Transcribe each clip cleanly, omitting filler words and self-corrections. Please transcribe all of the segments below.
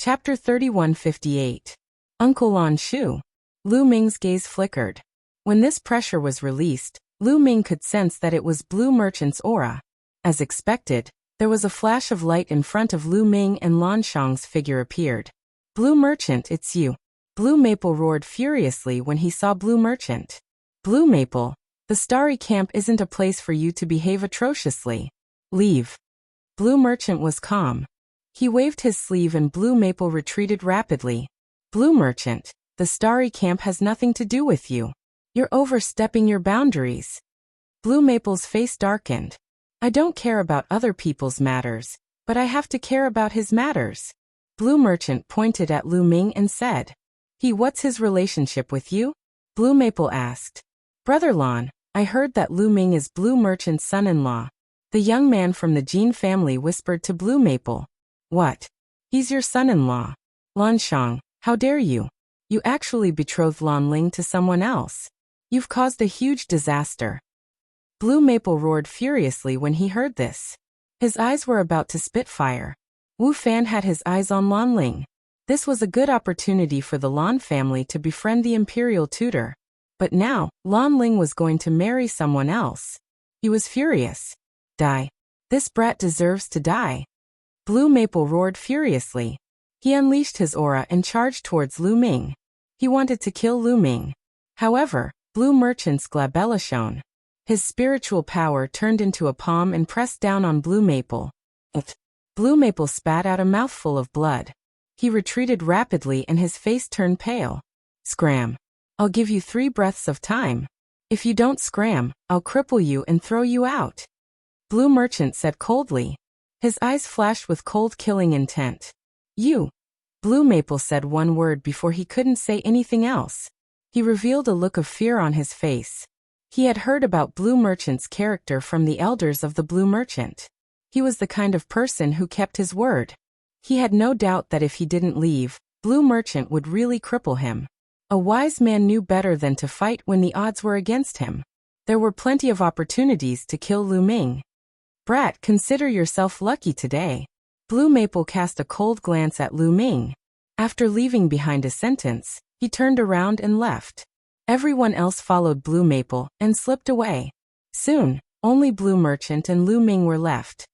Chapter 3158. Uncle Lan Shu. Lu Ming's gaze flickered. When this pressure was released, Lu Ming could sense that it was Blue Merchant's aura. As expected, there was a flash of light in front of Lu Ming and Lan Shang's figure appeared. Blue Merchant, it's you. Blue Maple roared furiously when he saw Blue Merchant. Blue Maple, the Starry Camp isn't a place for you to behave atrociously. Leave. Blue Merchant was calm. He waved his sleeve and Blue Maple retreated rapidly. Blue Merchant, the Starry Camp has nothing to do with you. You're overstepping your boundaries. Blue Maple's face darkened. I don't care about other people's matters, but I have to care about his matters. Blue Merchant pointed at Lu Ming and said, What's his relationship with you? Blue Maple asked. Brother Lan, I heard that Lu Ming is Blue Merchant's son-in-law. The young man from the Jin family whispered to Blue Maple. What? He's your son-in-law. Lan Shang, how dare you? You actually betrothed Lan Ling to someone else. You've caused a huge disaster. Blue Maple roared furiously when he heard this. His eyes were about to spit fire. Wu Fan had his eyes on Lan Ling. This was a good opportunity for the Lan family to befriend the imperial tutor. But now, Lan Ling was going to marry someone else. He was furious. Die. This brat deserves to die. Blue Maple roared furiously. He unleashed his aura and charged towards Lu Ming. He wanted to kill Lu Ming. However, Blue Merchant's glabella shone. His spiritual power turned into a palm and pressed down on Blue Maple. Blue Maple spat out a mouthful of blood. He retreated rapidly and his face turned pale. Scram. I'll give you 3 breaths of time. If you don't scram, I'll cripple you and throw you out. Blue Merchant said coldly. His eyes flashed with cold killing intent. You. Blue Maple said one word before he couldn't say anything else. He revealed a look of fear on his face. He had heard about Blue Merchant's character from the elders of the Blue Merchant. He was the kind of person who kept his word. He had no doubt that if he didn't leave, Blue Merchant would really cripple him. A wise man knew better than to fight when the odds were against him. There were plenty of opportunities to kill Lu Ming. Brat, consider yourself lucky today. Blue Maple cast a cold glance at Lu Ming. After leaving behind a sentence, he turned around and left. Everyone else followed Blue Maple and slipped away. Soon, only Blue Merchant and Lu Ming were left.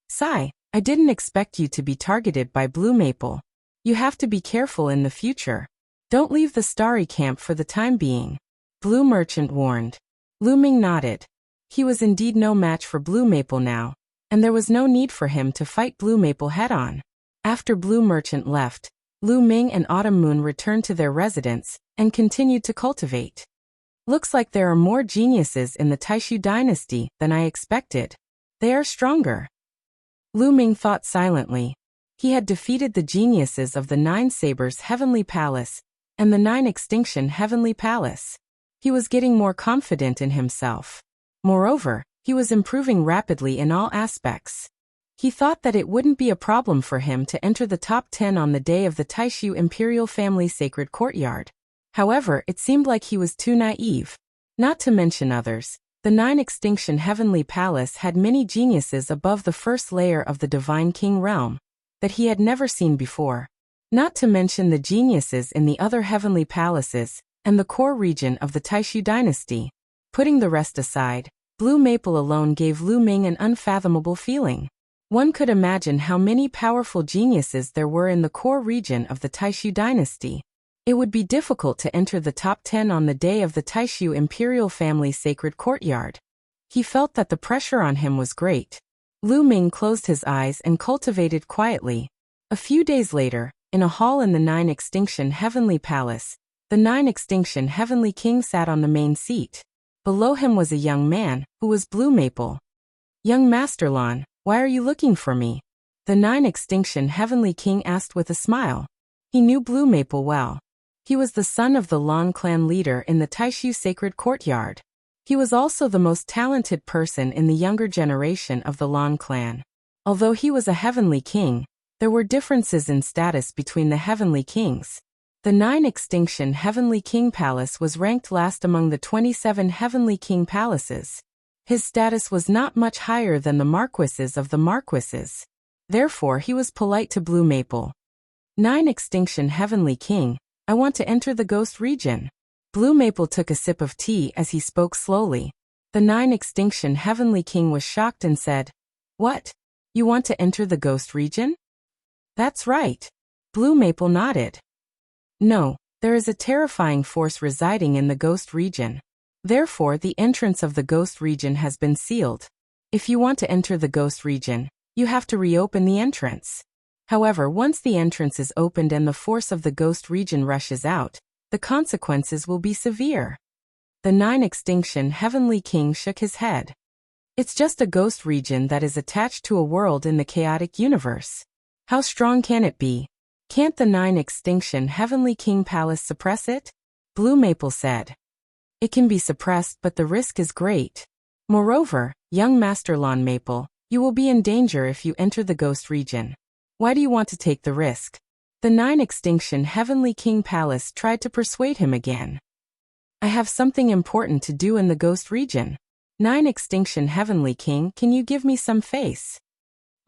Sigh, I didn't expect you to be targeted by Blue Maple. You have to be careful in the future. Don't leave the Starry Camp for the time being. Blue Merchant warned. Lu Ming nodded. He was indeed no match for Blue Maple now, and there was no need for him to fight Blue Maple head-on. After Blue Merchant left, Lu Ming and Autumn Moon returned to their residence and continued to cultivate. Looks like there are more geniuses in the Taishu dynasty than I expected. They are stronger. Lu Ming thought silently. He had defeated the geniuses of the 9 Sabers Heavenly Palace and the 9 Extinction Heavenly Palace. He was getting more confident in himself. Moreover, he was improving rapidly in all aspects. He thought that it wouldn't be a problem for him to enter the top 10 on the day of the Taishu Imperial Family Sacred Courtyard. However, it seemed like he was too naive. Not to mention others, the 9 Extinction Heavenly Palace had many geniuses above the first layer of the Divine King realm that he had never seen before. Not to mention the geniuses in the other heavenly palaces and the core region of the Taishu dynasty. Putting the rest aside, Blue Maple alone gave Lu Ming an unfathomable feeling. One could imagine how many powerful geniuses there were in the core region of the Taishu dynasty. It would be difficult to enter the top 10 on the day of the Taishu Imperial Family Sacred Courtyard. He felt that the pressure on him was great. Lu Ming closed his eyes and cultivated quietly. A few days later, in a hall in the 9 Extinction Heavenly Palace, the 9 Extinction Heavenly King sat on the main seat. Below him was a young man, who was Blue Maple. Young Master Lan, why are you looking for me? The 9 Extinction Heavenly King asked with a smile. He knew Blue Maple well. He was the son of the Lan clan leader in the Taishu Sacred Courtyard. He was also the most talented person in the younger generation of the Lan clan. Although he was a heavenly king, there were differences in status between the heavenly kings. The 9 Extinction Heavenly King Palace was ranked last among the 27 Heavenly King Palaces. His status was not much higher than the marquises of the marquises. Therefore he was polite to Blue Maple. 9 Extinction Heavenly King, I want to enter the ghost region. Blue Maple took a sip of tea as he spoke slowly. The 9 Extinction Heavenly King was shocked and said, "What? You want to enter the ghost region?" "That's right." Blue Maple nodded. "No, there is a terrifying force residing in the ghost region. Therefore, the entrance of the ghost region has been sealed. If you want to enter the ghost region, you have to reopen the entrance. However, once the entrance is opened and the force of the ghost region rushes out, the consequences will be severe." The 9 Extinction Heavenly King shook his head. "It's just a ghost region that is attached to a world in the chaotic universe. How strong can it be? Can't the 9 Extinction Heavenly King Palace suppress it?" Blue Maple said. "It can be suppressed, but the risk is great. Moreover, young Master Lawn Maple, you will be in danger if you enter the ghost region. Why do you want to take the risk?" The 9 Extinction Heavenly King Palace tried to persuade him again. "I have something important to do in the ghost region. 9 Extinction Heavenly King, can you give me some face?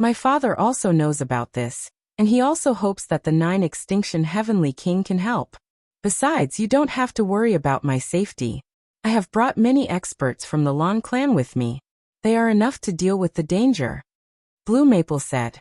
My father also knows about this, and he also hopes that the 9 Extinction Heavenly King can help. Besides, you don't have to worry about my safety. I have brought many experts from the Lawn clan with me. They are enough to deal with the danger." Blue Maple said.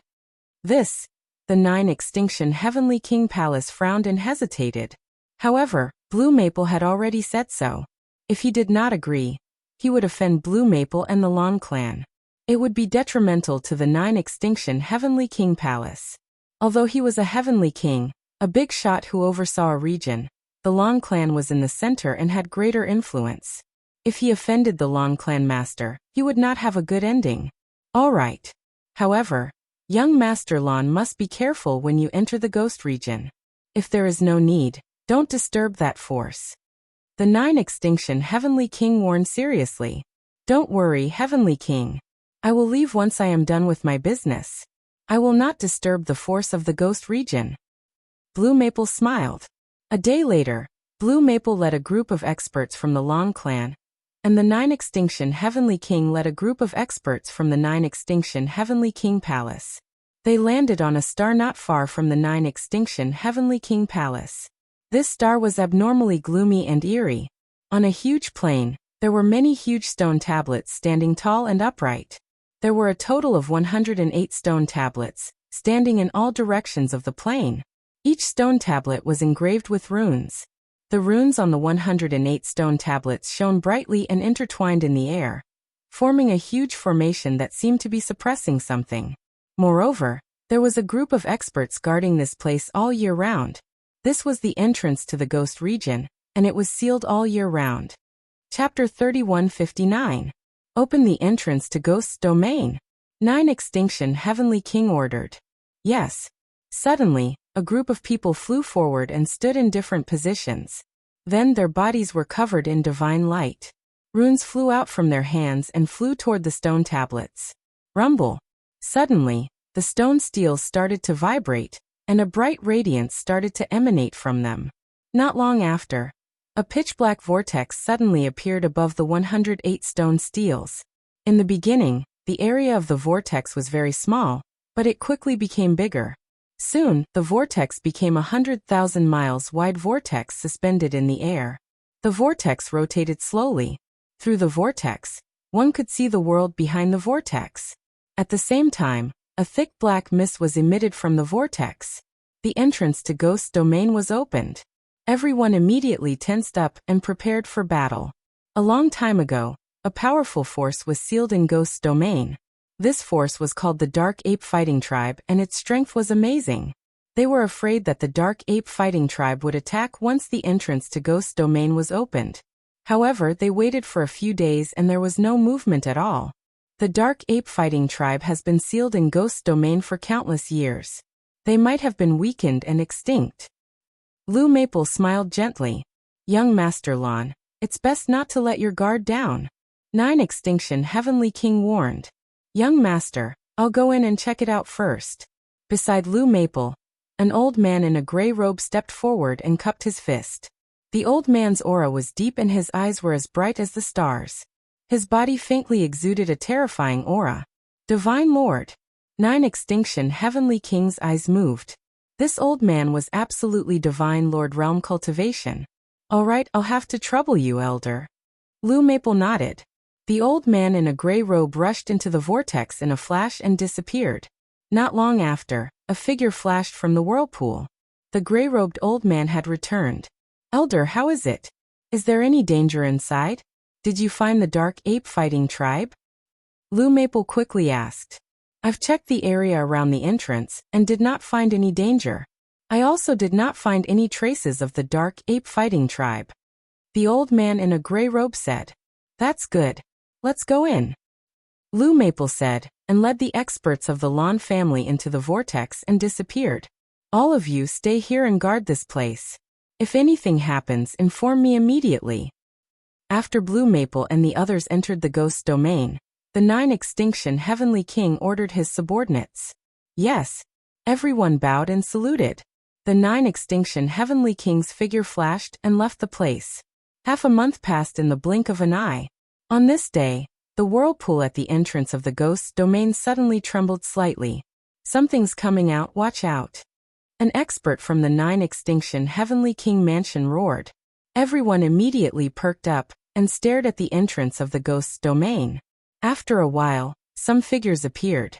The 9 Extinction Heavenly King Palace frowned and hesitated. However, Blue Maple had already said so. If he did not agree, he would offend Blue Maple and the Lawn clan. It would be detrimental to the 9 Extinction Heavenly King Palace. Although he was a Heavenly King, a big shot who oversaw a region, the Lawn clan was in the center and had greater influence. If he offended the Lawn clan master, he would not have a good ending. All right. However, young Master Lawn must be careful when you enter the ghost region. If there is no need, don't disturb that force. The 9 Extinction Heavenly King warned seriously. "Don't worry, Heavenly King. I will leave once I am done with my business. I will not disturb the force of the ghost region." Blue Maple smiled. A day later, Blue Maple led a group of experts from the Lawn clan, and the 9 Extinction Heavenly King led a group of experts from the 9 Extinction Heavenly King Palace. They landed on a star not far from the 9 Extinction Heavenly King Palace. This star was abnormally gloomy and eerie. On a huge plain, there were many huge stone tablets standing tall and upright. There were a total of 108 stone tablets, standing in all directions of the plain. Each stone tablet was engraved with runes. The runes on the 108 stone tablets shone brightly and intertwined in the air, forming a huge formation that seemed to be suppressing something. Moreover, there was a group of experts guarding this place all year round. This was the entrance to the ghost region, and it was sealed all year round. Chapter 3159. Open the entrance to Ghost's Domain. 9 Extinction Heavenly King ordered. Yes. Suddenly, a group of people flew forward and stood in different positions. Then their bodies were covered in divine light. Runes flew out from their hands and flew toward the stone tablets. Rumble. Suddenly, the stone steels started to vibrate, and a bright radiance started to emanate from them. Not long after, a pitch-black vortex suddenly appeared above the 108 stone steels. In the beginning, the area of the vortex was very small, but it quickly became bigger. Soon, the vortex became a 100,000 miles wide vortex suspended in the air. The vortex rotated slowly. Through the vortex, one could see the world behind the vortex. At the same time, a thick black mist was emitted from the vortex. The entrance to Ghost's Domain was opened. Everyone immediately tensed up and prepared for battle. A long time ago, a powerful force was sealed in Ghost's Domain. This force was called the Dark Ape Fighting Tribe, and its strength was amazing. They were afraid that the Dark Ape Fighting Tribe would attack once the entrance to Ghost's Domain was opened. However, they waited for a few days and there was no movement at all. The Dark Ape Fighting Tribe has been sealed in Ghost's Domain for countless years. They might have been weakened and extinct. Blue Maple smiled gently. Young Master Lawn, it's best not to let your guard down. 9 Extinction Heavenly King warned. Young Master, I'll go in and check it out first. Beside Blue Maple, an old man in a gray robe stepped forward and cupped his fist. The old man's aura was deep and his eyes were as bright as the stars. His body faintly exuded a terrifying aura. Divine Lord. 9 Extinction Heavenly King's eyes moved. This old man was absolutely divine Lord Realm cultivation. All right, I'll have to trouble you, Elder. Blue Maple nodded. The old man in a gray robe rushed into the vortex in a flash and disappeared. Not long after, a figure flashed from the whirlpool. The gray-robed old man had returned. Elder, how is it? Is there any danger inside? Did you find the dark ape fighting tribe? Blue Maple quickly asked. I've checked the area around the entrance and did not find any danger. I also did not find any traces of the dark ape fighting tribe. The old man in a gray robe said. That's good. Let's go in. Blue Maple said, and led the experts of the Lawn family into the vortex and disappeared. All of you stay here and guard this place. If anything happens, inform me immediately. After Blue Maple and the others entered the ghost's domain, the 9 Extinction Heavenly King ordered his subordinates. Yes. Everyone bowed and saluted. The 9 Extinction Heavenly King's figure flashed and left the place. Half a month passed in the blink of an eye. On this day, the whirlpool at the entrance of the ghost's domain suddenly trembled slightly. Something's coming out, watch out. An expert from the 9 Extinction Heavenly King mansion roared. Everyone immediately perked up and stared at the entrance of the ghost's domain. After a while, some figures appeared.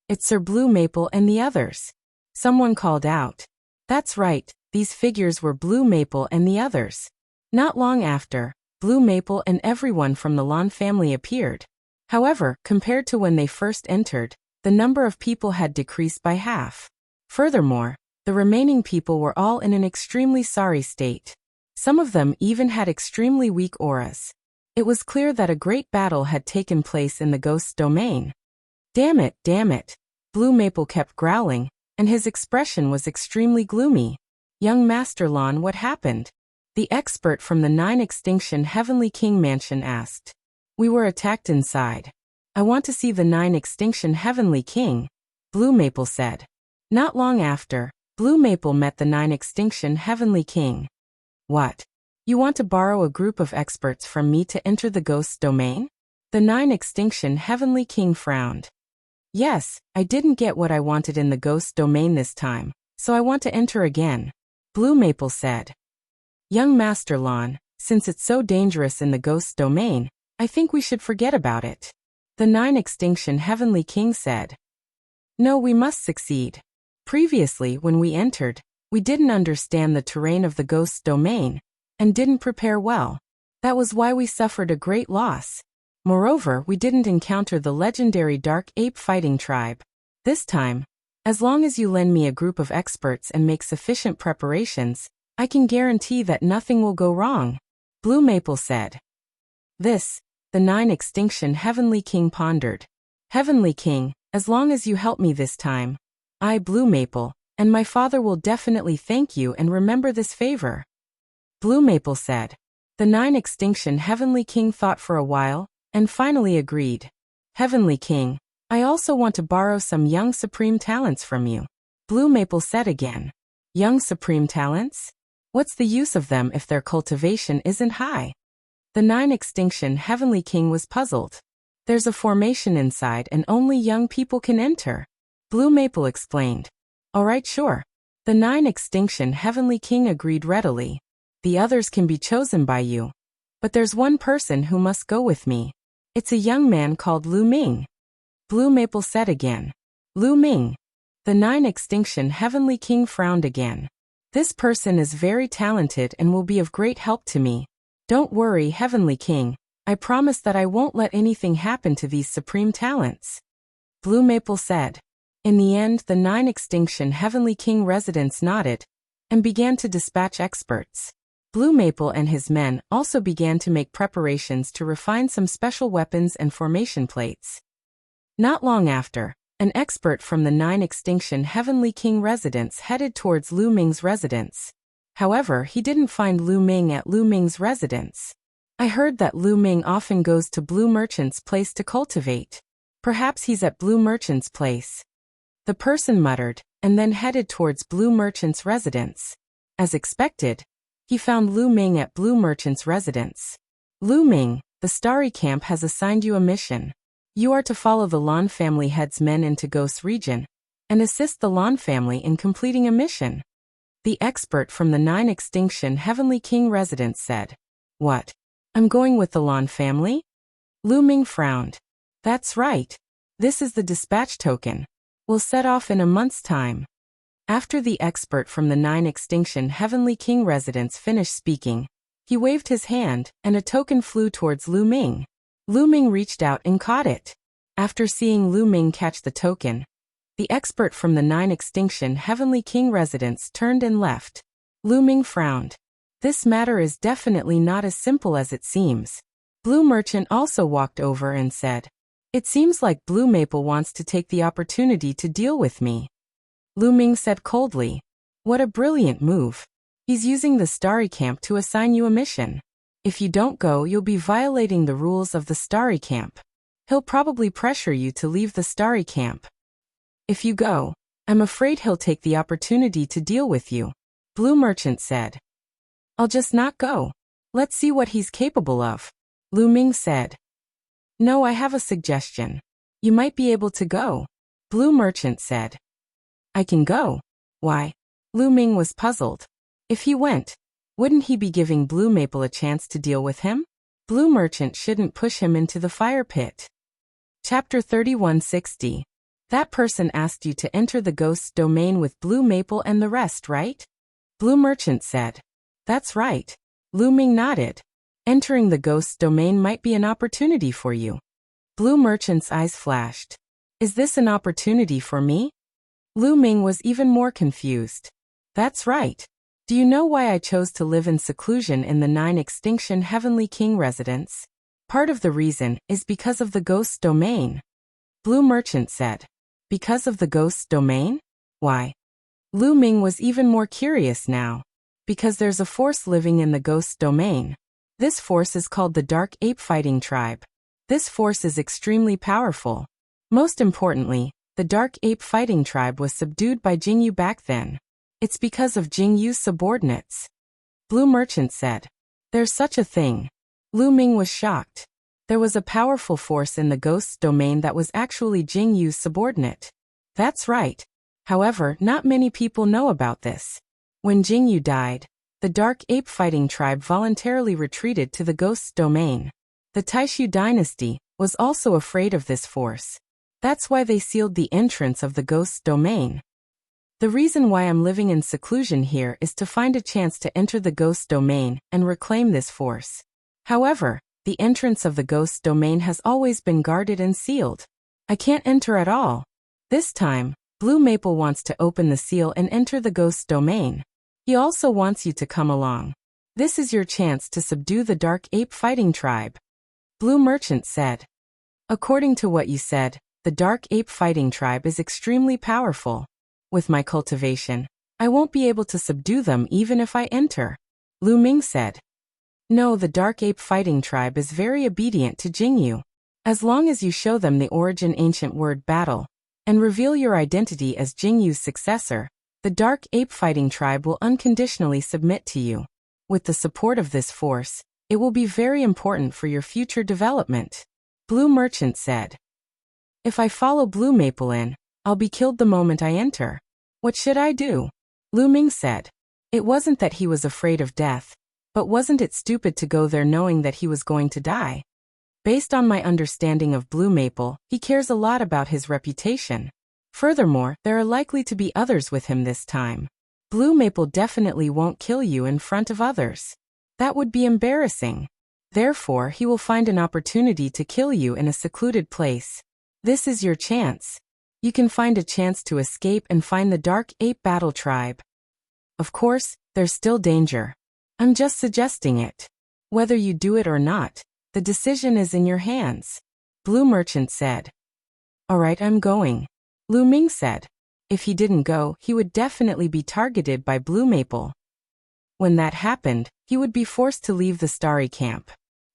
It's Sir Blue Maple and the others. Someone called out. That's right, these figures were Blue Maple and the others. Not long after, Blue Maple and everyone from the Lawn family appeared. However, compared to when they first entered, the number of people had decreased by half. Furthermore, the remaining people were all in an extremely sorry state. Some of them even had extremely weak auras. It was clear that a great battle had taken place in the ghost's domain. Damn it, Blue Maple kept growling, and his expression was extremely gloomy. Young Master Lawn, what happened? The expert from the 9 Extinction Heavenly King mansion asked. We were attacked inside. I want to see the 9 Extinction Heavenly King, Blue Maple said. Not long after, Blue Maple met the 9 Extinction Heavenly King. What? You want to borrow a group of experts from me to enter the ghost's domain? The 9 Extinction Heavenly King frowned. Yes, I didn't get what I wanted in the ghost's domain this time, so I want to enter again, Blue Maple said. Young Master Lawn, since it's so dangerous in the ghost's domain, I think we should forget about it. The 9 Extinction Heavenly King said. No, we must succeed. Previously, when we entered, we didn't understand the terrain of the ghost's domain, and didn't prepare well. That was why we suffered a great loss. Moreover, we didn't encounter the legendary Dark Ape fighting tribe. This time, as long as you lend me a group of experts and make sufficient preparations, I can guarantee that nothing will go wrong, Blue Maple said. This, the 9 Extinction Heavenly King pondered. Heavenly King, as long as you help me this time, I, Blue Maple, and my father will definitely thank you and remember this favor. Blue Maple said. The 9 Extinction Heavenly King thought for a while, and finally agreed. Heavenly King, I also want to borrow some young supreme talents from you, Blue Maple said again. Young supreme talents? What's the use of them if their cultivation isn't high? The 9 Extinction Heavenly King was puzzled. There's a formation inside and only young people can enter, Blue Maple explained. Alright, sure. The 9 Extinction Heavenly King agreed readily. The others can be chosen by you. But there's one person who must go with me. It's a young man called Lu Ming. Blue Maple said again. Lu Ming. The 9 Extinction Heavenly King frowned again. This person is very talented and will be of great help to me. Don't worry, Heavenly King. I promise that I won't let anything happen to these supreme talents, Blue Maple said. In the end, the 9 Extinction Heavenly King residents nodded and began to dispatch experts. Blue Maple and his men also began to make preparations to refine some special weapons and formation plates. Not long after, an expert from the 9 Extinction Heavenly King residence headed towards Lu Ming's residence. However, he didn't find Lu Ming at Lu Ming's residence. I heard that Lu Ming often goes to Blue Merchant's place to cultivate. Perhaps he's at Blue Merchant's place. The person muttered, and then headed towards Blue Merchant's residence. As expected, he found Lu Ming at Blue Merchant's residence. Lu Ming, the Starry Camp has assigned you a mission. You are to follow the Lan family head's men into Ghost Region and assist the Lan family in completing a mission. The expert from the 9 Extinction Heavenly King residence said. What? I'm going with the Lan family? Lu Ming frowned. That's right. This is the dispatch token. We'll set off in a month's time. After the expert from the 9 Extinction Heavenly King residence finished speaking, he waved his hand, and a token flew towards Lu Ming. Lu Ming reached out and caught it. After seeing Lu Ming catch the token, the expert from the 9 Extinction Heavenly King residence turned and left. Lu Ming frowned. This matter is definitely not as simple as it seems. Blue Merchant also walked over and said, It seems like Blue Maple wants to take the opportunity to deal with me. Lu Ming said coldly, What a brilliant move. He's using the Starry Camp to assign you a mission. If you don't go, you'll be violating the rules of the Starry Camp. He'll probably pressure you to leave the Starry Camp. If you go, I'm afraid he'll take the opportunity to deal with you, Blue Merchant said. I'll just not go. Let's see what he's capable of, Lu Ming said. No, I have a suggestion. You might be able to go, Blue Merchant said. I can go. Why? Lu Ming was puzzled. If he went, wouldn't he be giving Blue Maple a chance to deal with him? Blue Merchant shouldn't push him into the fire pit. Chapter 3160. That person asked you to enter the ghost's domain with Blue Maple and the rest, right? Blue Merchant said. That's right. Lu Ming nodded. Entering the ghost's domain might be an opportunity for you. Blue Merchant's eyes flashed. Is this an opportunity for me? Lu Ming was even more confused. That's right. Do you know why I chose to live in seclusion in the 9 Extinction Heavenly King residence? Part of the reason is because of the ghost's domain. Blue Merchant said. Because of the ghost's domain? Why? Lu Ming was even more curious now. Because there's a force living in the ghost's domain. This force is called the Dark Ape Fighting Tribe. This force is extremely powerful. Most importantly, the Dark Ape Fighting Tribe was subdued by Jingyu back then. It's because of Jingyu's subordinates. Blue Merchant said. There's such a thing. Lu Ming was shocked. There was a powerful force in the ghost's domain that was actually Jingyu's subordinate. That's right. However, not many people know about this. When Jingyu died, the Dark Ape Fighting Tribe voluntarily retreated to the ghost's domain. The Taishu dynasty was also afraid of this force. That's why they sealed the entrance of the ghost's domain. The reason why I'm living in seclusion here is to find a chance to enter the ghost's domain and reclaim this force. However, the entrance of the ghost's domain has always been guarded and sealed. I can't enter at all. This time, Blue Maple wants to open the seal and enter the ghost's domain. He also wants you to come along. This is your chance to subdue the Dark Ape Fighting Tribe. Blue Merchant said. According to what you said, the Dark Ape Fighting Tribe is extremely powerful. With my cultivation, I won't be able to subdue them even if I enter, Lu Ming said. No, the Dark Ape Fighting Tribe is very obedient to Jingyu. As long as you show them the origin ancient word battle, and reveal your identity as Jingyu's successor, the Dark Ape Fighting Tribe will unconditionally submit to you. With the support of this force, it will be very important for your future development, Blue Merchant said. If I follow Blue Maple in, I'll be killed the moment I enter. What should I do? Lu Ming said. It wasn't that he was afraid of death, but wasn't it stupid to go there knowing that he was going to die? Based on my understanding of Blue Maple, he cares a lot about his reputation. Furthermore, there are likely to be others with him this time. Blue Maple definitely won't kill you in front of others. That would be embarrassing. Therefore, he will find an opportunity to kill you in a secluded place. This is your chance. You can find a chance to escape and find the Dark Ape Battle Tribe. Of course, there's still danger. I'm just suggesting it. Whether you do it or not, the decision is in your hands, Blue Merchant said. Alright, I'm going, Lu Ming said. If he didn't go, he would definitely be targeted by Blue Maple. When that happened, he would be forced to leave the Starry Camp.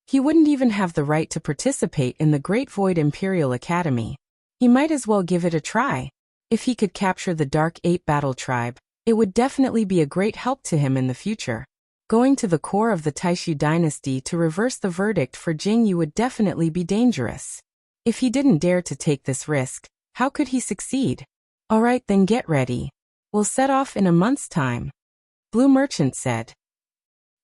He wouldn't even have the right to participate in the Great Void Imperial Academy. He might as well give it a try. If he could capture the Dark Ape Battle Tribe, it would definitely be a great help to him in the future. Going to the core of the Taishu dynasty to reverse the verdict for Jingyu would definitely be dangerous. If he didn't dare to take this risk, how could he succeed? All right, then get ready. We'll set off in a month's time, Blue Merchant said.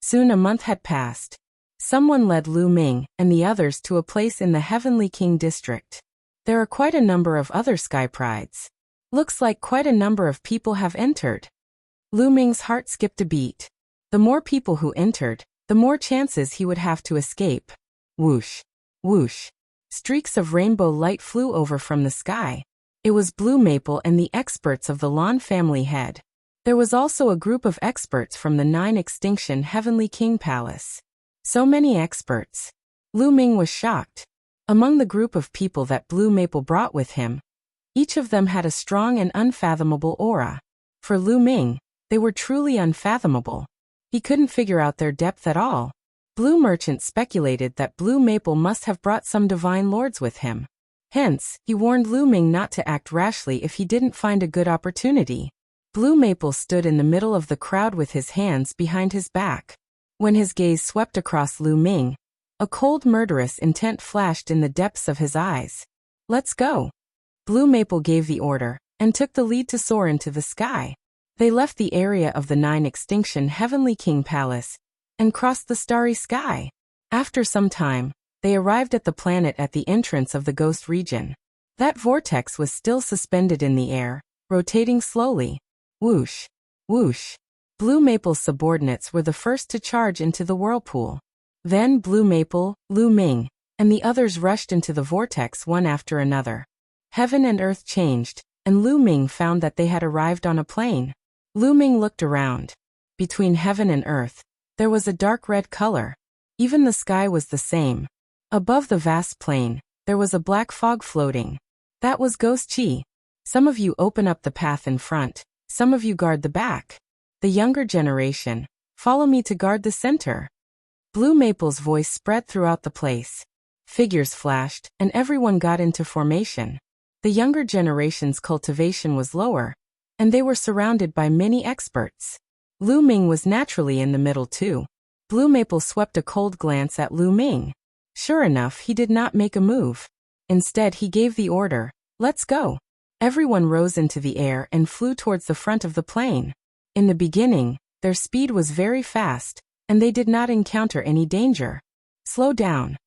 Soon a month had passed. Someone led Lu Ming and the others to a place in the Heavenly King district. There are quite a number of other sky prides. Looks like quite a number of people have entered. Lu Ming's heart skipped a beat. The more people who entered, the more chances he would have to escape. Whoosh, whoosh. Streaks of rainbow light flew over from the sky. It was Blue Maple and the experts of the Lan family head. There was also a group of experts from the 9 Extinction Heavenly King Palace. So many experts. Lu Ming was shocked. Among the group of people that Blue Maple brought with him, each of them had a strong and unfathomable aura. For Lu Ming, they were truly unfathomable. He couldn't figure out their depth at all. Blue Merchant speculated that Blue Maple must have brought some divine lords with him. Hence, he warned Lu Ming not to act rashly if he didn't find a good opportunity. Blue Maple stood in the middle of the crowd with his hands behind his back. When his gaze swept across Lu Ming, a cold murderous intent flashed in the depths of his eyes. Let's go. Blue Maple gave the order, and took the lead to soar into the sky. They left the area of the 9 Extinction Heavenly King Palace, and crossed the starry sky. After some time, they arrived at the planet at the entrance of the ghost region. That vortex was still suspended in the air, rotating slowly. Whoosh, whoosh. Blue Maple's subordinates were the first to charge into the whirlpool. Then Blue Maple, Lu Ming, and the others rushed into the vortex one after another. Heaven and earth changed, and Lu Ming found that they had arrived on a plain. Lu Ming looked around. Between heaven and earth, there was a dark red color. Even the sky was the same. Above the vast plain, there was a black fog floating. That was Ghost Chi. Some of you open up the path in front, some of you guard the back. The younger generation, follow me to guard the center. Blue Maple's voice spread throughout the place. Figures flashed, and everyone got into formation. The younger generation's cultivation was lower, and they were surrounded by many experts. Lu Ming was naturally in the middle too. Blue Maple swept a cold glance at Lu Ming. Sure enough, he did not make a move. Instead, he gave the order, "Let's go." Everyone rose into the air and flew towards the front of the plane. In the beginning, their speed was very fast, and they did not encounter any danger. Slow down.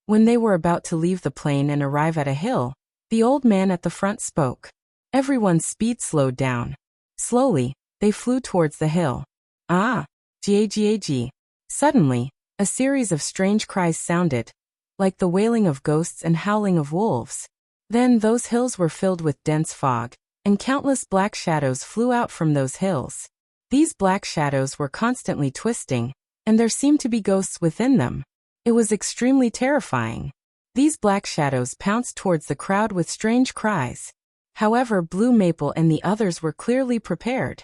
When they were about to leave the plane and arrive at a hill, the old man at the front spoke. Everyone's speed slowed down. Slowly, they flew towards the hill. Ah! Gag. Suddenly, a series of strange cries sounded, like the wailing of ghosts and howling of wolves. Then those hills were filled with dense fog, and countless black shadows flew out from those hills. These black shadows were constantly twisting, and there seemed to be ghosts within them. It was extremely terrifying. These black shadows pounced towards the crowd with strange cries. However, Blue Maple and the others were clearly prepared.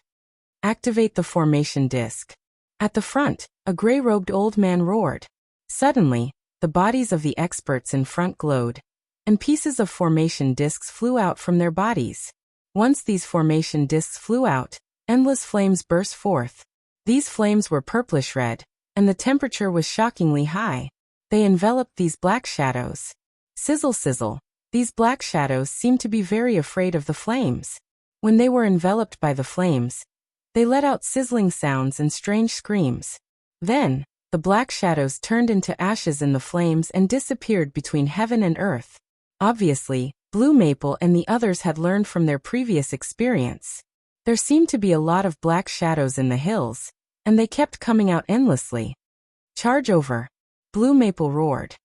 Activate the formation disc. At the front, a gray-robed old man roared. Suddenly, the bodies of the experts in front glowed, and pieces of formation discs flew out from their bodies. Once these formation discs flew out, endless flames burst forth. These flames were purplish red, and the temperature was shockingly high. They enveloped these black shadows. Sizzle sizzle. These black shadows seemed to be very afraid of the flames. When they were enveloped by the flames, they let out sizzling sounds and strange screams. Then, the black shadows turned into ashes in the flames and disappeared between heaven and earth. Obviously, Blue Maple and the others had learned from their previous experience. There seemed to be a lot of black shadows in the hills, and they kept coming out endlessly. Charge over! Blue Maple roared.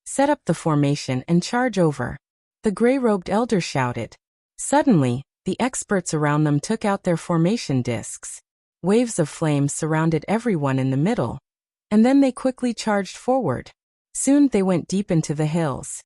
Set up the formation and charge over! The gray-robed elder shouted. Suddenly, the experts around them took out their formation discs. Waves of flames surrounded everyone in the middle, and then they quickly charged forward. Soon they went deep into the hills.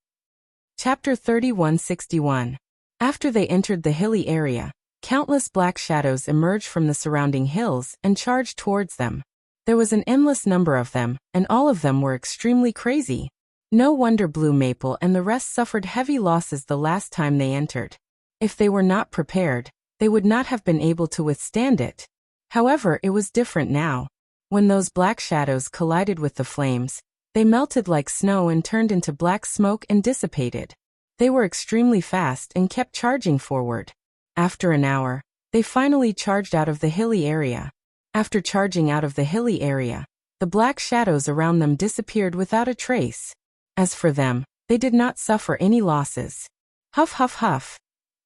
Chapter 3161. After they entered the hilly area, countless black shadows emerged from the surrounding hills and charged towards them. There was an endless number of them, and all of them were extremely crazy. No wonder Blue Maple and the rest suffered heavy losses the last time they entered. If they were not prepared, they would not have been able to withstand it. However, it was different now. When those black shadows collided with the flames, they melted like snow and turned into black smoke and dissipated. They were extremely fast and kept charging forward. After an hour, they finally charged out of the hilly area. After charging out of the hilly area, the black shadows around them disappeared without a trace. As for them, they did not suffer any losses. Huff, huff, huff.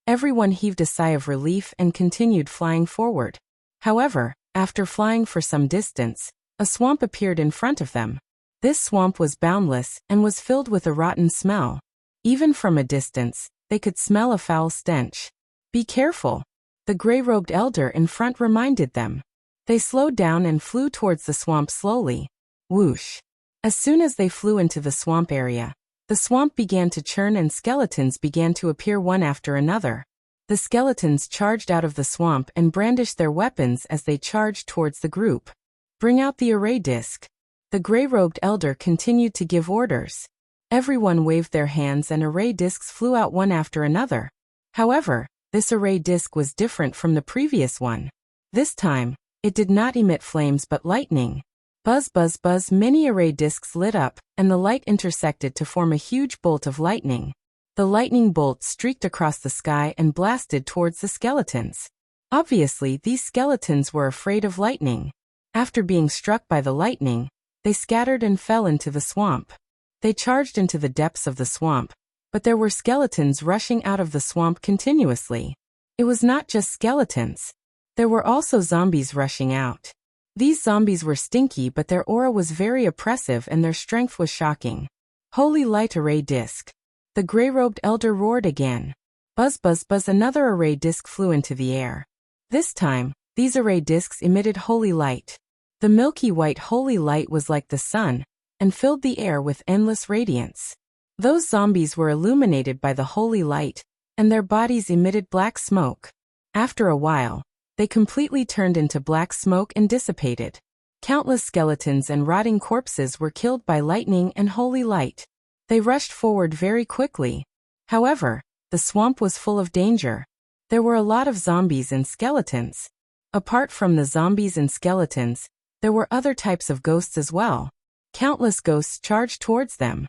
Everyone heaved a sigh of relief and continued flying forward. However, after flying for some distance, a swamp appeared in front of them. This swamp was boundless and was filled with a rotten smell. Even from a distance, they could smell a foul stench. Be careful, the gray-robed elder in front reminded them. They slowed down and flew towards the swamp slowly. Whoosh! As soon as they flew into the swamp area, the swamp began to churn and skeletons began to appear one after another. The skeletons charged out of the swamp and brandished their weapons as they charged towards the group. Bring out the array disc. The gray-robed elder continued to give orders. Everyone waved their hands and array discs flew out one after another. However, this array disc was different from the previous one. This time, it did not emit flames but lightning. Buzz, buzz, buzz, many array discs lit up, and the light intersected to form a huge bolt of lightning. The lightning bolt streaked across the sky and blasted towards the skeletons. Obviously, these skeletons were afraid of lightning. After being struck by the lightning, they scattered and fell into the swamp. They charged into the depths of the swamp, but there were skeletons rushing out of the swamp continuously. It was not just skeletons. There were also zombies rushing out. These zombies were stinky, but their aura was very oppressive and their strength was shocking. Holy light array disc. The gray-robed elder roared again. Buzz, buzz, buzz, another array disc flew into the air. This time, these array discs emitted holy light. The milky white holy light was like the sun, and filled the air with endless radiance. Those zombies were illuminated by the holy light, and their bodies emitted black smoke. After a while, they completely turned into black smoke and dissipated. Countless skeletons and rotting corpses were killed by lightning and holy light. They rushed forward very quickly. However, the swamp was full of danger. There were a lot of zombies and skeletons. Apart from the zombies and skeletons, there were other types of ghosts as well. Countless ghosts charged towards them.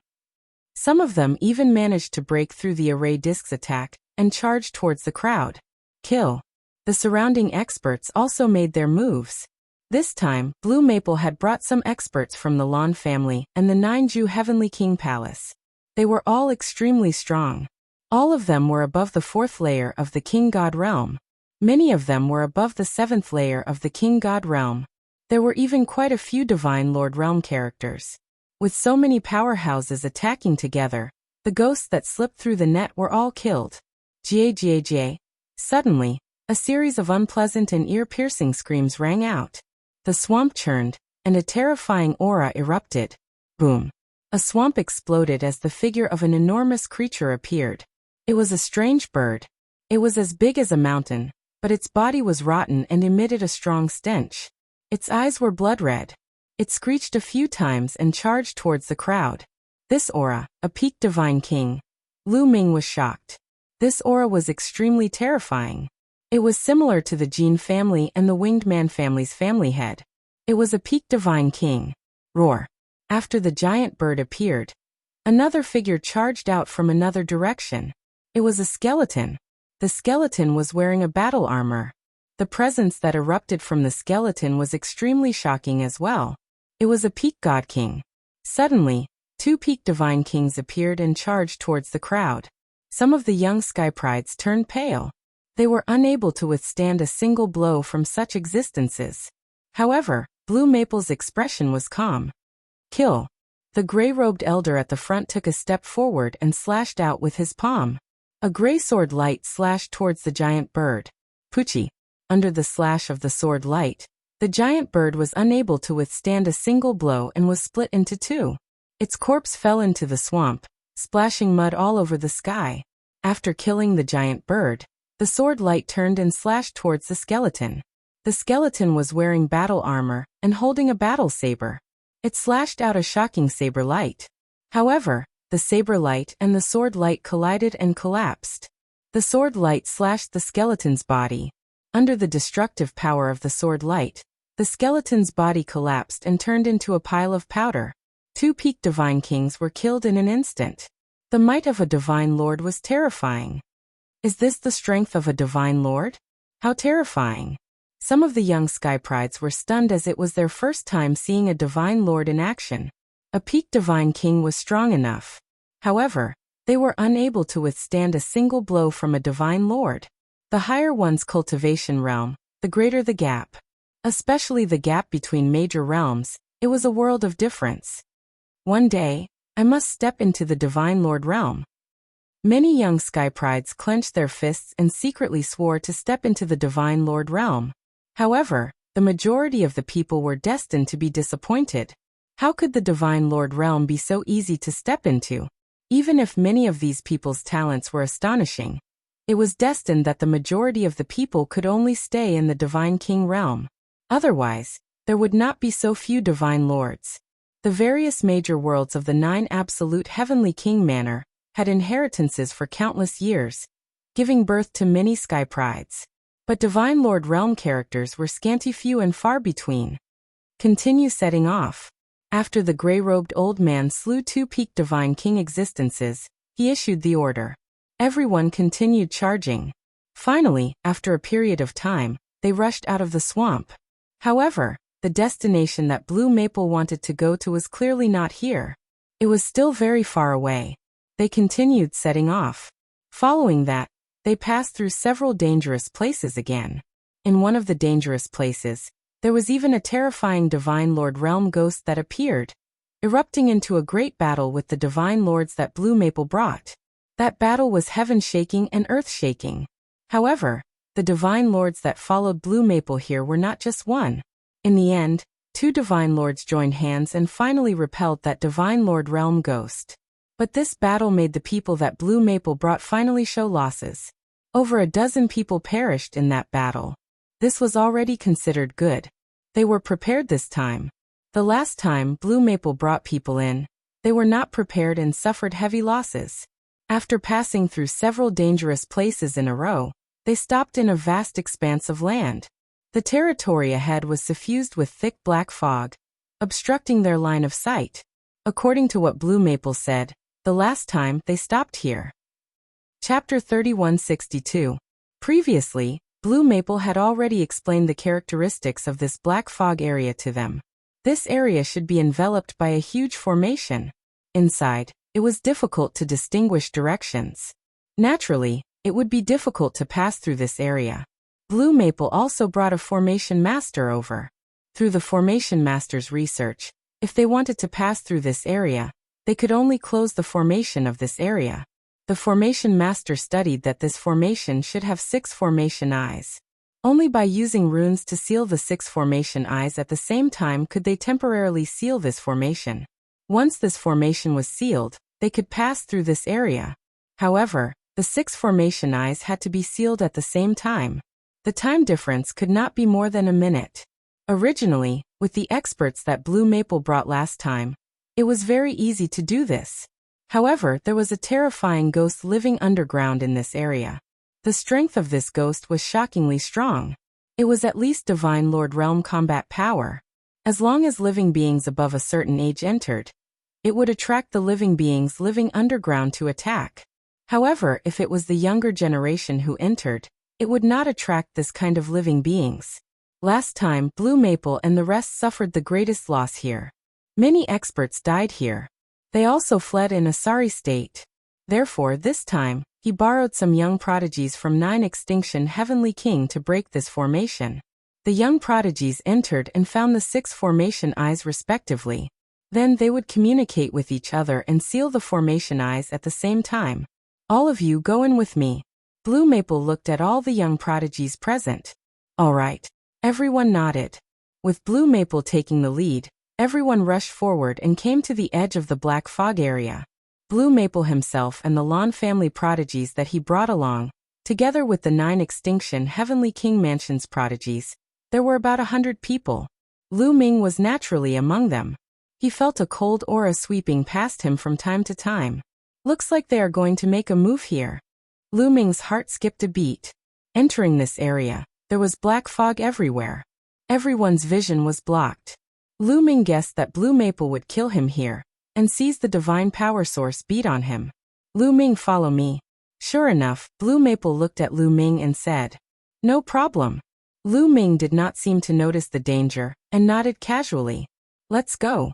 Some of them even managed to break through the array disc's attack and charge towards the crowd. Kill. The surrounding experts also made their moves. This time, Blue Maple had brought some experts from the Lawn family and the 9-Jew Heavenly King Palace. They were all extremely strong. All of them were above the 4th layer of the King God realm. Many of them were above the 7th layer of the King God realm. There were even quite a few Divine Lord realm characters. With so many powerhouses attacking together, the ghosts that slipped through the net were all killed. Ga. Suddenly, a series of unpleasant and ear-piercing screams rang out. The swamp churned, and a terrifying aura erupted. Boom! A swamp exploded as the figure of an enormous creature appeared. It was a strange bird. It was as big as a mountain, but its body was rotten and emitted a strong stench. Its eyes were blood red. It screeched a few times and charged towards the crowd. This aura, a peak divine king. Lu Ming was shocked. This aura was extremely terrifying. It was similar to the Jean family and the Winged Man family's family head. It was a peak divine king. Roar. After the giant bird appeared, another figure charged out from another direction. It was a skeleton. The skeleton was wearing a battle armor. The presence that erupted from the skeleton was extremely shocking as well. It was a peak god king. Suddenly, 2 peak divine kings appeared and charged towards the crowd. Some of the young sky prides turned pale. They were unable to withstand a single blow from such existences. However, Blue Maple's expression was calm. Kill. The gray-robed elder at the front took a step forward and slashed out with his palm. A gray sword light slashed towards the giant bird. Poochie. Under the slash of the sword light, the giant bird was unable to withstand a single blow and was split into 2. Its corpse fell into the swamp, splashing mud all over the sky. After killing the giant bird, the sword light turned and slashed towards the skeleton. The skeleton was wearing battle armor and holding a battle saber. It slashed out a shocking saber light. However, the saber light and the sword light collided and collapsed. The sword light slashed the skeleton's body. Under the destructive power of the sword light, the skeleton's body collapsed and turned into a pile of powder. 2 peak divine kings were killed in an instant. The might of a divine lord was terrifying. Is this the strength of a divine lord? How terrifying. Some of the young sky prides were stunned as it was their first time seeing a divine lord in action. A peak divine king was strong enough. However, they were unable to withstand a single blow from a divine lord. The higher one's cultivation realm, the greater the gap. Especially the gap between major realms, it was a world of difference. One day, I must step into the divine lord realm. Many young sky prides clenched their fists and secretly swore to step into the divine lord realm. However, the majority of the people were destined to be disappointed. How could the divine lord realm be so easy to step into? Even if many of these people's talents were astonishing, it was destined that the majority of the people could only stay in the divine king realm. Otherwise, there would not be so few divine lords. The various major worlds of the 9 absolute heavenly king manor had inheritances for countless years, giving birth to many sky prides. But divine lord realm characters were scanty, few and far between. Continue setting off. After the gray-robed old man slew 2 peak divine king existences, he issued the order. Everyone continued charging. Finally, after a period of time, they rushed out of the swamp. However, the destination that Blue Maple wanted to go to was clearly not here. It was still very far away. They continued setting off. Following that, they passed through several dangerous places again. In one of the dangerous places, there was even a terrifying divine lord realm ghost that appeared, erupting into a great battle with the divine lords that Blue Maple brought. That battle was heaven-shaking and earth-shaking. However, the divine lords that followed Blue Maple here were not just one. In the end, 2 divine lords joined hands and finally repelled that divine lord realm ghost. But this battle made the people that Blue Maple brought finally show losses. Over a dozen people perished in that battle. This was already considered good. They were prepared this time. The last time Blue Maple brought people in, they were not prepared and suffered heavy losses. After passing through several dangerous places in a row, they stopped in a vast expanse of land. The territory ahead was suffused with thick black fog, obstructing their line of sight. According to what Blue Maple said, the last time they stopped here. Chapter 3162. Previously, Blue Maple had already explained the characteristics of this black fog area to them. This area should be enveloped by a huge formation. Inside, it was difficult to distinguish directions. Naturally, it would be difficult to pass through this area. Blue Maple also brought a formation master over. Through the formation master's research, if they wanted to pass through this area, they could only close the formation of this area. The formation master studied that this formation should have 6 formation eyes. Only by using runes to seal the 6 formation eyes at the same time could they temporarily seal this formation. Once this formation was sealed, they could pass through this area. However, the 6 formation eyes had to be sealed at the same time. The time difference could not be more than a minute. Originally, with the experts that Blue Maple brought last time, it was very easy to do this. However, there was a terrifying ghost living underground in this area. The strength of this ghost was shockingly strong. It was at least divine lord realm combat power. As long as living beings above a certain age entered, it would attract the living beings living underground to attack. However, if it was the younger generation who entered, it would not attract this kind of living beings. Last time, Blue Maple and the rest suffered the greatest loss here. Many experts died here. They also fled in a sorry state. Therefore, this time, he borrowed some young prodigies from 9 Extinction Heavenly King to break this formation. The young prodigies entered and found the 6 formation eyes respectively. Then they would communicate with each other and seal the formation eyes at the same time. All of you go in with me. Blue Maple looked at all the young prodigies present. All right. Everyone nodded. With Blue Maple taking the lead, everyone rushed forward and came to the edge of the black fog area. Blue Maple himself and the Lawn family prodigies that he brought along, together with the 9 Extinction Heavenly King Mansions prodigies, there were about 100 people. Lu Ming was naturally among them. He felt a cold aura sweeping past him from time to time. Looks like they are going to make a move here. Lu Ming's heart skipped a beat. Entering this area, there was black fog everywhere. Everyone's vision was blocked. Lu Ming guessed that Blue Maple would kill him here, and sees the divine power source beat on him. Lu Ming, follow me. Sure enough, Blue Maple looked at Lu Ming and said, "No problem." Lu Ming did not seem to notice the danger, and nodded casually. "Let's go."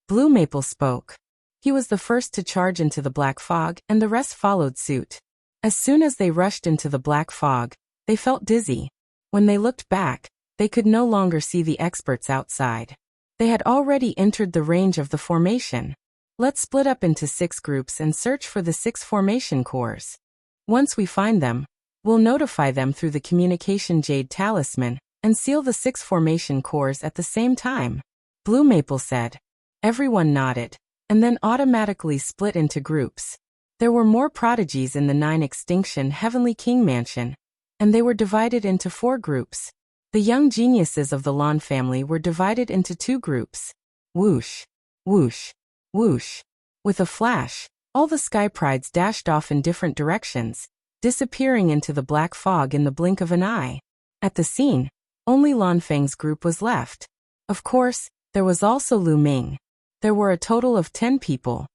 Blue Maple spoke. He was the first to charge into the black fog, and the rest followed suit. As soon as they rushed into the black fog, they felt dizzy. When they looked back, they could no longer see the experts outside. They had already entered the range of the formation. "Let's split up into 6 groups and search for the 6 formation cores. Once we find them, we'll notify them through the communication jade talisman and seal the 6 formation cores at the same time," Blue Maple said. Everyone nodded, and then automatically split into groups. There were more prodigies in the 9 Extinction Heavenly King Mansion, and they were divided into 4 groups. The young geniuses of the Lan family were divided into 2 groups. Whoosh, whoosh, whoosh. With a flash, all the Sky Prides dashed off in different directions, disappearing into the black fog in the blink of an eye. At the scene, only Lan Feng's group was left. Of course, there was also Lu Ming. There were a total of 10 people.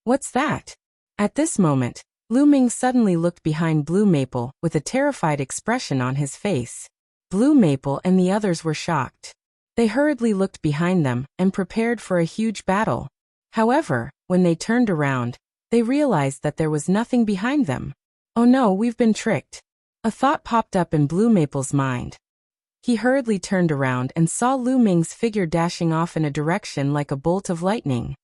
"What's that?" At this moment, Lu Ming suddenly looked behind Blue Maple with a terrified expression on his face. Blue Maple and the others were shocked. They hurriedly looked behind them and prepared for a huge battle. However, when they turned around, they realized that there was nothing behind them. "Oh no, we've been tricked." A thought popped up in Blue Maple's mind. He hurriedly turned around and saw Lu Ming's figure dashing off in a direction like a bolt of lightning.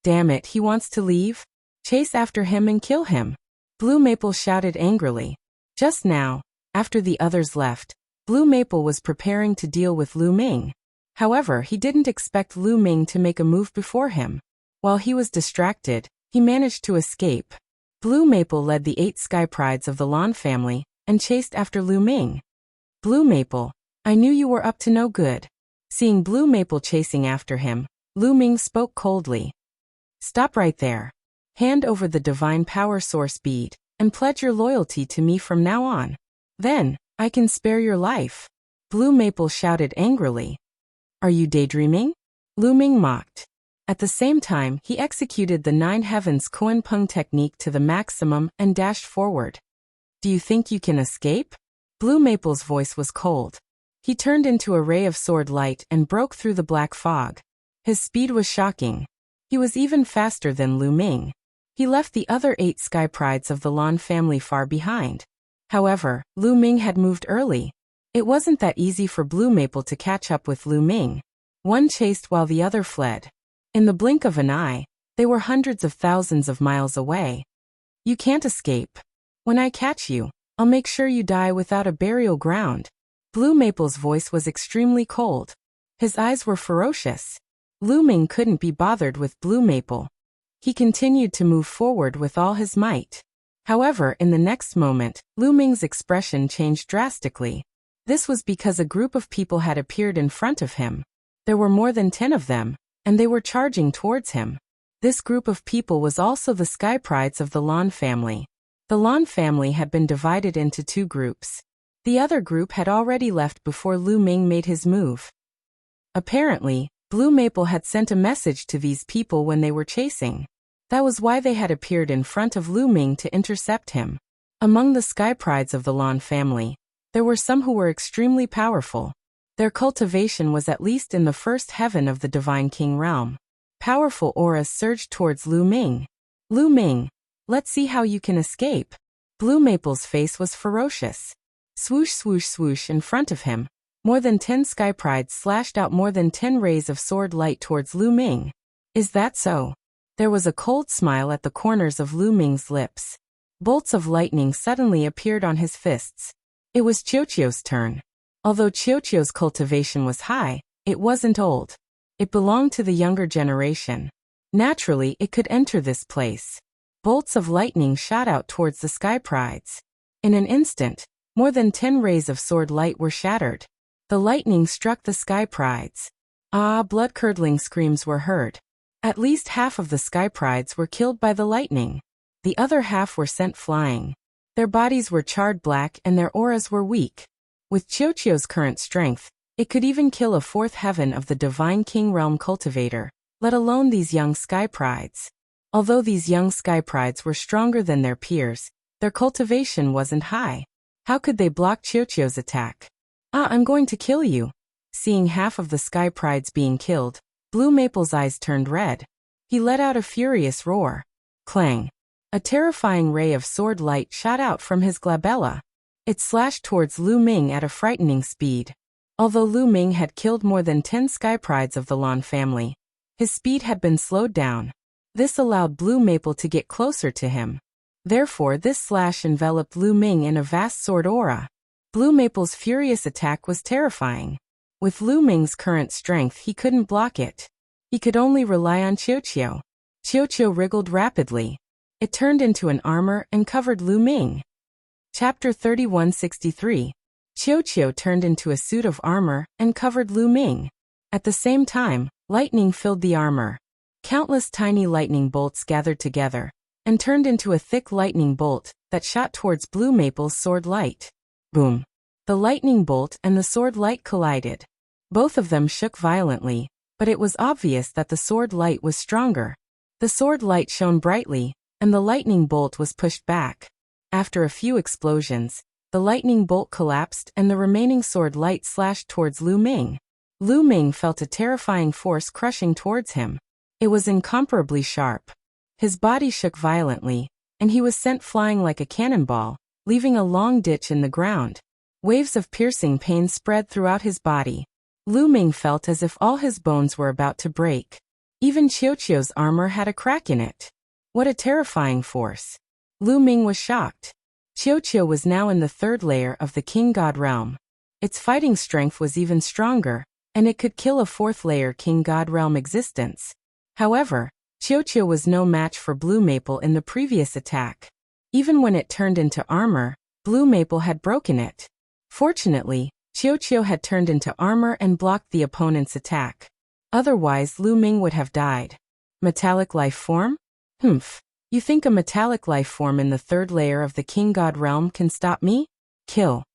"Damn it, he wants to leave? Chase after him and kill him," Blue Maple shouted angrily. Just now, after the others left, Blue Maple was preparing to deal with Lu Ming. However, he didn't expect Lu Ming to make a move before him. While he was distracted, he managed to escape. Blue Maple led the 8 Sky Prides of the Lan family and chased after Lu Ming. "Blue Maple, I knew you were up to no good." Seeing Blue Maple chasing after him, Lu Ming spoke coldly. "Stop right there. Hand over the divine power source bead, and pledge your loyalty to me from now on. Then, I can spare your life," Blue Maple shouted angrily. "Are you daydreaming?" Lu Ming mocked. At the same time, he executed the 9 Heavens Koan Peng technique to the maximum and dashed forward. "Do you think you can escape?" Blue Maple's voice was cold. He turned into a ray of sword light and broke through the black fog. His speed was shocking. He was even faster than Lu Ming. He left the other 8 Sky Prides of the Lan family far behind. However, Lu Ming had moved early. It wasn't that easy for Blue Maple to catch up with Lu Ming. One chased while the other fled. In the blink of an eye, they were hundreds of thousands of miles away. "You can't escape. When I catch you, I'll make sure you die without a burial ground." Blue Maple's voice was extremely cold. His eyes were ferocious. Lu Ming couldn't be bothered with Blue Maple. He continued to move forward with all his might. However, in the next moment, Lu Ming's expression changed drastically. This was because a group of people had appeared in front of him. There were more than 10 of them, and they were charging towards him. This group of people was also the Sky Prides of the Lan family. The Lan family had been divided into 2 groups. The other group had already left before Lu Ming made his move. Apparently, Blue Maple had sent a message to these people when they were chasing. That was why they had appeared in front of Lu Ming to intercept him. Among the Sky Prides of the Lan family, there were some who were extremely powerful. Their cultivation was at least in the 1st heaven of the Divine King realm. Powerful auras surged towards Lu Ming. "Lu Ming, let's see how you can escape." Blue Maple's face was ferocious. Swoosh swoosh swoosh in front of him. More than 10 Sky Prides slashed out more than 10 rays of sword light towards Lu Ming. "Is that so?" There was a cold smile at the corners of Lu Ming's lips. Bolts of lightning suddenly appeared on his fists. It was Qiuqiu's turn. Although Qiuqiu's cultivation was high, it wasn't old. It belonged to the younger generation. Naturally, it could enter this place. Bolts of lightning shot out towards the Sky Prides. In an instant, more than 10 rays of sword light were shattered. The lightning struck the Sky Prides. Blood-curdling screams were heard. At least half of the Sky Prides were killed by the lightning. The other half were sent flying. Their bodies were charred black and their auras were weak. With Qiuqiu's current strength, it could even kill a 4th heaven of the Divine King realm cultivator, let alone these young Sky Prides. Although these young Sky Prides were stronger than their peers, Their cultivation wasn't high. How could they block Qiuqiu's attack? I'm going to kill you. Seeing half of the Sky Prides being killed, Blue Maple's eyes turned red. He let out a furious roar. Clang. A terrifying ray of sword light shot out from his glabella. It slashed towards Lu Ming at a frightening speed. Although Lu Ming had killed more than 10 Sky Prides of the Lan family, his speed had been slowed down. This allowed Blue Maple to get closer to him. Therefore, this slash enveloped Lu Ming in a vast sword aura. Blue Maple's furious attack was terrifying. With Lu Ming's current strength, he couldn't block it. He could only rely on Qiuqiu. Qiuqiu wriggled rapidly. It turned into an armor and covered Lu Ming. Chapter 3163. Qiuqiu turned into a suit of armor and covered Lu Ming. At the same time, lightning filled the armor. Countless tiny lightning bolts gathered together and turned into a thick lightning bolt that shot towards Blue Maple's sword light. Boom! The lightning bolt and the sword light collided. Both of them shook violently, but it was obvious that the sword light was stronger. The sword light shone brightly, and the lightning bolt was pushed back. After a few explosions, the lightning bolt collapsed and the remaining sword light slashed towards Lu Ming. Lu Ming felt a terrifying force crushing towards him. It was incomparably sharp. His body shook violently, and he was sent flying like a cannonball, leaving a long ditch in the ground. Waves of piercing pain spread throughout his body. Lu Ming felt as if all his bones were about to break. Even Qiuqiu's armor had a crack in it. What a terrifying force. Lu Ming was shocked. Qiuqiu was now in the third layer of the King God realm. Its fighting strength was even stronger, and it could kill a fourth layer King God realm existence. However, Qiuqiu was no match for Blue Maple in the previous attack. Even when it turned into armor, Blue Maple had broken it. Fortunately, Qiuqiu had turned into armor and blocked the opponent's attack. Otherwise, Lu Ming would have died. Metallic life form? Humph. You think a metallic life form in the third layer of the King God realm can stop me? Kill.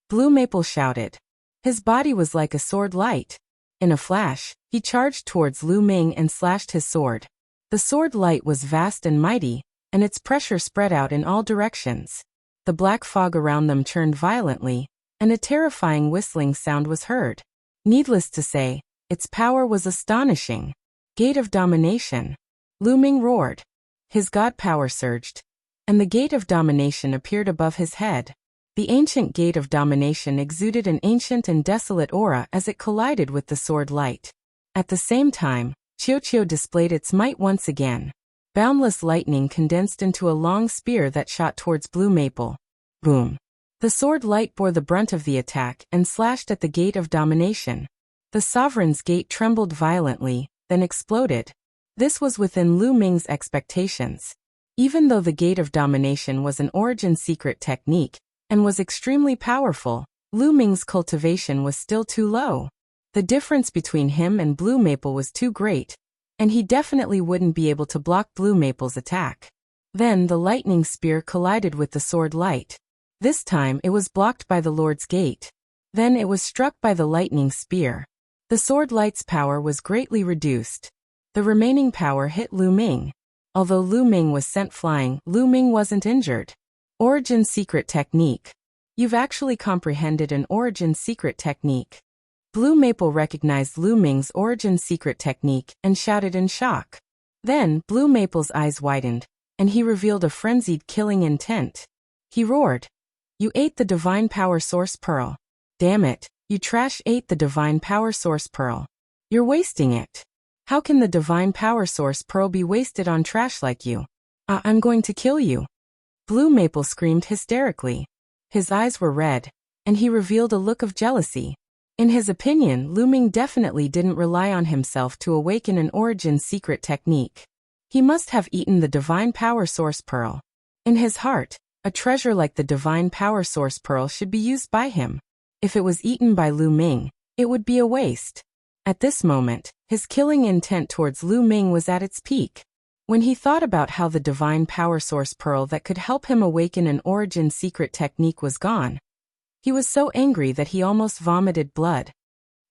Blue Maple shouted. His body was like a sword light. In a flash, he charged towards Lu Ming and slashed his sword. The sword light was vast and mighty, and its pressure spread out in all directions. The black fog around them churned violently, and a terrifying whistling sound was heard. Needless to say, its power was astonishing. Gate of Domination. Lu Ming roared. His god power surged, and the Gate of Domination appeared above his head. The ancient Gate of Domination exuded an ancient and desolate aura as it collided with the sword light. At the same time, Qiuqiu displayed its might once again. Boundless lightning condensed into a long spear that shot towards Blue Maple. Boom! The sword light bore the brunt of the attack and slashed at the Gate of Domination. The Sovereign's Gate trembled violently, then exploded. This was within Lu Ming's expectations. Even though the Gate of Domination was an origin secret technique and was extremely powerful, Lu Ming's cultivation was still too low. The difference between him and Blue Maple was too great, and he definitely wouldn't be able to block Blue Maple's attack. Then the lightning spear collided with the sword light. This time it was blocked by the Lord's Gate. Then it was struck by the lightning spear. The sword light's power was greatly reduced. The remaining power hit Lu Ming. Although Lu Ming was sent flying, Lu Ming wasn't injured. Origin secret technique. You've actually comprehended an origin secret technique. Blue Maple recognized Lu Ming's origin secret technique and shouted in shock. Then, Blue Maple's eyes widened, and he revealed a frenzied killing intent. He roared. You ate the Divine Power Source Pearl. Damn it, you trash ate the Divine Power Source Pearl. You're wasting it. How can the Divine Power Source Pearl be wasted on trash like you? I'm going to kill you. Blue Maple screamed hysterically. His eyes were red, and he revealed a look of jealousy. In his opinion, Lu Ming definitely didn't rely on himself to awaken an origin secret technique. He must have eaten the Divine Power Source Pearl. In his heart, a treasure like the Divine Power Source Pearl should be used by him. If it was eaten by Lu Ming, it would be a waste. At this moment, his killing intent towards Lu Ming was at its peak. When he thought about how the Divine Power Source Pearl that could help him awaken an origin secret technique was gone, he was so angry that he almost vomited blood.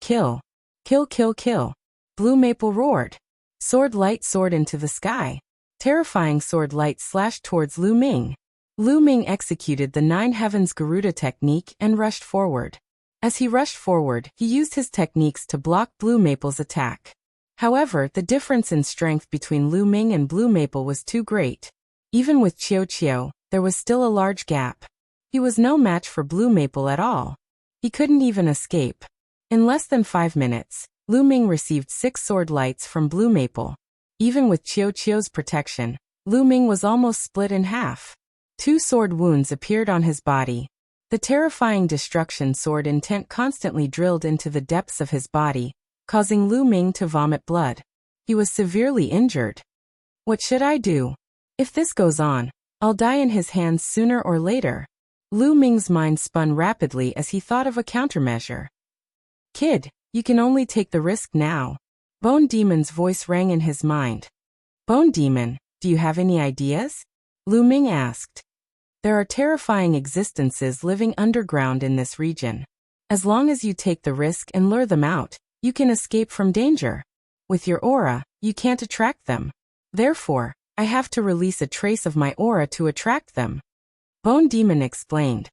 Kill. Kill, kill, kill. Blue Maple roared. Sword light soared into the sky. Terrifying sword light slashed towards Lu Ming. Lu Ming executed the Nine Heavens Garuda technique and rushed forward. As he rushed forward, he used his techniques to block Blue Maple's attack. However, the difference in strength between Lu Ming and Blue Maple was too great. Even with Qiao Qiao, there was still a large gap. He was no match for Blue Maple at all. He couldn't even escape. In less than 5 minutes, Lu Ming received 6 sword lights from Blue Maple. Even with Qiao Qiao's protection, Lu Ming was almost split in half. 2 sword wounds appeared on his body. The terrifying destruction sword intent constantly drilled into the depths of his body, causing Lu Ming to vomit blood. He was severely injured. What should I do? If this goes on, I'll die in his hands sooner or later. Lu Ming's mind spun rapidly as he thought of a countermeasure. Kid, you can only take the risk now. Bone Demon's voice rang in his mind. Bone Demon, do you have any ideas? Lu Ming asked. There are terrifying existences living underground in this region. As long as you take the risk and lure them out, you can escape from danger. With your aura, you can't attract them. Therefore, I have to release a trace of my aura to attract them. Bone Demon explained.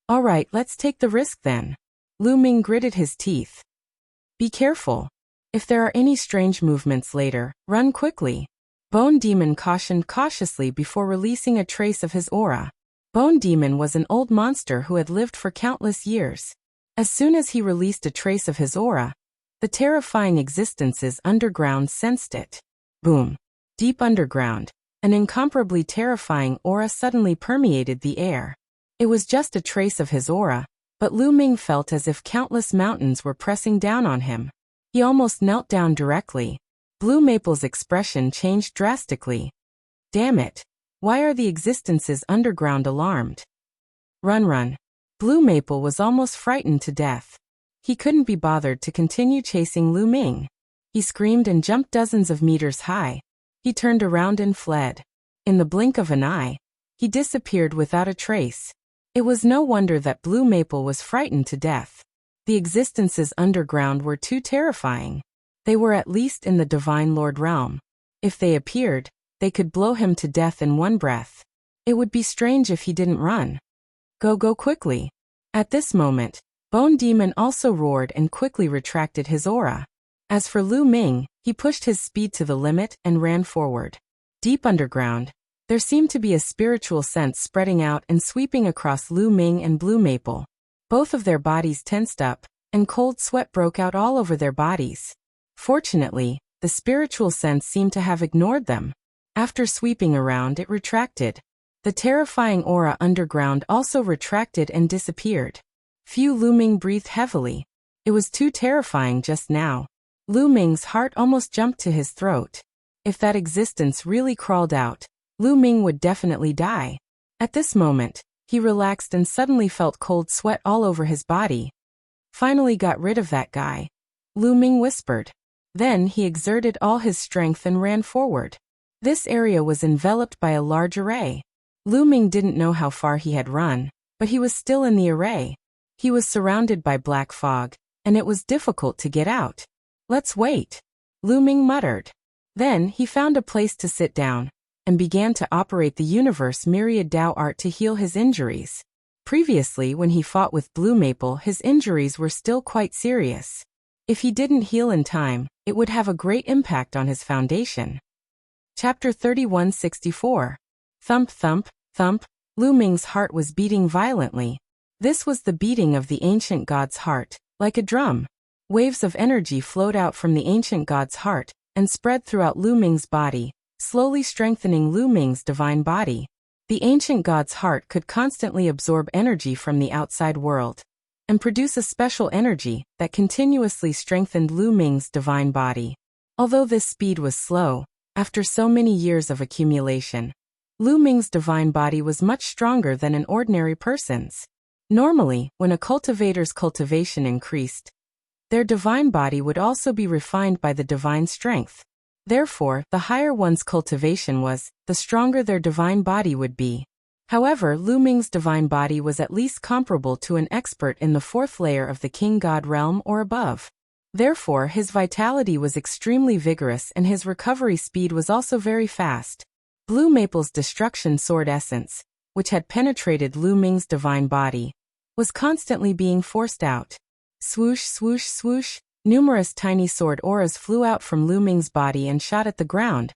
All right, let's take the risk then. Lu Ming gritted his teeth. Be careful. If there are any strange movements later, run quickly. Bone Demon cautioned cautiously before releasing a trace of his aura. Bone Demon was an old monster who had lived for countless years. As soon as he released a trace of his aura, the terrifying existences underground sensed it. Boom. Deep underground, an incomparably terrifying aura suddenly permeated the air. It was just a trace of his aura, but Lu Ming felt as if countless mountains were pressing down on him. He almost knelt down directly. Blue Maple's expression changed drastically. Damn it. Why are the existences underground alarmed? Run. Blue Maple was almost frightened to death. He couldn't be bothered to continue chasing Lu Ming. He screamed and jumped dozens of meters high. He turned around and fled. In the blink of an eye, he disappeared without a trace. It was no wonder that Blue Maple was frightened to death. The existences underground were too terrifying. They were at least in the Divine Lord realm. If they appeared, they could blow him to death in one breath. It would be strange if he didn't run. Go quickly. At this moment, Bone Demon also roared and quickly retracted his aura. As for Lu Ming, he pushed his speed to the limit and ran forward. Deep underground, there seemed to be a spiritual sense spreading out and sweeping across Lu Ming and Blue Maple. Both of their bodies tensed up, and cold sweat broke out all over their bodies. Fortunately, the spiritual sense seemed to have ignored them. After sweeping around, it retracted. The terrifying aura underground also retracted and disappeared. Lu Ming breathed heavily. It was too terrifying just now. Lu Ming's heart almost jumped to his throat. If that existence really crawled out, Lu Ming would definitely die. At this moment, he relaxed and suddenly felt cold sweat all over his body. Finally got rid of that guy, Lu Ming whispered. Then he exerted all his strength and ran forward. This area was enveloped by a large array. Lu Ming didn't know how far he had run, but he was still in the array. He was surrounded by black fog, and it was difficult to get out. Let's wait, Lu Ming muttered. Then he found a place to sit down, and began to operate the universe myriad Dao art to heal his injuries. Previously, when he fought with Blue Maple, his injuries were still quite serious. If he didn't heal in time, it would have a great impact on his foundation. Chapter 3164. Thump, thump, thump. Lu Ming's heart was beating violently. This was the beating of the ancient god's heart, like a drum. Waves of energy flowed out from the ancient god's heart and spread throughout Lu Ming's body, slowly strengthening Lu Ming's divine body. The ancient god's heart could constantly absorb energy from the outside world and produce a special energy that continuously strengthened Lu Ming's divine body. Although this speed was slow, after so many years of accumulation, Lu Ming's divine body was much stronger than an ordinary person's. Normally, when a cultivator's cultivation increased, their divine body would also be refined by the divine strength. Therefore, the higher one's cultivation was, the stronger their divine body would be. However, Lu Ming's divine body was at least comparable to an expert in the 4th layer of the King God realm or above. Therefore, his vitality was extremely vigorous and his recovery speed was also very fast. Blue Maple's destruction sword essence, which had penetrated Lu Ming's divine body, was constantly being forced out. Swoosh, swoosh, swoosh, numerous tiny sword auras flew out from Lu Ming's body and shot at the ground,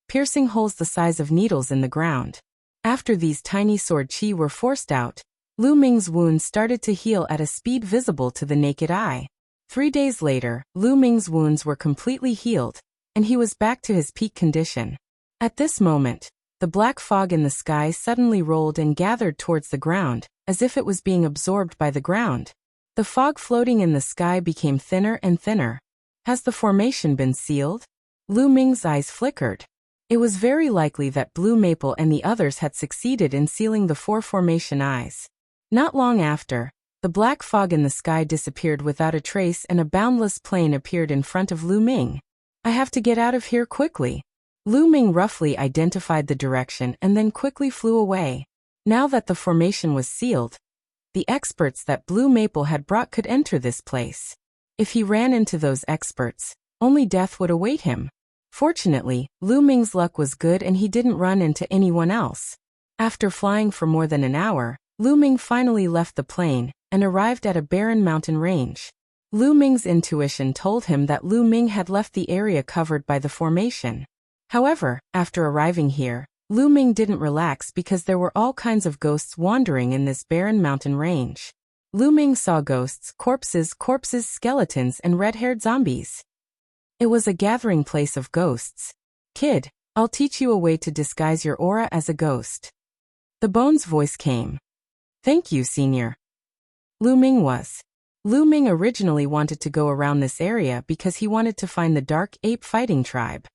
piercing holes the size of needles in the ground. After these tiny sword chi were forced out, Lu Ming's wounds started to heal at a speed visible to the naked eye. 3 days later, Lu Ming's wounds were completely healed, and he was back to his peak condition. At this moment, the black fog in the sky suddenly rolled and gathered towards the ground, as if it was being absorbed by the ground. The fog floating in the sky became thinner and thinner. Has the formation been sealed? Lu Ming's eyes flickered. It was very likely that Blue Maple and the others had succeeded in sealing the 4 formation eyes. Not long after, the black fog in the sky disappeared without a trace and a boundless plain appeared in front of Lu Ming. I have to get out of here quickly. Lu Ming roughly identified the direction and then quickly flew away. Now that the formation was sealed, the experts that Blue Maple had brought could enter this place. If he ran into those experts, only death would await him. Fortunately, Lu Ming's luck was good and he didn't run into anyone else. After flying for more than an hour, Lu Ming finally left the plain and arrived at a barren mountain range. Lu Ming's intuition told him that Lu Ming had left the area covered by the formation. However, after arriving here, Lu Ming didn't relax because there were all kinds of ghosts wandering in this barren mountain range. Lu Ming saw ghosts, corpses, skeletons, and red-haired zombies. It was a gathering place of ghosts. Kid, I'll teach you a way to disguise your aura as a ghost. The Bone's voice came. Thank you, Senior. Lu Ming originally wanted to go around this area because he wanted to find the Dark Ape Fighting Tribe.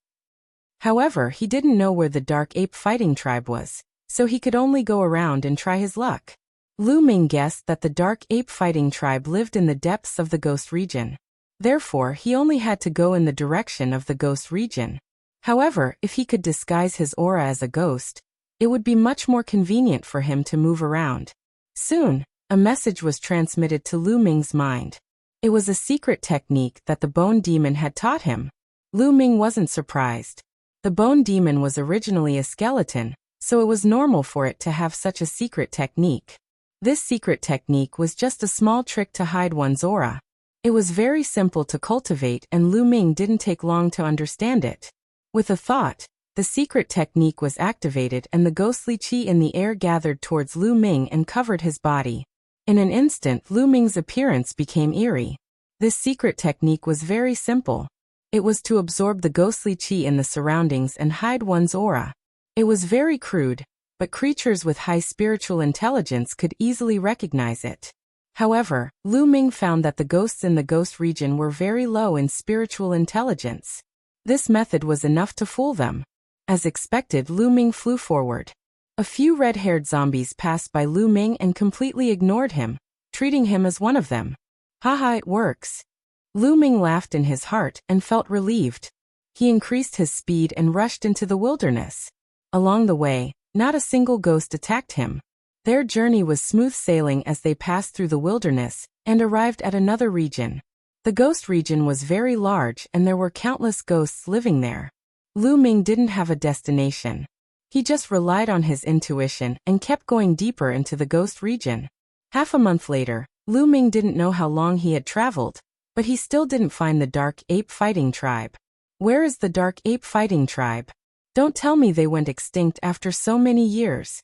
However, he didn't know where the Dark Ape Fighting Tribe was, so he could only go around and try his luck. Lu Ming guessed that the Dark Ape Fighting Tribe lived in the depths of the Ghost region. Therefore, he only had to go in the direction of the Ghost region. However, if he could disguise his aura as a ghost, it would be much more convenient for him to move around. Soon, a message was transmitted to Lu Ming's mind. It was a secret technique that the Bone Demon had taught him. Lu Ming wasn't surprised. The Bone Demon was originally a skeleton, so it was normal for it to have such a secret technique. This secret technique was just a small trick to hide one's aura. It was very simple to cultivate and Lu Ming didn't take long to understand it. With a thought, the secret technique was activated and the ghostly chi in the air gathered towards Lu Ming and covered his body. In an instant, Lu Ming's appearance became eerie. This secret technique was very simple. It was to absorb the ghostly chi in the surroundings and hide one's aura. It was very crude, but creatures with high spiritual intelligence could easily recognize it. However, Lu Ming found that the ghosts in the ghost region were very low in spiritual intelligence. This method was enough to fool them. As expected, Lu Ming flew forward. A few red-haired zombies passed by Lu Ming and completely ignored him, treating him as one of them. Haha, it works. Lu Ming laughed in his heart and felt relieved. He increased his speed and rushed into the wilderness. Along the way, not a single ghost attacked him. Their journey was smooth sailing as they passed through the wilderness and arrived at another region. The ghost region was very large and there were countless ghosts living there. Lu Ming didn't have a destination. He just relied on his intuition and kept going deeper into the ghost region. Half a month later, Lu Ming didn't know how long he had traveled, but he still didn't find the Dark Ape Fighting Tribe. Where is the Dark Ape Fighting Tribe? Don't tell me they went extinct after so many years.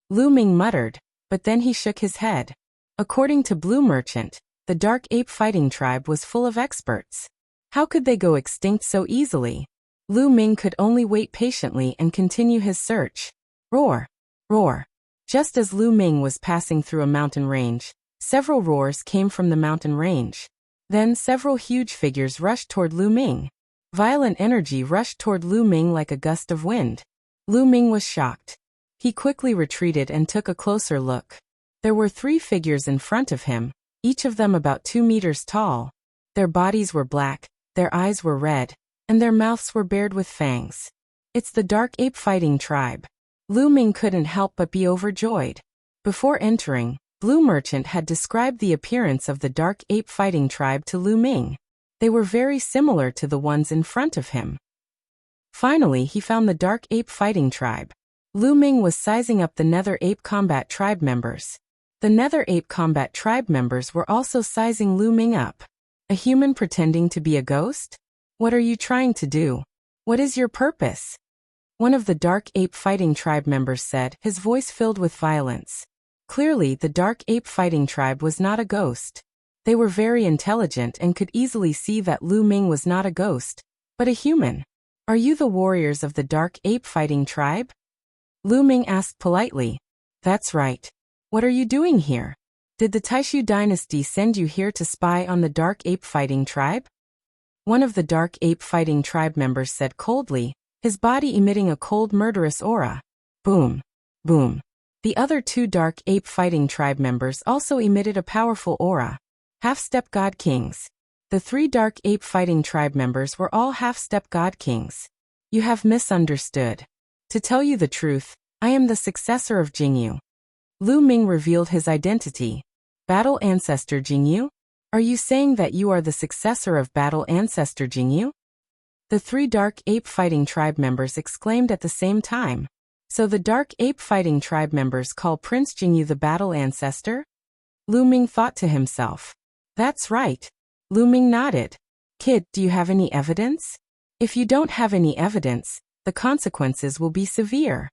Lu Ming muttered, but then he shook his head. According to Blue Merchant, the Dark Ape Fighting Tribe was full of experts. How could they go extinct so easily? Lu Ming could only wait patiently and continue his search. Roar! Roar! Just as Lu Ming was passing through a mountain range, several roars came from the mountain range. Then several huge figures rushed toward Lu Ming. Violent energy rushed toward Lu Ming like a gust of wind. Lu Ming was shocked. He quickly retreated and took a closer look. There were 3 figures in front of him, each of them about 2 meters tall. Their bodies were black, their eyes were red, and their mouths were bared with fangs. It's the Dark Ape Fighting Tribe. Lu Ming couldn't help but be overjoyed. Before entering, Blue Merchant had described the appearance of the Dark Ape Fighting Tribe to Lu Ming. They were very similar to the ones in front of him. Finally, he found the Dark Ape Fighting Tribe. Lu Ming was sizing up the Nether Ape Combat Tribe members. The Nether Ape Combat Tribe members were also sizing Lu Ming up. A human pretending to be a ghost? What are you trying to do? What is your purpose? One of the Dark Ape Fighting Tribe members said, his voice filled with violence. Clearly, the Dark Ape Fighting Tribe was not a ghost. They were very intelligent and could easily see that Lu Ming was not a ghost, but a human. Are you the warriors of the Dark Ape Fighting Tribe? Lu Ming asked politely. That's right. What are you doing here? Did the Taishu dynasty send you here to spy on the Dark Ape Fighting Tribe? One of the Dark Ape Fighting Tribe members said coldly, his body emitting a cold murderous aura. Boom. Boom. The other two Dark Ape Fighting Tribe members also emitted a powerful aura. Half-step God Kings. The three Dark Ape Fighting Tribe members were all half-step God Kings. You have misunderstood. To tell you the truth, I am the successor of Jingyu. Lu Ming revealed his identity. Battle Ancestor Jingyu? Are you saying that you are the successor of Battle Ancestor Jingyu? The three Dark Ape Fighting Tribe members exclaimed at the same time. So the Dark Ape Fighting Tribe members call Prince Jingyu the Battle Ancestor? Lu Ming thought to himself. That's right. Lu Ming nodded. Kid, do you have any evidence? If you don't have any evidence, the consequences will be severe.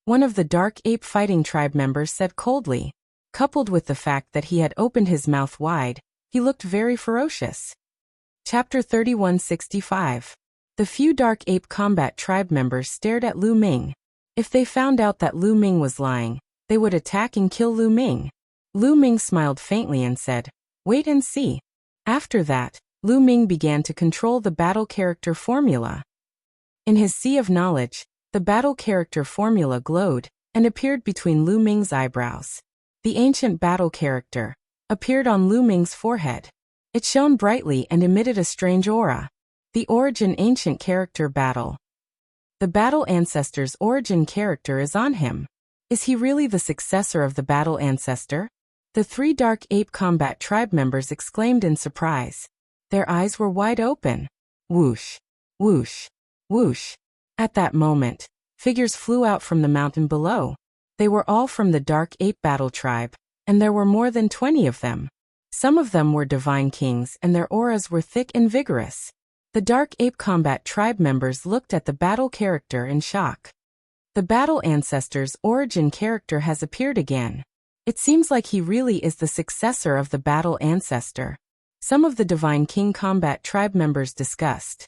One of the Dark Ape Fighting Tribe members said coldly. Coupled with the fact that he had opened his mouth wide, he looked very ferocious. Chapter 3165. The few Dark Ape Combat Tribe members stared at Lu Ming. If they found out that Lu Ming was lying, they would attack and kill Lu Ming. Lu Ming smiled faintly and said, wait and see. After that, Lu Ming began to control the battle character formula. In his sea of knowledge, the battle character formula glowed and appeared between Lu Ming's eyebrows. The ancient battle character appeared on Lu Ming's forehead. It shone brightly and emitted a strange aura. The origin ancient character battle. The battle ancestor's origin character is on him. Is he really the successor of the battle ancestor? The three Dark Ape Combat Tribe members exclaimed in surprise. Their eyes were wide open. Whoosh, whoosh, whoosh. At that moment, figures flew out from the mountain below. They were all from the Dark Ape Battle Tribe, and there were more than 20 of them. Some of them were divine kings and their auras were thick and vigorous. The Dark Ape Combat Tribe members looked at the battle character in shock. The battle ancestor's origin character has appeared again. It seems like he really is the successor of the battle ancestor. Some of the Divine King Combat Tribe members discussed.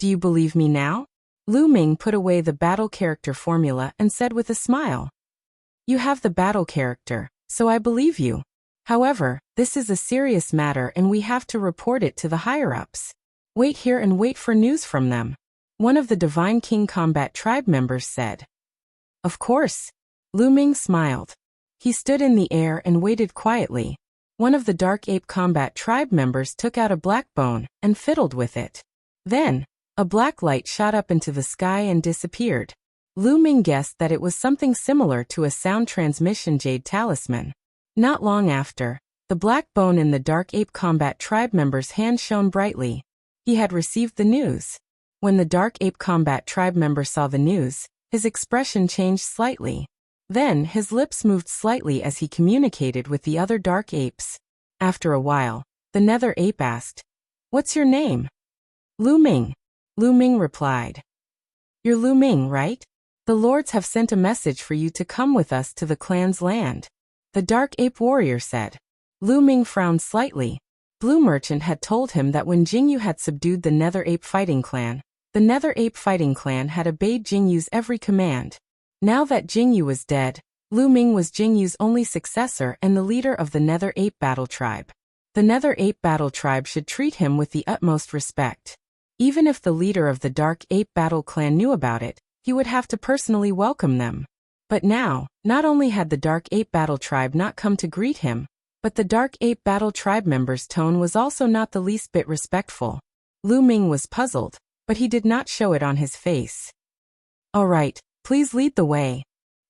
Do you believe me now? Lu Ming put away the battle character formula and said with a smile. You have the battle character, so I believe you. However, this is a serious matter and we have to report it to the higher-ups. Wait here and wait for news from them. One of the Divine King Combat Tribe members said. Of course. Lu Ming smiled. He stood in the air and waited quietly. One of the Dark Ape Combat Tribe members took out a black bone and fiddled with it. Then, a black light shot up into the sky and disappeared. Lu Ming guessed that it was something similar to a sound transmission jade talisman. Not long after, the black bone in the Dark Ape Combat Tribe member's hand shone brightly. He had received the news. When the Dark Ape Combat Tribe member saw the news, his expression changed slightly. Then, his lips moved slightly as he communicated with the other Dark Apes. After a while, the Nether Ape asked, What's your name? Lu Ming. Lu Ming replied. You're Lu Ming, right? The lords have sent a message for you to come with us to the clan's land. The Dark Ape warrior said. Lu Ming frowned slightly. Blue Merchant had told him that when Jingyu had subdued the Nether Ape Fighting Clan, the Nether Ape Fighting Clan had obeyed Jingyu's every command. Now that Jingyu was dead, Lu Ming was Jingyu's only successor and the leader of the Nether Ape Battle Tribe. The Nether Ape Battle Tribe should treat him with the utmost respect. Even if the leader of the Dark Ape Battle Clan knew about it, he would have to personally welcome them. But now, not only had the Dark Ape Battle Tribe not come to greet him, but the Dark Ape Battle Tribe member's tone was also not the least bit respectful. Lu Ming was puzzled, but he did not show it on his face. All right, please lead the way.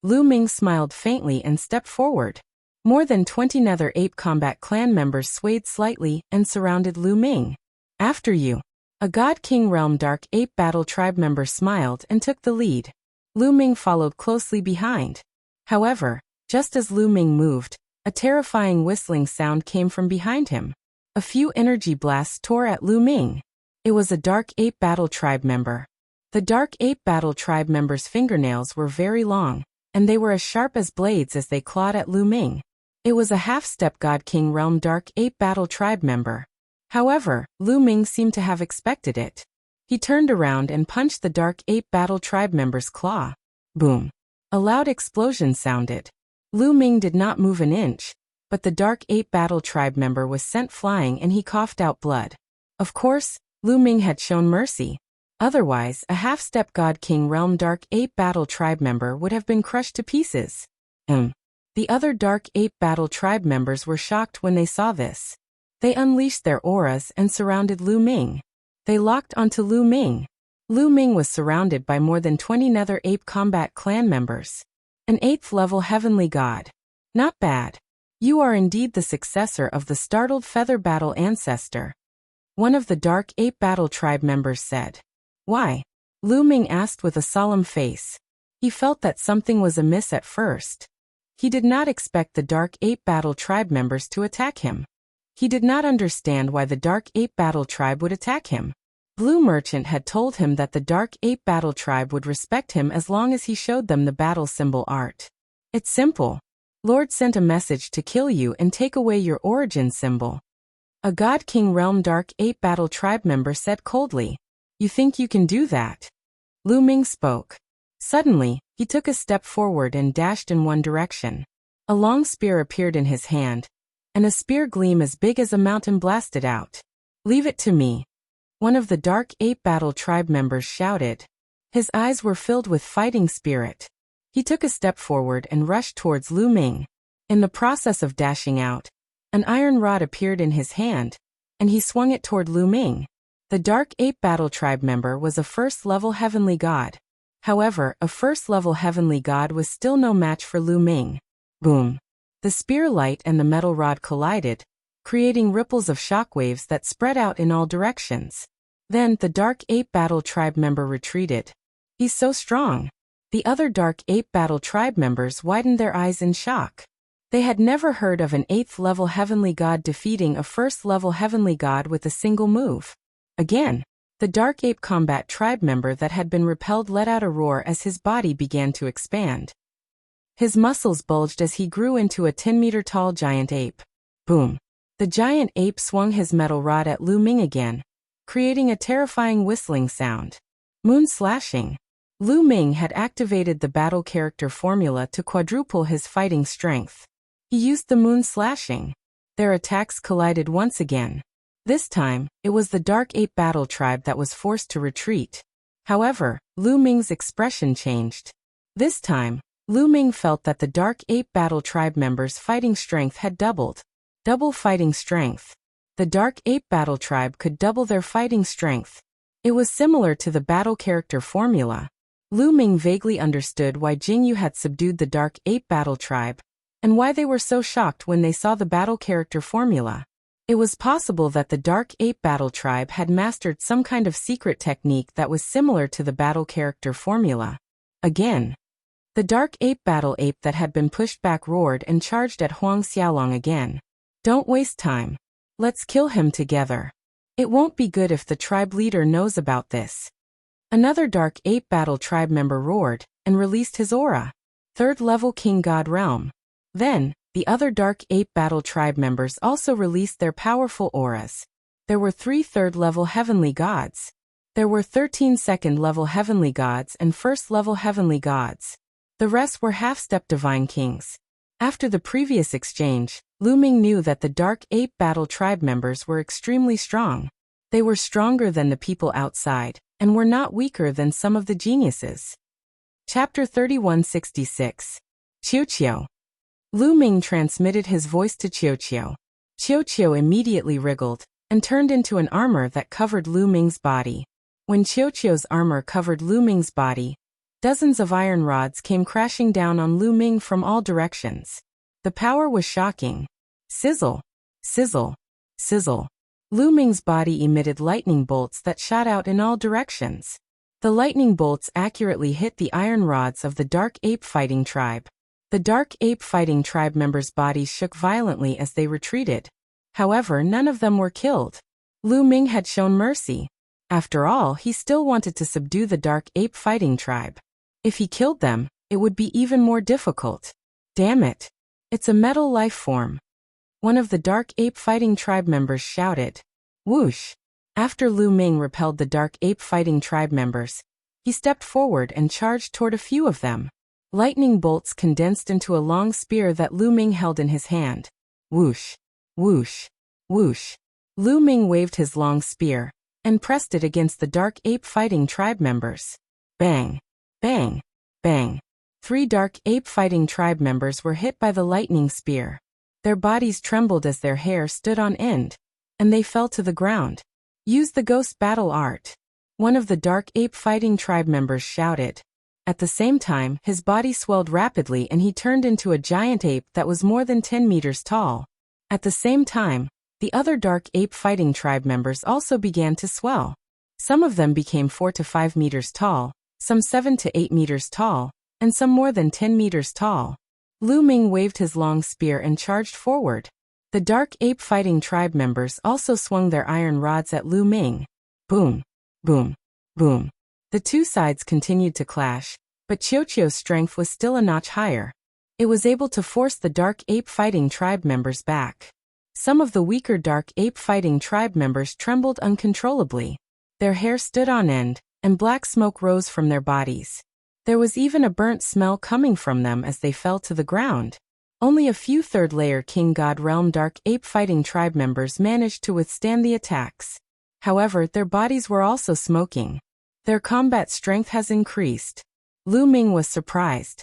Lu Ming smiled faintly and stepped forward. More than 20 Nether Ape Combat Clan members swayed slightly and surrounded Lu Ming. After you. A God King Realm Dark Ape Battle Tribe member smiled and took the lead. Lu Ming followed closely behind. However, just as Lu Ming moved, a terrifying whistling sound came from behind him. A few energy blasts tore at Lu Ming. It was a Dark Ape Battle Tribe member. The Dark Ape Battle Tribe member's fingernails were very long, and they were as sharp as blades as they clawed at Lu Ming. It was a half-step God King Realm Dark Ape Battle Tribe member. However, Lu Ming seemed to have expected it. He turned around and punched the Dark Ape Battle Tribe member's claw. Boom. A loud explosion sounded. Lu Ming did not move an inch, but the Dark Ape Battle Tribe member was sent flying and he coughed out blood. Of course, Lu Ming had shown mercy. Otherwise, a half-step God King Realm Dark Ape Battle Tribe member would have been crushed to pieces. The other Dark Ape Battle Tribe members were shocked when they saw this. They unleashed their auras and surrounded Lu Ming. They locked onto Lu Ming. Lu Ming was surrounded by more than 20 Nether Ape Combat Clan members. An 8th level heavenly god. Not bad. You are indeed the successor of the startled Feather Battle ancestor. One of the Dark Ape Battle Tribe members said. Why? Lu Ming asked with a solemn face. He felt that something was amiss at first. He did not expect the Dark Ape Battle Tribe members to attack him. He did not understand why the Dark Ape Battle Tribe would attack him. Blue Merchant had told him that the Dark Ape Battle Tribe would respect him as long as he showed them the battle symbol art. It's simple. Lord sent a message to kill you and take away your origin symbol. A God King Realm Dark Ape Battle Tribe member said coldly. You think you can do that? Lu Ming spoke. Suddenly, he took a step forward and dashed in one direction. A long spear appeared in his hand, and a spear gleam as big as a mountain blasted out. Leave it to me. One of the Dark Ape Battle Tribe members shouted. His eyes were filled with fighting spirit. He took a step forward and rushed towards Lu Ming. In the process of dashing out, an iron rod appeared in his hand, and he swung it toward Lu Ming. The Dark Ape Battle Tribe member was a 1st level heavenly god. However, a 1st level heavenly god was still no match for Lu Ming. Boom. The spear light and the metal rod collided, creating ripples of shockwaves that spread out in all directions. Then the Dark Ape Battle Tribe member retreated. He's so strong. The other Dark Ape Battle Tribe members widened their eyes in shock. They had never heard of an 8th level heavenly god defeating a 1st level heavenly god with a single move. Again, the Dark Ape Combat Tribe member that had been repelled let out a roar as his body began to expand. His muscles bulged as he grew into a 10-meter-tall giant ape. Boom. The giant ape swung his metal rod at Lu Ming again, creating a terrifying whistling sound. Moon slashing. Lu Ming had activated the battle character formula to quadruple his fighting strength. He used the moon slashing. Their attacks collided once again. This time, it was the Dark Ape Battle Tribe that was forced to retreat. However, Lu Ming's expression changed. This time, Lu Ming felt that the Dark Ape Battle Tribe members' fighting strength had doubled. Double fighting strength. The Dark Ape Battle Tribe could double their fighting strength. It was similar to the battle character formula. Lu Ming vaguely understood why Jingyu had subdued the Dark Ape Battle Tribe, and why they were so shocked when they saw the battle character formula. It was possible that the Dark Ape Battle Tribe had mastered some kind of secret technique that was similar to the battle character formula. Again. The Dark Ape Battle Ape that had been pushed back roared and charged at Huang Xiaolong again. Don't waste time. Let's kill him together. It won't be good if the tribe leader knows about this. Another Dark Ape Battle Tribe member roared and released his aura. 3rd level King God Realm. Then, the other Dark Ape Battle Tribe members also released their powerful auras. There were 3 3rd level heavenly gods. There were 13 2nd level heavenly gods and 1st level heavenly gods. The rest were half-step divine kings. After the previous exchange, Lu Ming knew that the Dark Ape Battle Tribe members were extremely strong. They were stronger than the people outside, and were not weaker than some of the geniuses. Chapter 3166. Qiuqiu. Lu Ming transmitted his voice to Qiuqiu. Qiuqiu immediately wriggled, and turned into an armor that covered Lu Ming's body. When Qiuqiu's armor covered Lu Ming's body, dozens of iron rods came crashing down on Lu Ming from all directions. The power was shocking. Sizzle, sizzle, sizzle. Lu Ming's body emitted lightning bolts that shot out in all directions. The lightning bolts accurately hit the iron rods of the dark ape fighting tribe. The dark ape fighting tribe members' bodies shook violently as they retreated. However, none of them were killed. Lu Ming had shown mercy. After all, he still wanted to subdue the dark ape fighting tribe. If he killed them, it would be even more difficult. Damn it. It's a metal life form. One of the dark ape fighting tribe members shouted. Whoosh! After Lu Ming repelled the dark ape fighting tribe members, he stepped forward and charged toward a few of them. Lightning bolts condensed into a long spear that Lu Ming held in his hand. Whoosh! Whoosh! Whoosh! Lu Ming waved his long spear and pressed it against the dark ape fighting tribe members. Bang! Bang! Bang! 3 dark ape fighting tribe members were hit by the lightning spear. Their bodies trembled as their hair stood on end, and they fell to the ground. Use the ghost battle art. One of the dark ape fighting tribe members shouted. At the same time, his body swelled rapidly and he turned into a giant ape that was more than 10 meters tall. At the same time, the other dark ape fighting tribe members also began to swell. Some of them became 4 to 5 meters tall, some 7 to 8 meters tall, and some more than 10 meters tall. Lu Ming waved his long spear and charged forward. The dark ape fighting tribe members also swung their iron rods at Lu Ming. Boom! Boom! Boom! The two sides continued to clash, but Qiuqiu's strength was still a notch higher. It was able to force the dark ape fighting tribe members back. Some of the weaker dark ape fighting tribe members trembled uncontrollably. Their hair stood on end, and black smoke rose from their bodies. There was even a burnt smell coming from them as they fell to the ground. Only a few third-layer King God Realm dark ape fighting tribe members managed to withstand the attacks. However, their bodies were also smoking. Their combat strength has increased. Lu Ming was surprised.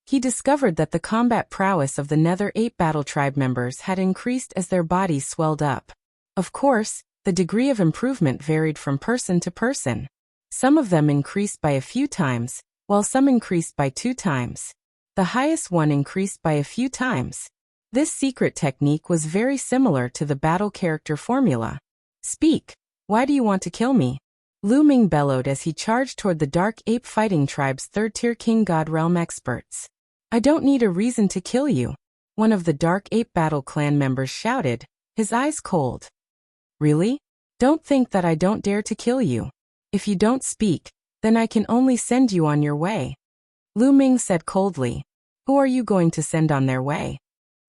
He discovered that the combat prowess of the Nether Ape Battle Tribe members had increased as their bodies swelled up. Of course, the degree of improvement varied from person to person. Some of them increased by a few times, while some increased by 2 times. The highest one increased by a few times. This secret technique was very similar to the battle character formula. Speak! Why do you want to kill me? Lu Ming bellowed as he charged toward the Dark Ape Fighting Tribe's 3rd-tier King God Realm experts. I don't need a reason to kill you. One of the Dark Ape Battle Clan members shouted, his eyes cold. Really? Don't think that I don't dare to kill you. If you don't speak, then I can only send you on your way. Lu Ming said coldly. Who are you going to send on their way?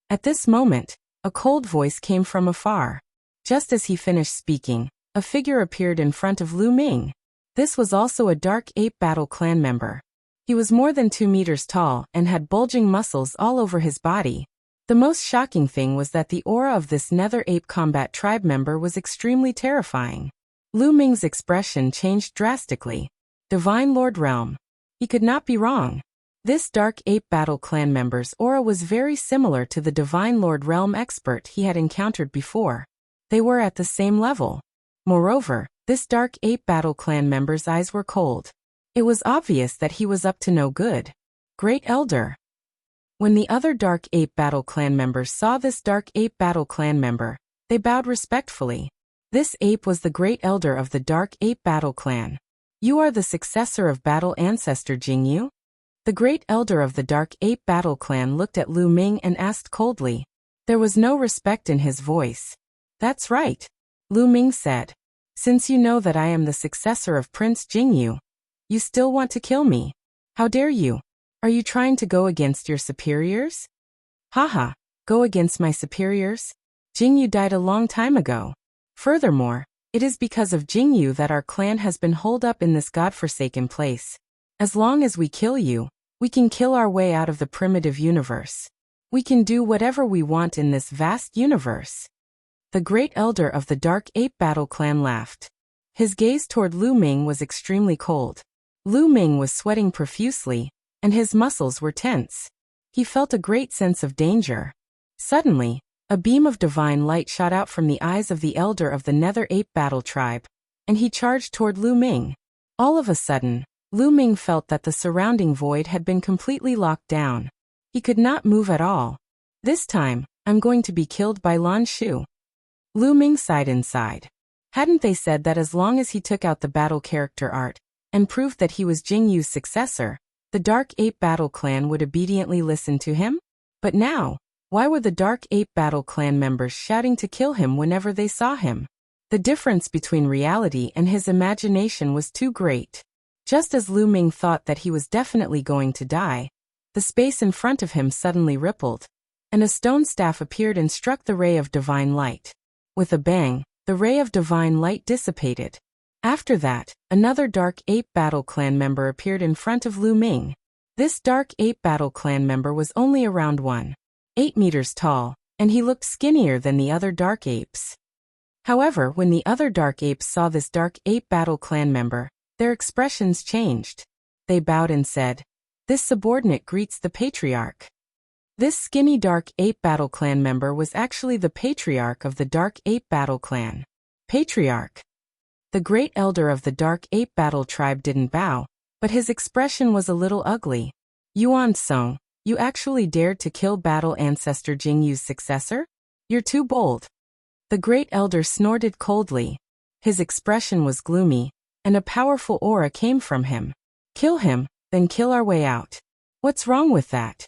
At this moment, a cold voice came from afar. Just as he finished speaking, a figure appeared in front of Lu Ming. This was also a Dark Ape Battle Clan member. He was more than 2 meters tall and had bulging muscles all over his body. The most shocking thing was that the aura of this Nether Ape Combat Tribe member was extremely terrifying. Lu Ming's expression changed drastically. Divine Lord Realm. He could not be wrong. This Dark Ape Battle Clan member's aura was very similar to the Divine Lord Realm expert he had encountered before. They were at the same level. Moreover, this Dark Ape Battle Clan member's eyes were cold. It was obvious that he was up to no good. Great Elder. When the other Dark Ape Battle Clan members saw this Dark Ape Battle Clan member, they bowed respectfully. This ape was the Great Elder of the Dark Ape Battle Clan. You are the successor of Battle Ancestor Jingyu? The Great Elder of the Dark Ape Battle Clan looked at Lu Ming and asked coldly. There was no respect in his voice. That's right, Lu Ming said. Since you know that I am the successor of Prince Jingyu, you still want to kill me. How dare you? Are you trying to go against your superiors? Haha, go against my superiors? Jingyu died a long time ago. Furthermore, it is because of Jingyu that our clan has been holed up in this godforsaken place. As long as we kill you, we can kill our way out of the primitive universe. We can do whatever we want in this vast universe. The Great Elder of the Dark Ape Battle Clan laughed. His gaze toward Lu Ming was extremely cold. Lu Ming was sweating profusely, and his muscles were tense. He felt a great sense of danger. Suddenly, a beam of divine light shot out from the eyes of the Elder of the Nether Ape Battle Tribe, and he charged toward Lu Ming. All of a sudden, Lu Ming felt that the surrounding void had been completely locked down. He could not move at all. This time, I'm going to be killed by Lan Shu. Lu Ming sighed inside. Hadn't they said that as long as he took out the battle character art, and proved that he was Jingyu's successor, the Dark Ape Battle Clan would obediently listen to him? But now, why were the Dark Ape Battle Clan members shouting to kill him whenever they saw him? The difference between reality and his imagination was too great. Just as Lu Ming thought that he was definitely going to die, the space in front of him suddenly rippled, and a stone staff appeared and struck the ray of divine light. With a bang, the ray of divine light dissipated. After that, another Dark Ape Battle Clan member appeared in front of Lu Ming. This Dark Ape Battle Clan member was only around 1.8 meters tall, and he looked skinnier than the other Dark Apes. However, when the other Dark Apes saw this Dark Ape Battle Clan member, their expressions changed. They bowed and said, "This subordinate greets the Patriarch." This skinny Dark Ape Battle Clan member was actually the Patriarch of the Dark Ape Battle Clan. Patriarch. The Great Elder of the Dark Ape Battle Tribe didn't bow, but his expression was a little ugly. Yuan Song, you actually dared to kill Battle Ancestor Jingyu's successor? You're too bold. The Great Elder snorted coldly. His expression was gloomy, and a powerful aura came from him. Kill him, then kill our way out. What's wrong with that?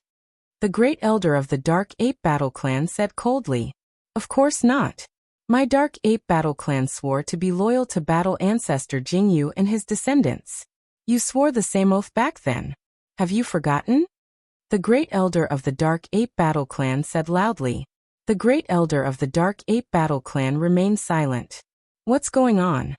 The Great Elder of the Dark Ape Battle Clan said coldly. Of course not. My Dark Ape Battle Clan swore to be loyal to Battle Ancestor Jingyu and his descendants. You swore the same oath back then. Have you forgotten? The Great Elder of the Dark Ape Battle Clan said loudly. The Great Elder of the Dark Ape Battle Clan remained silent. What's going on?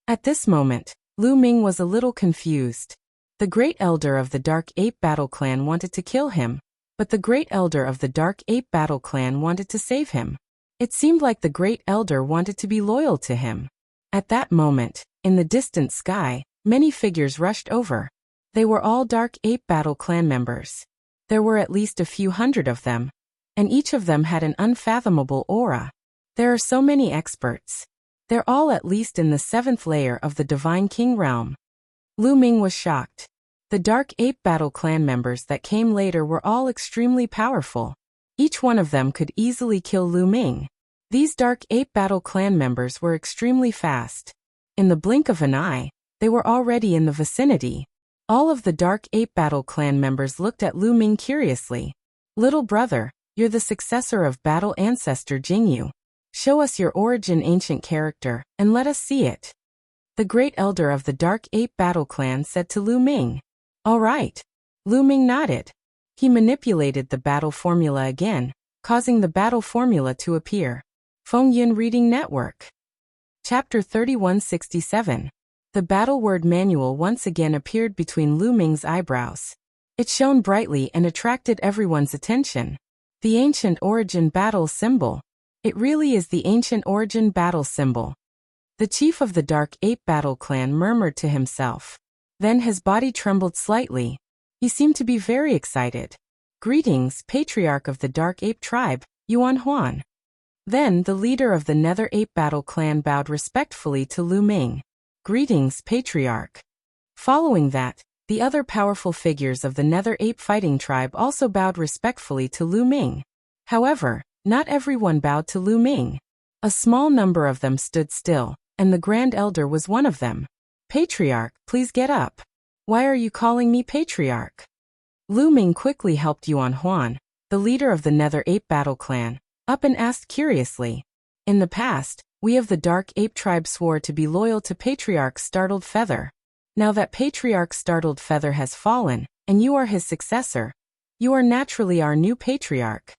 At this moment, Lu Ming was a little confused. The Great Elder of the Dark Ape Battle Clan wanted to kill him, but the Great Elder of the Dark Ape Battle Clan wanted to save him. It seemed like the Great Elder wanted to be loyal to him. At that moment, in the distant sky, many figures rushed over. They were all Dark Ape Battle Clan members. There were at least a few hundred of them, and each of them had an unfathomable aura. There are so many experts. They're all at least in the 7th layer of the Divine King realm. Lu Ming was shocked. The Dark Ape Battle Clan members that came later were all extremely powerful. Each one of them could easily kill Lu Ming. These Dark Ape Battle Clan members were extremely fast. In the blink of an eye, they were already in the vicinity. All of the Dark Ape Battle Clan members looked at Lu Ming curiously. Little brother, you're the successor of Battle Ancestor Jingyu. Show us your origin ancient character, and let us see it. The Great Elder of the Dark Ape Battle Clan said to Lu Ming. All right. Lu Ming nodded. He manipulated the battle formula again, causing the battle formula to appear. Fengyin Reading Network. Chapter 3167. The battle word manual once again appeared between Lu Ming's eyebrows. It shone brightly and attracted everyone's attention. The ancient origin battle symbol. It really is the ancient origin battle symbol. The chief of the Dark Ape Battle Clan murmured to himself. Then his body trembled slightly. He seemed to be very excited. Greetings, Patriarch of the Dark Ape Tribe, Yuan Huan. Then the leader of the Nether Ape Battle Clan bowed respectfully to Lu Ming. Greetings, Patriarch. Following that, the other powerful figures of the Nether Ape Fighting Tribe also bowed respectfully to Lu Ming. However, not everyone bowed to Lu Ming. A small number of them stood still, and the Grand Elder was one of them. Patriarch, please get up. Why are you calling me Patriarch? Lu Ming quickly helped Yuan Huan, the leader of the Nether Ape Battle Clan, up and asked curiously. In the past, we of the Dark Ape Tribe swore to be loyal to Patriarch Startled Feather. Now that Patriarch Startled Feather has fallen, and you are his successor, you are naturally our new Patriarch.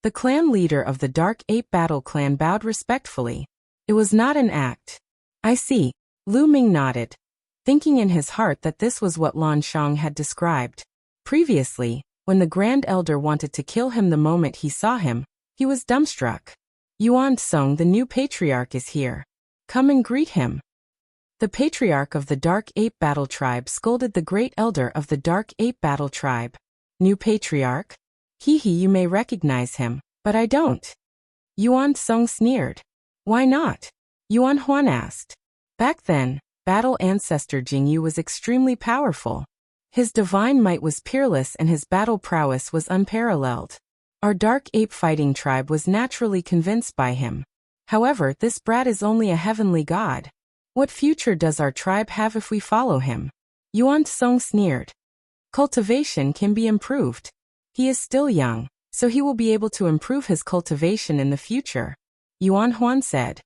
The clan leader of the Dark Ape Battle Clan bowed respectfully. It was not an act. I see. Lu Ming nodded, thinking in his heart that this was what Lan Shang had described. Previously, when the Grand Elder wanted to kill him the moment he saw him, he was dumbstruck. Yuan Song, the new Patriarch, is here. Come and greet him. The Patriarch of the Dark Ape Battle Tribe scolded the Great Elder of the Dark Ape Battle Tribe. New Patriarch? Hee, you may recognize him, but I don't. Yuan Song sneered. Why not? Yuan Huan asked. Back then, Battle Ancestor Jingyu was extremely powerful. His divine might was peerless and his battle prowess was unparalleled. Our Dark Ape Fighting Tribe was naturally convinced by him. However, this brat is only a heavenly god. What future does our tribe have if we follow him? Yuan Tsong sneered. Cultivation can be improved. He is still young, so he will be able to improve his cultivation in the future, Yuan Huan said.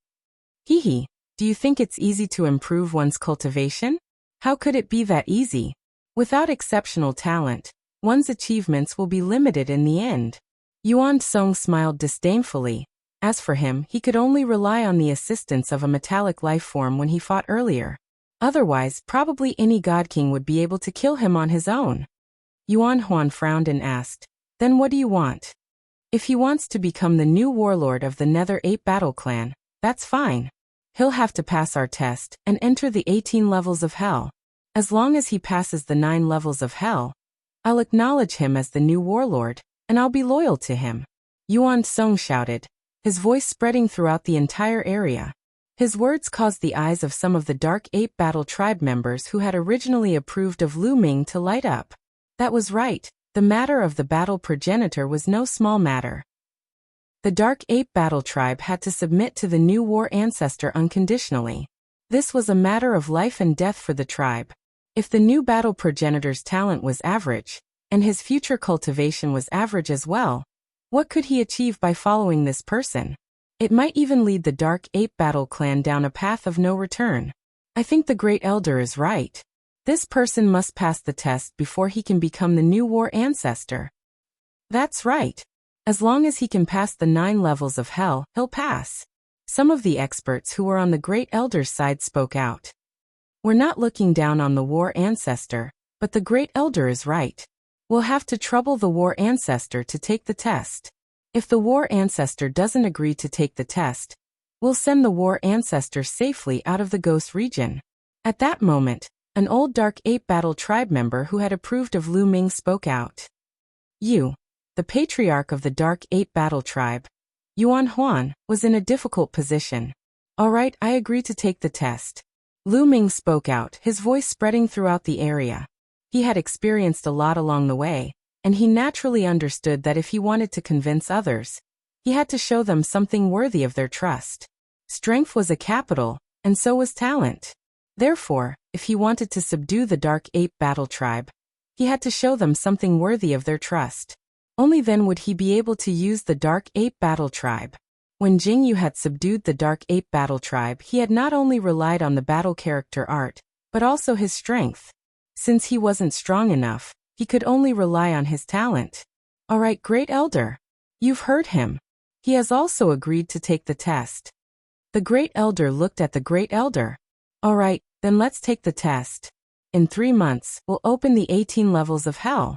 Hee, do you think it's easy to improve one's cultivation? How could it be that easy? Without exceptional talent, one's achievements will be limited in the end. Yuan Tsong smiled disdainfully. As for him, he could only rely on the assistance of a metallic life form when he fought earlier. Otherwise, probably any God King would be able to kill him on his own. Yuan Huan frowned and asked, "Then what do you want?" If he wants to become the new warlord of the Nether 8 Battle Clan, that's fine. He'll have to pass our test and enter the 18 levels of hell. As long as he passes the 9 levels of hell, I'll acknowledge him as the new warlord, and I'll be loyal to him. Yuan Tsong shouted, his voice spreading throughout the entire area. His words caused the eyes of some of the Dark Ape Battle Tribe members who had originally approved of Lu Ming to light up. That was right, the matter of the battle progenitor was no small matter. The Dark Ape Battle Tribe had to submit to the new war ancestor unconditionally. This was a matter of life and death for the tribe. If the new battle progenitor's talent was average, and his future cultivation was average as well, what could he achieve by following this person? It might even lead the Dark Ape Battle Clan down a path of no return. I think the Great Elder is right. This person must pass the test before he can become the new war ancestor. That's right. As long as he can pass the 9 levels of hell, he'll pass. Some of the experts who were on the Great Elder's side spoke out. We're not looking down on the war ancestor, but the Great Elder is right. We'll have to trouble the war ancestor to take the test. If the war ancestor doesn't agree to take the test, we'll send the war ancestor safely out of the ghost region. At that moment, an old Dark Ape Battle Tribe member who had approved of Lu Ming spoke out. You, the patriarch of the Dark Ape Battle Tribe, Yuan Huan, was in a difficult position. All right, I agree to take the test. Lu Ming spoke out, his voice spreading throughout the area. He had experienced a lot along the way, and he naturally understood that if he wanted to convince others, he had to show them something worthy of their trust. Strength was a capital, and so was talent. Therefore, if he wanted to subdue the Dark Ape Battle Tribe, he had to show them something worthy of their trust. Only then would he be able to use the Dark Ape Battle Tribe. When Jing Yu had subdued the Dark Ape Battle Tribe, he had not only relied on the battle character art, but also his strength. Since he wasn't strong enough, he could only rely on his talent. All right, Great Elder. You've heard him. He has also agreed to take the test. The Great Elder looked at the Great Elder. All right, then let's take the test. In 3 months, we'll open the 18 levels of hell.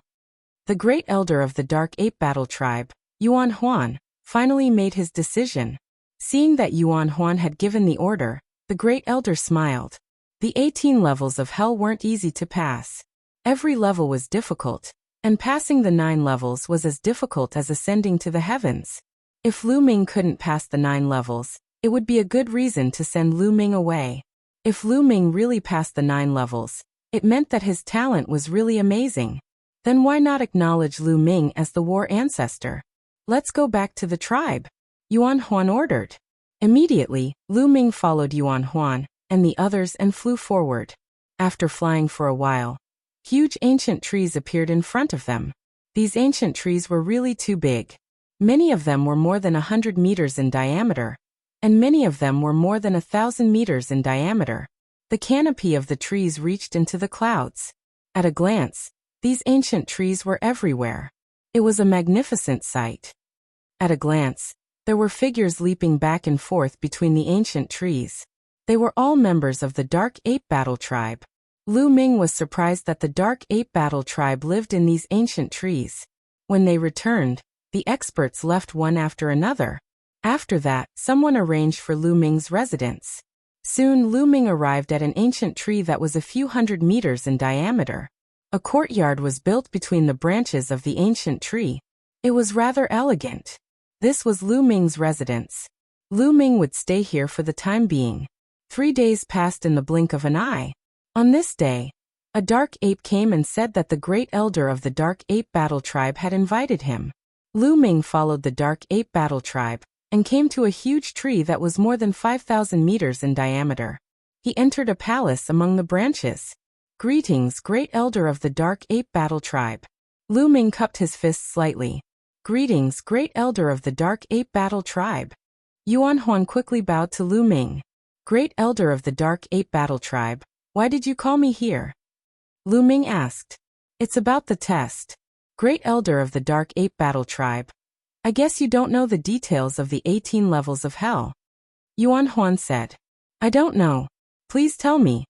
The Great Elder of the Dark Ape Battle Tribe, Yuan Huan, finally made his decision. Seeing that Yuan Huan had given the order, the Great Elder smiled. The 18 levels of hell weren't easy to pass. Every level was difficult, and passing the 9 levels was as difficult as ascending to the heavens. If Lu Ming couldn't pass the 9 levels, it would be a good reason to send Lu Ming away. If Lu Ming really passed the 9 levels, it meant that his talent was really amazing. Then why not acknowledge Lu Ming as the war ancestor? Let's go back to the tribe, Yuan Huan ordered. Immediately, Lu Ming followed Yuan Huan and the others and flew forward. After flying for a while, huge ancient trees appeared in front of them. These ancient trees were really too big. Many of them were more than 100 meters in diameter, and many of them were more than 1,000 meters in diameter. The canopy of the trees reached into the clouds. At a glance, these ancient trees were everywhere. It was a magnificent sight. At a glance, there were figures leaping back and forth between the ancient trees. They were all members of the Dark Ape Battle Tribe. Lu Ming was surprised that the Dark Ape Battle Tribe lived in these ancient trees. When they returned, the experts left one after another. After that, someone arranged for Lu Ming's residence. Soon Lu Ming arrived at an ancient tree that was a few hundred meters in diameter. A courtyard was built between the branches of the ancient tree. It was rather elegant. This was Lu Ming's residence. Lu Ming would stay here for the time being. 3 days passed in the blink of an eye. On this day, a dark ape came and said that the Great Elder of the Dark Ape Battle Tribe had invited him. Lu Ming followed the Dark Ape Battle Tribe and came to a huge tree that was more than 5,000 meters in diameter. He entered a palace among the branches. Greetings, great elder of the dark ape battle tribe. Lu Ming cupped his fists slightly. Greetings, great elder of the dark ape battle tribe. Yuan Huan quickly bowed to Lu Ming. Great elder of the dark ape battle tribe, why did you call me here? Lu Ming asked. It's about the test. Great elder of the dark ape battle tribe. I guess you don't know the details of the 18 levels of hell. Yuan Huan said. I don't know. Please tell me.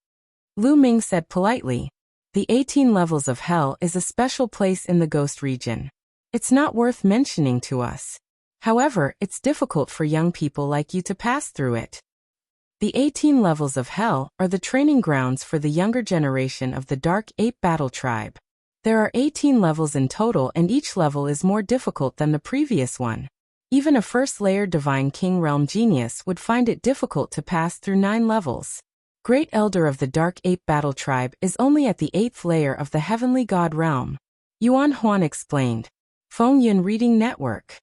Lu Ming said politely. The 18 levels of hell is a special place in the ghost region. It's not worth mentioning to us. However, it's difficult for young people like you to pass through it. The 18 levels of hell are the training grounds for the younger generation of the dark ape battle tribe. There are 18 levels in total and each level is more difficult than the previous one. Even a first-layer Divine King Realm genius would find it difficult to pass through 9 levels. Great Elder of the Dark Ape Battle Tribe is only at the 8th layer of the Heavenly God Realm. Yuan Huan explained. Feng Yun Reading Network.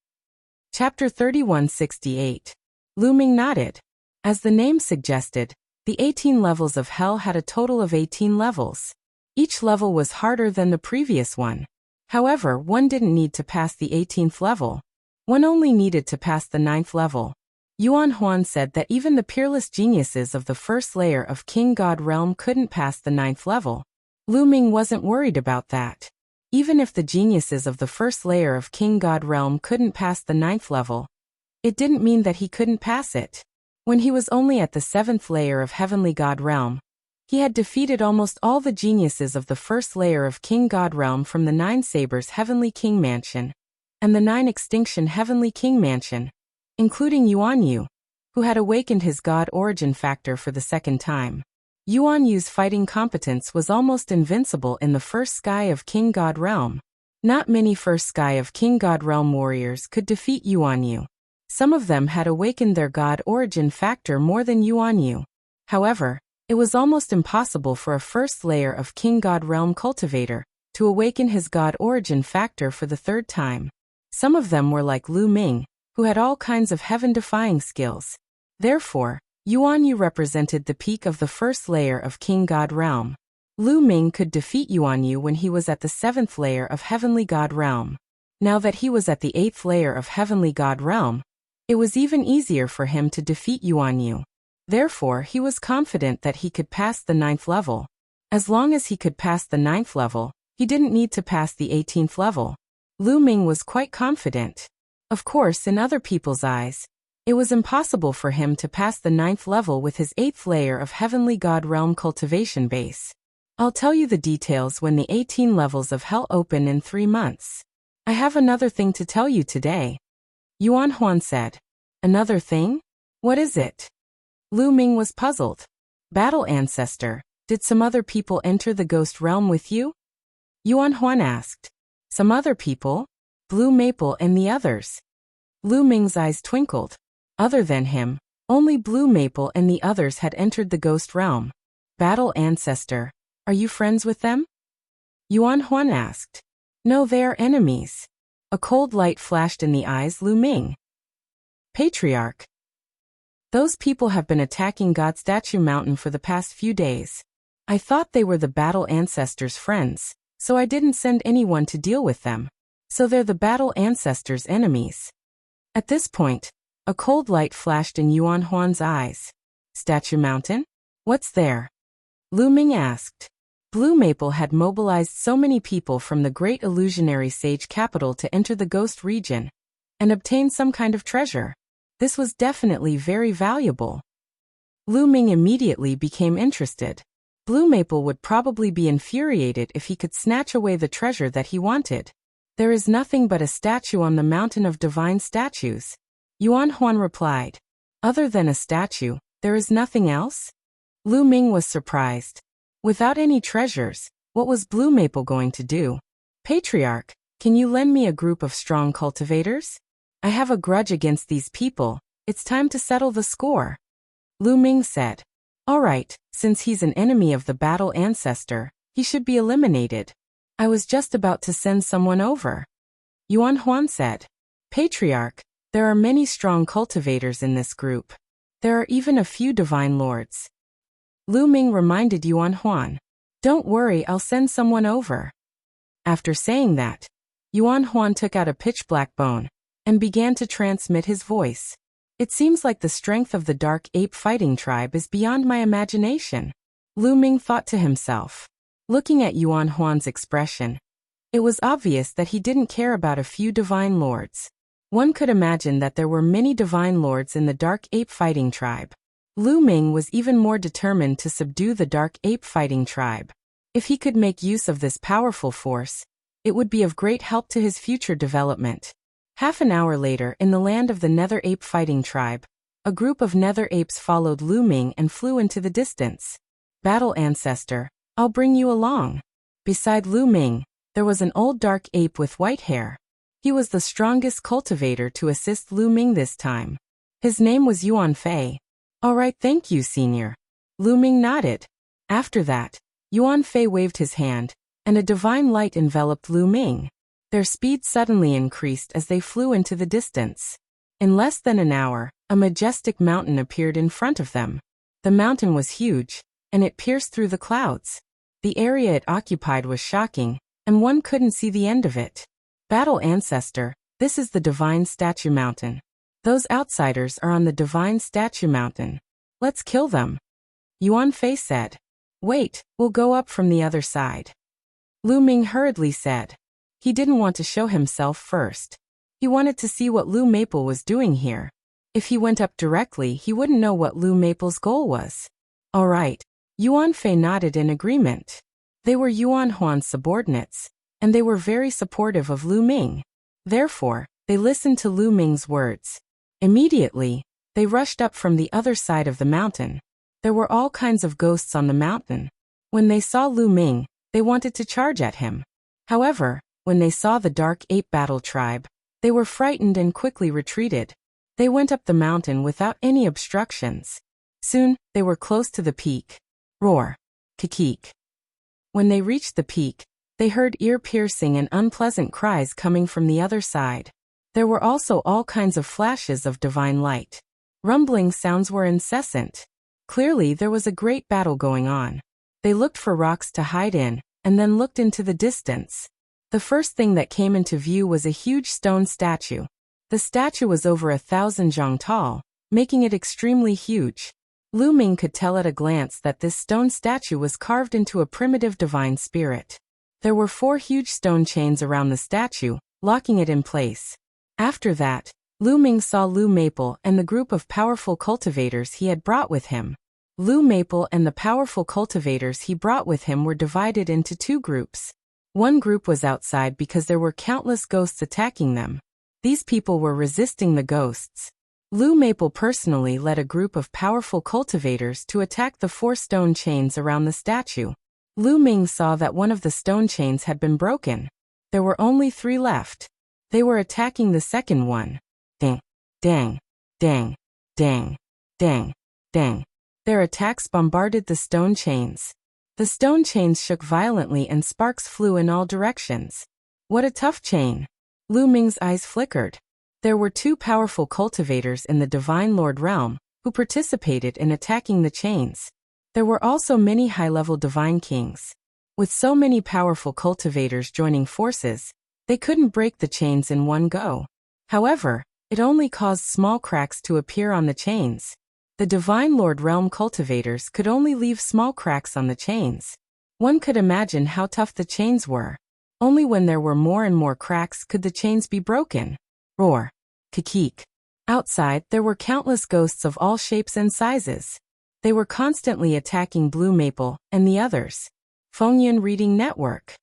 Chapter 3168. Lu Ming nodded. As the name suggested, the 18 levels of hell had a total of 18 levels. Each level was harder than the previous one. However, one didn't need to pass the 18th level. One only needed to pass the 9th level. Yuan Huan said that even the peerless geniuses of the first layer of King God Realm couldn't pass the 9th level. Lu Ming wasn't worried about that. Even if the geniuses of the first layer of King God Realm couldn't pass the 9th level, it didn't mean that he couldn't pass it. When he was only at the 7th layer of Heavenly God Realm, he had defeated almost all the geniuses of the first layer of King God Realm from the 9 Sabers Heavenly King Mansion and the 9 Extinction Heavenly King Mansion, including Yuan Yu, who had awakened his God origin factor for the second time. Yuan Yu's fighting competence was almost invincible in the first sky of King God Realm. Not many first sky of King God Realm warriors could defeat Yuan Yu. Some of them had awakened their God origin factor more than Yuan Yu. However, it was almost impossible for a first layer of King God Realm cultivator to awaken his God origin factor for the 3rd time. Some of them were like Lu Ming, who had all kinds of heaven-defying skills. Therefore, Yuan Yu represented the peak of the first layer of King God Realm. Lu Ming could defeat Yuan Yu when he was at the 7th layer of Heavenly God Realm. Now that he was at the 8th layer of Heavenly God Realm, it was even easier for him to defeat Yuan Yu. Therefore, he was confident that he could pass the 9th level. As long as he could pass the 9th level, he didn't need to pass the 18th level. Lu Ming was quite confident. Of course, in other people's eyes, it was impossible for him to pass the 9th level with his 8th layer of Heavenly God Realm cultivation base. I'll tell you the details when the 18 levels of hell open in 3 months. I have another thing to tell you today. Yuan Huan said. Another thing? What is it? Lu Ming was puzzled. Battle Ancestor, did some other people enter the ghost realm with you? Yuan Huan asked. Some other people? Blue Maple and the others. Lu Ming's eyes twinkled. Other than him, only Blue Maple and the others had entered the ghost realm. Battle Ancestor, are you friends with them? Yuan Huan asked. No, they are enemies. A cold light flashed in the eyes Lu Ming. Patriarch. Those people have been attacking God Statue Mountain for the past few days. I thought they were the Battle Ancestors' friends, so I didn't send anyone to deal with them. So they're the Battle Ancestors' enemies. At this point, a cold light flashed in Yuan Huan's eyes. Statue Mountain? What's there? Lu Ming asked. Blue Maple had mobilized so many people from the great illusionary sage capital to enter the ghost region and obtain some kind of treasure. This was definitely very valuable. Lu Ming immediately became interested. Blue Maple would probably be infuriated if he could snatch away the treasure that he wanted. There is nothing but a statue on the mountain of divine statues. Yuan Huan replied. Other than a statue, there is nothing else? Lu Ming was surprised. Without any treasures, what was Blue Maple going to do? Patriarch, can you lend me a group of strong cultivators? I have a grudge against these people. It's time to settle the score. Lu Ming said. All right, since he's an enemy of the Battle Ancestor, he should be eliminated. I was just about to send someone over. Yuan Huan said. Patriarch, there are many strong cultivators in this group. There are even a few divine lords. Lu Ming reminded Yuan Huan. Don't worry, I'll send someone over. After saying that, Yuan Huan took out a pitch-black bone and began to transmit his voice. It seems like the strength of the dark ape fighting tribe is beyond my imagination, Lu Ming thought to himself. Looking at Yuan Huan's expression, it was obvious that he didn't care about a few divine lords. One could imagine that there were many divine lords in the dark ape fighting tribe. Lu Ming was even more determined to subdue the dark ape fighting tribe. If he could make use of this powerful force, it would be of great help to his future development. Half an hour later, in the land of the Nether Ape fighting tribe, a group of Nether Apes followed Lu Ming and flew into the distance. Battle Ancestor, I'll bring you along. Beside Lu Ming, there was an old dark ape with white hair. He was the strongest cultivator to assist Lu Ming this time. His name was Yuan Fei. All right, thank you, Senior. Lu Ming nodded. After that, Yuan Fei waved his hand, and a divine light enveloped Lu Ming. Their speed suddenly increased as they flew into the distance. In less than an hour, a majestic mountain appeared in front of them. The mountain was huge, and it pierced through the clouds. The area it occupied was shocking, and one couldn't see the end of it. Battle Ancestor, this is the Divine Statue Mountain. Those outsiders are on the Divine Statue Mountain. Let's kill them. Yuan Fei said. Wait, we'll go up from the other side. Lu Ming hurriedly said. He didn't want to show himself first. He wanted to see what Lu Maple was doing here. If he went up directly, he wouldn't know what Lu Maple's goal was. All right. Yuan Fei nodded in agreement. They were Yuan Huan's subordinates, and they were very supportive of Lu Ming. Therefore, they listened to Lu Ming's words. Immediately, they rushed up from the other side of the mountain. There were all kinds of ghosts on the mountain. When they saw Lu Ming, they wanted to charge at him. However, when they saw the Dark Ape Battle Tribe, they were frightened and quickly retreated. They went up the mountain without any obstructions. Soon, they were close to the peak. Roar. Kikik. When they reached the peak, they heard ear-piercing and unpleasant cries coming from the other side. There were also all kinds of flashes of divine light. Rumbling sounds were incessant. Clearly, there was a great battle going on. They looked for rocks to hide in, and then looked into the distance. The first thing that came into view was a huge stone statue. The statue was over 1,000 zhang tall, making it extremely huge. Lu Ming could tell at a glance that this stone statue was carved into a primitive divine spirit. There were 4 huge stone chains around the statue, locking it in place. After that, Lu Ming saw Lu Maple and the group of powerful cultivators he had brought with him. Lu Maple and the powerful cultivators he brought with him were divided into 2 groups. One group was outside because there were countless ghosts attacking them. These people were resisting the ghosts. Lu Maple personally led a group of powerful cultivators to attack the 4 stone chains around the statue. Lu Ming saw that one of the stone chains had been broken. There were only 3 left. They were attacking the second one. Dang, dang, dang, dang, dang, dang. Their attacks bombarded the stone chains. The stone chains shook violently and sparks flew in all directions. What a tough chain! Lu Ming's eyes flickered. There were 2 powerful cultivators in the Divine Lord realm who participated in attacking the chains. There were also many high-level divine kings. With so many powerful cultivators joining forces, they couldn't break the chains in one go. However, it only caused small cracks to appear on the chains. The Divine Lord realm cultivators could only leave small cracks on the chains. One could imagine how tough the chains were. Only when there were more and more cracks could the chains be broken. Roar. Kikik. Outside, there were countless ghosts of all shapes and sizes. They were constantly attacking Blue Maple and the others. Fengyan Reading Network.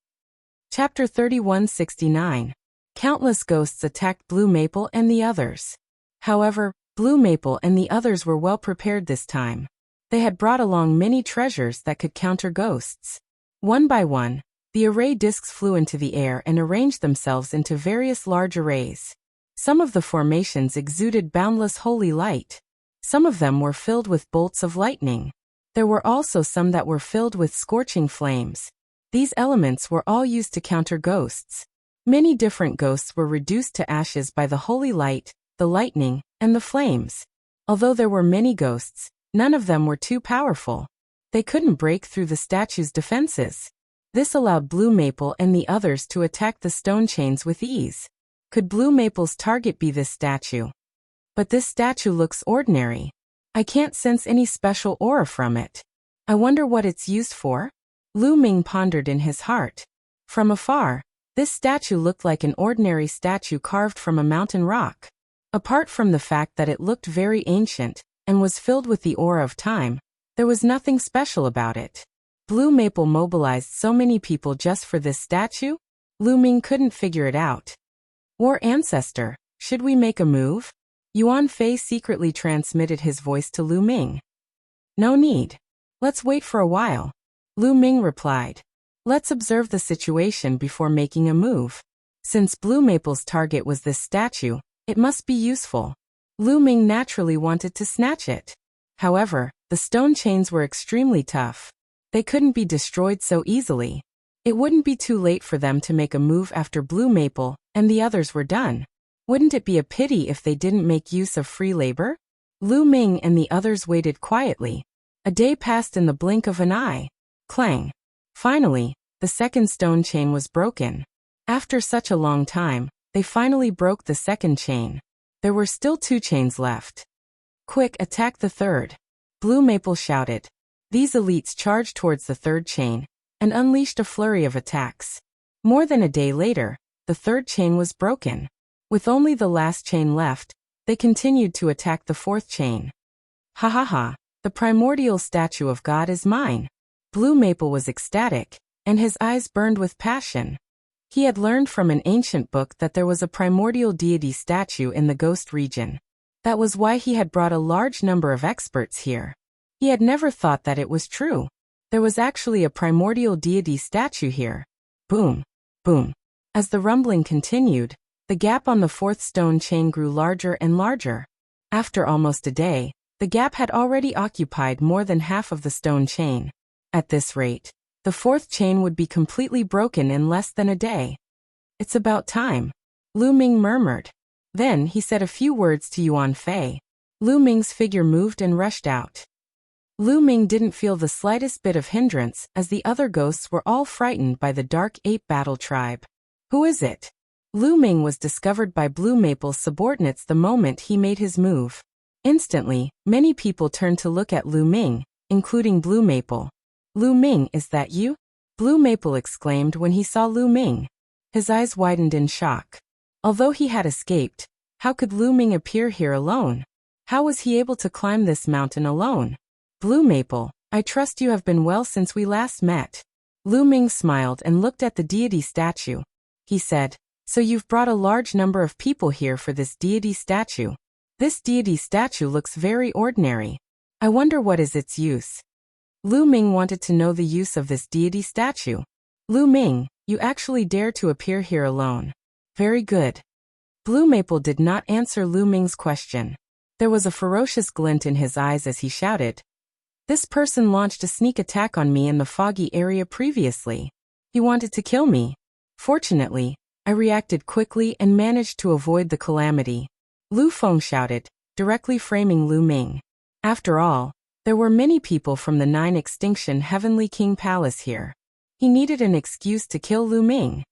Chapter 3169. Countless ghosts attacked Blue Maple and the others. However, Blue Maple and the others were well prepared this time. They had brought along many treasures that could counter ghosts. One by one, the array discs flew into the air and arranged themselves into various large arrays. Some of the formations exuded boundless holy light. Some of them were filled with bolts of lightning. There were also some that were filled with scorching flames. These elements were all used to counter ghosts. Many different ghosts were reduced to ashes by the holy light, the lightning, and the flames. Although there were many ghosts, none of them were too powerful. They couldn't break through the statue's defenses. This allowed Blue Maple and the others to attack the stone chains with ease. Could Blue Maple's target be this statue? But this statue looks ordinary. I can't sense any special aura from it. I wonder what it's used for? Lu Ming pondered in his heart. From afar, this statue looked like an ordinary statue carved from a mountain rock. Apart from the fact that it looked very ancient and was filled with the aura of time, there was nothing special about it. Blue Maple mobilized so many people just for this statue? Lu Ming couldn't figure it out. War Ancestor, should we make a move? Yuan Fei secretly transmitted his voice to Lu Ming. No need. Let's wait for a while. Lu Ming replied. Let's observe the situation before making a move. Since Blue Maple's target was this statue, it must be useful. Lu Ming naturally wanted to snatch it. However, the stone chains were extremely tough. They couldn't be destroyed so easily. It wouldn't be too late for them to make a move after Blue Maple and the others were done. Wouldn't it be a pity if they didn't make use of free labor? Lu Ming and the others waited quietly. A day passed in the blink of an eye. Clang. Finally, the second stone chain was broken. After such a long time, they finally broke the second chain. There were still 2 chains left. Quick, attack the third. Blue Maple shouted. These elites charged towards the third chain and unleashed a flurry of attacks. More than a day later, the third chain was broken. With only the last chain left, they continued to attack the fourth chain. Ha ha ha, the primordial statue of God is mine. Blue Maple was ecstatic, and his eyes burned with passion. He had learned from an ancient book that there was a primordial deity statue in the Ghost region. That was why he had brought a large number of experts here. He had never thought that it was true. There was actually a primordial deity statue here. Boom, boom. As the rumbling continued, the gap on the fourth stone chain grew larger and larger. After almost a day, the gap had already occupied more than half of the stone chain. At this rate, the fourth chain would be completely broken in less than a day. It's about time. Lu Ming murmured. Then he said a few words to Yuan Fei. Lu Ming's figure moved and rushed out. Lu Ming didn't feel the slightest bit of hindrance as the other ghosts were all frightened by the Dark Ape Battle Tribe. Who is it? Lu Ming was discovered by Blue Maple's subordinates the moment he made his move. Instantly, many people turned to look at Lu Ming, including Blue Maple. Lu Ming, is that you? Blue Maple exclaimed when he saw Lu Ming. His eyes widened in shock. Although he had escaped, how could Lu Ming appear here alone? How was he able to climb this mountain alone? Blue Maple, I trust you have been well since we last met. Lu Ming smiled and looked at the deity statue. He said, so you've brought a large number of people here for this deity statue. This deity statue looks very ordinary. I wonder what is its use. Lu Ming wanted to know the use of this deity statue. Lu Ming, you actually dare to appear here alone. Very good. Blue Maple did not answer Lu Ming's question. There was a ferocious glint in his eyes as he shouted. This person launched a sneak attack on me in the foggy area previously. He wanted to kill me. Fortunately, I reacted quickly and managed to avoid the calamity. Lu Feng shouted, directly framing Lu Ming. After all, there were many people from the 9 Extinction Heavenly King Palace here. He needed an excuse to kill Lu Ming.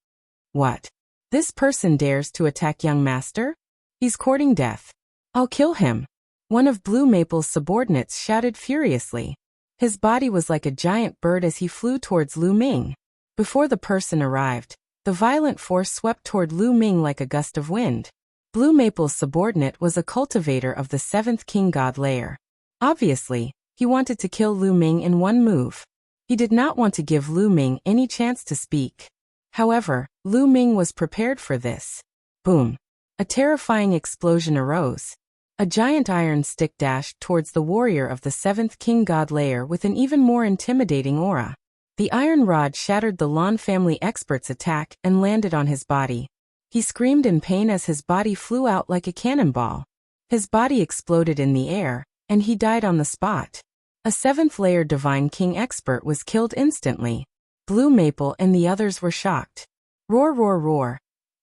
What? This person dares to attack young master? He's courting death. I'll kill him. One of Blue Maple's subordinates shouted furiously. His body was like a giant bird as he flew towards Lu Ming. Before the person arrived, the violent force swept toward Lu Ming like a gust of wind. Blue Maple's subordinate was a cultivator of the 7th King God layer. Obviously, he wanted to kill Lu Ming in one move. He did not want to give Lu Ming any chance to speak. However, Lu Ming was prepared for this. Boom. A terrifying explosion arose. A giant iron stick dashed towards the warrior of the 7th King God layer with an even more intimidating aura. The iron rod shattered the Lan family expert's attack and landed on his body. He screamed in pain as his body flew out like a cannonball. His body exploded in the air, and he died on the spot. A 7th layer Divine King expert was killed instantly. Blue Maple and the others were shocked. Roar, roar, roar.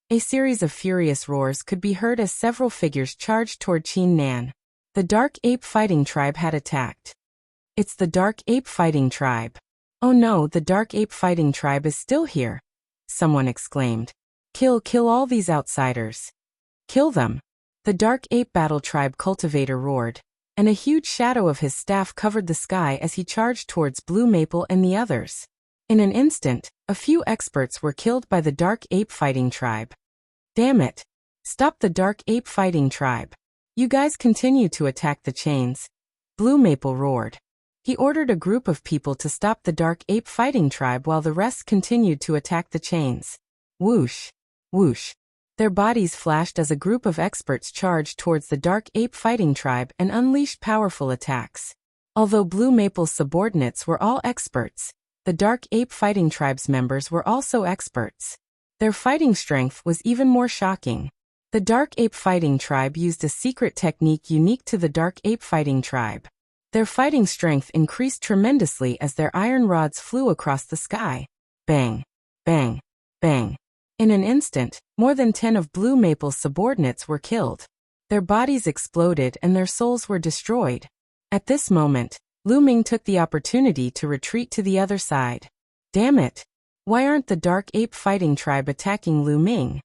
A series of furious roars could be heard as several figures charged toward Qin Nan. The Dark Ape Fighting Tribe had attacked. It's the Dark Ape Fighting Tribe. Oh no, the Dark Ape Fighting Tribe is still here, someone exclaimed. Kill all these outsiders. Kill them. The Dark Ape Battle Tribe cultivator roared, and a huge shadow of his staff covered the sky as he charged towards Blue Maple and the others. In an instant, a few experts were killed by the Dark Ape Fighting Tribe. Damn it. Stop the Dark Ape Fighting Tribe. You guys continue to attack the chains. Blue Maple roared. He ordered a group of people to stop the Dark Ape Fighting Tribe while the rest continued to attack the chains. Whoosh. Whoosh. Their bodies flashed as a group of experts charged towards the Dark Ape Fighting Tribe and unleashed powerful attacks. Although Blue Maple's subordinates were all experts, the Dark Ape Fighting Tribe's members were also experts. Their fighting strength was even more shocking. The Dark Ape Fighting Tribe used a secret technique unique to the Dark Ape Fighting Tribe. Their fighting strength increased tremendously as their iron rods flew across the sky. Bang, bang, bang. In an instant, more than 10 of Blue Maple's subordinates were killed. Their bodies exploded and their souls were destroyed. At this moment, Lu Ming took the opportunity to retreat to the other side. Damn it! Why aren't the Dark Ape Fighting Tribe attacking Lu Ming?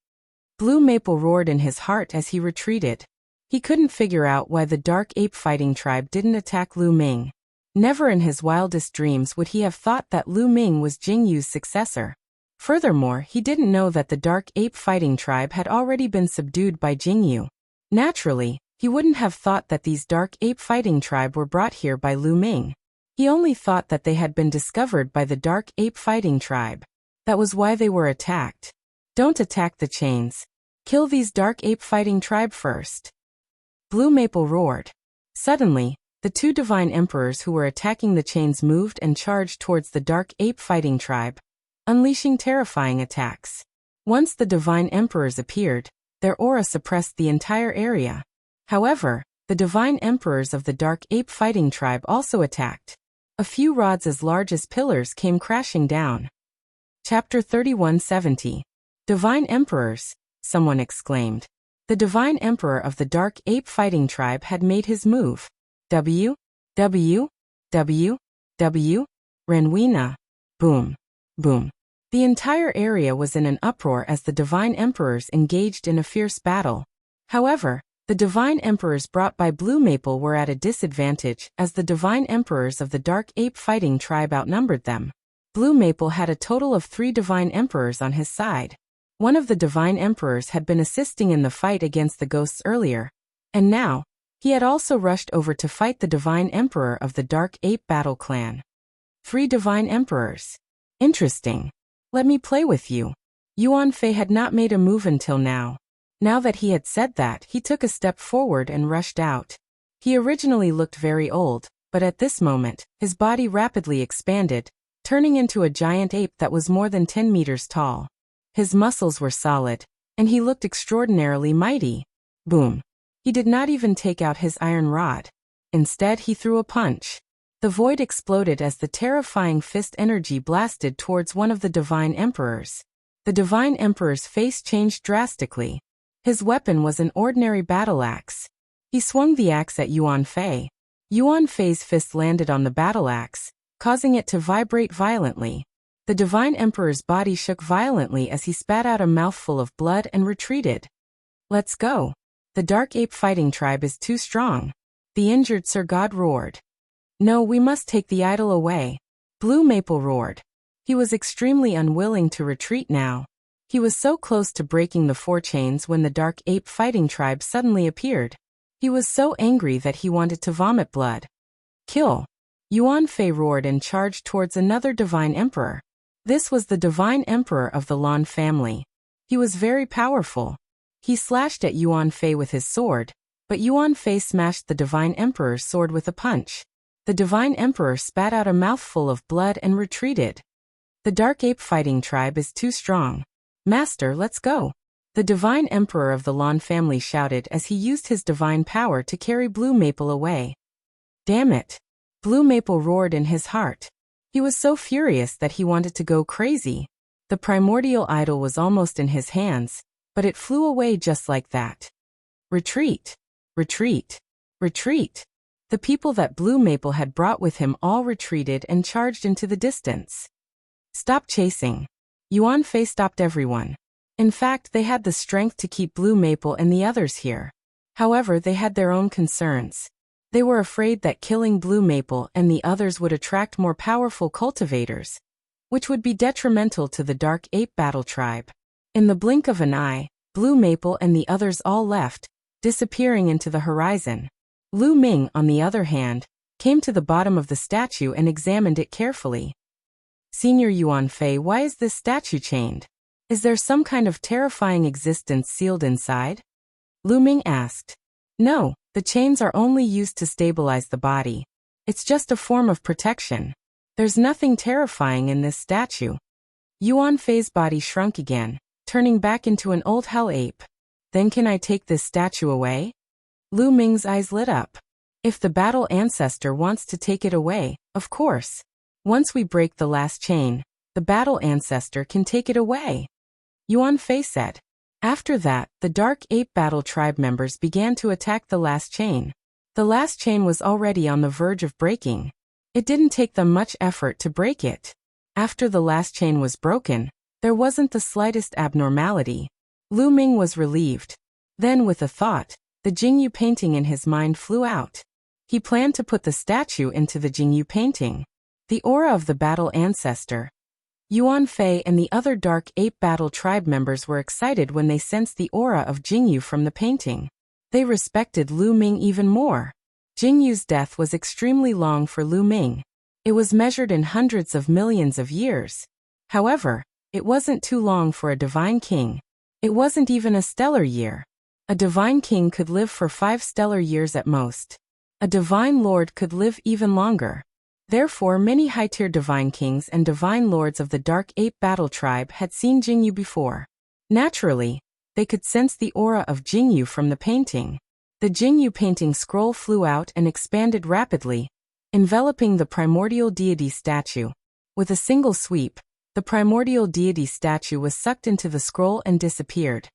Blue Maple roared in his heart as he retreated. He couldn't figure out why the Dark Ape Fighting Tribe didn't attack Lu Ming. Never in his wildest dreams would he have thought that Lu Ming was Jingyu's successor. Furthermore, he didn't know that the Dark Ape Fighting Tribe had already been subdued by Jingyu. Naturally, he wouldn't have thought that these Dark Ape Fighting Tribe were brought here by Lu Ming. He only thought that they had been discovered by the Dark Ape Fighting Tribe. That was why they were attacked. Don't attack the chains. Kill these Dark Ape Fighting Tribe first. Blue Maple roared. Suddenly, the two Divine Emperors who were attacking the chains moved and charged towards the Dark Ape Fighting Tribe, unleashing terrifying attacks. Once the Divine Emperors appeared, their aura suppressed the entire area. However, the Divine Emperors of the Dark Ape Fighting Tribe also attacked. A few rods as large as pillars came crashing down. Chapter 3170. Divine Emperors, someone exclaimed. The Divine Emperor of the Dark Ape Fighting Tribe had made his move. W. Renwina. Boom. Boom. The entire area was in an uproar as the Divine Emperors engaged in a fierce battle. However, the Divine Emperors brought by Blue Maple were at a disadvantage as the Divine Emperors of the Dark Ape Fighting Tribe outnumbered them. Blue Maple had a total of 3 Divine Emperors on his side. One of the Divine Emperors had been assisting in the fight against the ghosts earlier, and now, he had also rushed over to fight the Divine Emperor of the Dark Ape Battle Clan. 3 Divine Emperors. Interesting. Let me play with you. Yuan Fei had not made a move until now. Now that he had said that, he took a step forward and rushed out. He originally looked very old, but at this moment, his body rapidly expanded, turning into a giant ape that was more than 10 meters tall. His muscles were solid, and he looked extraordinarily mighty. Boom. He did not even take out his iron rod. Instead, he threw a punch. The void exploded as the terrifying fist energy blasted towards one of the Divine Emperors. The Divine Emperor's face changed drastically. His weapon was an ordinary battle axe. He swung the axe at Yuan Fei. Yuan Fei's fist landed on the battle axe, causing it to vibrate violently. The Divine Emperor's body shook violently as he spat out a mouthful of blood and retreated. Let's go. The Dark Ape Fighting Tribe is too strong. The injured Sir God roared. No, we must take the idol away. Blue Maple roared. He was extremely unwilling to retreat now. He was so close to breaking the 4 chains when the Dark Ape Fighting Tribe suddenly appeared. He was so angry that he wanted to vomit blood. Kill. Yuan Fei roared and charged towards another Divine Emperor. This was the Divine Emperor of the Lan family. He was very powerful. He slashed at Yuan Fei with his sword, but Yuan Fei smashed the Divine Emperor's sword with a punch. The Divine Emperor spat out a mouthful of blood and retreated. The Dark Ape Fighting Tribe is too strong. Master, let's go. The Divine Emperor of the Lan family shouted as he used his divine power to carry Blue Maple away. Damn it. Blue Maple roared in his heart. He was so furious that he wanted to go crazy. The primordial idol was almost in his hands, but it flew away just like that. Retreat. Retreat. Retreat. The people that Blue Maple had brought with him all retreated and charged into the distance. Stop chasing. Yuan Fei stopped everyone. In fact, they had the strength to keep Blue Maple and the others here. However, they had their own concerns. They were afraid that killing Blue Maple and the others would attract more powerful cultivators, which would be detrimental to the Dark Ape Battle Tribe. In the blink of an eye, Blue Maple and the others all left, disappearing into the horizon. Lu Ming, on the other hand, came to the bottom of the statue and examined it carefully. Senior Yuan Fei, why is this statue chained? Is there some kind of terrifying existence sealed inside? Lu Ming asked. No, the chains are only used to stabilize the body. It's just a form of protection. There's nothing terrifying in this statue. Yuan Fei's body shrunk again, turning back into an old hell ape. Then can I take this statue away? Lu Ming's eyes lit up. If the battle ancestor wants to take it away, of course. Once we break the last chain, the battle ancestor can take it away. Yuan Fei said. After that, the Dark Ape Battle Tribe members began to attack the last chain. The last chain was already on the verge of breaking. It didn't take them much effort to break it. After the last chain was broken, there wasn't the slightest abnormality. Lu Ming was relieved. Then, with a thought, the Jingyu painting in his mind flew out. He planned to put the statue into the Jingyu painting. The aura of the battle ancestor. Yuan Fei and the other Dark Ape Battle Tribe members were excited when they sensed the aura of Jingyu from the painting. They respected Lu Ming even more. Jingyu's death was extremely long for Lu Ming. It was measured in hundreds of millions of years. However, it wasn't too long for a divine king. It wasn't even a stellar year. A divine king could live for 5 stellar years at most. A divine lord could live even longer. Therefore, many high-tier divine kings and divine lords of the Dark Ape Battle Tribe had seen Jingyu before. Naturally, they could sense the aura of Jingyu from the painting. The Jingyu painting scroll flew out and expanded rapidly, enveloping the primordial deity statue. With a single sweep, the primordial deity statue was sucked into the scroll and disappeared.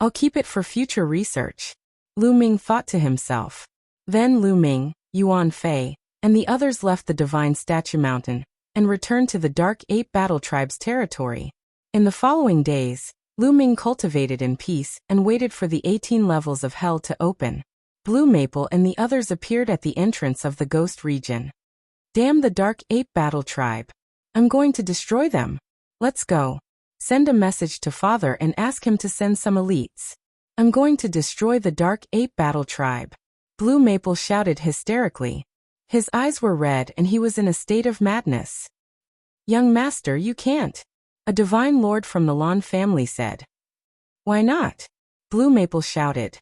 I'll keep it for future research, Lu Ming thought to himself. Then Lu Ming, Yuan Fei, and the others left the Divine Statue Mountain and returned to the Dark Ape Battle Tribe's territory. In the following days, Lu Ming cultivated in peace and waited for the 18 levels of hell to open. Blue Maple and the others appeared at the entrance of the Ghost region. Damn the Dark Ape Battle Tribe. I'm going to destroy them. Let's go. Send a message to Father and ask him to send some elites. I'm going to destroy the Dark Ape Battle Tribe. Blue Maple shouted hysterically. His eyes were red and he was in a state of madness. Young master, you can't. A divine lord from the Lan family said. Why not? Blue Maple shouted.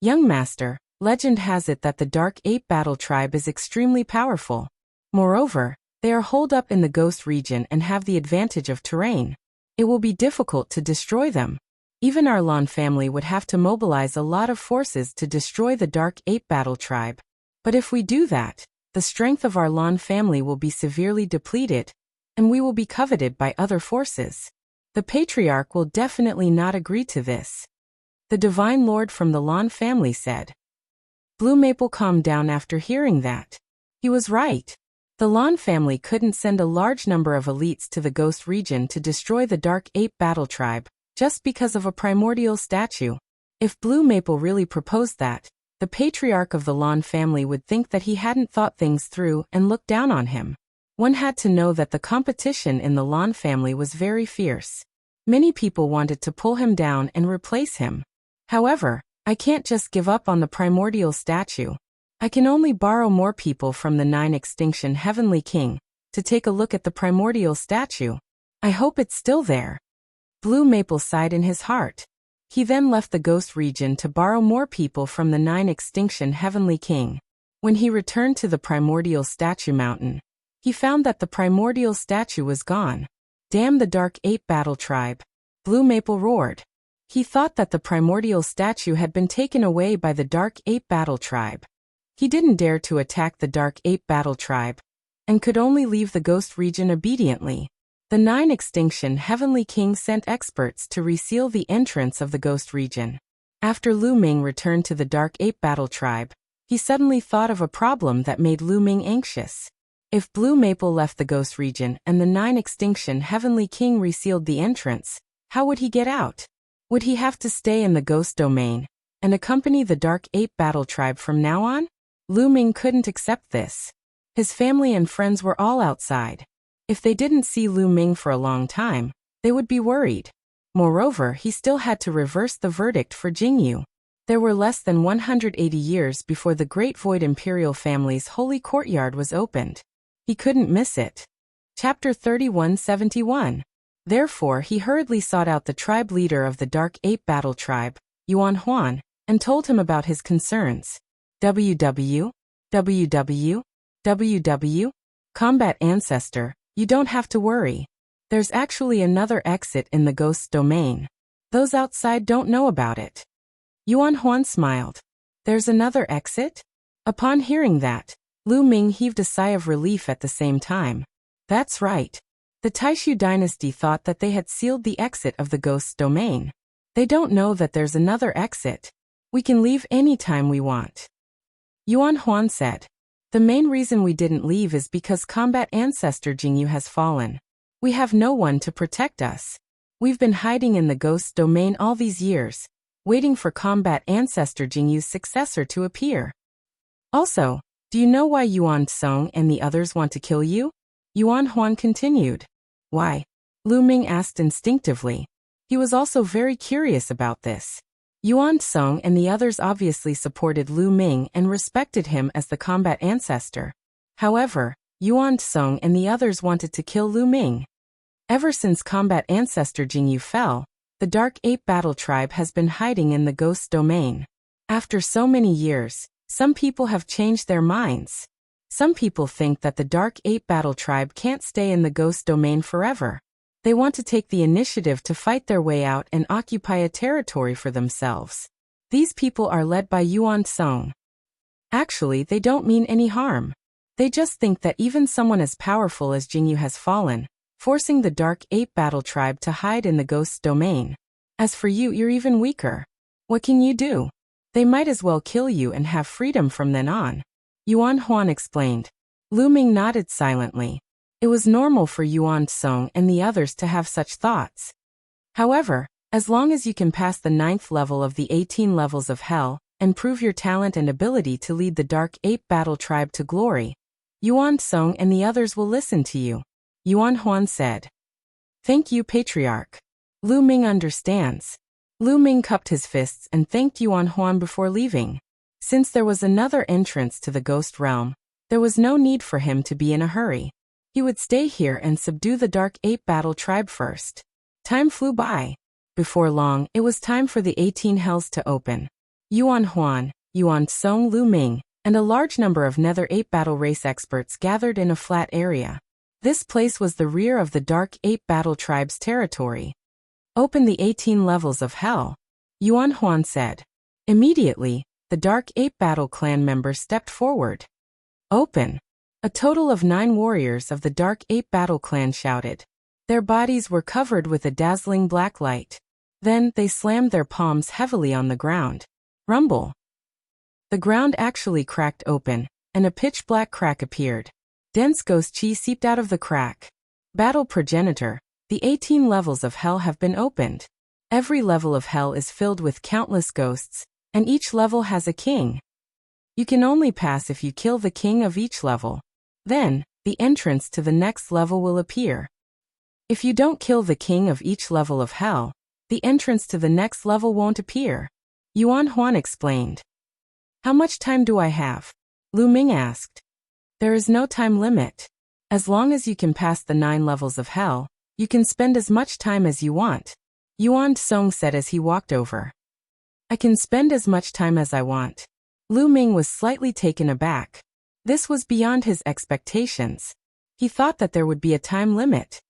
Young master, legend has it that the Dark Ape Battle Tribe is extremely powerful. Moreover, they are holed up in the Ghost region and have the advantage of terrain. It will be difficult to destroy them. Even our Lan family would have to mobilize a lot of forces to destroy the Dark Ape Battle Tribe. But if we do that, the strength of our Lan family will be severely depleted, and we will be coveted by other forces. The Patriarch will definitely not agree to this. The Divine Lord from the Lan family said. Blue Maple calmed down after hearing that. He was right. The Lan family couldn't send a large number of elites to the Ghost region to destroy the Dark Ape Battle Tribe, just because of a primordial statue. If Blue Maple really proposed that, the Patriarch of the Lan family would think that he hadn't thought things through and look down on him. One had to know that the competition in the Lan family was very fierce. Many people wanted to pull him down and replace him. However, I can't just give up on the primordial statue. I can only borrow more people from the 9 Extinction Heavenly King to take a look at the primordial statue. I hope it's still there. Blue Maple sighed in his heart. He then left the Ghost region to borrow more people from the 9 Extinction Heavenly King. When he returned to the primordial statue mountain, he found that the primordial statue was gone. Damn the Dark Ape Battle Tribe. Blue Maple roared. He thought that the primordial statue had been taken away by the Dark Ape Battle Tribe. He didn't dare to attack the Dark Ape Battle Tribe, and could only leave the Ghost region obediently. The 9 Extinction Heavenly King sent experts to reseal the entrance of the Ghost region. After Lu Ming returned to the Dark Ape Battle Tribe, he suddenly thought of a problem that made Lu Ming anxious. If Blue Maple left the ghost region and the 9 extinction Heavenly King resealed the entrance, how would he get out? Would he have to stay in the ghost domain and accompany the Dark Ape Battle Tribe from now on? Lu Ming couldn't accept this. His family and friends were all outside. If they didn't see Lu Ming for a long time, they would be worried. Moreover, he still had to reverse the verdict for Jingyu. There were less than 180 years before the Great Void Imperial family's holy courtyard was opened. He couldn't miss it. Chapter 3171. Therefore, he hurriedly sought out the tribe leader of the Dark Ape Battle Tribe, Yuan Huan, and told him about his concerns. WW? Combat Ancestor, you don't have to worry. There's actually another exit in the ghost's domain. Those outside don't know about it. Yuan Huan smiled. There's another exit? Upon hearing that, Lu Ming heaved a sigh of relief at the same time. That's right. The Taishu dynasty thought that they had sealed the exit of the ghost's domain. They don't know that there's another exit. We can leave any time we want. Yuan Huan said. The main reason we didn't leave is because Combat Ancestor Jingyu has fallen. We have no one to protect us. We've been hiding in the ghost's domain all these years, waiting for Combat Ancestor Jingyu's successor to appear. Also, do you know why Yuan Song and the others want to kill you? Yuan Huan continued. Why? Lu Ming asked instinctively. He was also very curious about this. Yuan Song and the others obviously supported Lu Ming and respected him as the combat ancestor. However, Yuan Song and the others wanted to kill Lu Ming. Ever since combat ancestor Jingyu fell, the Dark Ape Battle Tribe has been hiding in the ghost domain. After so many years, some people have changed their minds. Some people think that the Dark Ape Battle Tribe can't stay in the ghost domain forever. They want to take the initiative to fight their way out and occupy a territory for themselves. These people are led by Yuan Song. Actually, they don't mean any harm. They just think that even someone as powerful as Jingyu has fallen, forcing the Dark Ape Battle Tribe to hide in the ghost's domain. As for you, you're even weaker. What can you do? They might as well kill you and have freedom from then on. Yuan Huan explained. Lu Ming nodded silently. It was normal for Yuan Song and the others to have such thoughts. However, as long as you can pass the 9th level of the 18 levels of hell, and prove your talent and ability to lead the Dark Ape Battle Tribe to glory, Yuan Song and the others will listen to you. Yuan Huan said. Thank you, Patriarch. Lu Ming understands. Lu Ming cupped his fists and thanked Yuan Huan before leaving. Since there was another entrance to the ghost realm, there was no need for him to be in a hurry. He would stay here and subdue the Dark Ape Battle Tribe first. Time flew by. Before long, it was time for the 18 hells to open. Yuan Huan, Yuan Song, Lu Ming, and a large number of Nether Ape Battle Race experts gathered in a flat area. This place was the rear of the Dark Ape Battle Tribe's territory. Open the 18 levels of hell, Yuan Huan said. Immediately, the Dark Ape Battle Clan members stepped forward. Open! A total of 9 warriors of the Dark Ape Battle Clan shouted. Their bodies were covered with a dazzling black light. Then, they slammed their palms heavily on the ground. Rumble! The ground actually cracked open, and a pitch-black crack appeared. Dense ghost chi seeped out of the crack. Battle Progenitor, the 18 levels of hell have been opened. Every level of hell is filled with countless ghosts, and each level has a king. You can only pass if you kill the king of each level. Then, the entrance to the next level will appear. If you don't kill the king of each level of hell, the entrance to the next level won't appear. Yuan Huan explained. How much time do I have? Lu Ming asked. There is no time limit. As long as you can pass the 9 levels of hell, you can spend as much time as you want. Yuan Song said as he walked over. I can spend as much time as I want. Lu Ming was slightly taken aback. This was beyond his expectations. He thought that there would be a time limit.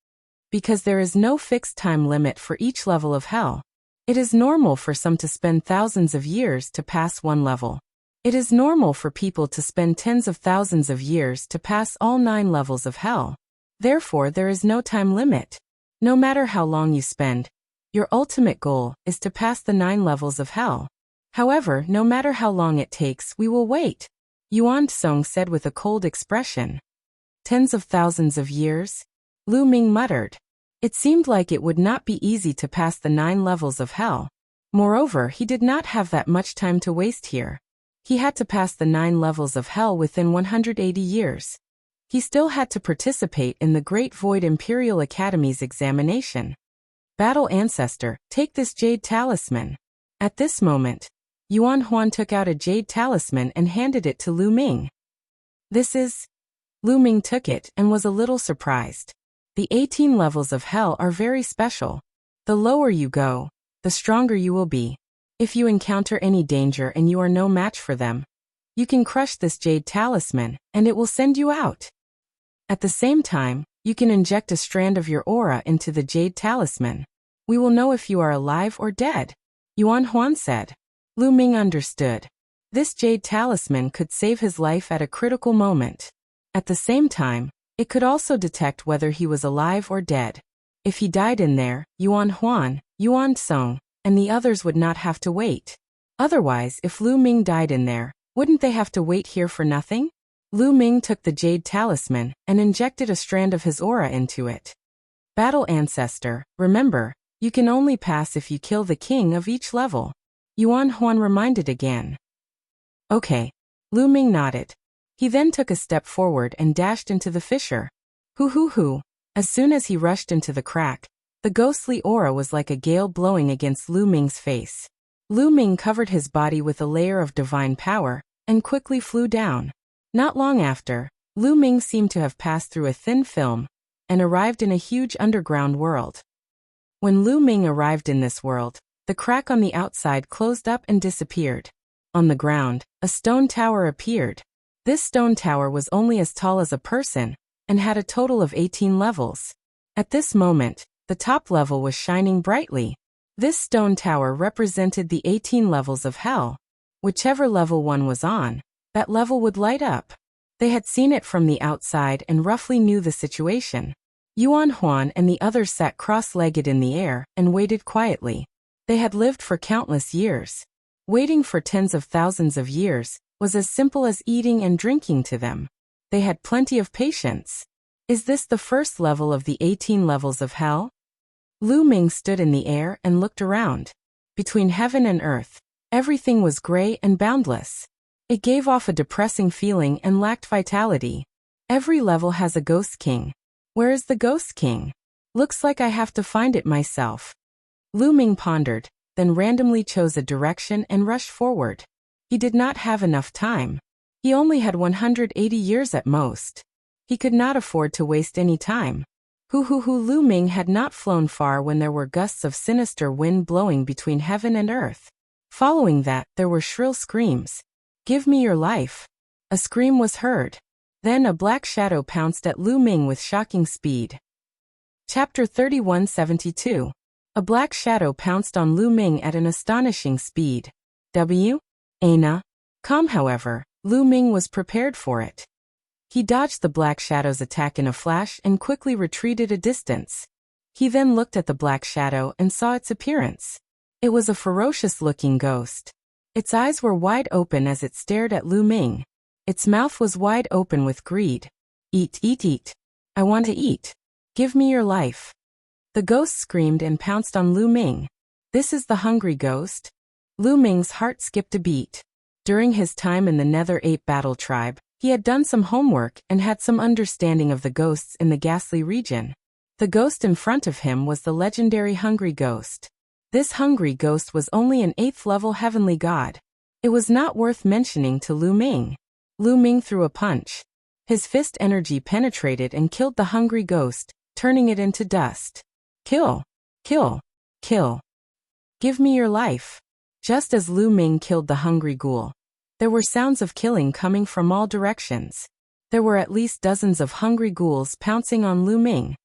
Because there is no fixed time limit for each level of hell. It is normal for some to spend thousands of years to pass one level. It is normal for people to spend tens of thousands of years to pass all 9 levels of hell. Therefore, there is no time limit. No matter how long you spend, your ultimate goal is to pass the 9 levels of hell. However, no matter how long it takes, we will wait, Yuan Song said with a cold expression. Tens of thousands of years? Lu Ming muttered. It seemed like it would not be easy to pass the 9 levels of hell. Moreover, he did not have that much time to waste here. He had to pass the 9 levels of hell within 180 years. He still had to participate in the Great Void Imperial Academy's examination. Battle Ancestor, take this jade talisman. At this moment, Yuan Huan took out a jade talisman and handed it to Lu Ming. This is... Lu Ming took it and was a little surprised. The 18 levels of hell are very special. The lower you go, the stronger you will be. If you encounter any danger and you are no match for them, you can crush this jade talisman, and it will send you out. At the same time, you can inject a strand of your aura into the jade talisman. We will know if you are alive or dead, Yuan Huan said. Lu Ming understood. This jade talisman could save his life at a critical moment. At the same time, it could also detect whether he was alive or dead. If he died in there, Yuan Huan, Yuan Song, and the others would not have to wait. Otherwise, if Lu Ming died in there, wouldn't they have to wait here for nothing? Lu Ming took the jade talisman and injected a strand of his aura into it. Battle Ancestor, remember, you can only pass if you kill the king of each level. Yuan Huan reminded again. Okay. Lu Ming nodded. He then took a step forward and dashed into the fissure. Hoo. As soon as he rushed into the crack, the ghostly aura was like a gale blowing against Lu Ming's face. Lu Ming covered his body with a layer of divine power and quickly flew down. Not long after, Lu Ming seemed to have passed through a thin film and arrived in a huge underground world. When Lu Ming arrived in this world, the crack on the outside closed up and disappeared. On the ground, a stone tower appeared. This stone tower was only as tall as a person and had a total of 18 levels. At this moment, the top level was shining brightly. This stone tower represented the 18 levels of hell. Whichever level one was on, that level would light up. They had seen it from the outside and roughly knew the situation. Yuan Huan and the others sat cross-legged in the air and waited quietly. They had lived for countless years. Waiting for tens of thousands of years was as simple as eating and drinking to them. They had plenty of patience. Is this the first level of the 18 levels of hell? Lu Ming stood in the air and looked around. Between heaven and earth, everything was gray and boundless. It gave off a depressing feeling and lacked vitality. Every level has a ghost king. Where is the ghost king? Looks like I have to find it myself. Lu Ming pondered, then randomly chose a direction and rushed forward. He did not have enough time. He only had 180 years at most. He could not afford to waste any time. Lu Ming had not flown far when there were gusts of sinister wind blowing between heaven and earth. Following that, there were shrill screams. Give me your life. A scream was heard. Then a black shadow pounced at Lu Ming with shocking speed. Chapter 3172. A black shadow pounced on Lu Ming at an astonishing speed. Calm, however, Lu Ming was prepared for it. He dodged the black shadow's attack in a flash and quickly retreated a distance. He then looked at the black shadow and saw its appearance. It was a ferocious-looking ghost. Its eyes were wide open as it stared at Lu Ming. Its mouth was wide open with greed. Eat. I want to eat. Give me your life. The ghost screamed and pounced on Lu Ming. This is the hungry ghost? Lu Ming's heart skipped a beat. During his time in the Nether Ape Battle Tribe, he had done some homework and had some understanding of the ghosts in the Ghastly region. The ghost in front of him was the legendary Hungry Ghost. This Hungry Ghost was only an 8th level heavenly god. It was not worth mentioning to Lu Ming. Lu Ming threw a punch. His fist energy penetrated and killed the Hungry Ghost, turning it into dust. Kill. Give me your life. Just as Lu Ming killed the hungry ghoul, there were sounds of killing coming from all directions. There were at least dozens of hungry ghouls pouncing on Lu Ming.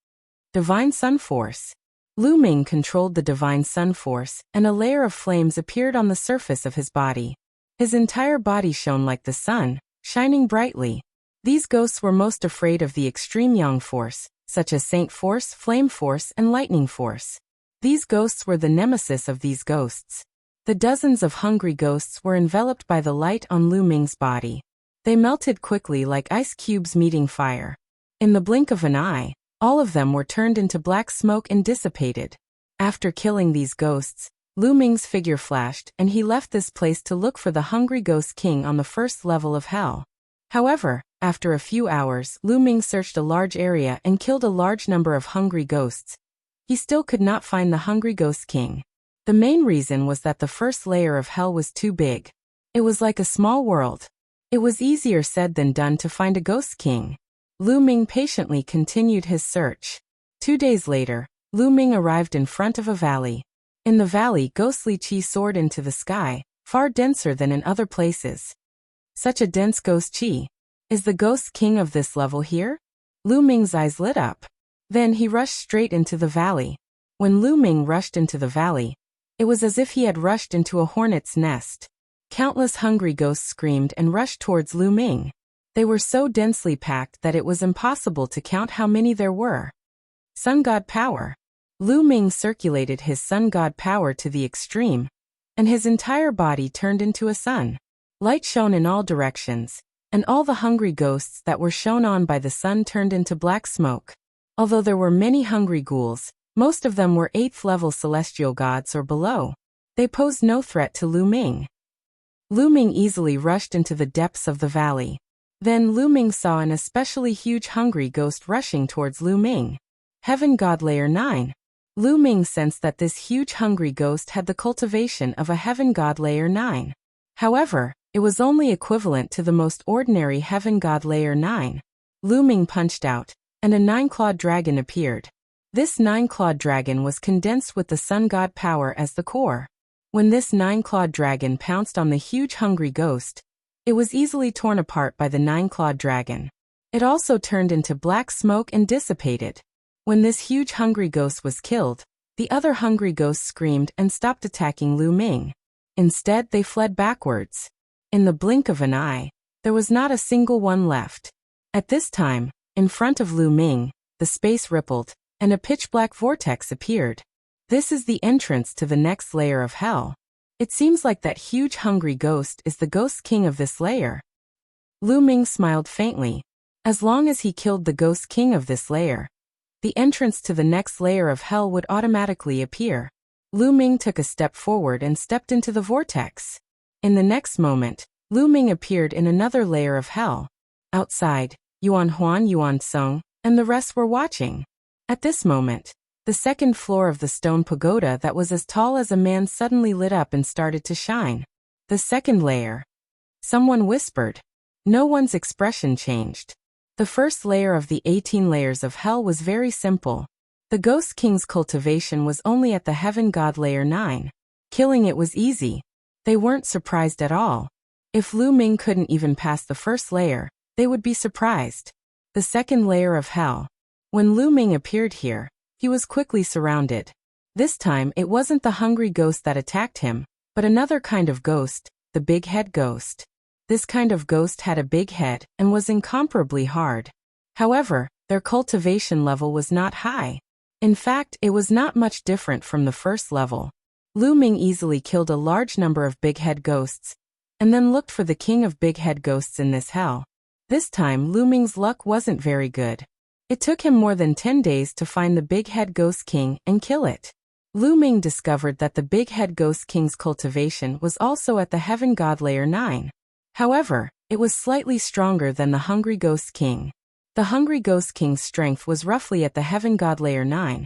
Divine Sun Force. Lu Ming controlled the Divine Sun Force, and a layer of flames appeared on the surface of his body. His entire body shone like the sun, shining brightly. These ghosts were most afraid of the extreme Yang Force, such as Saint Force, Flame Force, and Lightning Force. These ghosts were the nemesis of these ghosts. The dozens of hungry ghosts were enveloped by the light on Lu Ming's body. They melted quickly like ice cubes meeting fire. In the blink of an eye, all of them were turned into black smoke and dissipated. After killing these ghosts, Lu Ming's figure flashed and he left this place to look for the hungry ghost king on the first level of hell. However, after a few hours, Lu Ming searched a large area and killed a large number of hungry ghosts. He still could not find the hungry ghost king. The main reason was that the first layer of hell was too big. It was like a small world. It was easier said than done to find a ghost king. Lu Ming patiently continued his search. 2 days later, Lu Ming arrived in front of a valley. In the valley, ghostly qi soared into the sky, far denser than in other places. Such a dense ghost qi. Is the ghost king of this level here? Lu Ming's eyes lit up. Then he rushed straight into the valley. When Lu Ming rushed into the valley, it was as if he had rushed into a hornet's nest. Countless hungry ghosts screamed and rushed towards Lu Ming. They were so densely packed that it was impossible to count how many there were. Sun God power. Lu Ming circulated his sun god power to the extreme, and his entire body turned into a sun. Light shone in all directions, and all the hungry ghosts that were shone on by the sun turned into black smoke. Although there were many hungry ghouls, most of them were 8th level celestial gods or below. They posed no threat to Lu Ming. Lu Ming easily rushed into the depths of the valley. Then Lu Ming saw an especially huge hungry ghost rushing towards Lu Ming. Heaven God Layer 9. Lu Ming sensed that this huge hungry ghost had the cultivation of a Heaven God Layer 9. However, it was only equivalent to the most ordinary Heaven God Layer 9. Lu Ming punched out, and a 9-clawed dragon appeared. This 9-clawed dragon was condensed with the sun god power as the core. When this 9-clawed dragon pounced on the huge hungry ghost, it was easily torn apart by the 9-clawed dragon. It also turned into black smoke and dissipated. When this huge hungry ghost was killed, the other hungry ghosts screamed and stopped attacking Lu Ming. Instead, they fled backwards. In the blink of an eye, there was not a single one left. At this time, in front of Lu Ming, the space rippled, and a pitch-black vortex appeared. This is the entrance to the next layer of hell. It seems like that huge hungry ghost is the ghost king of this layer. Lu Ming smiled faintly. As long as he killed the ghost king of this layer, the entrance to the next layer of hell would automatically appear. Lu Ming took a step forward and stepped into the vortex. In the next moment, Lu Ming appeared in another layer of hell. Outside, Yuan Huan, Yuan Song, and the rest were watching. At this moment, the second floor of the stone pagoda that was as tall as a man suddenly lit up and started to shine. The second layer. Someone whispered. No one's expression changed. The first layer of the 18 layers of hell was very simple. The Ghost King's cultivation was only at the Heaven God Layer 9. Killing it was easy. They weren't surprised at all. If Lu Ming couldn't even pass the first layer, they would be surprised. The second layer of hell. When Lu Ming appeared here, he was quickly surrounded. This time it wasn't the hungry ghost that attacked him, but another kind of ghost, the big head ghost. This kind of ghost had a big head and was incomparably hard. However, their cultivation level was not high. In fact, it was not much different from the first level. Lu Ming easily killed a large number of big head ghosts, and then looked for the king of big head ghosts in this hell. This time Lu Ming's luck wasn't very good. It took him more than 10 days to find the big head ghost king and kill it. Lu Ming discovered that the big head ghost king's cultivation was also at the Heaven God Layer 9. However, it was slightly stronger than the Hungry Ghost King. The Hungry Ghost King's strength was roughly at the Heaven God Layer 9,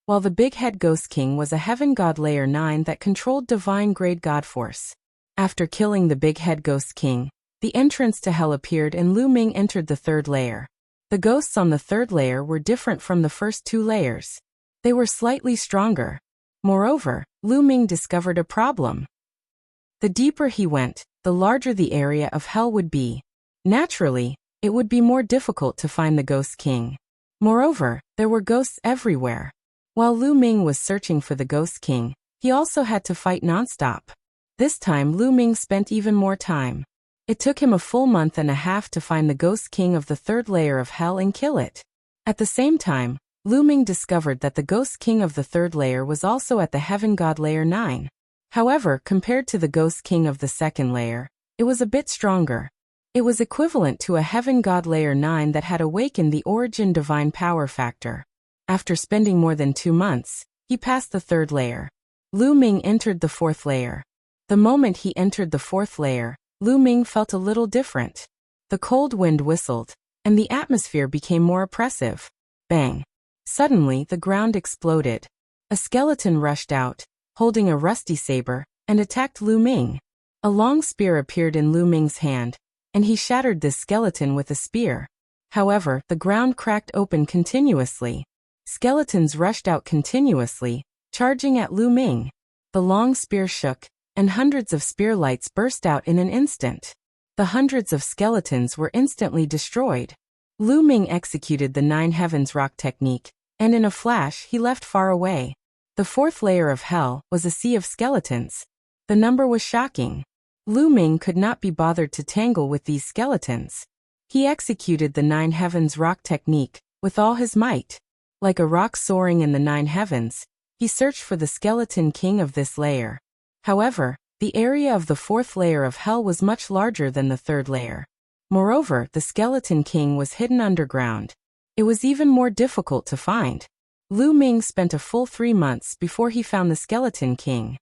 while the Big Head Ghost King was a Heaven God Layer 9 that controlled divine grade God force. After killing the Big Head Ghost King, the entrance to hell appeared and Lu Ming entered the third layer. The ghosts on the third layer were different from the first 2 layers. They were slightly stronger. Moreover, Lu Ming discovered a problem. The deeper he went, the larger the area of hell would be. Naturally, it would be more difficult to find the Ghost King. Moreover, there were ghosts everywhere. While Lu Ming was searching for the Ghost King, he also had to fight nonstop. This time Lu Ming spent even more time. It took him a full month and a half to find the Ghost King of the third layer of hell and kill it. At the same time, Lu Ming discovered that the Ghost King of the third layer was also at the Heaven God Layer 9. However, compared to the Ghost King of the second layer, it was a bit stronger. It was equivalent to a Heaven God Layer 9 that had awakened the Origin Divine Power factor. After spending more than 2 months, he passed the third layer. Lu Ming entered the fourth layer. The moment he entered the fourth layer, Lu Ming felt a little different. The cold wind whistled, and the atmosphere became more oppressive. Bang! Suddenly, the ground exploded. A skeleton rushed out, holding a rusty saber, and attacked Lu Ming. A long spear appeared in Lu Ming's hand, and he shattered this skeleton with a spear. However, the ground cracked open continuously. Skeletons rushed out continuously, charging at Lu Ming. The long spear shook, and hundreds of spear lights burst out in an instant. The hundreds of skeletons were instantly destroyed. Lu Ming executed the 9 Heavens Rock technique, and in a flash he left far away. The fourth layer of hell was a sea of skeletons. The number was shocking. Lu Ming could not be bothered to tangle with these skeletons. He executed the 9 Heavens Rock technique with all his might. Like a rock soaring in the 9 heavens, he searched for the skeleton king of this layer. However, the area of the fourth layer of hell was much larger than the third layer. Moreover, the skeleton king was hidden underground. It was even more difficult to find. Lu Ming spent a full 3 months before he found the skeleton king.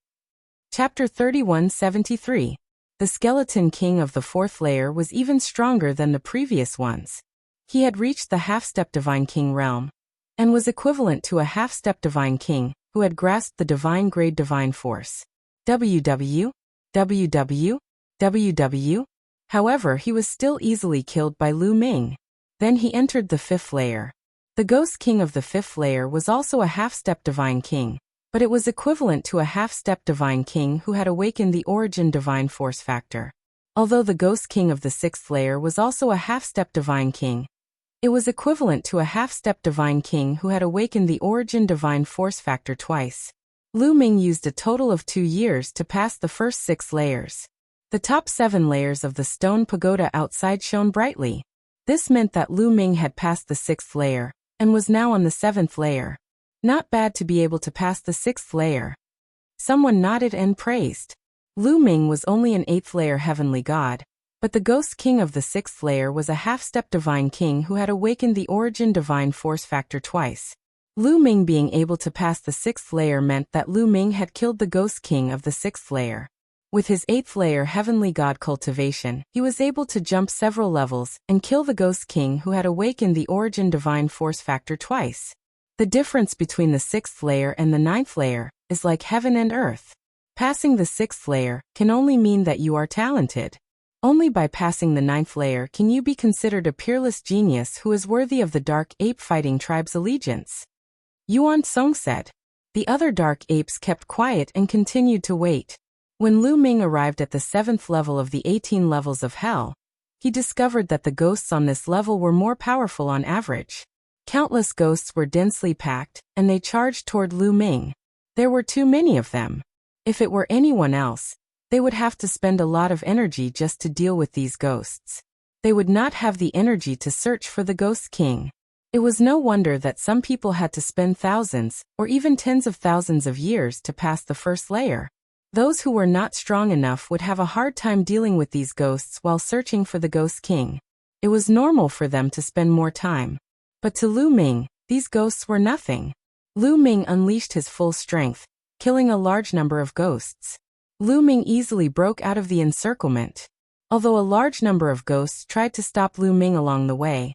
Chapter 3173. The skeleton king of the fourth layer was even stronger than the previous ones. He had reached the half-step divine king realm, and was equivalent to a half-step divine king who had grasped the divine grade divine force. WW. However, he was still easily killed by Lu Ming. Then he entered the fifth layer. The Ghost King of the fifth layer was also a half-step divine king, but it was equivalent to a half-step divine king who had awakened the Origin Divine Force factor. Although the Ghost King of the sixth layer was also a half-step divine king, it was equivalent to a half-step divine king who had awakened the Origin Divine Force factor twice. Lu Ming used a total of 2 years to pass the first 6 layers. The top 7 layers of the stone pagoda outside shone brightly. This meant that Lu Ming had passed the 6th layer, and was now on the 7th layer. Not bad to be able to pass the 6th layer. Someone nodded and praised. Lu Ming was only an 8th layer heavenly god, but the Ghost King of the 6th layer was a half-step divine king who had awakened the Origin Divine Force factor twice. Lu Ming being able to pass the 6th layer meant that Lu Ming had killed the Ghost King of the 6th layer. With his 8th layer heavenly god cultivation, he was able to jump several levels and kill the Ghost King who had awakened the Origin Divine Force factor twice. The difference between the 6th layer and the 9th layer is like heaven and earth. Passing the 6th layer can only mean that you are talented. Only by passing the 9th layer can you be considered a peerless genius who is worthy of the Dark Ape Fighting Tribe's allegiance. Yuan Song said. The other Dark Apes kept quiet and continued to wait. When Lu Ming arrived at the 7th level of the 18 levels of hell, he discovered that the ghosts on this level were more powerful on average. Countless ghosts were densely packed, and they charged toward Lu Ming. There were too many of them. If it were anyone else, they would have to spend a lot of energy just to deal with these ghosts. They would not have the energy to search for the Ghost King. It was no wonder that some people had to spend thousands, or even tens of thousands of years to pass the first layer. Those who were not strong enough would have a hard time dealing with these ghosts while searching for the Ghost King. It was normal for them to spend more time. But to Lu Ming, these ghosts were nothing. Lu Ming unleashed his full strength, killing a large number of ghosts. Lu Ming easily broke out of the encirclement. Although a large number of ghosts tried to stop Lu Ming along the way,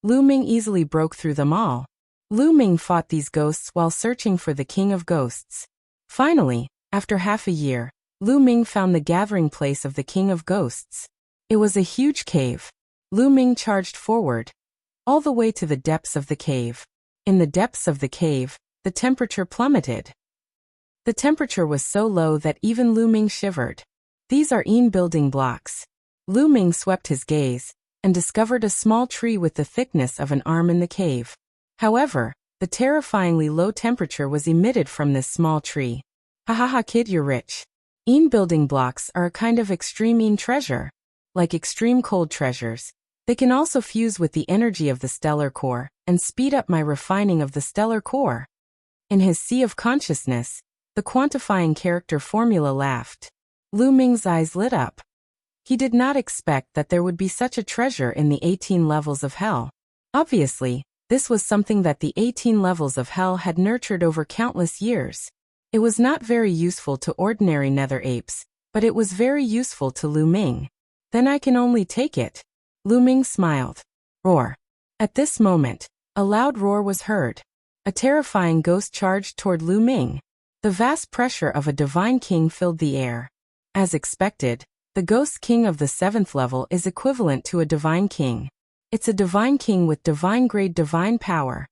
Lu Ming easily broke through them all. Lu Ming fought these ghosts while searching for the King of Ghosts. Finally, after half a year, Lu Ming found the gathering place of the King of Ghosts. It was a huge cave. Lu Ming charged forward, all the way to the depths of the cave. In the depths of the cave, the temperature plummeted. The temperature was so low that even Lu Ming shivered. These are building blocks. Lu Ming swept his gaze, and discovered a small tree with the thickness of an arm in the cave. However, the terrifyingly low temperature was emitted from this small tree. Ha ha ha kid, you're rich. Building blocks are a kind of extreme treasure. Like extreme cold treasures, they can also fuse with the energy of the stellar core, and speed up my refining of the stellar core. In his sea of consciousness, The quantifying character formula laughed. Lu Ming's eyes lit up. He did not expect that there would be such a treasure in the 18 levels of hell. Obviously, this was something that the 18 levels of hell had nurtured over countless years. It was not very useful to ordinary nether apes, but it was very useful to Lu Ming. Then I can only take it. Lu Ming smiled. Roar. At this moment, a loud roar was heard. A terrifying ghost charged toward Lu Ming. The vast pressure of a divine king filled the air. As expected, the ghost king of the 7th level is equivalent to a divine king. It's a divine king with divine-grade divine power.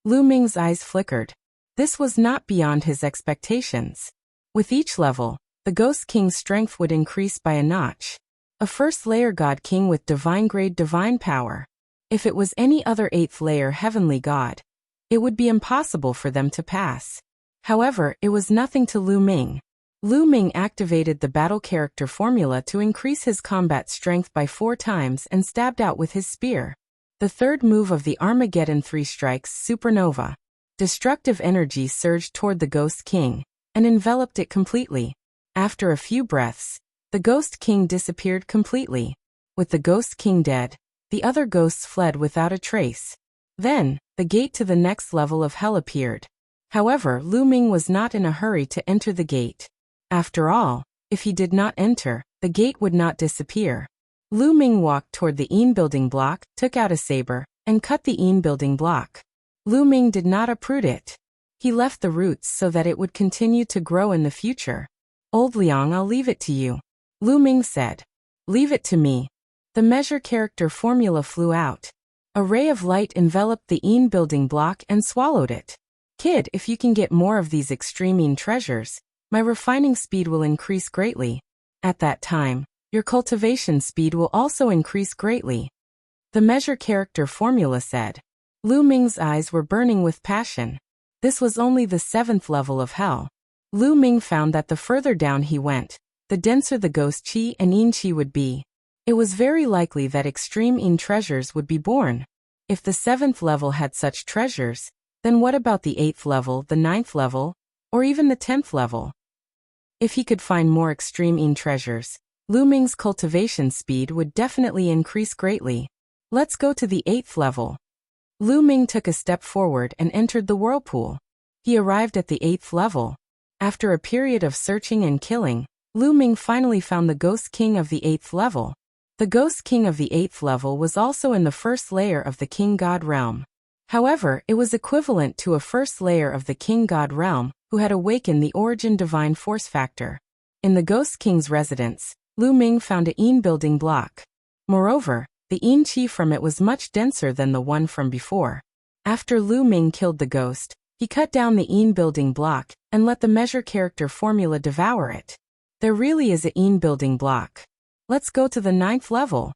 Lu Ming's eyes flickered. This was not beyond his expectations. With each level, the Ghost King's strength would increase by a notch. A first-layer God King with divine-grade divine power. If it was any other 8th-layer heavenly god, it would be impossible for them to pass. However, it was nothing to Lu Ming. Lu Ming activated the battle character formula to increase his combat strength by 4 times and stabbed out with his spear. The third move of the Armageddon 3 strikes, Supernova. Destructive energy surged toward the Ghost King and enveloped it completely. After a few breaths, the Ghost King disappeared completely. With the Ghost King dead, the other ghosts fled without a trace. Then, the gate to the next level of hell appeared. However, Lu Ming was not in a hurry to enter the gate. After all, if he did not enter, the gate would not disappear. Lu Ming walked toward the Een building block, took out a saber, and cut the Een building block. Lu Ming did not uproot it. He left the roots so that it would continue to grow in the future. Old Liang, I'll leave it to you. Lu Ming said. Leave it to me. The measure character formula flew out. A ray of light enveloped the Een building block and swallowed it. Kid, if you can get more of these extreme Een treasures, my refining speed will increase greatly. At that time, your cultivation speed will also increase greatly. The measure character formula said. Lu Ming's eyes were burning with passion. This was only the 7th level of hell. Lu Ming found that the further down he went, the denser the ghost chi and Een chi would be. It was very likely that extreme Een treasures would be born. If the 7th level had such treasures, then what about the 8th level, the 9th level, or even the 10th level? If he could find more extreme Een treasures, Lu Ming's cultivation speed would definitely increase greatly. Let's go to the 8th level. Lu Ming took a step forward and entered the whirlpool. He arrived at the 8th level. After a period of searching and killing, Lu Ming finally found the Ghost King of the 8th level. The Ghost King of the 8th level was also in the first layer of the King God realm. However, it was equivalent to a first layer of the King God realm, who had awakened the origin divine force factor. In the Ghost King's residence, Lu Ming found a Een building block. Moreover, the Een chi from it was much denser than the one from before. After Lu Ming killed the ghost, he cut down the Een building block and let the measure character formula devour it. There really is a Een building block. Let's go to the 9th level.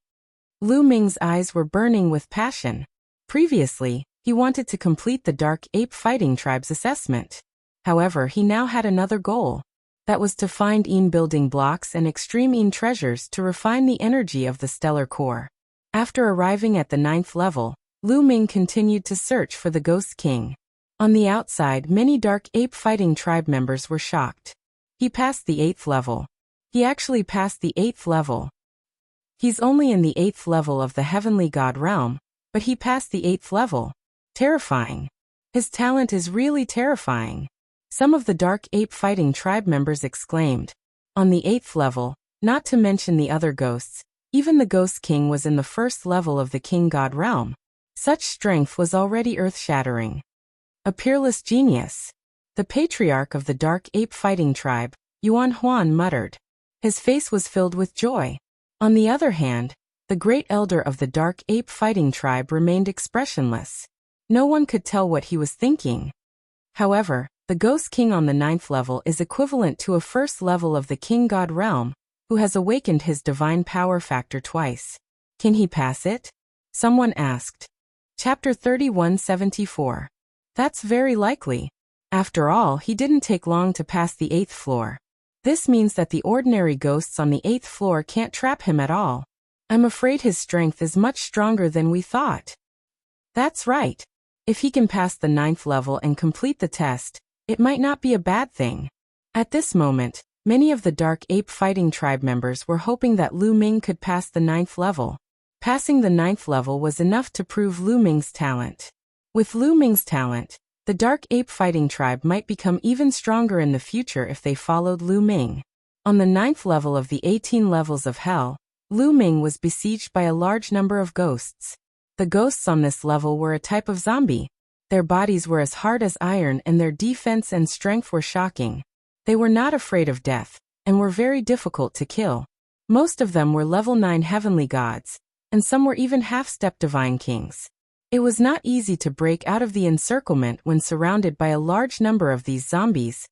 Lu Ming's eyes were burning with passion. Previously, he wanted to complete the Dark Ape Fighting Tribe's assessment. However, he now had another goal. That was to find Een building blocks and extreme Een treasures to refine the energy of the stellar core. After arriving at the 9th level, Lu Ming continued to search for the Ghost King. On the outside, many Dark Ape Fighting Tribe members were shocked. He passed the 8th level. He actually passed the 8th level. He's only in the 8th level of the Heavenly God realm, but he passed the 8th level. Terrifying. His talent is really terrifying. Some of the Dark Ape Fighting Tribe members exclaimed. On the 8th level, not to mention the other ghosts, even the Ghost King was in the first level of the King God realm. Such strength was already earth-shattering. A peerless genius. The patriarch of the Dark Ape Fighting Tribe, Yuan Huan, muttered. His face was filled with joy. On the other hand, the great elder of the Dark Ape Fighting Tribe remained expressionless. No one could tell what he was thinking. However, the Ghost King on the 9th level is equivalent to a first level of the King God realm, who has awakened his divine power factor twice. Can he pass it? Someone asked. Chapter 3174. That's very likely. After all, he didn't take long to pass the 8th floor. This means that the ordinary ghosts on the 8th floor can't trap him at all. I'm afraid his strength is much stronger than we thought. That's right. If he can pass the 9th level and complete the test, it might not be a bad thing. At this moment, many of the Dark Ape Fighting Tribe members were hoping that Lu Ming could pass the 9th level. Passing the 9th level was enough to prove Lu Ming's talent. With Lu Ming's talent, the Dark Ape Fighting Tribe might become even stronger in the future if they followed Lu Ming. On the 9th level of the 18 levels of Hell, Lu Ming was besieged by a large number of ghosts. The ghosts on this level were a type of zombie. Their bodies were as hard as iron and their defense and strength were shocking. They were not afraid of death, and were very difficult to kill. Most of them were level 9 heavenly gods, and some were even half-step divine kings. It was not easy to break out of the encirclement when surrounded by a large number of these zombies,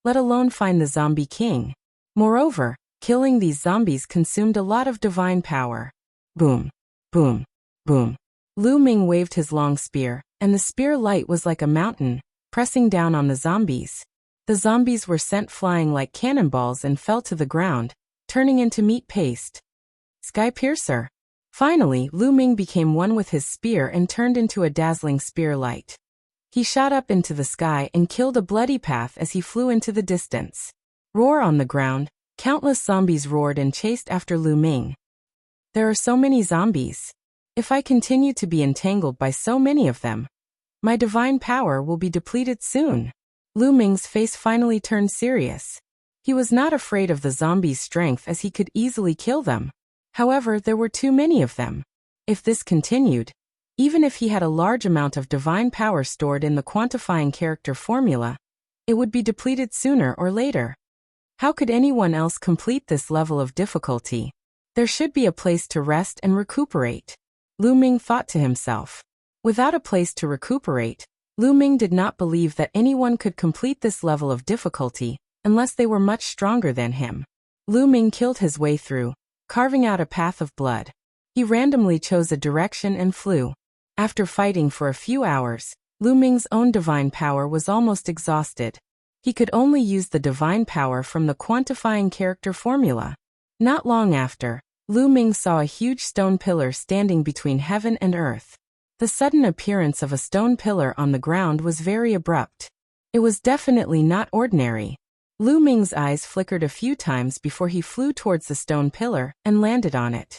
let alone find the zombie king. Moreover, killing these zombies consumed a lot of divine power. Boom, boom, boom. Lu Ming waved his long spear, and the spear light was like a mountain, pressing down on the zombies. The zombies were sent flying like cannonballs and fell to the ground, turning into meat paste. Sky Piercer. Finally, Lu Ming became one with his spear and turned into a dazzling spear light. He shot up into the sky and killed a bloody path as he flew into the distance. Roar on the ground, countless zombies roared and chased after Lu Ming. There are so many zombies. If I continue to be entangled by so many of them, my divine power will be depleted soon. Lu Ming's face finally turned serious. He was not afraid of the zombies' strength as he could easily kill them. However, there were too many of them. If this continued, even if he had a large amount of divine power stored in the quantifying character formula, it would be depleted sooner or later. How could anyone else complete this level of difficulty? There should be a place to rest and recuperate. Lu Ming thought to himself. Without a place to recuperate, Lu Ming did not believe that anyone could complete this level of difficulty, unless they were much stronger than him. Lu Ming killed his way through, carving out a path of blood. He randomly chose a direction and flew. After fighting for a few hours, Lu Ming's own divine power was almost exhausted. He could only use the divine power from the quantifying character formula. Not long after, Lu Ming saw a huge stone pillar standing between heaven and earth. The sudden appearance of a stone pillar on the ground was very abrupt. It was definitely not ordinary. Lu Ming's eyes flickered a few times before he flew towards the stone pillar and landed on it.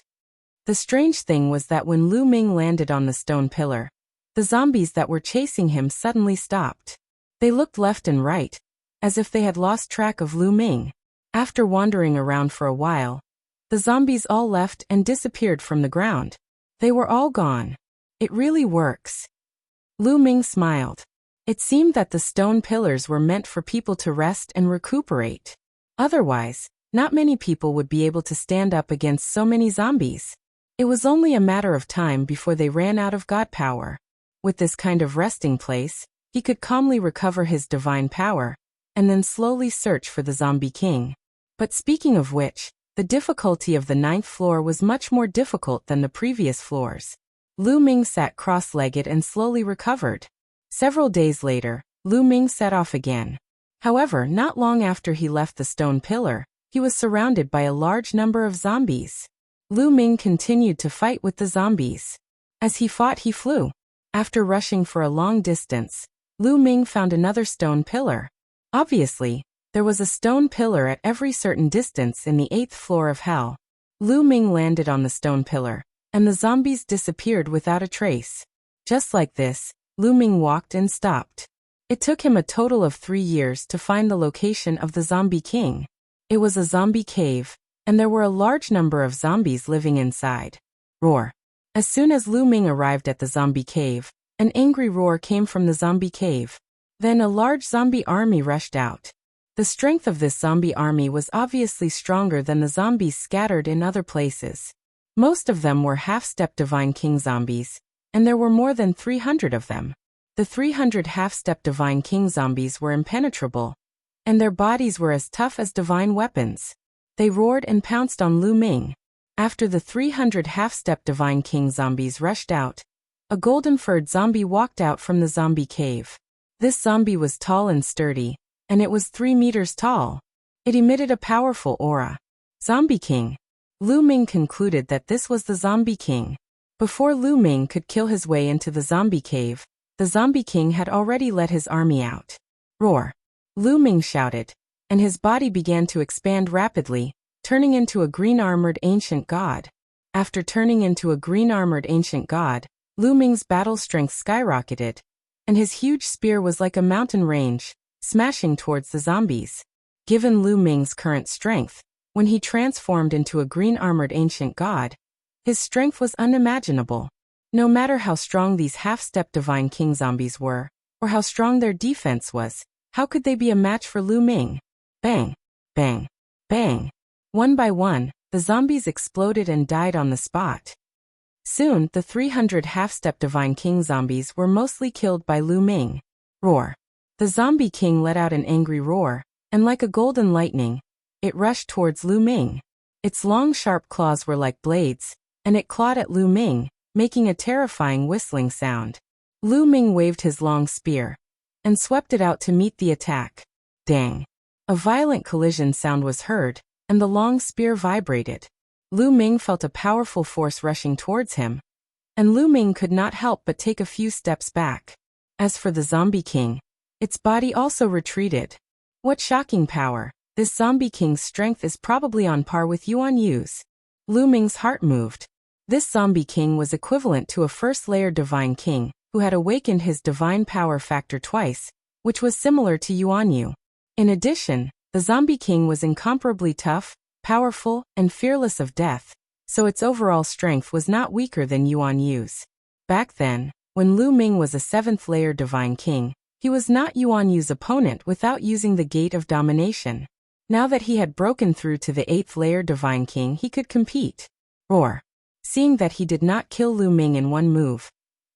The strange thing was that when Lu Ming landed on the stone pillar, the zombies that were chasing him suddenly stopped. They looked left and right, as if they had lost track of Lu Ming. After wandering around for a while, the zombies all left and disappeared from the ground. They were all gone. It really works. Lu Ming smiled. It seemed that the stone pillars were meant for people to rest and recuperate. Otherwise, not many people would be able to stand up against so many zombies. It was only a matter of time before they ran out of god power. With this kind of resting place, he could calmly recover his divine power, and then slowly search for the zombie king. But speaking of which, the difficulty of the 9th floor was much more difficult than the previous floors. Lu Ming sat cross-legged and slowly recovered. Several days later, Lu Ming set off again. However, not long after he left the stone pillar, he was surrounded by a large number of zombies. Lu Ming continued to fight with the zombies. As he fought, he flew. After rushing for a long distance, Lu Ming found another stone pillar. Obviously, there was a stone pillar at every certain distance in the 8th floor of Hell. Lu Ming landed on the stone pillar, and the zombies disappeared without a trace. Just like this, Lu Ming walked and stopped. It took him a total of 3 years to find the location of the zombie king. It was a zombie cave, and there were a large number of zombies living inside. Roar. As soon as Lu Ming arrived at the zombie cave, an angry roar came from the zombie cave. Then a large zombie army rushed out. The strength of this zombie army was obviously stronger than the zombies scattered in other places. Most of them were half-step divine king zombies, and there were more than 300 of them. The 300 half-step divine king zombies were impenetrable, and their bodies were as tough as divine weapons. They roared and pounced on Lu Ming. After the 300 half-step divine king zombies rushed out, a golden-furred zombie walked out from the zombie cave. This zombie was tall and sturdy, and it was 3 meters tall. It emitted a powerful aura. Zombie King. Lu Ming concluded that this was the zombie king. Before Lu Ming could kill his way into the zombie cave, the zombie king had already let his army out. Roar. Lu Ming shouted, and his body began to expand rapidly, turning into a green-armored ancient god. After turning into a green-armored ancient god, Lu Ming's battle strength skyrocketed, and his huge spear was like a mountain range, smashing towards the zombies. Given Lu Ming's current strength, when he transformed into a green-armored ancient god, his strength was unimaginable. No matter how strong these half-step Divine King zombies were, or how strong their defense was, how could they be a match for Lu Ming? Bang! Bang! Bang! One by one, the zombies exploded and died on the spot. Soon, the 300 half-step Divine King zombies were mostly killed by Lu Ming. Roar! The Zombie King let out an angry roar, and like a golden lightning, it rushed towards Lu Ming. Its long sharp claws were like blades, and it clawed at Lu Ming, making a terrifying whistling sound. Lu Ming waved his long spear, and swept it out to meet the attack. Dang! A violent collision sound was heard, and the long spear vibrated. Lu Ming felt a powerful force rushing towards him, and Lu Ming could not help but take a few steps back. As for the Zombie King, its body also retreated. What shocking power! This Zombie King's strength is probably on par with Yuan Yu's. Lu Ming's heart moved. This Zombie King was equivalent to a first-layer Divine King, who had awakened his divine power factor twice, which was similar to Yuan Yu. In addition, the Zombie King was incomparably tough, powerful, and fearless of death, so its overall strength was not weaker than Yuan Yu's. Back then, when Lu Ming was a 7th-layer Divine King, he was not Yuan Yu's opponent without using the Gate of Domination. Now that he had broken through to the 8th-layer Divine King, he could compete. Roar! Seeing that he did not kill Lu Ming in one move,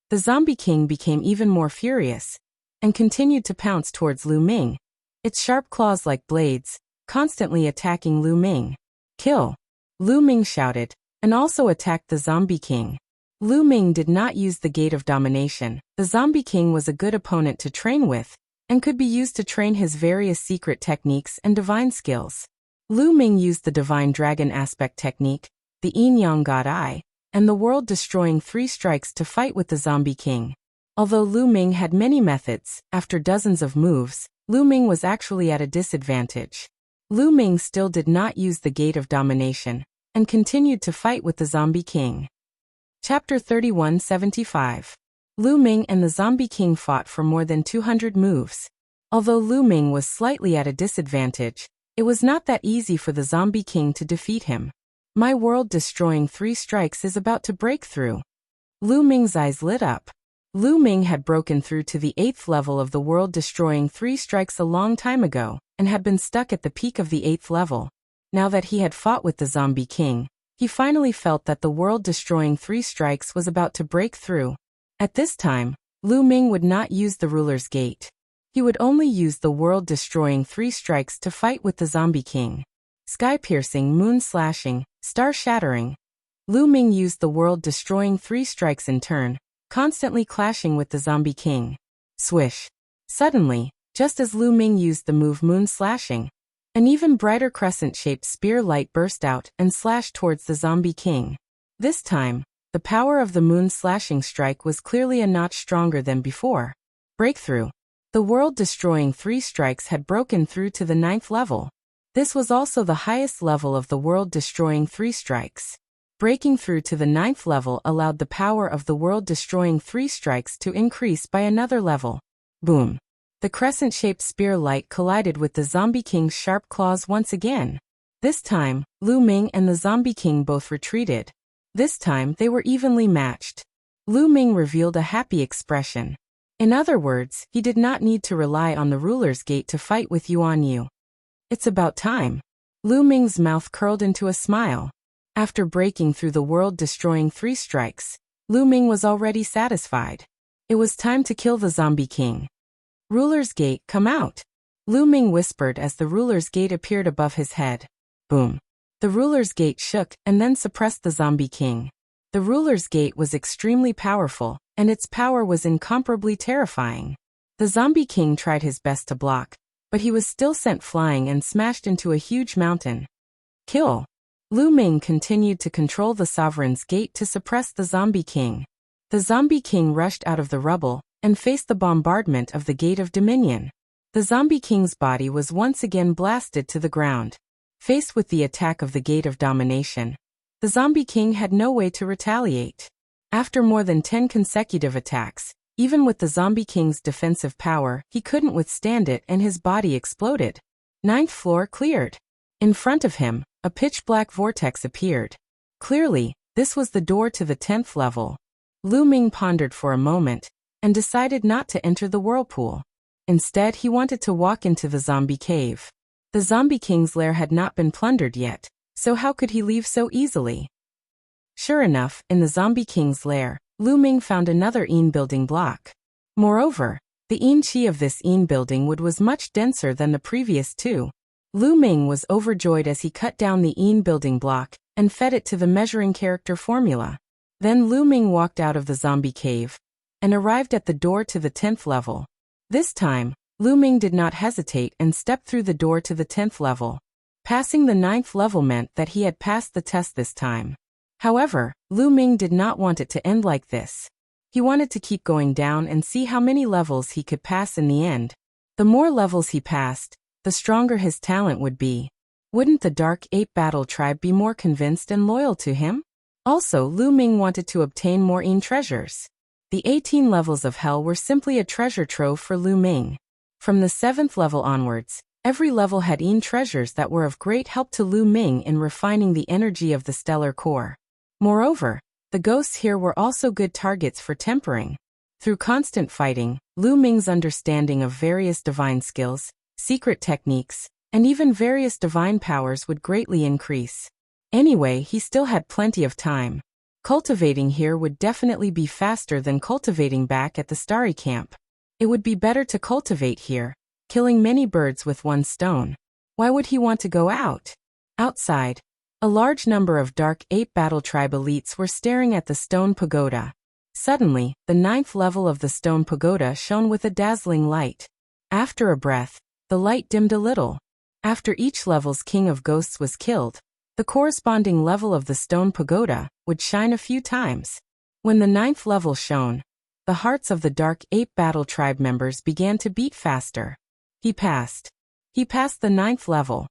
the Zombie King became even more furious, and continued to pounce towards Lu Ming, its sharp claws like blades, constantly attacking Lu Ming. Kill! Lu Ming shouted, and also attacked the Zombie King. Lu Ming did not use the Gate of Domination. The Zombie King was a good opponent to train with, and could be used to train his various secret techniques and divine skills. Lu Ming used the Divine Dragon Aspect technique, the Yin-Yang God Eye, and the world-destroying 3 strikes to fight with the Zombie King. Although Lu Ming had many methods, after dozens of moves, Lu Ming was actually at a disadvantage. Lu Ming still did not use the Gate of Domination, and continued to fight with the Zombie King. Chapter 3175. Lu Ming and the Zombie King fought for more than 200 moves. Although Lu Ming was slightly at a disadvantage, it was not that easy for the Zombie King to defeat him. My world-destroying 3 strikes is about to break through. Lu Ming's eyes lit up. Lu Ming had broken through to the 8th level of the world-destroying 3 strikes a long time ago, and had been stuck at the peak of the 8th level. Now that he had fought with the Zombie King, he finally felt that the world-destroying 3 strikes was about to break through. At this time, Lu Ming would not use the Ruler's Gate. He would only use the world-destroying 3 strikes to fight with the Zombie King. Sky-piercing, moon-slashing, star-shattering. Lu Ming used the world-destroying 3 strikes in turn, constantly clashing with the Zombie King. Swish! Suddenly, just as Lu Ming used the move moon-slashing, an even brighter crescent-shaped spear light burst out and slashed towards the Zombie King. This time, the power of the moon-slashing strike was clearly a notch stronger than before. Breakthrough! The world-destroying 3 strikes had broken through to the 9th level. This was also the highest level of the world-destroying 3 strikes. Breaking through to the 9th level allowed the power of the world-destroying 3 strikes to increase by another level. Boom! The crescent-shaped spear light collided with the Zombie King's sharp claws once again. This time, Lu Ming and the Zombie King both retreated. This time, they were evenly matched. Lu Ming revealed a happy expression. In other words, he did not need to rely on the Ruler's Gate to fight with Yuan Yu. It's about time. Lu Ming's mouth curled into a smile. After breaking through the world-destroying 3 strikes, Lu Ming was already satisfied. It was time to kill the Zombie King. Ruler's Gate, come out! Lu Ming whispered as the Ruler's Gate appeared above his head. Boom! The Ruler's Gate shook and then suppressed the Zombie King. The Ruler's Gate was extremely powerful, and its power was incomparably terrifying. The Zombie King tried his best to block, but he was still sent flying and smashed into a huge mountain. Kill! Lu Ming continued to control the Sovereign's Gate to suppress the Zombie King. The Zombie King rushed out of the rubble and faced the bombardment of the Gate of Dominion. The Zombie King's body was once again blasted to the ground. Faced with the attack of the Gate of Domination, the Zombie King had no way to retaliate. After more than 10 consecutive attacks, even with the Zombie King's defensive power, he couldn't withstand it and his body exploded. Ninth floor cleared. In front of him, a pitch-black vortex appeared. Clearly, this was the door to the 10th level. Lu Ming pondered for a moment and decided not to enter the whirlpool. Instead, he wanted to walk into the zombie cave. The Zombie King's lair had not been plundered yet, so how could he leave so easily? Sure enough, in the Zombie King's lair, Lu Ming found another Yin building block. Moreover, the Yin chi of this Yin building wood was much denser than the previous two. Lu Ming was overjoyed as he cut down the Yin building block and fed it to the measuring character formula. Then Lu Ming walked out of the zombie cave and arrived at the door to the 10th level. This time, Lu Ming did not hesitate and stepped through the door to the 10th level. Passing the 9th level meant that he had passed the test this time. However, Lu Ming did not want it to end like this. He wanted to keep going down and see how many levels he could pass in the end. The more levels he passed, the stronger his talent would be. Wouldn't the Dark Ape Battle Tribe be more convinced and loyal to him? Also, Lu Ming wanted to obtain more Yin treasures. The 18 levels of hell were simply a treasure trove for Lu Ming. From the 7th level onwards, every level had Yin treasures that were of great help to Lu Ming in refining the energy of the stellar core. Moreover, the ghosts here were also good targets for tempering. Through constant fighting, Lu Ming's understanding of various divine skills, secret techniques, and even various divine powers would greatly increase. Anyway, he still had plenty of time. Cultivating here would definitely be faster than cultivating back at the Starry Camp. It would be better to cultivate here, killing many birds with one stone. Why would he want to go out? Outside, a large number of Dark Ape Battle Tribe elites were staring at the stone pagoda. Suddenly, the 9th level of the stone pagoda shone with a dazzling light. After a breath, the light dimmed a little. After each level's king of ghosts was killed, the corresponding level of the stone pagoda would shine a few times. When the 9th level shone, the hearts of the Dark Ape Battle Tribe members began to beat faster. He passed. He passed the 9th level.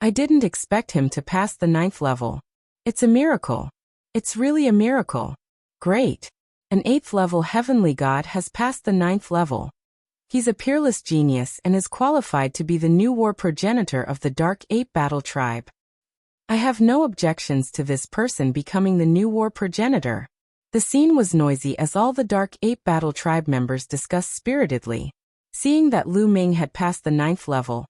I didn't expect him to pass the 9th level. It's a miracle. It's really a miracle. Great. An 8th level heavenly god has passed the 9th level. He's a peerless genius and is qualified to be the new war progenitor of the Dark Ape Battle Tribe. I have no objections to this person becoming the new war progenitor. The scene was noisy as all the Dark Ape Battle Tribe members discussed spiritedly. Seeing that Lu Ming had passed the 9th level,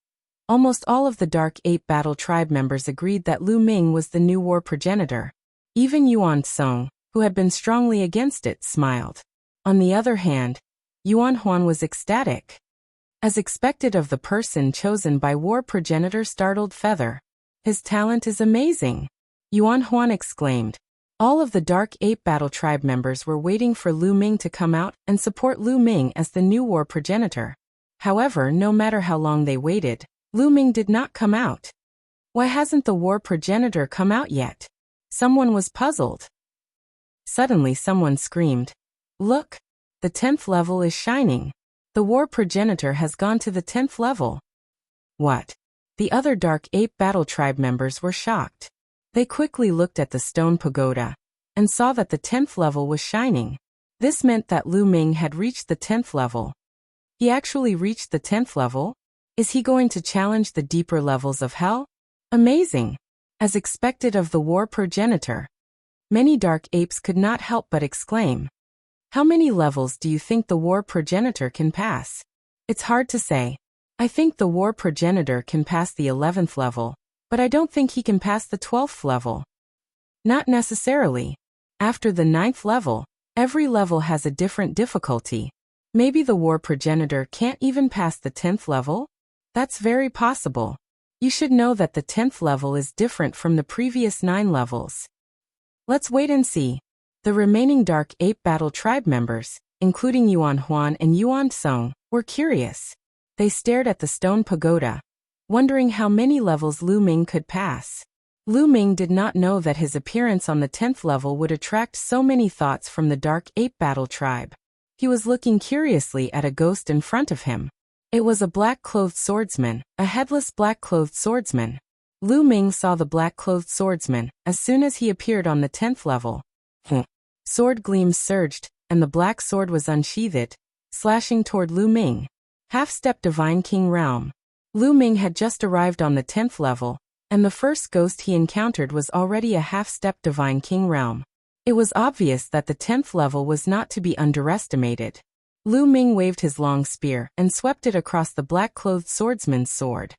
almost all of the Dark Ape Battle Tribe members agreed that Lu Ming was the new war progenitor. Even Yuan Song, who had been strongly against it, smiled. On the other hand, Yuan Huan was ecstatic. As expected of the person chosen by war progenitor Startled Feather. His talent is amazing, Yuan Huan exclaimed. All of the Dark Ape Battle Tribe members were waiting for Lu Ming to come out and support Lu Ming as the new war progenitor. However, no matter how long they waited, Lu Ming did not come out. Why hasn't the war progenitor come out yet? Someone was puzzled. Suddenly someone screamed, "Look! The 10th level is shining. The war progenitor has gone to the 10th level." What? The other Dark Ape Battle Tribe members were shocked. They quickly looked at the stone pagoda and saw that the 10th level was shining. This meant that Lu Ming had reached the 10th level. He actually reached the 10th level? Is he going to challenge the deeper levels of hell? Amazing! As expected of the war progenitor. Many Dark Apes could not help but exclaim. How many levels do you think the war progenitor can pass? It's hard to say. I think the war progenitor can pass the 11th level, but I don't think he can pass the 12th level. Not necessarily. After the 9th level, every level has a different difficulty. Maybe the war progenitor can't even pass the 10th level? That's very possible. You should know that the 10th level is different from the previous 9 levels. Let's wait and see. The remaining Dark Ape Battle Tribe members, including Yuan Huan and Yuan Song, were curious. They stared at the stone pagoda, wondering how many levels Lu Ming could pass. Lu Ming did not know that his appearance on the 10th level would attract so many thoughts from the Dark Ape Battle Tribe. He was looking curiously at a ghost in front of him. It was a black-clothed swordsman, a headless black-clothed swordsman. Lu Ming saw the black-clothed swordsman as soon as he appeared on the 10th level. Sword gleams surged, and the black sword was unsheathed, slashing toward Lu Ming. Half-step Divine King Realm. Lu Ming had just arrived on the 10th level, and the first ghost he encountered was already a half-step Divine King Realm. It was obvious that the 10th level was not to be underestimated. Lu Ming waved his long spear and swept it across the black-clothed swordsman's sword.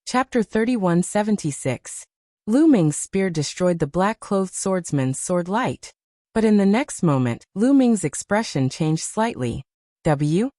Chapter 3176. Lu Ming's spear destroyed the black-clothed swordsman's sword light. But in the next moment, Lu Ming's expression changed slightly. W?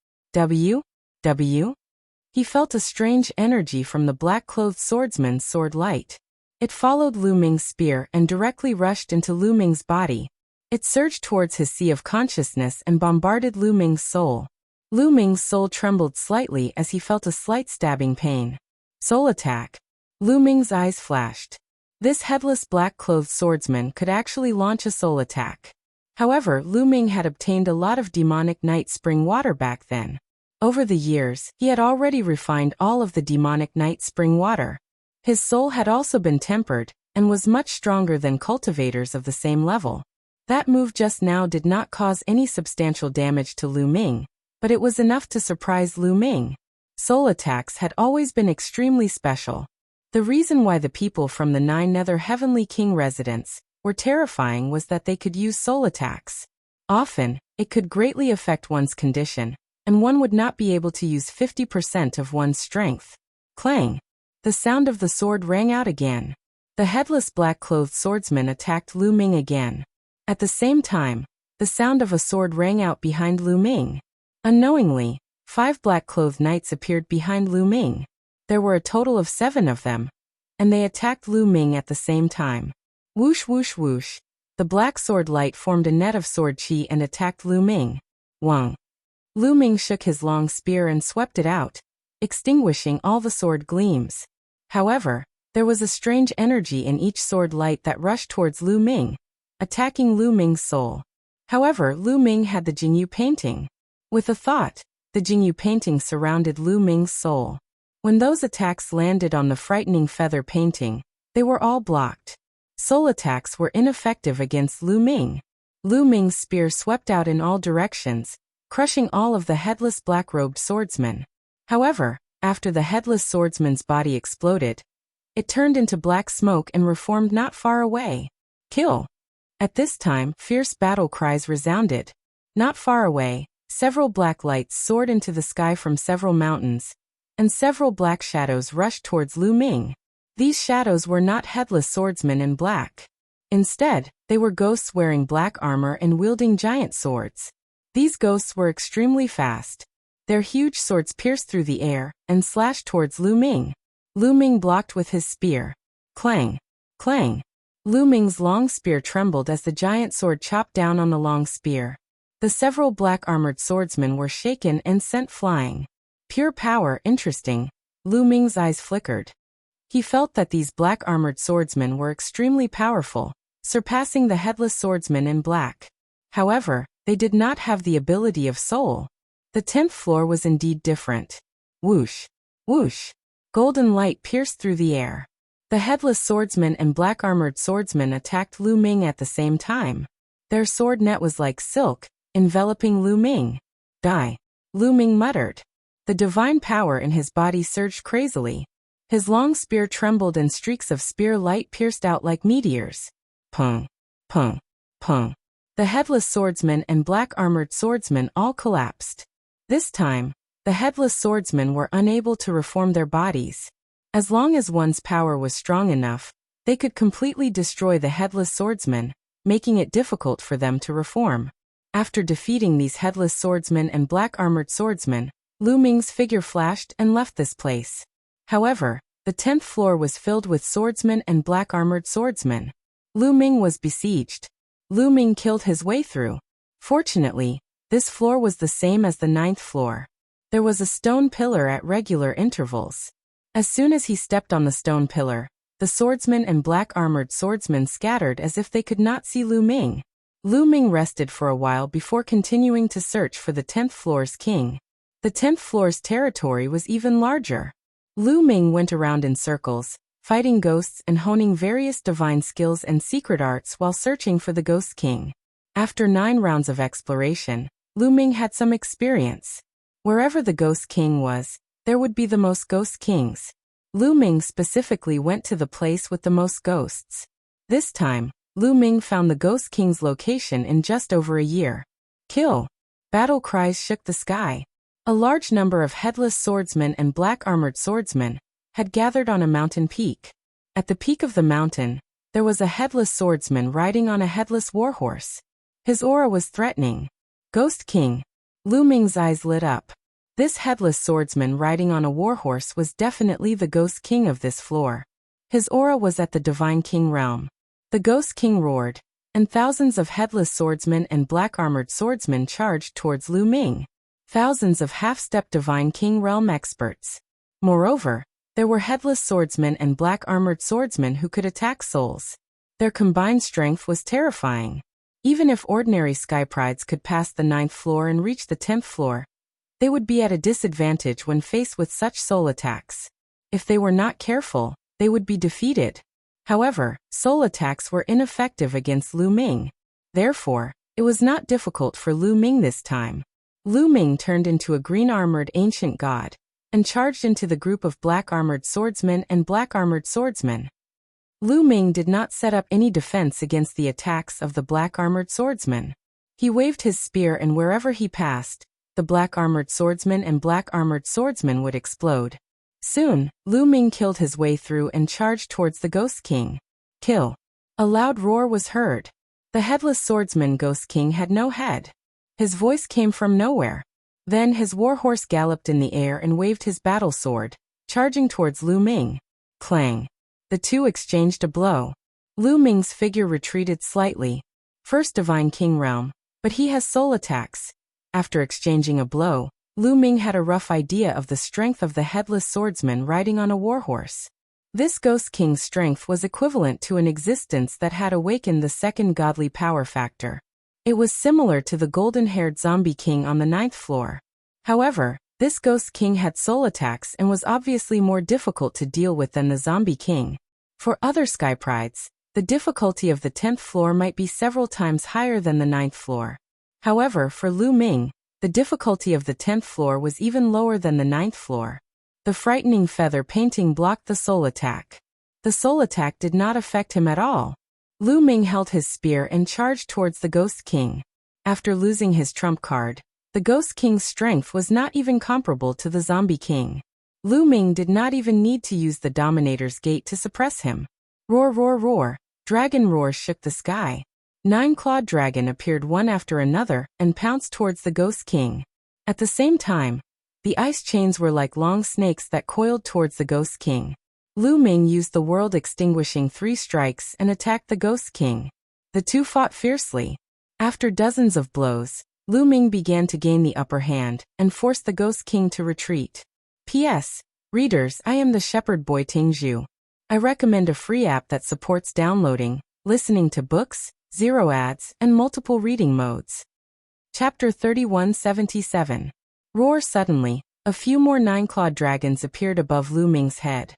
He felt a strange energy from the black-clothed swordsman's sword light. It followed Lu Ming's spear and directly rushed into Lu Ming's body. It surged towards his sea of consciousness and bombarded Lu Ming's soul. Lu Ming's soul trembled slightly as he felt a slight stabbing pain. Soul attack. Lu Ming's eyes flashed. This headless black-clothed swordsman could actually launch a soul attack. However, Lu Ming had obtained a lot of demonic night spring water back then. Over the years, he had already refined all of the demonic night spring water. His soul had also been tempered, and was much stronger than cultivators of the same level. That move just now did not cause any substantial damage to Lu Ming, but it was enough to surprise Lu Ming. Soul attacks had always been extremely special. The reason why the people from the 9 Nether Heavenly King residents were terrifying was that they could use soul attacks. Often, it could greatly affect one's condition, and one would not be able to use 50% of one's strength. Clang! The sound of the sword rang out again. The headless black-clothed swordsman attacked Lu Ming again. At the same time, the sound of a sword rang out behind Lu Ming. Unknowingly, 5 black-clothed knights appeared behind Lu Ming. There were a total of 7 of them, and they attacked Lu Ming at the same time. Whoosh whoosh whoosh. The black sword light formed a net of sword chi and attacked Lu Ming. Wang. Lu Ming shook his long spear and swept it out, extinguishing all the sword gleams. However, there was a strange energy in each sword light that rushed towards Lu Ming, attacking Lu Ming's soul. However, Lu Ming had the Jingyu painting. With a thought, the Jingyu painting surrounded Lu Ming's soul. When those attacks landed on the frightening feather painting, they were all blocked. Soul attacks were ineffective against Lu Ming. Lu Ming's spear swept out in all directions, crushing all of the headless black-robed swordsmen. However, after the headless swordsman's body exploded, it turned into black smoke and reformed not far away. Kill! At this time, fierce battle cries resounded. Not far away, several black lights soared into the sky from several mountains, and several black shadows rushed towards Lu Ming. These shadows were not headless swordsmen in black. Instead, they were ghosts wearing black armor and wielding giant swords. These ghosts were extremely fast. Their huge swords pierced through the air and slashed towards Lu Ming. Lu Ming blocked with his spear. Clang! Clang! Lu Ming's long spear trembled as the giant sword chopped down on the long spear. The several black-armored swordsmen were shaken and sent flying. Pure power, interesting. Lu Ming's eyes flickered. He felt that these black-armored swordsmen were extremely powerful, surpassing the headless swordsmen in black. However, they did not have the ability of soul. The 10th floor was indeed different. Whoosh! Whoosh! Golden light pierced through the air. The headless swordsman and black-armored swordsman attacked Lu Ming at the same time. Their sword net was like silk, enveloping Lu Ming. Die! Lu Ming muttered. The divine power in his body surged crazily. His long spear trembled and streaks of spear light pierced out like meteors. Pung! Pung! Pung! The headless swordsman and black-armored swordsman all collapsed. This time, the headless swordsmen were unable to reform their bodies. As long as one's power was strong enough, they could completely destroy the headless swordsmen, making it difficult for them to reform. After defeating these headless swordsmen and black-armored swordsmen, Lu Ming's figure flashed and left this place. However, the 10th floor was filled with swordsmen and black-armored swordsmen. Lu Ming was besieged. Lu Ming killed his way through. Fortunately, this floor was the same as the 9th floor. There was a stone pillar at regular intervals. As soon as he stepped on the stone pillar, the swordsmen and black-armored swordsmen scattered as if they could not see Lu Ming. Lu Ming rested for a while before continuing to search for the 10th floor's king. The 10th floor's territory was even larger. Lu Ming went around in circles, fighting ghosts and honing various divine skills and secret arts while searching for the Ghost King. After 9 rounds of exploration, Lu Ming had some experience. Wherever the Ghost King was, there would be the most Ghost Kings. Lu Ming specifically went to the place with the most ghosts. This time, Lu Ming found the Ghost King's location in just over a year. Kill! Battle cries shook the sky. A large number of headless swordsmen and black-armored swordsmen had gathered on a mountain peak. At the peak of the mountain, there was a headless swordsman riding on a headless warhorse. His aura was threatening. Ghost King! Lu Ming's eyes lit up. This headless swordsman riding on a warhorse was definitely the Ghost King of this floor. His aura was at the Divine King realm. The Ghost King roared, and thousands of headless swordsmen and black-armored swordsmen charged towards Lu Ming. Thousands of half-step Divine King realm experts. Moreover, there were headless swordsmen and black-armored swordsmen who could attack souls. Their combined strength was terrifying. Even if ordinary sky prides could pass the 9th floor and reach the 10th floor, they would be at a disadvantage when faced with such soul attacks. If they were not careful, they would be defeated. However, soul attacks were ineffective against Lu Ming. Therefore, it was not difficult for Lu Ming this time. Lu Ming turned into a green-armored ancient god, and charged into the group of black-armored swordsmen and black-armored swordsmen. Lu Ming did not set up any defense against the attacks of the black-armored swordsmen. He waved his spear, and wherever he passed, the black-armored swordsman and black-armored swordsman would explode. Soon, Lu Ming killed his way through and charged towards the Ghost King. Kill! A loud roar was heard. The headless swordsman Ghost King had no head. His voice came from nowhere. Then his warhorse galloped in the air and waved his battle sword, charging towards Lu Ming. Clang! The two exchanged a blow. Lu Ming's figure retreated slightly. First Divine King realm, but he has soul attacks. After exchanging a blow, Lu Ming had a rough idea of the strength of the headless swordsman riding on a warhorse. This Ghost King's strength was equivalent to an existence that had awakened the second godly power factor. It was similar to the golden-haired zombie king on the 9th floor. However, this Ghost King had soul attacks and was obviously more difficult to deal with than the zombie king. For other sky prides, the difficulty of the 10th floor might be several times higher than the 9th floor. However, for Lu Ming, the difficulty of the 10th floor was even lower than the 9th floor. The frightening feather painting blocked the soul attack. The soul attack did not affect him at all. Lu Ming held his spear and charged towards the Ghost King. After losing his trump card, the Ghost King's strength was not even comparable to the Zombie King. Lu Ming did not even need to use the Dominator's Gate to suppress him. Roar, roar, roar! Dragon roars shook the sky. 9-clawed dragon appeared one after another and pounced towards the Ghost King. At the same time, the ice chains were like long snakes that coiled towards the Ghost King. Lu Ming used the world-extinguishing 3 strikes and attacked the Ghost King. The two fought fiercely. After dozens of blows, Lu Ming began to gain the upper hand and forced the Ghost King to retreat. P.S. Readers, I am the Shepherd Boy Tingzhu. I recommend a free app that supports downloading, listening to books, 0 ads, and multiple reading modes. Chapter 3177. Roar! Suddenly, a few more 9-clawed dragons appeared above Lu Ming's head.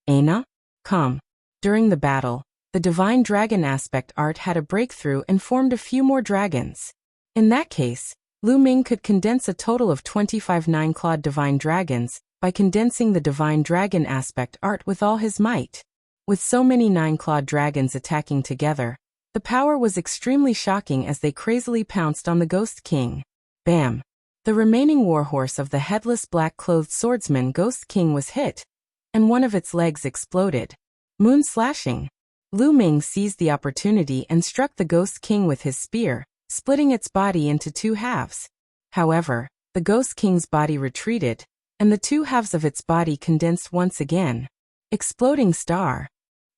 Ana? Come. During the battle, the Divine Dragon aspect art had a breakthrough and formed a few more dragons. In that case, Lu Ming could condense a total of 25 9-clawed Divine Dragons by condensing the Divine Dragon aspect art with all his might. With so many 9-clawed dragons attacking together, the power was extremely shocking as they crazily pounced on the Ghost King. Bam! The remaining warhorse of the headless black-clothed swordsman Ghost King was hit, and one of its legs exploded. Moon slashing. Lu Ming seized the opportunity and struck the Ghost King with his spear, splitting its body into 2 halves. However, the Ghost King's body retreated, and the 2 halves of its body condensed once again. Exploding star.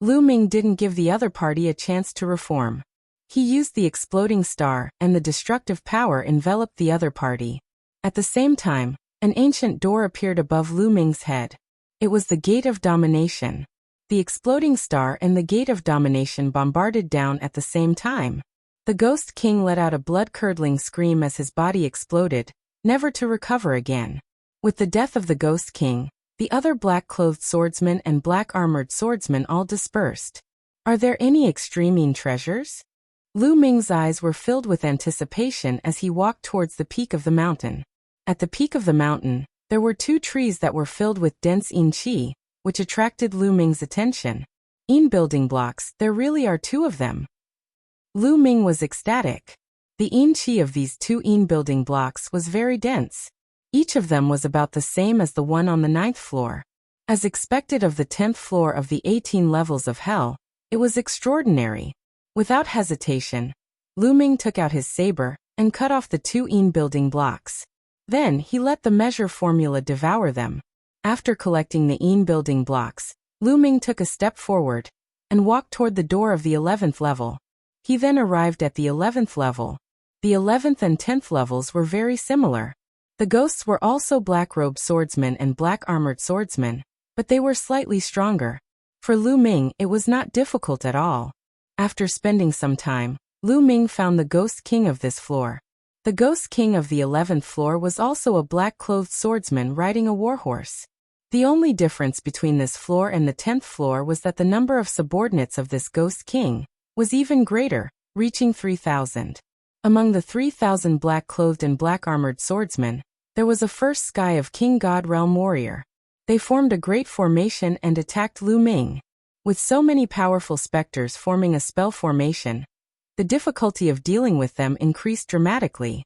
Lu Ming didn't give the other party a chance to reform. He used the exploding star, and the destructive power enveloped the other party. At the same time, an ancient door appeared above Lu Ming's head. It was the Gate of Domination. The exploding star and the Gate of Domination bombarded down at the same time. The Ghost King let out a blood-curdling scream as his body exploded, never to recover again. With the death of the Ghost King, the other black-clothed swordsmen and black-armored swordsmen all dispersed. Are there any extreme treasures? Lu Ming's eyes were filled with anticipation as he walked towards the peak of the mountain. At the peak of the mountain, there were 2 trees that were filled with dense qi, which attracted Lu Ming's attention. Building blocks, there really are 2 of them. Lu Ming was ecstatic. The qi of these 2 building blocks was very dense. Each of them was about the same as the one on the 9th floor. As expected of the 10th floor of the 18 levels of hell, it was extraordinary. Without hesitation, Lu Ming took out his saber and cut off the 2 building blocks. Then he let the measure formula devour them. After collecting the building blocks, Lu Ming took a step forward and walked toward the door of the 11th level. He then arrived at the 11th level. The 11th and 10th levels were very similar. The ghosts were also black-robed swordsmen and black-armored swordsmen, but they were slightly stronger. For Lu Ming, it was not difficult at all. After spending some time, Lu Ming found the Ghost King of this floor. The Ghost King of the 11th floor was also a black-clothed swordsman riding a warhorse. The only difference between this floor and the 10th floor was that the number of subordinates of this Ghost King was even greater, reaching 3,000. Among the 3,000 black-clothed and black-armored swordsmen, there was a first Sky of King God Realm warrior. They formed a great formation and attacked Lu Ming. With so many powerful specters forming a spell formation, the difficulty of dealing with them increased dramatically.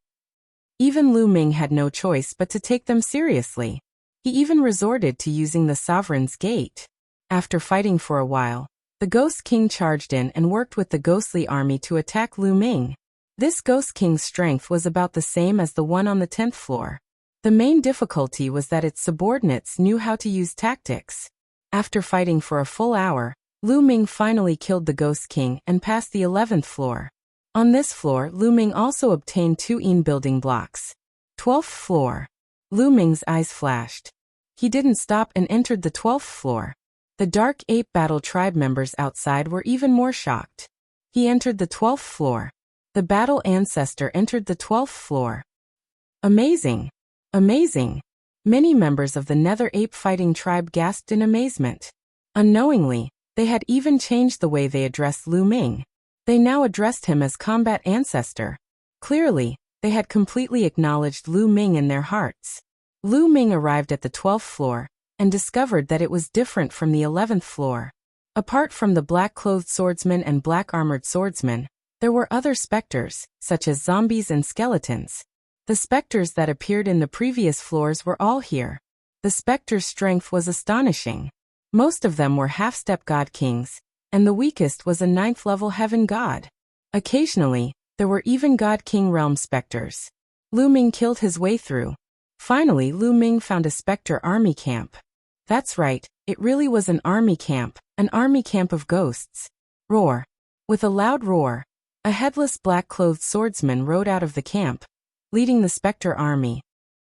Even Lu Ming had no choice but to take them seriously. He even resorted to using the Sovereign's Gate. After fighting for a while, the Ghost King charged in and worked with the ghostly army to attack Lu Ming. This Ghost King's strength was about the same as the one on the 10th floor. The main difficulty was that its subordinates knew how to use tactics. After fighting for a full hour, Lu Ming finally killed the Ghost King and passed the 11th floor. On this floor, Lu Ming also obtained 2 building blocks. 12th floor. Lu Ming's eyes flashed. He didn't stop and entered the 12th floor. The Dark Ape Battle Tribe members outside were even more shocked. He entered the 12th floor. The Battle Ancestor entered the 12th floor. Amazing! Amazing! Many members of the Nether Ape Fighting Tribe gasped in amazement. Unknowingly, they had even changed the way they addressed Lu Ming. They now addressed him as Combat Ancestor. Clearly, they had completely acknowledged Lu Ming in their hearts. Lu Ming arrived at the 12th floor and discovered that it was different from the 11th floor. Apart from the black-clothed swordsmen and black-armored swordsmen, there were other specters, such as zombies and skeletons. The specters that appeared in the previous floors were all here. The specters' strength was astonishing. Most of them were half-step god kings, and the weakest was a 9th-level heaven god. Occasionally, there were even god king realm specters. Lu Ming killed his way through. Finally, Lu Ming found a specter army camp. That's right, it really was an army camp of ghosts. Roar. With a loud roar, a headless black-clothed swordsman rode out of the camp, leading the specter army.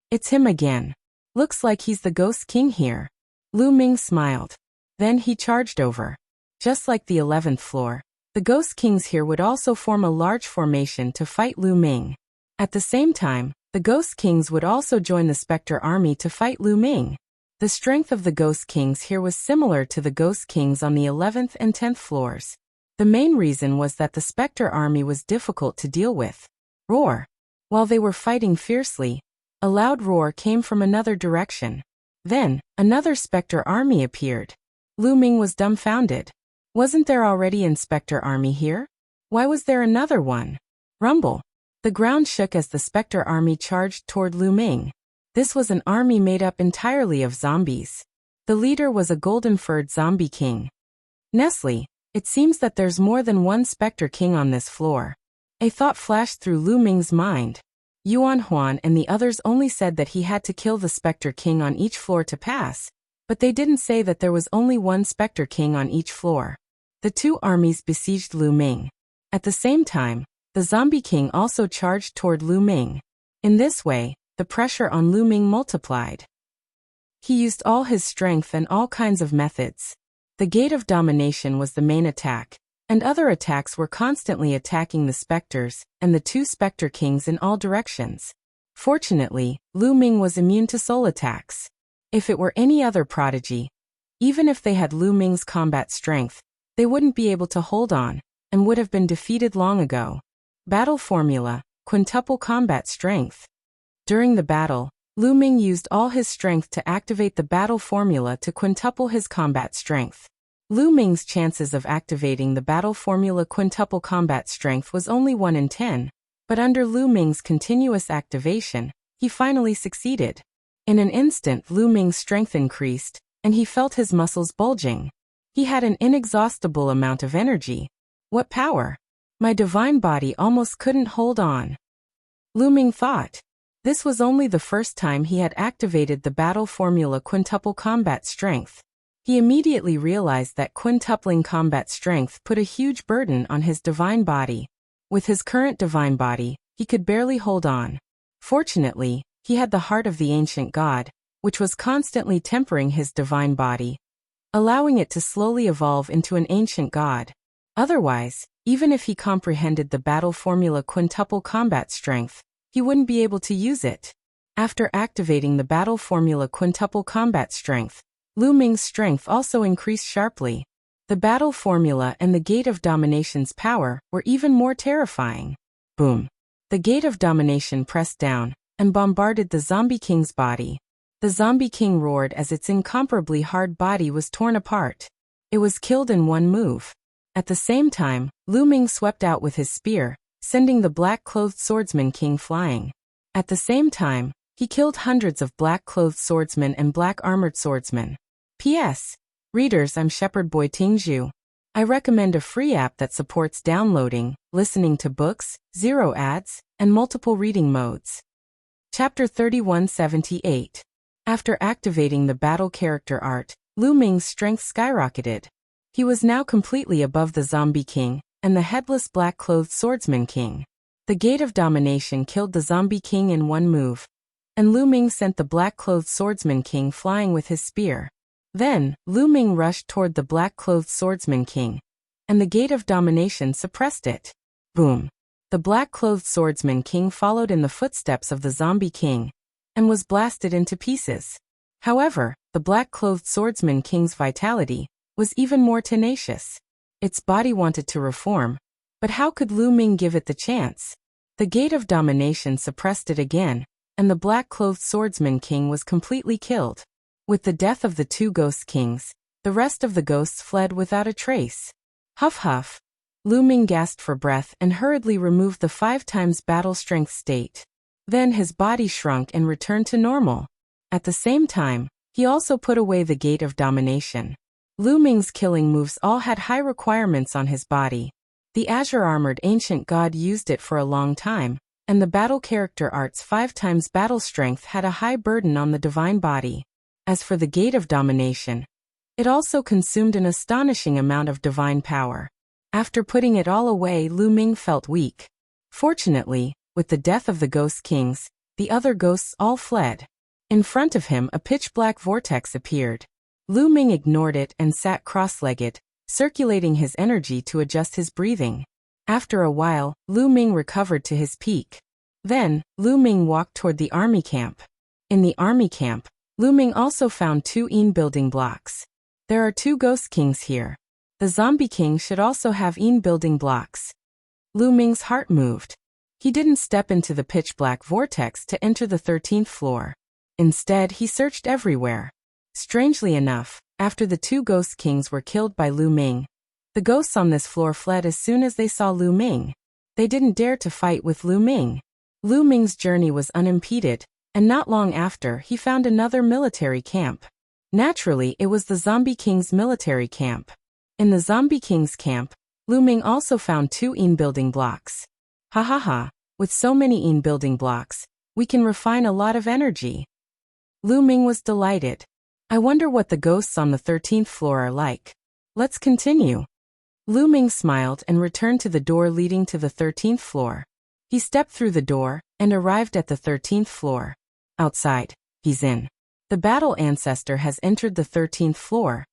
It's him again. Looks like he's the Ghost King here. Lu Ming smiled. Then he charged over. Just like the 11th floor, the Ghost Kings here would also form a large formation to fight Lu Ming. At the same time, the Ghost Kings would also join the Spectre army to fight Lu Ming. The strength of the Ghost Kings here was similar to the Ghost Kings on the 11th and 10th floors. The main reason was that the Spectre army was difficult to deal with. Roar. While they were fighting fiercely, a loud roar came from another direction. Then, another Spectre army appeared. Lu Ming was dumbfounded. Wasn't there already an Spectre army here? Why was there another one? Rumble. The ground shook as the Spectre army charged toward Lu Ming. This was an army made up entirely of zombies. The leader was a golden-furred zombie king. Nestle, it seems that there's more than one Spectre king on this floor. A thought flashed through Lu Ming's mind. Yuan Huan and the others only said that he had to kill the Spectre king on each floor to pass, but they didn't say that there was only one Spectre king on each floor. The 2 armies besieged Lu Ming. At the same time, the zombie king also charged toward Lu Ming. In this way, the pressure on Lu Ming multiplied. He used all his strength and all kinds of methods. The Gate of Domination was the main attack, and other attacks were constantly attacking the specters and the 2 Spectre kings in all directions. Fortunately, Lu Ming was immune to soul attacks. If it were any other prodigy, even if they had Lu Ming's combat strength, they wouldn't be able to hold on, and would have been defeated long ago. Battle Formula, Quintuple Combat Strength. During the battle, Lu Ming used all his strength to activate the battle formula to quintuple his combat strength. Lu Ming's chances of activating the battle formula quintuple combat strength was only 1 in 10, but under Lu Ming's continuous activation, he finally succeeded. In an instant, Lu Ming's strength increased, and he felt his muscles bulging. He had an inexhaustible amount of energy. What power! My divine body almost couldn't hold on. Lu Ming thought. This was only the first time he had activated the battle formula quintuple combat strength. He immediately realized that quintupling combat strength put a huge burden on his divine body. With his current divine body, he could barely hold on. Fortunately, he had the heart of the ancient god, which was constantly tempering his divine body, allowing it to slowly evolve into an ancient god. Otherwise, even if he comprehended the battle formula quintuple combat strength, he wouldn't be able to use it. After activating the battle formula quintuple combat strength, Lu Ming's strength also increased sharply. The battle formula and the Gate of Domination's power were even more terrifying. Boom! The Gate of Domination pressed down and bombarded the Zombie King's body. The Zombie King roared as its incomparably hard body was torn apart. It was killed in one move. At the same time, Lu Ming swept out with his spear, sending the black-clothed swordsman king flying. At the same time, he killed hundreds of black-clothed swordsmen and black-armored swordsmen. P.S. Readers, I'm Shepherd Boy Tingzhu. I recommend a free app that supports downloading, listening to books, 0 ads, and multiple reading modes. Chapter 3178. After activating the battle character art, Lu Ming's strength skyrocketed. He was now completely above the Zombie King and the headless black-clothed swordsman king. The Gate of Domination killed the Zombie King in one move, and Lu Ming sent the black-clothed swordsman king flying with his spear. Then, Lu Ming rushed toward the black-clothed swordsman king, and the Gate of Domination suppressed it. Boom! The black-clothed swordsman king followed in the footsteps of the Zombie King, and was blasted into pieces. However, the black-clothed swordsman king's vitality was even more tenacious. Its body wanted to reform, but how could Lu Ming give it the chance? The Gate of Domination suppressed it again, and the black-clothed swordsman king was completely killed. With the death of the 2 ghost kings, the rest of the ghosts fled without a trace. Huff huff. Lu Ming gasped for breath and hurriedly removed the 5 times battle strength state. Then his body shrunk and returned to normal. At the same time, he also put away the Gate of Domination. Lu Ming's killing moves all had high requirements on his body. The azure-armored ancient god used it for a long time, and the battle character art's 5 times battle strength had a high burden on the divine body. As for the Gate of Domination, it also consumed an astonishing amount of divine power. After putting it all away, Lu Ming felt weak. Fortunately, with the death of the ghost kings, the other ghosts all fled. In front of him, a pitch-black vortex appeared. Lu Ming ignored it and sat cross-legged, circulating his energy to adjust his breathing. After a while, Lu Ming recovered to his peak. Then, Lu Ming walked toward the army camp. In the army camp, Lu Ming also found 2 building blocks. There are 2 ghost kings here. The Zombie King should also have building blocks. Lu Ming's heart moved. He didn't step into the pitch-black vortex to enter the 13th floor. Instead, he searched everywhere. Strangely enough, after the 2 ghost kings were killed by Lu Ming, the ghosts on this floor fled as soon as they saw Lu Ming. They didn't dare to fight with Lu Ming. Lu Ming's journey was unimpeded, and not long after, he found another military camp. Naturally, it was the Zombie King's military camp. In the Zombie King's camp, Lu Ming also found 2 building blocks. Ha ha ha, with so many building blocks, we can refine a lot of energy. Lu Ming was delighted. I wonder what the ghosts on the 13th floor are like. Let's continue. Lu Ming smiled and returned to the door leading to the 13th floor. He stepped through the door and arrived at the 13th floor. Outside, he's in. The battle ancestor has entered the 13th floor.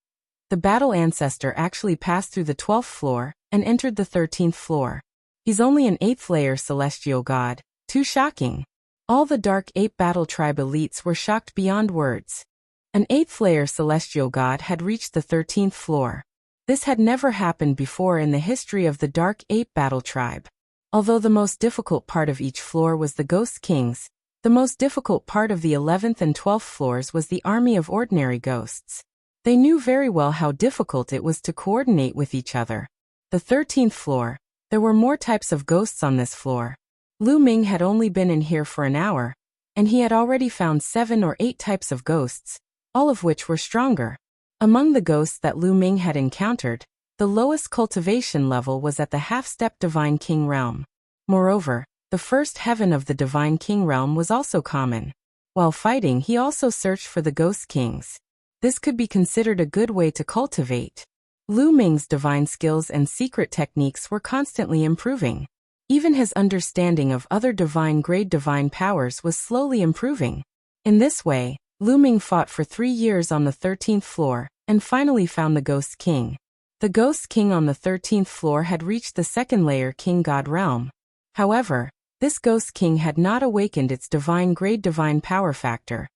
The battle ancestor actually passed through the 12th floor and entered the 13th floor. He's only an 8th layer celestial god. Too shocking. All the Dark Ape Battle Tribe elites were shocked beyond words. An 8th-layer celestial god had reached the 13th floor. This had never happened before in the history of the Dark Ape Battle Tribe. Although the most difficult part of each floor was the Ghost Kings, the most difficult part of the 11th and 12th floors was the army of ordinary ghosts. They knew very well how difficult it was to coordinate with each other. The 13th floor, there were more types of ghosts on this floor. Lu Ming had only been in here for an hour, and he had already found 7 or 8 types of ghosts, all of which were stronger. Among the ghosts that Lu Ming had encountered, the lowest cultivation level was at the half-step Divine King realm. Moreover, the first heaven of the Divine King realm was also common. While fighting, he also searched for the Ghost Kings. This could be considered a good way to cultivate. Lu Ming's divine skills and secret techniques were constantly improving. Even his understanding of other divine-grade divine powers was slowly improving. In this way, Lu Ming fought for 3 years on the 13th floor, and finally found the Ghost King. The Ghost King on the 13th floor had reached the 2nd-layer King God realm. However, this Ghost King had not awakened its divine-grade divine power factor,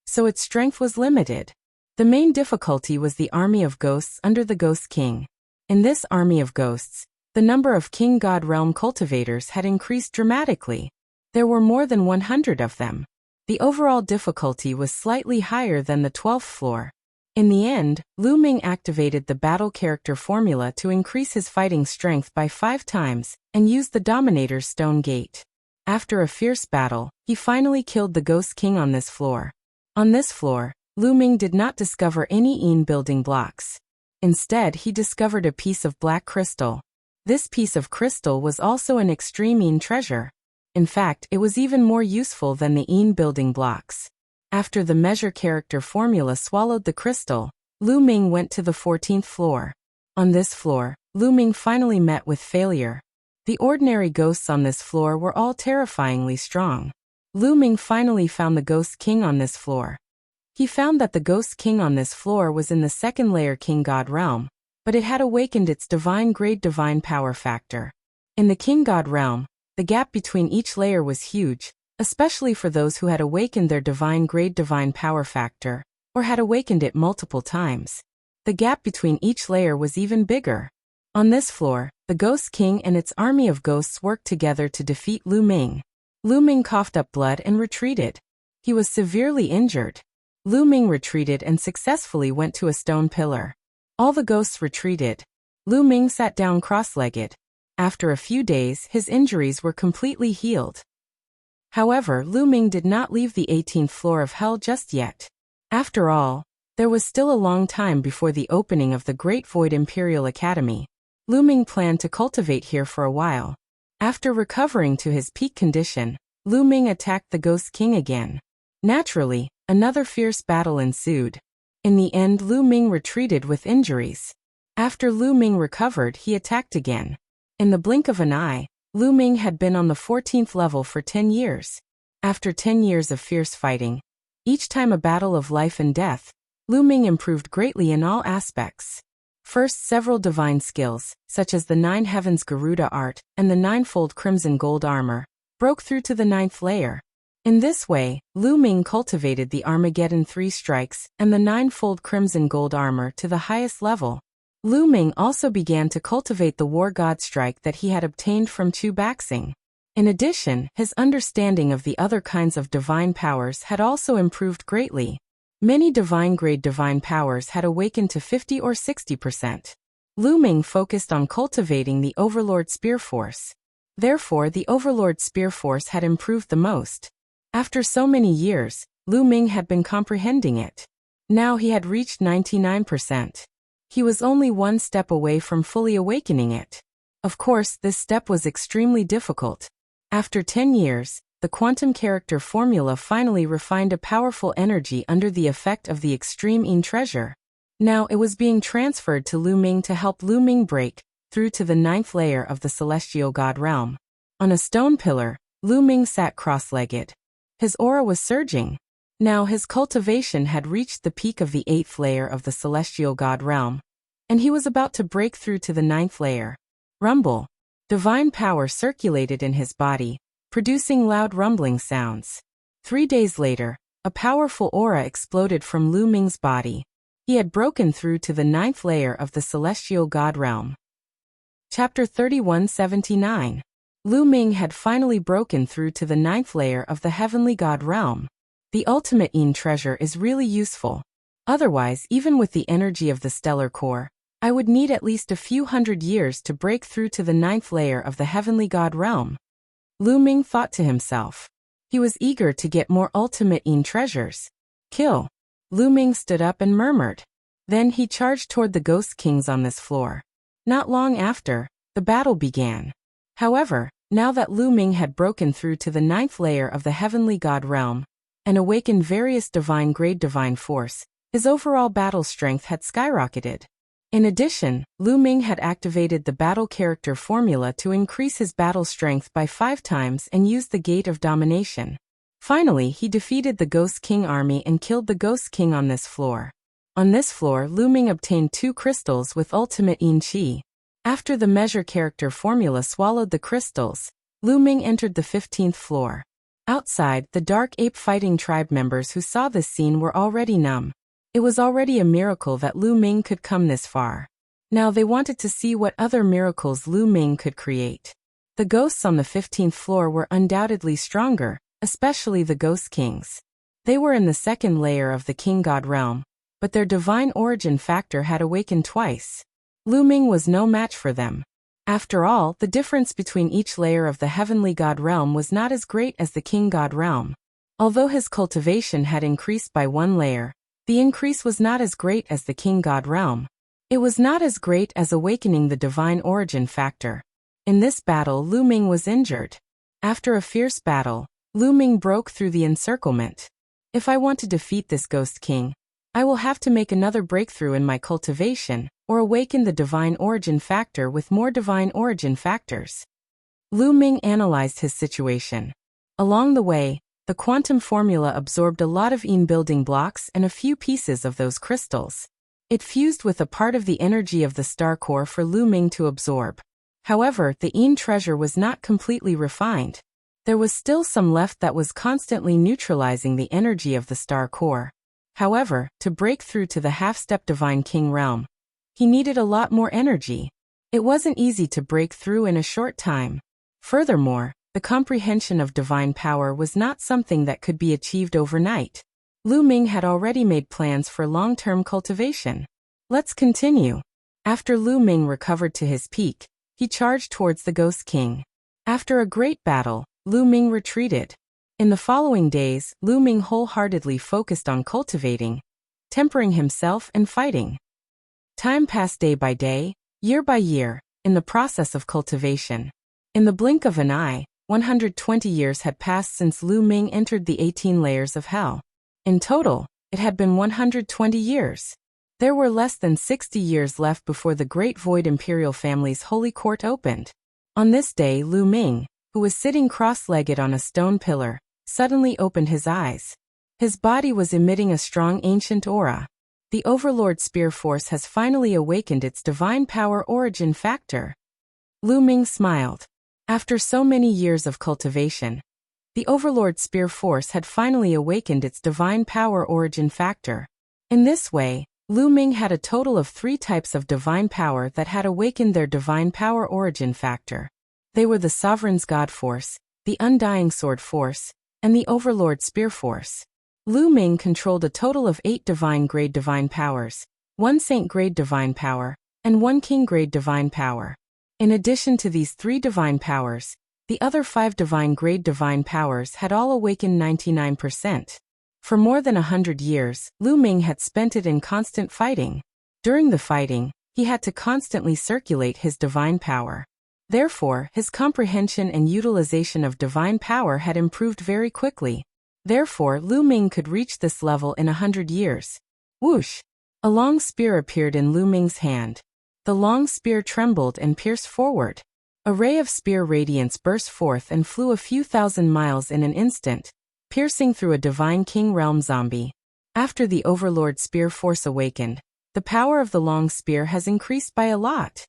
so its strength was limited. The main difficulty was the army of ghosts under the Ghost King. In this army of ghosts, the number of King God realm cultivators had increased dramatically. There were more than 100 of them. The overall difficulty was slightly higher than the 12th floor. In the end, Lu Ming activated the battle character formula to increase his fighting strength by 5 times, and used the Dominator's Stone Gate. After a fierce battle, he finally killed the Ghost King on this floor. On this floor, Lu Ming did not discover any Een building blocks. Instead, he discovered a piece of black crystal. This piece of crystal was also an extreme Een treasure. In fact, it was even more useful than the Een building blocks. After the measure character formula swallowed the crystal, Lu Ming went to the 14th floor. On this floor, Lu Ming finally met with failure. The ordinary ghosts on this floor were all terrifyingly strong. Lu Ming finally found the Ghost King on this floor. He found that the Ghost King on this floor was in the 2nd-layer King God realm, but it had awakened its divine-grade divine power factor. In the King God realm, the gap between each layer was huge, especially for those who had awakened their divine-grade divine power factor, or had awakened it multiple times. The gap between each layer was even bigger. On this floor, the Ghost King and its army of ghosts worked together to defeat Lu Ming. Lu Ming coughed up blood and retreated. He was severely injured. Lu Ming retreated and successfully went to a stone pillar. All the ghosts retreated. Lu Ming sat down cross-legged. After a few days, his injuries were completely healed. However, Lu Ming did not leave the 18th floor of Hell just yet. After all, there was still a long time before the opening of the Great Void Imperial Academy. Lu Ming planned to cultivate here for a while. After recovering to his peak condition, Lu Ming attacked the Ghost King again. Naturally, another fierce battle ensued. In the end, Lu Ming retreated with injuries. After Lu Ming recovered, he attacked again. In the blink of an eye, Lu Ming had been on the 14th level for 10 years. After 10 years of fierce fighting, each time a battle of life and death, Lu Ming improved greatly in all aspects. First, several divine skills, such as the 9 Heavens Garuda art and the 9-fold crimson gold armor, broke through to the 9th layer. In this way, Lu Ming cultivated the Armageddon 3 strikes and the 9-fold crimson gold armor to the highest level. Lu Ming also began to cultivate the War God strike that he had obtained from Chu Baxing. In addition, his understanding of the other kinds of divine powers had also improved greatly. Many divine-grade divine powers had awakened to 50 or 60%. Lu Ming focused on cultivating the Overlord Spear Force. Therefore, the Overlord Spear Force had improved the most. After so many years, Lu Ming had been comprehending it. Now he had reached 99%. He was only one step away from fully awakening it. Of course, this step was extremely difficult. After 10 years, the quantum character formula finally refined a powerful energy under the effect of the extreme Een treasure. Now it was being transferred to Lu Ming to help Lu Ming break through to the 9th layer of the celestial god realm. On a stone pillar, Lu Ming sat cross-legged. His aura was surging. Now his cultivation had reached the peak of the 8th layer of the celestial god realm, and he was about to break through to the 9th layer. Rumble. Divine power circulated in his body. producing loud rumbling sounds. 3 days later, a powerful aura exploded from Lu Ming's body. He had broken through to the 9th layer of the celestial god realm. Chapter 3179. Lu Ming had finally broken through to the 9th layer of the heavenly god realm. The ultimate Yin treasure is really useful. Otherwise, even with the energy of the stellar core, I would need at least a few hundred years to break through to the 9th layer of the heavenly god realm. Lu Ming thought to himself. He was eager to get more ultimate Yin treasures. Kill. Lu Ming stood up and murmured. Then he charged toward the ghost kings on this floor. Not long after, the battle began. However, now that Lu Ming had broken through to the 9th layer of the heavenly god realm and awakened various divine-grade divine force, his overall battle strength had skyrocketed. In addition, Lu Ming had activated the battle character formula to increase his battle strength by 5 times and used the Gate of Domination. Finally, he defeated the Ghost King army and killed the Ghost King on this floor. On this floor, Lu Ming obtained 2 crystals with ultimate Yin Qi. After the measure character formula swallowed the crystals, Lu Ming entered the 15th floor. Outside, the Dark Ape Fighting Tribe members who saw this scene were already numb. It was already a miracle that Lu Ming could come this far. Now they wanted to see what other miracles Lu Ming could create. The ghosts on the 15th floor were undoubtedly stronger, especially the Ghost Kings. They were in the 2nd layer of the King God realm, but their divine origin factor had awakened twice. Lu Ming was no match for them. After all, the difference between each layer of the heavenly God realm was not as great as the King God realm. Although his cultivation had increased by 1 layer, the increase was not as great as the King God realm. It was not as great as awakening the divine origin factor. In this battle, Lu Ming was injured. After a fierce battle, Lu Ming broke through the encirclement. If I want to defeat this Ghost King, I will have to make another breakthrough in my cultivation, or awaken the divine origin factor with more divine origin factors. Lu Ming analyzed his situation. Along the way, the quantum formula absorbed a lot of Yin building blocks and a few pieces of those crystals. It fused with a part of the energy of the star core for Lu Ming to absorb. However, the Yin treasure was not completely refined. There was still some left that was constantly neutralizing the energy of the star core. However, to break through to the half-step divine king realm, he needed a lot more energy. It wasn't easy to break through in a short time. Furthermore, the comprehension of divine power was not something that could be achieved overnight. Lu Ming had already made plans for long-term cultivation. Let's continue. After Lu Ming recovered to his peak, he charged towards the Ghost King. After a great battle, Lu Ming retreated. In the following days, Lu Ming wholeheartedly focused on cultivating, tempering himself and fighting. Time passed day by day, year by year, in the process of cultivation. In the blink of an eye, 120 years had passed since Lu Ming entered the 18 layers of hell. In total, it had been 120 years. There were less than 60 years left before the Great Void Imperial family's holy court opened. On this day, Lu Ming, who was sitting cross-legged on a stone pillar, suddenly opened his eyes. His body was emitting a strong ancient aura. The Overlord Spear Force has finally awakened its divine power origin factor. Lu Ming smiled. After so many years of cultivation, the Overlord Spear Force had finally awakened its divine power origin factor. In this way, Lu Ming had a total of 3 types of divine power that had awakened their divine power origin factor. They were the Sovereign's God Force, the Undying Sword Force, and the Overlord Spear Force. Lu Ming controlled a total of 8 divine-grade divine powers, 1 saint-grade divine power, and 1 king-grade divine power. In addition to these 3 divine powers, the other 5 divine-grade divine powers had all awakened 99%. For more than 100 years, Lu Ming had spent it in constant fighting. During the fighting, he had to constantly circulate his divine power. Therefore, his comprehension and utilization of divine power had improved very quickly. Therefore, Lu Ming could reach this level in 100 years. Whoosh! A long spear appeared in Lu Ming's hand. The long spear trembled and pierced forward. A ray of spear radiance burst forth and flew a few thousand miles in an instant, piercing through a divine king realm zombie. After the Overlord Spear Force awakened, the power of the long spear has increased by a lot.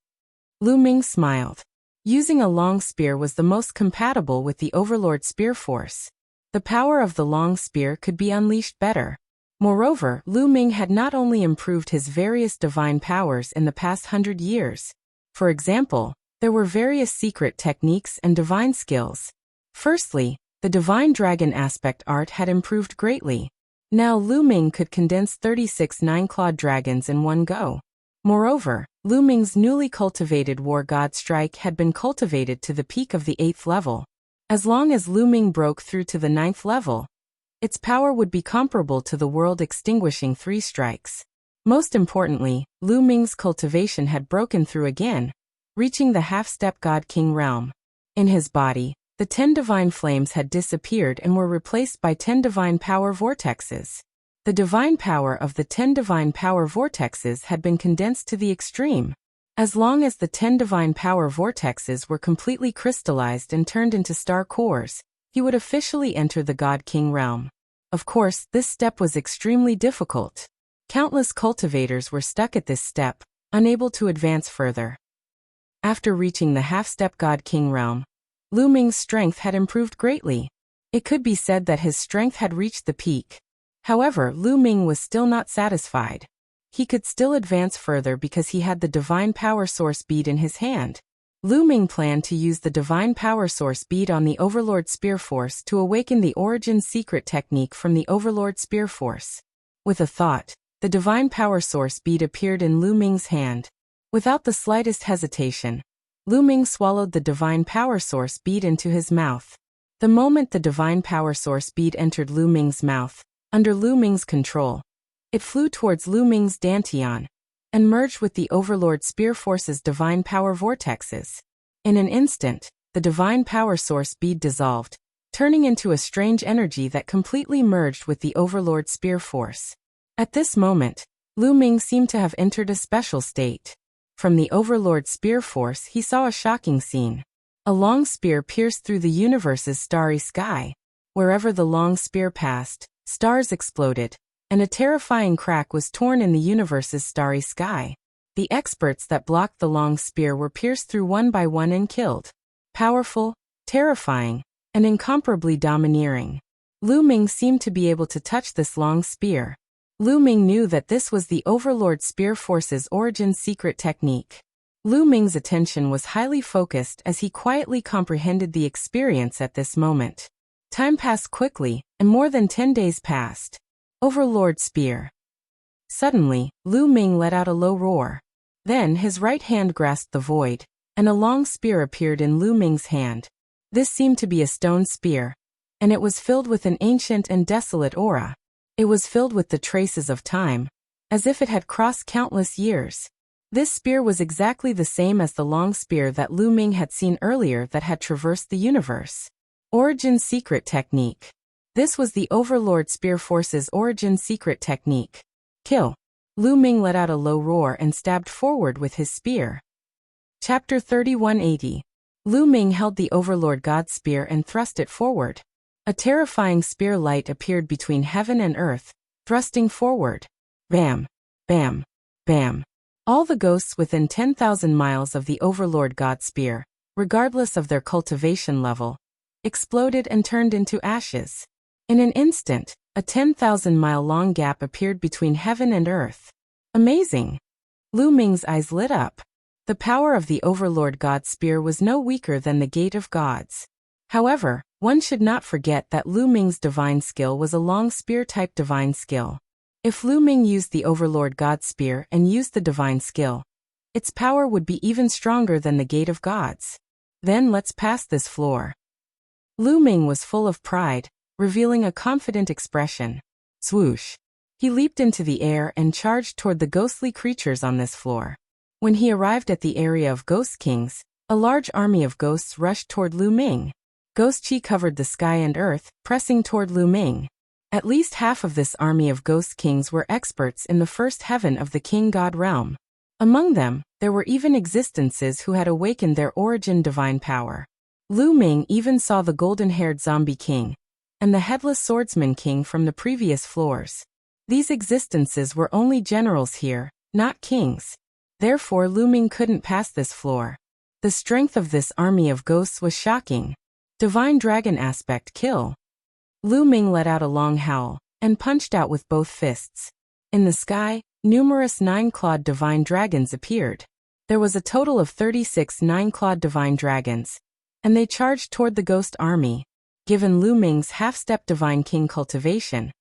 Lu Ming smiled. Using a long spear was the most compatible with the Overlord spear force. The power of the long spear could be unleashed better. Moreover, Lu Ming had not only improved his various divine powers in the past 100 years. For example, there were various secret techniques and divine skills. Firstly, the divine dragon aspect art had improved greatly. Now Lu Ming could condense 36 nine-clawed dragons in one go. Moreover, Lu Ming's newly cultivated War God Strike had been cultivated to the peak of the 8th level. As long as Lu Ming broke through to the 9th level, its power would be comparable to the world-extinguishing 3 strikes. Most importantly, Lu Ming's cultivation had broken through again, reaching the half-step God King realm. In his body, the 10 divine flames had disappeared and were replaced by 10 divine power vortexes. The divine power of the 10 divine power vortexes had been condensed to the extreme. As long as the 10 divine power vortexes were completely crystallized and turned into star cores, he would officially enter the God King realm. Of course, this step was extremely difficult. Countless cultivators were stuck at this step, unable to advance further. After reaching the half-step God King realm, Lu Ming's strength had improved greatly. It could be said that his strength had reached the peak. However, Lu Ming was still not satisfied. He could still advance further because he had the Divine Power Source bead in his hand. Lu Ming planned to use the Divine Power Source bead on the Overlord Spear Force to awaken the Origin Secret technique from the Overlord Spear Force. With a thought, the Divine Power Source bead appeared in Lu Ming's hand. Without the slightest hesitation, Lu Ming swallowed the Divine Power Source bead into his mouth. The moment the Divine Power Source bead entered Lu Ming's mouth, under Lu Ming's control, it flew towards Lu Ming's dantian and merged with the Overlord Spear Force's divine power vortexes. In an instant, the Divine Power Source bead dissolved, turning into a strange energy that completely merged with the Overlord Spear Force. At this moment, Lu Ming seemed to have entered a special state. From the Overlord Spear Force he saw a shocking scene. A long spear pierced through the universe's starry sky. Wherever the long spear passed, stars exploded, and a terrifying crack was torn in the universe's starry sky. The experts that blocked the long spear were pierced through one by one and killed. Powerful, terrifying, and incomparably domineering. Lu Ming seemed to be able to touch this long spear. Lu Ming knew that this was the Overlord Spear Force's origin secret technique. Lu Ming's attention was highly focused as he quietly comprehended the experience at this moment. Time passed quickly, and more than 10 days passed. Overlord Spear. Suddenly, Lu Ming let out a low roar. Then his right hand grasped the void, and a long spear appeared in Lu Ming's hand. This seemed to be a stone spear, and it was filled with an ancient and desolate aura. It was filled with the traces of time, as if it had crossed countless years. This spear was exactly the same as the long spear that Lu Ming had seen earlier that had traversed the universe. Origin Secret Technique. This was the Overlord Spear Force's origin secret technique. Kill. Lu Ming let out a low roar and stabbed forward with his spear. Chapter 3180. Lu Ming held the Overlord God Spear and thrust it forward. A terrifying spear light appeared between heaven and earth, thrusting forward. Bam! Bam! Bam! All the ghosts within 10,000 miles of the Overlord God Spear, regardless of their cultivation level, exploded and turned into ashes. In an instant, a 10,000-mile-long gap appeared between heaven and earth. Amazing! Lu Ming's eyes lit up. The power of the Overlord God Spear was no weaker than the Gate of Gods. However, one should not forget that Lu Ming's divine skill was a long spear-type divine skill. If Lu Ming used the Overlord God Spear and used the divine skill, its power would be even stronger than the Gate of Gods. Then let's pass this floor. Lu Ming was full of pride, revealing a confident expression. Swoosh! He leaped into the air and charged toward the ghostly creatures on this floor. When he arrived at the area of Ghost Kings, a large army of ghosts rushed toward Lu Ming. Ghost Chi covered the sky and earth, pressing toward Lu Ming. At least half of this army of Ghost Kings were experts in the first heaven of the King God realm. Among them, there were even existences who had awakened their origin divine power. Lu Ming even saw the golden-haired zombie king and the headless swordsman king from the previous floors. These existences were only generals here, not kings. Therefore Lu Ming couldn't pass this floor. The strength of this army of ghosts was shocking. Divine dragon aspect kill. Lu Ming let out a long howl and punched out with both fists. In the sky, numerous 9-clawed divine dragons appeared. There was a total of 36 9-clawed divine dragons, and they charged toward the ghost army. Given Lu Ming's half-step divine king cultivation,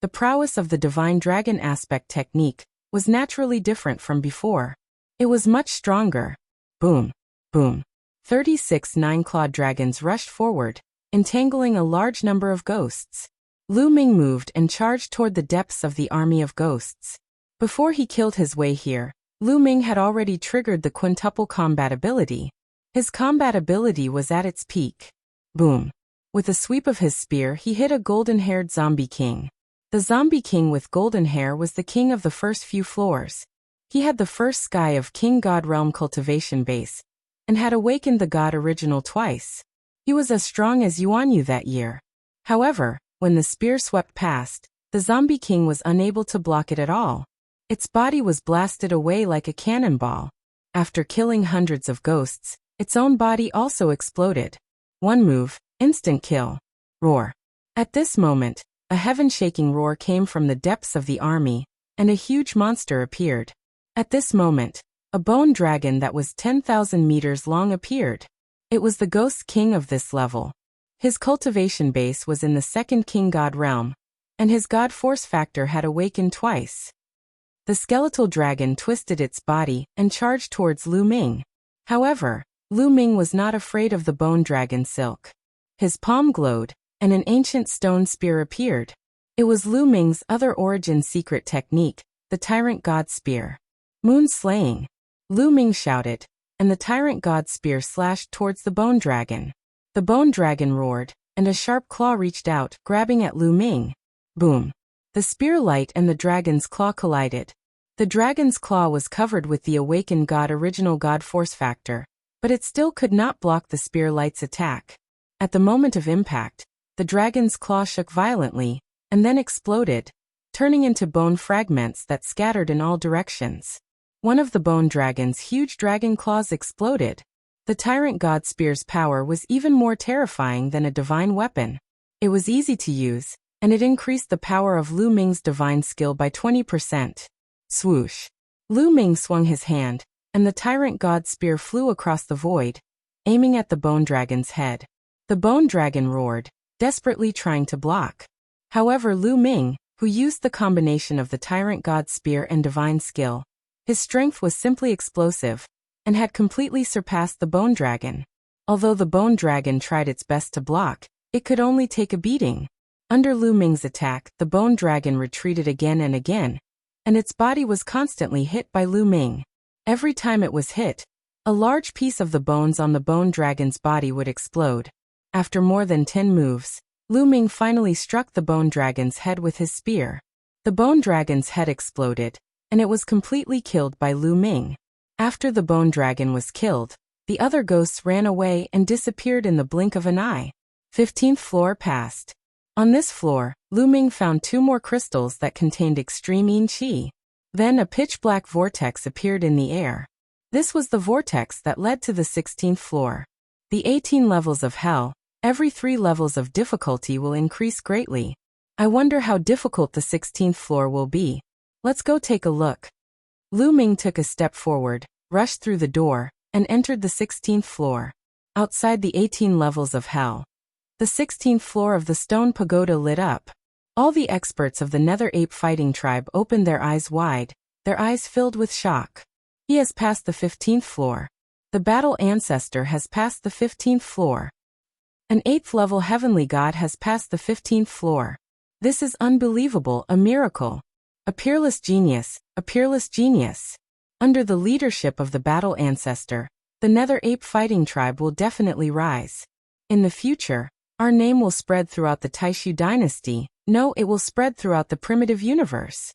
the prowess of the divine dragon aspect technique was naturally different from before. It was much stronger. Boom. Boom. 36 9-clawed dragons rushed forward, entangling a large number of ghosts. Lu Ming moved and charged toward the depths of the army of ghosts. Before he killed his way here, Lu Ming had already triggered the quintuple combat ability. His combat ability was at its peak. Boom. With a sweep of his spear, he hit a golden-haired zombie king. The zombie king with golden hair was the king of the first few floors. He had the first sky of King God Realm cultivation base, and had awakened the god original twice. He was as strong as Yuanyu that year. However, when the spear swept past, the zombie king was unable to block it at all. Its body was blasted away like a cannonball. After killing hundreds of ghosts, its own body also exploded. One move, instant kill. Roar. At this moment, a heaven-shaking roar came from the depths of the army, and a huge monster appeared. At this moment, a bone dragon that was 10,000 meters long appeared. It was the ghost king of this level. His cultivation base was in the second king god realm, and his god force factor had awakened twice. The skeletal dragon twisted its body and charged towards Lu Ming. However, Lu Ming was not afraid of the bone dragon silk. His palm glowed, and an ancient stone spear appeared. It was Lu Ming's other origin secret technique, the Tyrant God Spear. Moon slaying. Lu Ming shouted, and the Tyrant God Spear slashed towards the bone dragon. The bone dragon roared, and a sharp claw reached out, grabbing at Lu Ming. Boom. The spear light and the dragon's claw collided. The dragon's claw was covered with the awakened god original god force factor, but it still could not block the spear light's attack. At the moment of impact, the dragon's claw shook violently, and then exploded, turning into bone fragments that scattered in all directions. One of the bone dragon's huge dragon claws exploded. The Tyrant God Spear's power was even more terrifying than a divine weapon. It was easy to use, and it increased the power of Lu Ming's divine skill by 20%. Swoosh. Lu Ming swung his hand, and the Tyrant God Spear flew across the void, aiming at the bone dragon's head. The bone dragon roared, desperately trying to block. However, Lu Ming, who used the combination of the Tyrant God Spear and divine skill, his strength was simply explosive, and had completely surpassed the bone dragon. Although the bone dragon tried its best to block, it could only take a beating. Under Lu Ming's attack, the bone dragon retreated again and again, and its body was constantly hit by Lu Ming. Every time it was hit, a large piece of the bones on the bone dragon's body would explode. After more than 10 moves, Lu Ming finally struck the bone dragon's head with his spear. The bone dragon's head exploded, and it was completely killed by Lu Ming. After the bone dragon was killed, the other ghosts ran away and disappeared in the blink of an eye. 15th floor passed. On this floor, Lu Ming found 2 more crystals that contained extreme yin qi. Then a pitch-black vortex appeared in the air. This was the vortex that led to the 16th floor. The 18 levels of hell, every 3 levels of difficulty will increase greatly. I wonder how difficult the 16th floor will be. Let's go take a look. Lu Ming took a step forward, rushed through the door, and entered the 16th floor. Outside the 18 levels of hell, the 16th floor of the stone pagoda lit up. All the experts of the Nether Ape fighting tribe opened their eyes wide, their eyes filled with shock. He has passed the 15th floor. The battle ancestor has passed the 15th floor. An 8th level heavenly god has passed the 15th floor. This is unbelievable, a miracle. A peerless genius, a peerless genius. Under the leadership of the battle ancestor, the Nether Ape fighting tribe will definitely rise. In the future, our name will spread throughout the Taishu dynasty. No, it will spread throughout the primitive universe.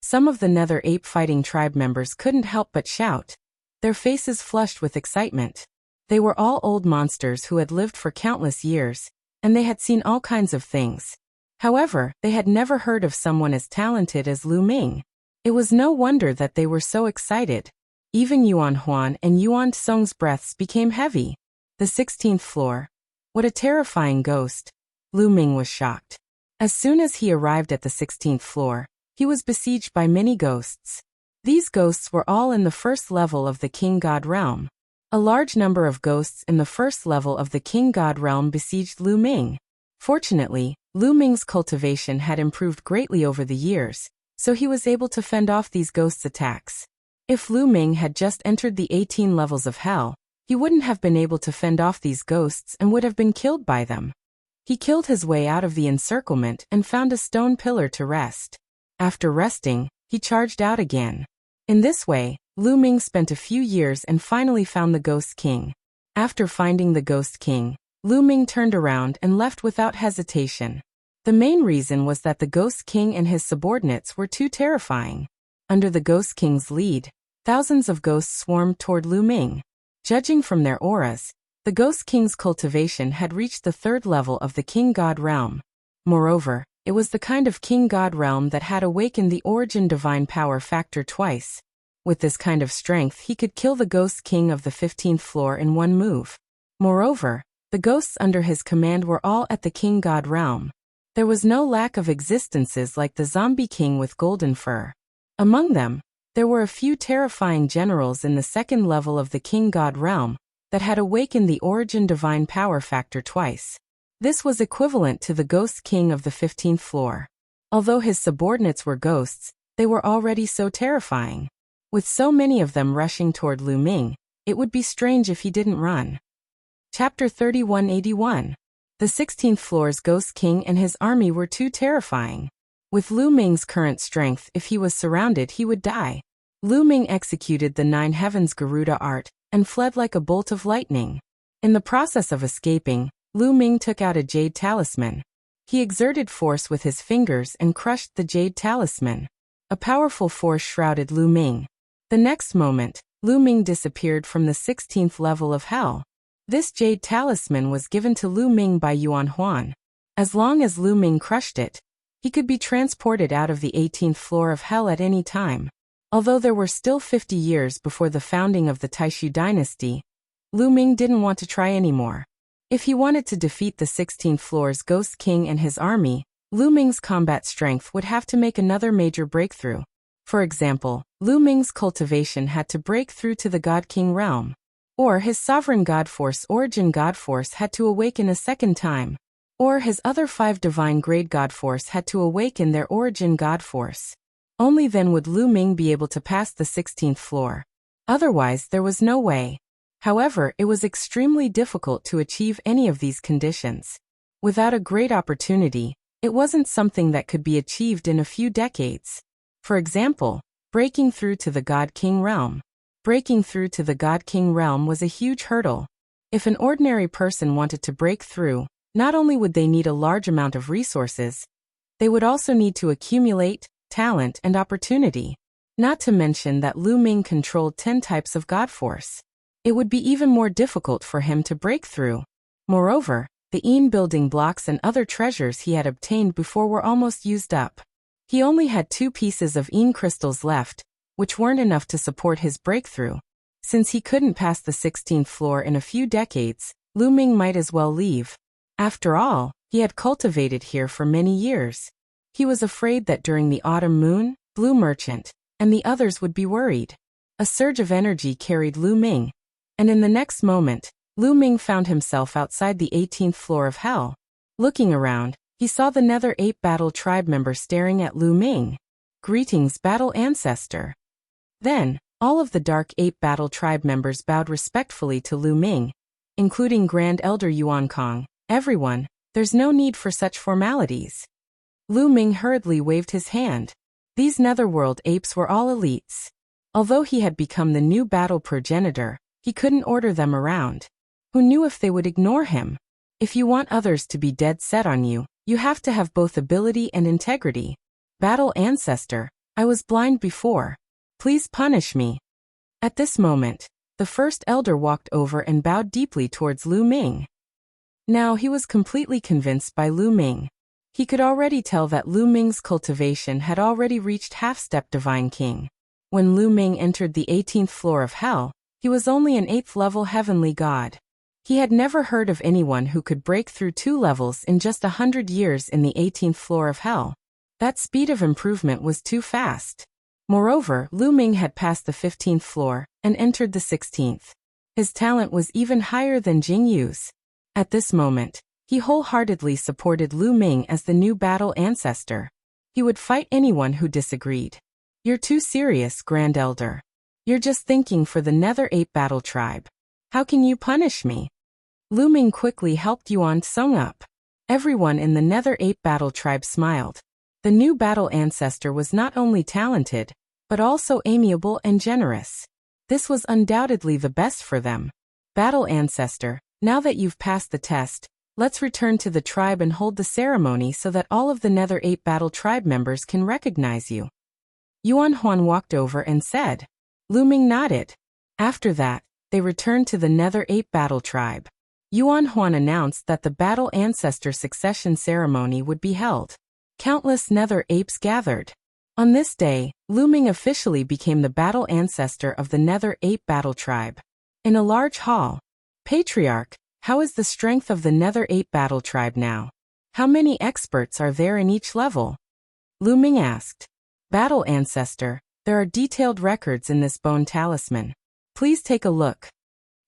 Some of the Nether Ape fighting tribe members couldn't help but shout, their faces flushed with excitement. They were all old monsters who had lived for countless years, and they had seen all kinds of things. However, they had never heard of someone as talented as Lu Ming. It was no wonder that they were so excited. Even Yuan Huan and Yuan Tsung's breaths became heavy. The 16th floor. What a terrifying ghost. Lu Ming was shocked. As soon as he arrived at the 16th floor, he was besieged by many ghosts. These ghosts were all in the first level of the King God realm. A large number of ghosts in the first level of the King God realm besieged Lu Ming. Fortunately, Lu Ming's cultivation had improved greatly over the years, so he was able to fend off these ghosts' attacks. If Lu Ming had just entered the 18 levels of hell, he wouldn't have been able to fend off these ghosts and would have been killed by them. He killed his way out of the encirclement and found a stone pillar to rest. After resting, he charged out again. In this way, Lu Ming spent a few years and finally found the Ghost King. After finding the Ghost King, Lu Ming turned around and left without hesitation. The main reason was that the Ghost King and his subordinates were too terrifying. Under the Ghost King's lead, thousands of ghosts swarmed toward Lu Ming. Judging from their auras, the Ghost King's cultivation had reached the 3rd level of the King God realm. Moreover, it was the kind of King God realm that had awakened the origin divine power factor twice. With this kind of strength, he could kill the Ghost King of the 15th floor in one move. Moreover, the ghosts under his command were all at the King God realm. There was no lack of existences like the Zombie King with golden fur. Among them, there were a few terrifying generals in the 2nd level of the King God realm that had awakened the origin divine power factor twice. This was equivalent to the Ghost King of the 15th floor. Although his subordinates were ghosts, they were already so terrifying. With so many of them rushing toward Lu Ming, it would be strange if he didn't run. Chapter 3181. The 16th floor's Ghost King and his army were too terrifying. With Lu Ming's current strength, if he was surrounded, he would die. Lu Ming executed the 9 heavens Garuda art and fled like a bolt of lightning. In the process of escaping, Lu Ming took out a jade talisman. He exerted force with his fingers and crushed the jade talisman. A powerful force shrouded Lu Ming. The next moment, Lu Ming disappeared from the 16th level of hell. This jade talisman was given to Lu Ming by Yuan Huan. As long as Lu Ming crushed it, he could be transported out of the 18th floor of hell at any time. Although there were still 50 years before the founding of the Taishu dynasty, Lu Ming didn't want to try anymore. If he wanted to defeat the 16th floor's Ghost King and his army, Lu Ming's combat strength would have to make another major breakthrough. For example, Lu Ming's cultivation had to break through to the God King realm. Or his sovereign God Force origin God Force had to awaken a second time. Or his other 5 divine grade God Force had to awaken their origin God Force. Only then would Lu Ming be able to pass the 16th floor. Otherwise, there was no way. However, it was extremely difficult to achieve any of these conditions. Without a great opportunity, it wasn't something that could be achieved in a few decades. For example, breaking through to the God King realm. Breaking through to the God King realm was a huge hurdle. If an ordinary person wanted to break through, not only would they need a large amount of resources, they would also need to accumulate talent and opportunity. Not to mention that Lu Ming controlled 10 types of God Force. It would be even more difficult for him to break through. Moreover, the building blocks and other treasures he had obtained before were almost used up. He only had 2 pieces of crystals left, which weren't enough to support his breakthrough. Since he couldn't pass the 16th floor in a few decades, Lu Ming might as well leave. After all, he had cultivated here for many years. He was afraid that during the autumn moon, Blue Merchant and the others would be worried. A surge of energy carried Lu Ming, and in the next moment, Lu Ming found himself outside the 18th floor of hell. Looking around, he saw the Nether Ape Battle Tribe member staring at Lu Ming. "Greetings, Battle Ancestor." Then, all of the Dark Ape Battle Tribe members bowed respectfully to Lu Ming, including Grand Elder Yuan Kong. "Everyone, there's no need for such formalities." Lu Ming hurriedly waved his hand. These Netherworld apes were all elites. Although he had become the new battle progenitor, he couldn't order them around. Who knew if they would ignore him? If you want others to be dead set on you, you have to have both ability and integrity. "Battle Ancestor, I was blind before. Please punish me." At this moment, the first elder walked over and bowed deeply towards Lu Ming. Now he was completely convinced by Lu Ming. He could already tell that Lu Ming's cultivation had already reached half-step Divine King. When Lu Ming entered the 18th floor of hell, he was only an 8th level heavenly god. He had never heard of anyone who could break through 2 levels in just 100 years in the 18th floor of hell. That speed of improvement was too fast. Moreover, Lu Ming had passed the 15th floor and entered the 16th. His talent was even higher than Jing Yu's. At this moment, he wholeheartedly supported Lu Ming as the new battle ancestor. He would fight anyone who disagreed. You're too serious, Grand Elder. You're just thinking for the Nether Ape Battle Tribe. How can you punish me? Lu Ming quickly helped Yuan Tsung up. Everyone in the Nether Ape Battle Tribe smiled. The new battle ancestor was not only talented, but also amiable and generous. This was undoubtedly the best for them. Battle ancestor, now that you've passed the test, let's return to the tribe and hold the ceremony so that all of the Nether Ape Battle Tribe members can recognize you. Yuan Huan walked over and said. Lu Ming nodded. After that, they returned to the Nether Ape Battle Tribe. Yuan Huan announced that the Battle Ancestor Succession Ceremony would be held. Countless Nether Apes gathered. On this day, Lu Ming officially became the Battle Ancestor of the Nether Ape Battle Tribe. In a large hall. Patriarch, how is the strength of the Nether Ape Battle Tribe now? How many experts are there in each level? Lu Ming asked. Battle Ancestor, there are detailed records in this bone talisman. Please take a look.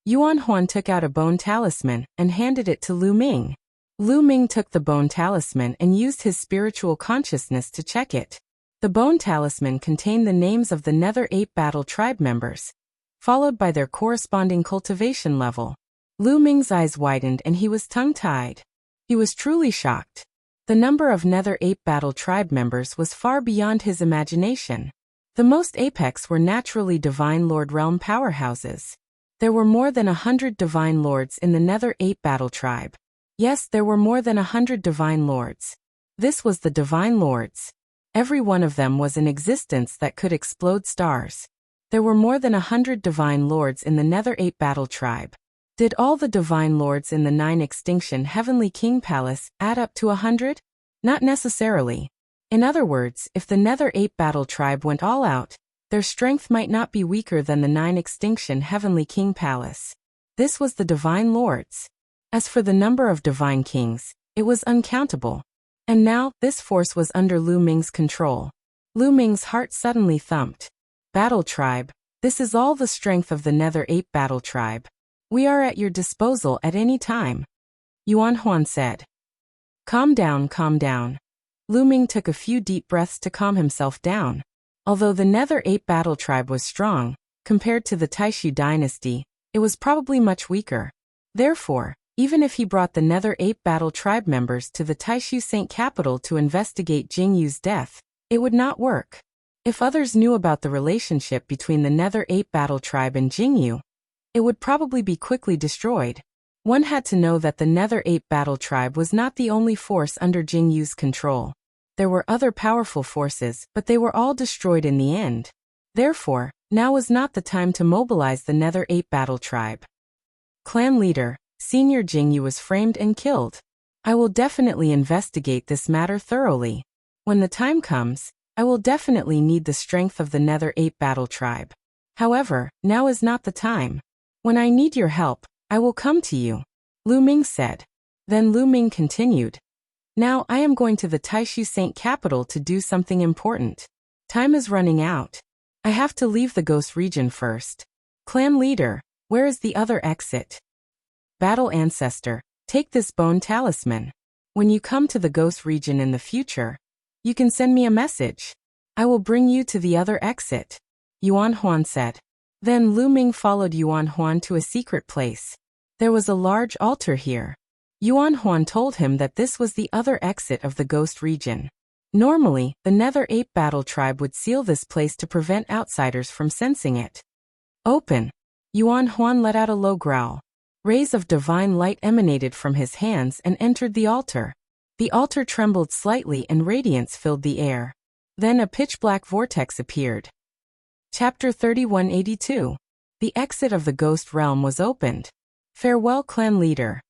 Yuan Huan took out a bone talisman and handed it to Lu Ming. Lu Ming took the bone talisman and used his spiritual consciousness to check it. The bone talisman contained the names of the Nether Ape Battle Tribe members, followed by their corresponding cultivation level. Lu Ming's eyes widened and he was tongue-tied. He was truly shocked. The number of Nether Ape Battle Tribe members was far beyond his imagination. The most apex were naturally Divine Lord realm powerhouses. There were more than 100 Divine Lords in the Nether Ape Battle Tribe. Yes, there were more than 100 Divine Lords. This was the Divine Lords. Every one of them was an existence that could explode stars. There were more than 100 Divine Lords in the Nether Ape Battle Tribe. Did all the Divine Lords in the 9 Extinction Heavenly King Palace add up to 100? Not necessarily. In other words, if the Nether Ape Battle Tribe went all out, their strength might not be weaker than the 9 Extinction Heavenly King Palace. This was the Divine Lords. As for the number of Divine Kings, it was uncountable. And now, this force was under Lu Ming's control. Lu Ming's heart suddenly thumped. Battle Tribe, this is all the strength of the Nether Ape Battle Tribe. We are at your disposal at any time. Yuan Huan said. Calm down, calm down. Lu Ming took a few deep breaths to calm himself down. Although the Nether Ape Battle Tribe was strong, compared to the Taishu dynasty, it was probably much weaker. Therefore, even if he brought the Nether Ape Battle Tribe members to the Taishu Saint capital to investigate Jing Yu's death, it would not work. If others knew about the relationship between the Nether Ape Battle Tribe and Jing Yu, it would probably be quickly destroyed. One had to know that the Nether Ape Battle Tribe was not the only force under Jing Yu's control. There were other powerful forces, but they were all destroyed in the end. Therefore, now was not the time to mobilize the Nether Ape Battle Tribe. Clan leader, Senior Jing Yu was framed and killed. I will definitely investigate this matter thoroughly. When the time comes, I will definitely need the strength of the Nether Ape Battle Tribe. However, now is not the time. When I need your help, I will come to you, Lu Ming said. Then Lu Ming continued. Now I am going to the Taishu Saint capital to do something important. Time is running out. I have to leave the Ghost region first. Clan leader, where is the other exit? Battle Ancestor, take this bone talisman. When you come to the Ghost region in the future, you can send me a message. I will bring you to the other exit, Yuan Huan said. Then Lu Ming followed Yuan Huan to a secret place. There was a large altar here. Yuan Huan told him that this was the other exit of the Ghost region. Normally, the Nether Ape Battle Tribe would seal this place to prevent outsiders from sensing it. Open. Yuan Huan let out a low growl. Rays of divine light emanated from his hands and entered the altar. The altar trembled slightly and radiance filled the air. Then a pitch-black vortex appeared. Chapter 3182. The exit of the Ghost Realm was opened. Farewell, clan leader.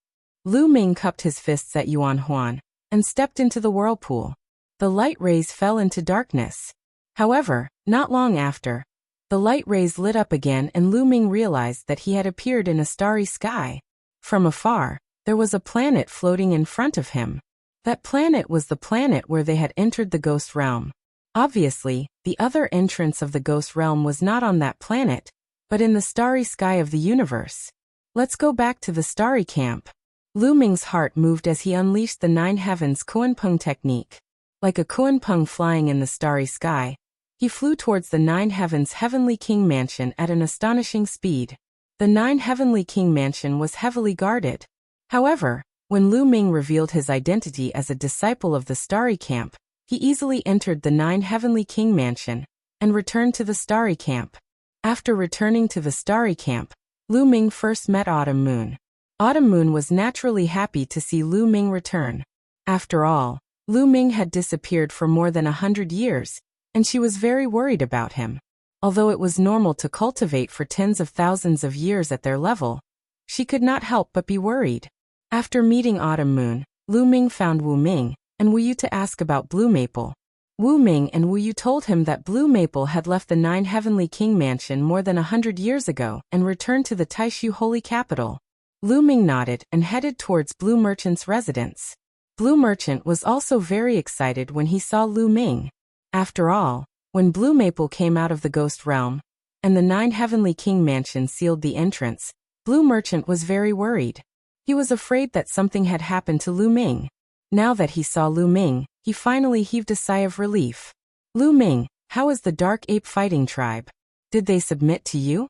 Lu Ming cupped his fists at Yuan Huan and stepped into the whirlpool. The light rays fell into darkness. However, not long after, The light rays lit up again and Lu Ming realized that he had appeared in a starry sky. From afar, there was a planet floating in front of him. That planet was the planet where they had entered the ghost realm. Obviously, the other entrance of the ghost realm was not on that planet, but in the starry sky of the universe. Let's go back to the starry camp. Lu Ming's heart moved as he unleashed the Nine Heavens Kuanpeng technique. Like a Kuanpeng flying in the starry sky, he flew towards the Nine Heavens Heavenly King Mansion at an astonishing speed. The Nine Heavenly King Mansion was heavily guarded. However, when Lu Ming revealed his identity as a disciple of the Starry Camp, he easily entered the Nine Heavenly King Mansion and returned to the Starry Camp. After returning to the Starry Camp, Lu Ming first met Autumn Moon. Autumn Moon was naturally happy to see Lu Ming return. After all, Lu Ming had disappeared for more than 100 years, and she was very worried about him. Although it was normal to cultivate for tens of thousands of years at their level, she could not help but be worried. After meeting Autumn Moon, Lu Ming found Wu Ming and Wu Yu to ask about Blue Maple. Wu Ming and Wu Yu told him that Blue Maple had left the Nine Heavenly King Mansion more than 100 years ago and returned to the Taishu Holy Capital. Lu Ming nodded and headed towards Blue Merchant's residence. Blue Merchant was also very excited when he saw Lu Ming. After all, when Blue Maple came out of the ghost realm, and the Nine Heavenly King Mansion sealed the entrance, Blue Merchant was very worried. He was afraid that something had happened to Lu Ming. Now that he saw Lu Ming, he finally heaved a sigh of relief. Lu Ming, how is the Dark Ape Fighting Tribe? Did they submit to you?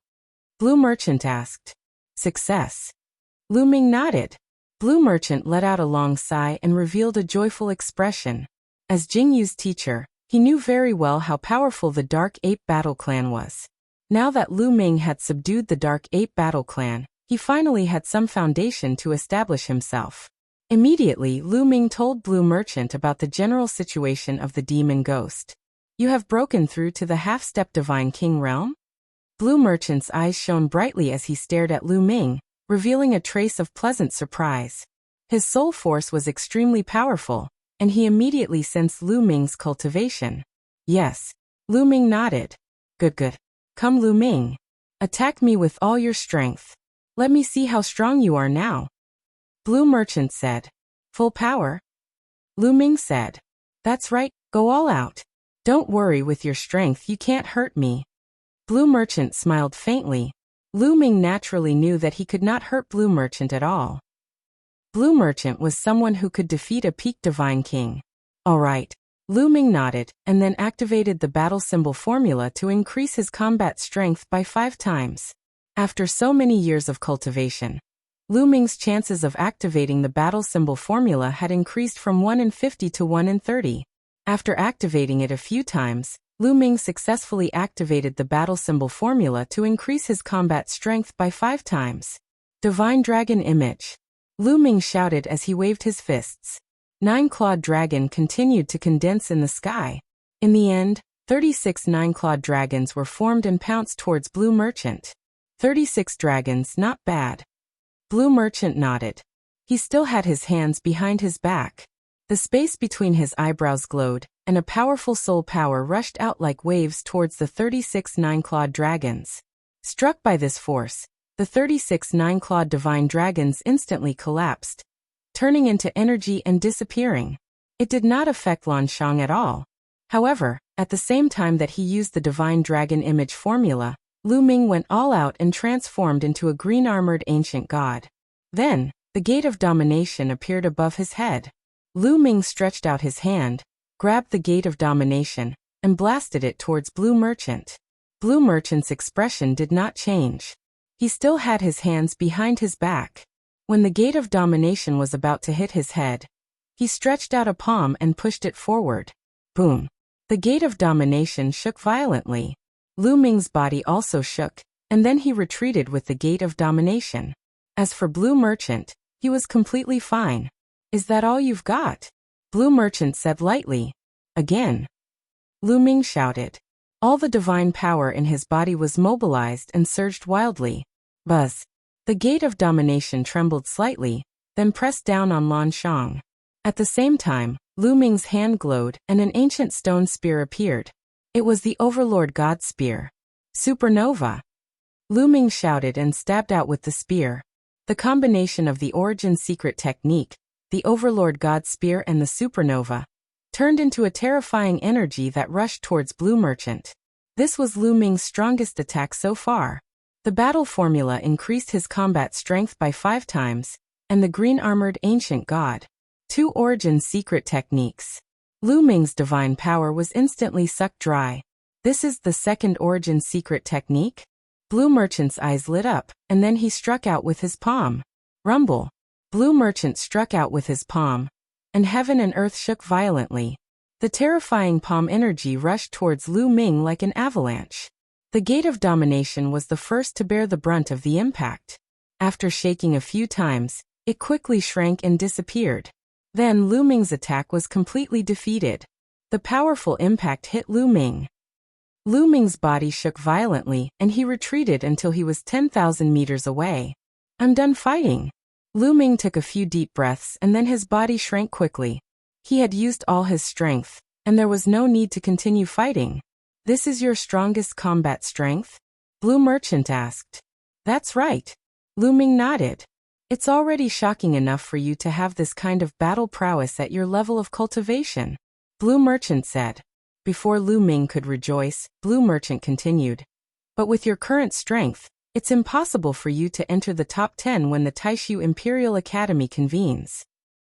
Blue Merchant asked. Success. Lu Ming nodded. Blue Merchant let out a long sigh and revealed a joyful expression. As Jingyu's teacher, he knew very well how powerful the Dark Ape Battle Clan was. Now that Lu Ming had subdued the Dark Ape Battle Clan, he finally had some foundation to establish himself. Immediately, Lu Ming told Blue Merchant about the general situation of the demon ghost. You have broken through to the half-step Divine King realm? Blue Merchant's eyes shone brightly as he stared at Lu Ming, revealing a trace of pleasant surprise. His soul force was extremely powerful, and he immediately sensed Lu Ming's cultivation. Yes. Lu Ming nodded. Good. Come Lu Ming. Attack me with all your strength. Let me see how strong you are now. Blue Merchant said. Full power? Lu Ming said. That's right, go all out. Don't worry, with your strength you can't hurt me. Blue Merchant smiled faintly. Lu Ming naturally knew that he could not hurt Blue Merchant at all. Blue Merchant was someone who could defeat a peak Divine King. All right. Lu Ming nodded and then activated the battle symbol formula to increase his combat strength by 5 times. After so many years of cultivation, Lu Ming's chances of activating the battle symbol formula had increased from 1 in 50 to 1 in 30. After activating it a few times, Lu Ming successfully activated the battle symbol formula to increase his combat strength by 5 times. Divine Dragon Image. Lu Ming shouted as he waved his fists. 9-clawed dragon continued to condense in the sky. In the end, 36 9-clawed dragons were formed and pounced towards Blue Merchant. 36 dragons, not bad. Blue Merchant nodded. He still had his hands behind his back. The space between his eyebrows glowed, and a powerful soul power rushed out like waves towards the 36 9-clawed dragons. Struck by this force, the 36 9-clawed divine dragons instantly collapsed, turning into energy and disappearing. It did not affect Lanshang at all. However, at the same time that he used the divine dragon image formula, Lu Ming went all out and transformed into a green-armored ancient god. Then, the Gate of Domination appeared above his head. Lu Ming stretched out his hand, grabbed the Gate of Domination, and blasted it towards Blue Merchant. Blue Merchant's expression did not change. He still had his hands behind his back. When the Gate of Domination was about to hit his head, he stretched out a palm and pushed it forward. Boom! The Gate of Domination shook violently. Lu Ming's body also shook, and then he retreated with the Gate of Domination. As for Blue Merchant, he was completely fine. Is that all you've got? Blue Merchant said lightly. Again. Lu Ming shouted. All the divine power in his body was mobilized and surged wildly. Buzz. The Gate of Domination trembled slightly, then pressed down on Lanshang. At the same time, Lu Ming's hand glowed and an ancient stone spear appeared. It was the Overlord God Spear. Supernova! Lu Ming shouted and stabbed out with the spear. The combination of the origin secret technique, the Overlord God Spear and the supernova, turned into a terrifying energy that rushed towards Blue Merchant. This was Lu Ming's strongest attack so far. The battle formula increased his combat strength by 5 times, and the green-armored ancient god. 2 origin secret techniques. Lu Ming's divine power was instantly sucked dry. This is the second origin secret technique? Blue Merchant's eyes lit up, and then he struck out with his palm. Rumble. Blue Merchant struck out with his palm, and heaven and earth shook violently. The terrifying palm energy rushed towards Lu Ming like an avalanche. The Gate of Domination was the first to bear the brunt of the impact. After shaking a few times, it quickly shrank and disappeared. Then Lu Ming's attack was completely defeated. The powerful impact hit Lu Ming. Lu Ming's body shook violently, and he retreated until he was 10,000 meters away. I'm done fighting. Lu Ming took a few deep breaths and then his body shrank quickly. He had used all his strength, and there was no need to continue fighting. This is your strongest combat strength? Blue Merchant asked. That's right. Lu Ming nodded. It's already shocking enough for you to have this kind of battle prowess at your level of cultivation, Blue Merchant said. Before Lu Ming could rejoice, Blue Merchant continued. But with your current strength, it's impossible for you to enter the top 10 when the Taishu Imperial Academy convenes.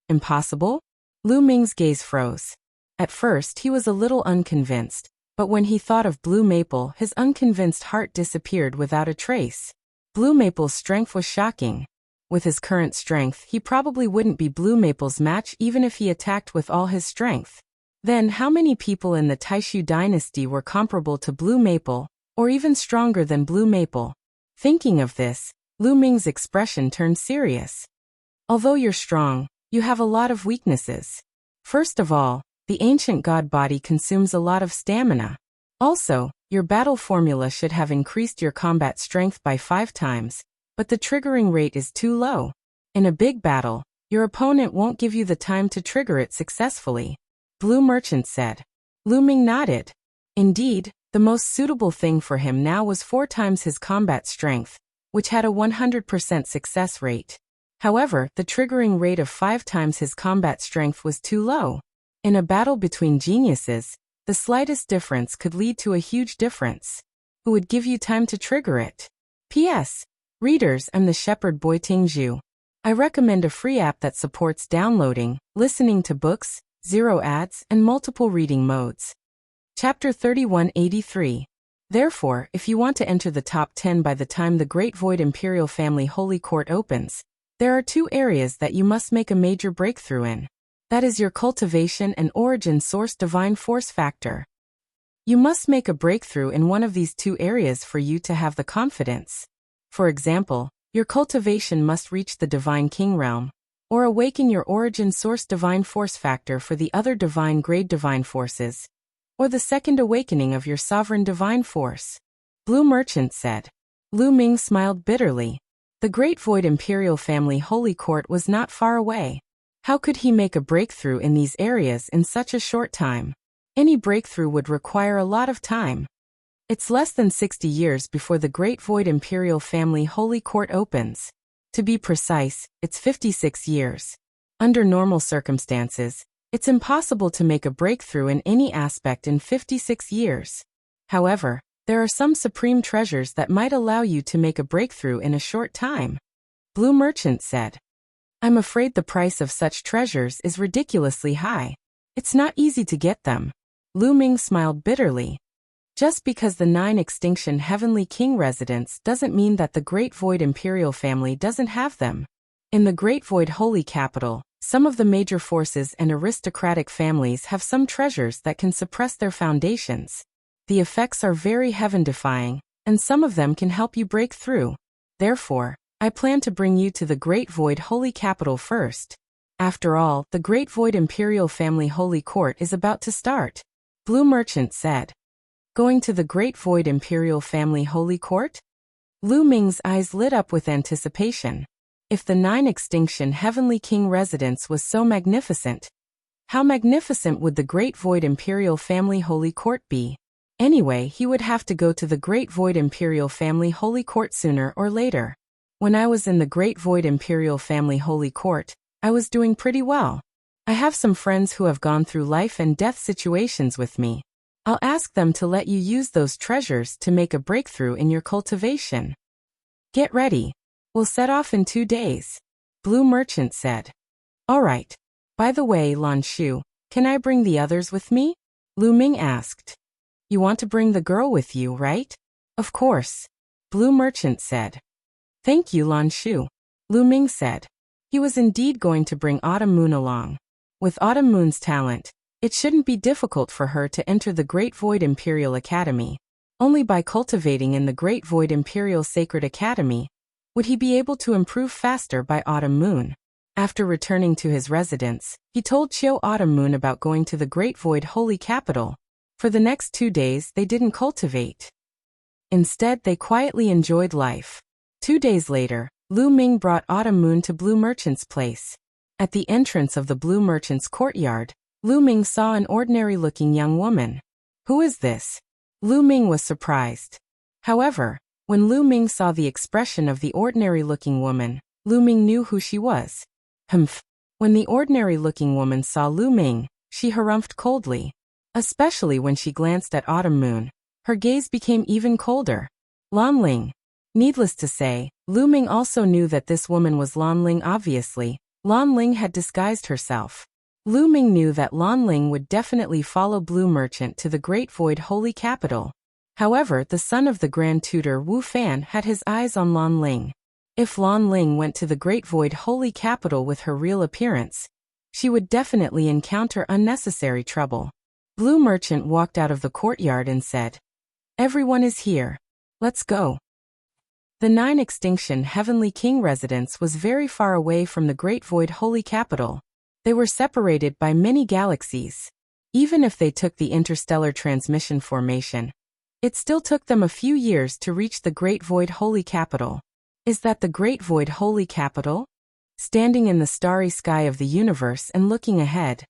Impossible? Lu Ming's gaze froze. At first he was a little unconvinced, but when he thought of Blue Maple, his unconvinced heart disappeared without a trace. Blue Maple's strength was shocking. With his current strength, he probably wouldn't be Blue Maple's match even if he attacked with all his strength. Then how many people in the Taishu dynasty were comparable to Blue Maple, or even stronger than Blue Maple? Thinking of this, Lu Ming's expression turned serious. Although you're strong, you have a lot of weaknesses. First of all, the ancient god body consumes a lot of stamina. Also, your battle formula should have increased your combat strength by 5 times, but the triggering rate is too low. In a big battle, your opponent won't give you the time to trigger it successfully, Blue Merchant said. Lu Ming nodded. Indeed, the most suitable thing for him now was 4 times his combat strength, which had a 100% success rate. However, the triggering rate of 5 times his combat strength was too low. In a battle between geniuses, the slightest difference could lead to a huge difference. Who would give you time to trigger it? P.S. Readers, I'm the Shepherd Boy Tingzhu. I recommend a free app that supports downloading, listening to books, 0 ads, and multiple reading modes. Chapter 3183. Therefore, if you want to enter the top 10 by the time the Great Void Imperial Family Holy Court opens, there are 2 areas that you must make a major breakthrough in. That is your cultivation and origin source divine force factor. You must make a breakthrough in one of these 2 areas for you to have the confidence. For example, your cultivation must reach the Divine King realm, or awaken your origin source divine force factor for the other divine grade divine forces, or the second awakening of your sovereign divine force, Blue Merchant said. Lu Ming smiled bitterly. The Great Void Imperial Family Holy Court was not far away. How could he make a breakthrough in these areas in such a short time? Any breakthrough would require a lot of time. It's less than 60 years before the Great Void Imperial Family Holy Court opens. To be precise, it's 56 years. Under normal circumstances, it's impossible to make a breakthrough in any aspect in 56 years. However, there are some supreme treasures that might allow you to make a breakthrough in a short time, Blue Merchant said. I'm afraid the price of such treasures is ridiculously high. It's not easy to get them. Lu Ming smiled bitterly. Just because the 9 extinction Heavenly King residents doesn't mean that the Great Void Imperial family doesn't have them. In the Great Void Holy Capital, some of the major forces and aristocratic families have some treasures that can suppress their foundations. The effects are very heaven-defying, and some of them can help you break through. Therefore, I plan to bring you to the Great Void Holy Capital first. After all, the Great Void Imperial Family Holy Court is about to start, Blue Merchant said. Going to the Great Void Imperial Family Holy Court? Lu Ming's eyes lit up with anticipation. If the 9 extinction Heavenly King residence was so magnificent, how magnificent would the Great Void Imperial Family Holy Court be? Anyway, he would have to go to the Great Void Imperial Family Holy Court sooner or later. When I was in the Great Void Imperial Family Holy Court, I was doing pretty well. I have some friends who have gone through life and death situations with me. I'll ask them to let you use those treasures to make a breakthrough in your cultivation. Get ready. We'll set off in 2 days, Blue Merchant said. All right. By the way, Lan Shu, can I bring the others with me? Lu Ming asked. You want to bring the girl with you, right? Of course, Blue Merchant said. Thank you, Lan Shu, Lu Ming said. He was indeed going to bring Autumn Moon along. With Autumn Moon's talent, it shouldn't be difficult for her to enter the Great Void Imperial Academy. Only by cultivating in the Great Void Imperial Sacred Academy would he be able to improve faster by Autumn Moon. After returning to his residence, he told Chiao Autumn Moon about going to the Great Void Holy Capital. For the next 2 days they didn't cultivate. Instead, they quietly enjoyed life. 2 days later, Lu Ming brought Autumn Moon to Blue Merchant's place. At the entrance of the Blue Merchant's courtyard, Lu Ming saw an ordinary-looking young woman. Who is this? Lu Ming was surprised. However, when Lu Ming saw the expression of the ordinary-looking woman, Lu Ming knew who she was. Humph. When the ordinary-looking woman saw Lu Ming, she harumphed coldly. Especially when she glanced at Autumn Moon, her gaze became even colder. Lan Ling. Needless to say, Lu Ming also knew that this woman was Lan Ling. Obviously, Lan Ling had disguised herself. Lu Ming knew that Lan Ling would definitely follow Blue Merchant to the Great Void Holy Capital. However, the son of the Grand Tutor Wu Fan had his eyes on Lan Ling. If Lan Ling went to the Great Void Holy Capital with her real appearance, she would definitely encounter unnecessary trouble. Blue Merchant walked out of the courtyard and said, Everyone is here. Let's go. The 9 Extinction Heavenly King residence was very far away from the Great Void Holy Capital. They were separated by many galaxies. Even if they took the interstellar transmission formation, it still took them a few years to reach the Great Void Holy Capital. Is that the Great Void Holy Capital? Standing in the starry sky of the universe and looking ahead,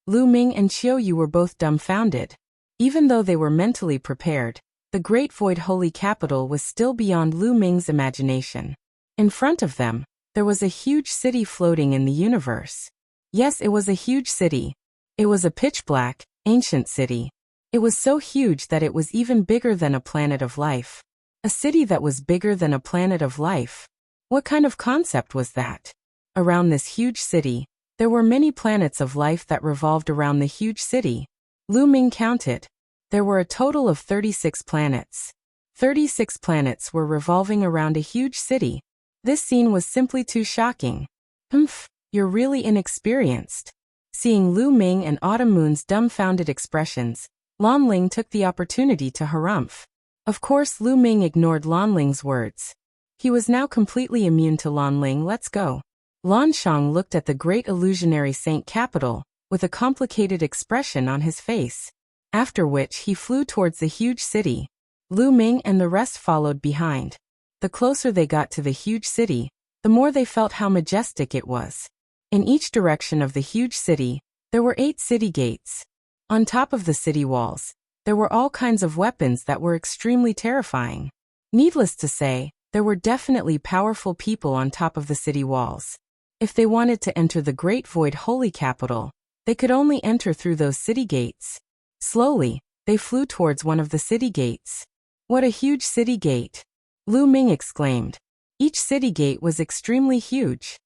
Lu Ming and Qiu Yu were both dumbfounded. Even though they were mentally prepared, the Great Void Holy Capital was still beyond Lu Ming's imagination. In front of them, there was a huge city floating in the universe. Yes, it was a huge city. It was a pitch-black, ancient city. It was so huge that it was even bigger than a planet of life. A city that was bigger than a planet of life. What kind of concept was that? Around this huge city, there were many planets of life that revolved around the huge city. Lu Ming counted. There were a total of 36 planets. 36 planets were revolving around a huge city. This scene was simply too shocking. Humph, you're really inexperienced. Seeing Lu Ming and Autumn Moon's dumbfounded expressions, Lan Ling took the opportunity to harumph. Of course, Lu Ming ignored Lan Ling's words. He was now completely immune to Lan Ling. Let's go. Lan Shang looked at the great illusionary saint capital, with a complicated expression on his face. After which he flew towards the huge city. Lu Ming and the rest followed behind. The closer they got to the huge city, the more they felt how majestic it was. In each direction of the huge city, there were 8 city gates. On top of the city walls, there were all kinds of weapons that were extremely terrifying. Needless to say, there were definitely powerful people on top of the city walls. If they wanted to enter the Great Void Holy Capital, they could only enter through those city gates. Slowly, they flew towards one of the city gates. What a huge city gate! Lu Ming exclaimed. Each city gate was extremely huge.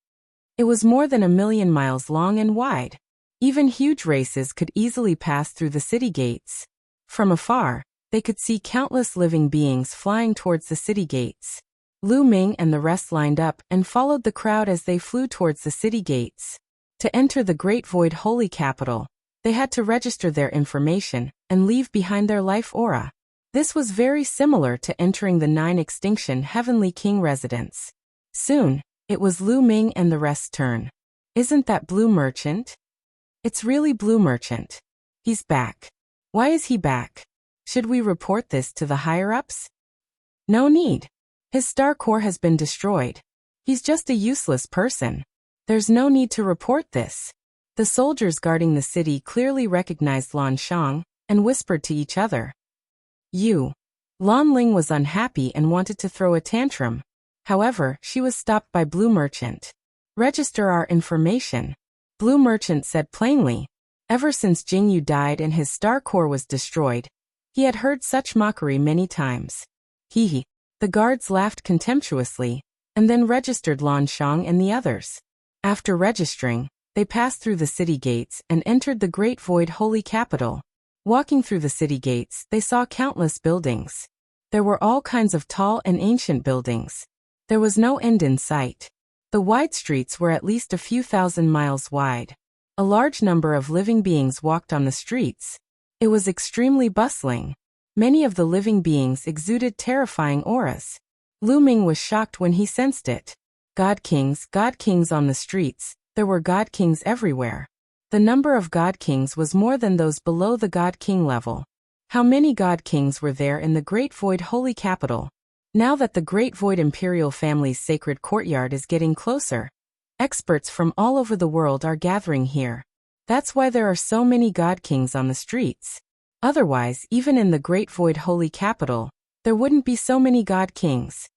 It was more than 1,000,000 miles long and wide. Even huge races could easily pass through the city gates. From afar, they could see countless living beings flying towards the city gates. Lu Ming and the rest lined up and followed the crowd as they flew towards the city gates. To enter the Great Void Holy Capital, they had to register their information and leave behind their life aura. This was very similar to entering the 9 Extinction Heavenly King residence. Soon, it was Lu Ming and the rest's turn. Isn't that Blue Merchant? It's really Blue Merchant. He's back. Why is he back? Should we report this to the higher-ups? No need. His star core has been destroyed. He's just a useless person. There's no need to report this. The soldiers guarding the city clearly recognized Lan Shang and whispered to each other. Lan Ling was unhappy and wanted to throw a tantrum. However, she was stopped by Blue Merchant. Register our information. Blue Merchant said plainly. Ever since Jingyu died and his star core was destroyed, he had heard such mockery many times. Hee. The guards laughed contemptuously, and then registered Lan Shang and the others. After registering, they passed through the city gates and entered the Great Void Holy Capital. Walking through the city gates, they saw countless buildings. There were all kinds of tall and ancient buildings. There was no end in sight. The wide streets were at least a few thousand miles wide. A large number of living beings walked on the streets. It was extremely bustling. Many of the living beings exuded terrifying auras. Lu Ming was shocked when he sensed it. God kings on the streets. There were God kings everywhere. The number of God kings was more than those below the God king level. How many God kings were there in the Great Void Holy Capital? Now that the Great Void Imperial family's sacred courtyard is getting closer, experts from all over the world are gathering here. That's why there are so many God kings on the streets. Otherwise, even in the Great Void Holy Capital, there wouldn't be so many God kings.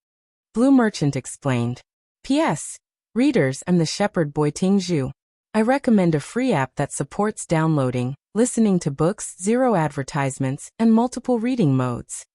Blue Merchant explained. P.S. Readers, I'm the shepherd boy Tingzhu. I recommend a free app that supports downloading, listening to books, zero advertisements, and multiple reading modes.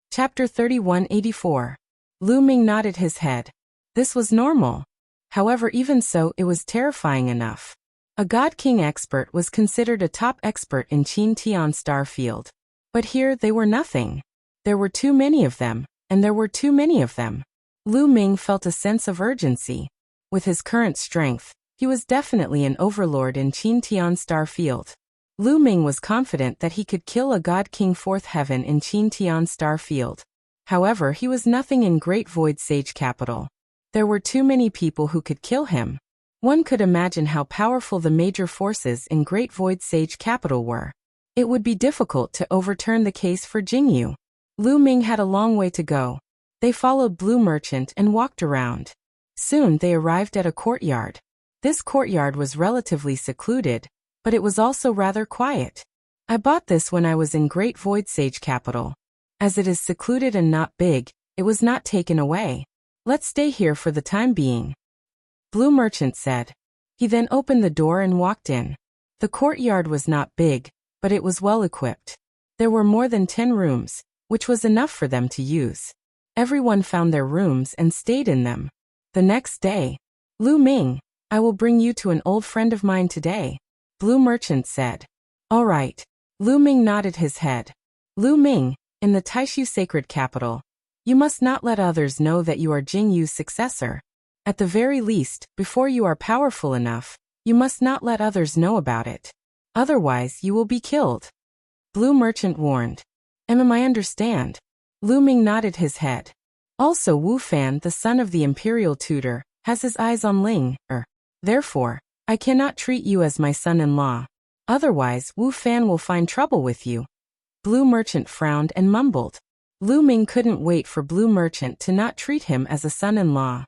Chapter 3184. Lu Ming nodded his head. This was normal. However, even so, it was terrifying enough. A God King expert was considered a top expert in Qin Tian Star Field. But here they were nothing. There were too many of them, and there were too many of them. Lu Ming felt a sense of urgency. With his current strength, he was definitely an overlord in Qin Tian Star Field. Lu Ming was confident that he could kill a God King Fourth Heaven in Qin Tian Star Field. However, he was nothing in Great Void Sage Capital. There were too many people who could kill him. One could imagine how powerful the major forces in Great Void Sage Capital were. It would be difficult to overturn the case for Jingyu. Lu Ming had a long way to go. They followed Blue Merchant and walked around. Soon they arrived at a courtyard. This courtyard was relatively secluded, but it was also rather quiet. I bought this when I was in Great Void Sage Capital. As it is secluded and not big, it was not taken away. Let's stay here for the time being. Blue Merchant said. He then opened the door and walked in. The courtyard was not big, but it was well equipped. There were more than 10 rooms, which was enough for them to use. Everyone found their rooms and stayed in them. The next day, Lu Ming, I will bring you to an old friend of mine today, Blue Merchant said. All right. Lu Ming nodded his head. Lu Ming, in the Taishu Sacred Capital, you must not let others know that you are Jingyu's successor. At the very least, before you are powerful enough, you must not let others know about it. Otherwise, you will be killed. Blue Merchant warned. I understand. Lu Ming nodded his head. Also, Wu Fan, the son of the imperial tutor, has his eyes on Ling. Therefore, I cannot treat you as my son-in-law. Otherwise, Wu Fan will find trouble with you. Blue Merchant frowned and mumbled. Lu Ming couldn't wait for Blue Merchant to not treat him as a son-in-law.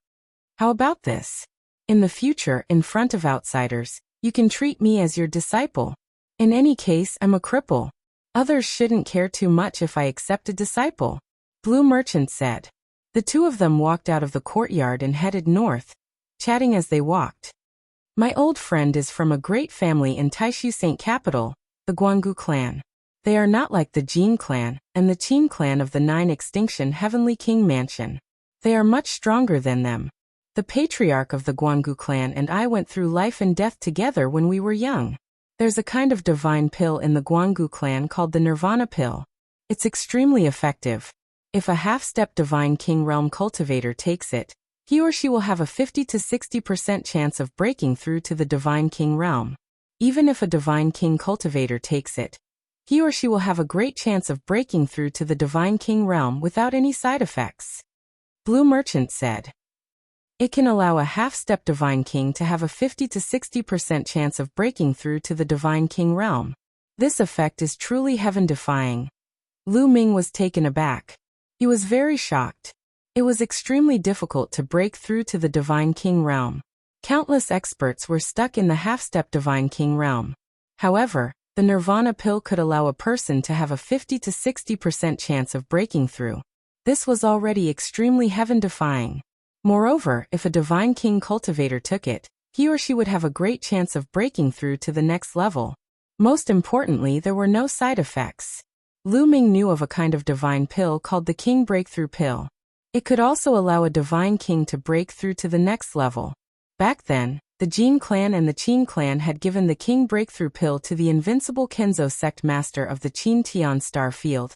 How about this? In the future, in front of outsiders, you can treat me as your disciple. In any case, I'm a cripple. Others shouldn't care too much if I accept a disciple. Blue Merchant said. The two of them walked out of the courtyard and headed north, chatting as they walked. My old friend is from a great family in Taishu Saint Capital, the Guanggu clan. They are not like the Jin clan and the Qin clan of the 9 Extinction Heavenly King Mansion. They are much stronger than them. The patriarch of the Guanggu clan and I went through life and death together when we were young. There's a kind of divine pill in the Guanggu clan called the Nirvana pill. It's extremely effective. If a half-step Divine King Realm cultivator takes it, he or she will have a 50 to 60% chance of breaking through to the Divine King Realm. Even if a Divine King cultivator takes it, he or she will have a great chance of breaking through to the Divine King Realm without any side effects. Blue Merchant said. It can allow a half-step Divine King to have a 50 to 60% chance of breaking through to the Divine King Realm. This effect is truly heaven-defying. Lu Ming was taken aback. He was very shocked. It was extremely difficult to break through to the Divine King Realm. Countless experts were stuck in the half-step Divine King Realm. However, The nirvana pill could allow a person to have a 50 to 60% chance of breaking through. This was already extremely heaven-defying. Moreover, if a divine king cultivator took it, he or she would have a great chance of breaking through to the next level. Most importantly, there were no side effects. Lu Ming knew of a kind of divine pill called the King Breakthrough Pill. It could also allow a divine king to break through to the next level. Back then, the Jin clan and the Qin clan had given the King Breakthrough Pill to the invincible Kenzo sect master of the Qin Tian Star Field,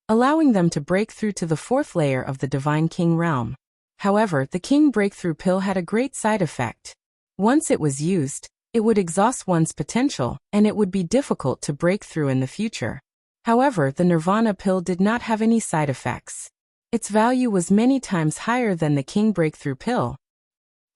allowing them to break through to the fourth layer of the divine king realm. However, the King Breakthrough Pill had a great side effect. Once it was used, it would exhaust one's potential, and it would be difficult to break through in the future. However, the Nirvana pill did not have any side effects. Its value was many times higher than the King Breakthrough Pill.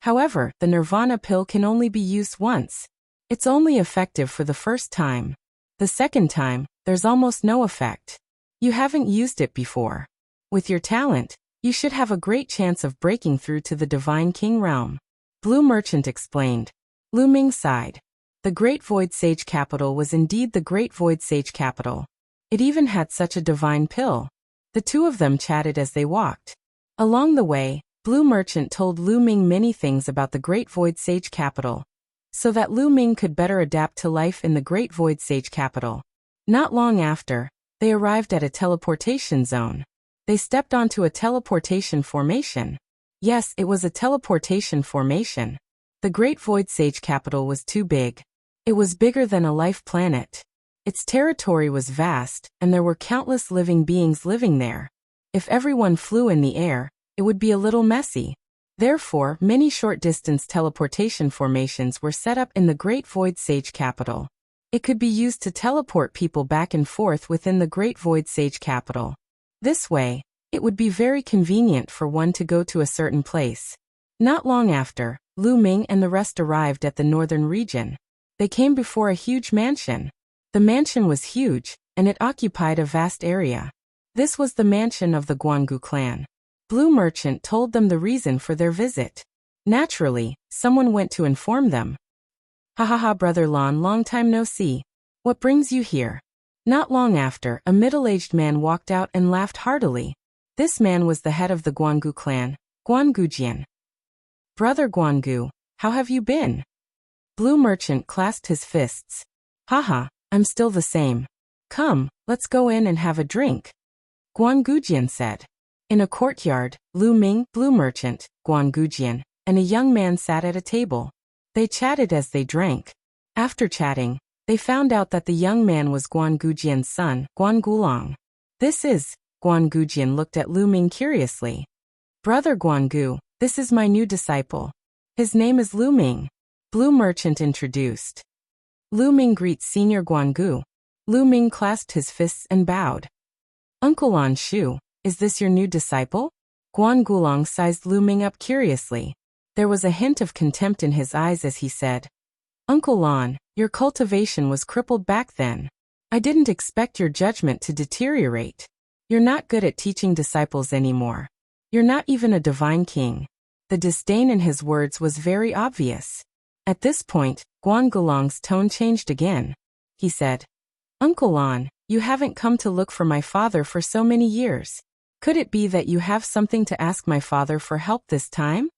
However, the Nirvana pill can only be used once. It's only effective for the first time. The second time, there's almost no effect. You haven't used it before. With your talent, you should have a great chance of breaking through to the Divine King realm. Blue Merchant explained. Lu Ming sighed. The Great Void Sage Capital was indeed the Great Void Sage Capital. It even had such a divine pill. The two of them chatted as they walked. Along the way, Blue Merchant told Lu Ming many things about the Great Void Sage Capital, so that Lu Ming could better adapt to life in the Great Void Sage Capital. Not long after, they arrived at a teleportation zone. They stepped onto a teleportation formation. Yes, it was a teleportation formation. The Great Void Sage Capital was too big. It was bigger than a life planet. Its territory was vast, and there were countless living beings living there. If everyone flew in the air, it would be a little messy. Therefore, many short-distance teleportation formations were set up in the Great Void Sage Capital. It could be used to teleport people back and forth within the Great Void Sage Capital. This way, it would be very convenient for one to go to a certain place. Not long after, Lu Ming and the rest arrived at the northern region. They came before a huge mansion. The mansion was huge, and it occupied a vast area. This was the mansion of the Guangu clan. Blue Merchant told them the reason for their visit. Naturally, someone went to inform them. Ha ha ha, Brother Lon, long time no see. What brings you here? Not long after, a middle-aged man walked out and laughed heartily. This man was the head of the Guangu clan, Guangujian. Brother Guangu, how have you been? Blue Merchant clasped his fists. Haha, I'm still the same. Come, let's go in and have a drink. Guangujian said. In a courtyard, Lu Ming, Blue Merchant, Guangujian, and a young man sat at a table. They chatted as they drank. After chatting, they found out that the young man was Guangujian's son, Guangulong. Guangujian looked at Lu Ming curiously. Brother Guangu, this is my new disciple. His name is Lu Ming. Blue Merchant introduced. Lu Ming greets Senior Guangu. Lu Ming clasped his fists and bowed. Uncle Lan Shu, is this your new disciple? Guangulong sized Lu Ming up curiously. There was a hint of contempt in his eyes as he said, Uncle Lan, your cultivation was crippled back then. I didn't expect your judgment to deteriorate. You're not good at teaching disciples anymore. You're not even a divine king. The disdain in his words was very obvious. At this point, Guangulong's tone changed again. He said, Uncle Lan, you haven't come to look for my father for so many years. Could it be that you have something to ask my father for help this time?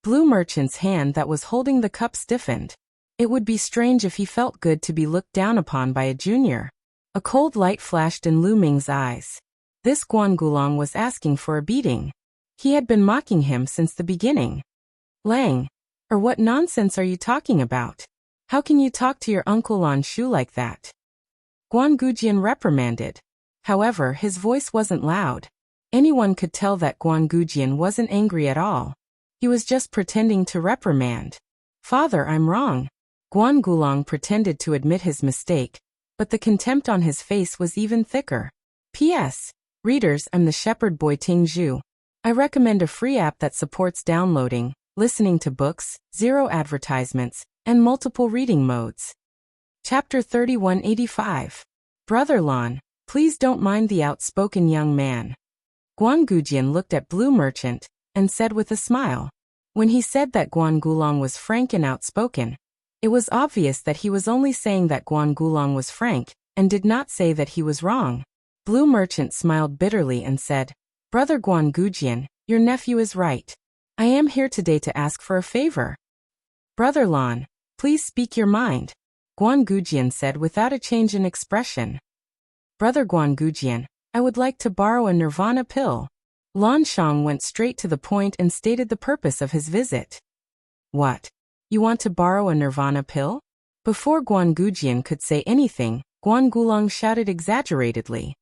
Blue Merchant's hand that was holding the cup stiffened. It would be strange if he felt good to be looked down upon by a junior. A cold light flashed in Lu Ming's eyes. This Guangulong was asking for a beating. He had been mocking him since the beginning. Lang, or what nonsense are you talking about? How can you talk to your Uncle Lan Shu like that? Guangujian reprimanded. However, his voice wasn't loud. Anyone could tell that Guangujian wasn't angry at all. He was just pretending to reprimand. Father, I'm wrong. Guangulong pretended to admit his mistake, but the contempt on his face was even thicker. P.S. Readers, I'm the shepherd boy Ting Zhu. I recommend a free app that supports downloading, listening to books, zero advertisements, and multiple reading modes. Chapter 3185. Brother Lan, please don't mind the outspoken young man. Guangujian looked at Blue Merchant and said with a smile. When he said that Guangulong was frank and outspoken, It was obvious that he was only saying that Guan Gulong was frank, and did not say that he was wrong. Blue Merchant smiled bitterly and said, "Brother Guan Gujian, your nephew is right. I am here today to ask for a favor." "Brother Lan, please speak your mind," Guan Gujian said without a change in expression. "Brother Guan Gujian, I would like to borrow a nirvana pill." Lan Shang went straight to the point and stated the purpose of his visit. "What? You want to borrow a nirvana pill?" Before Guan Gujian could say anything, Guan Gulong shouted exaggeratedly.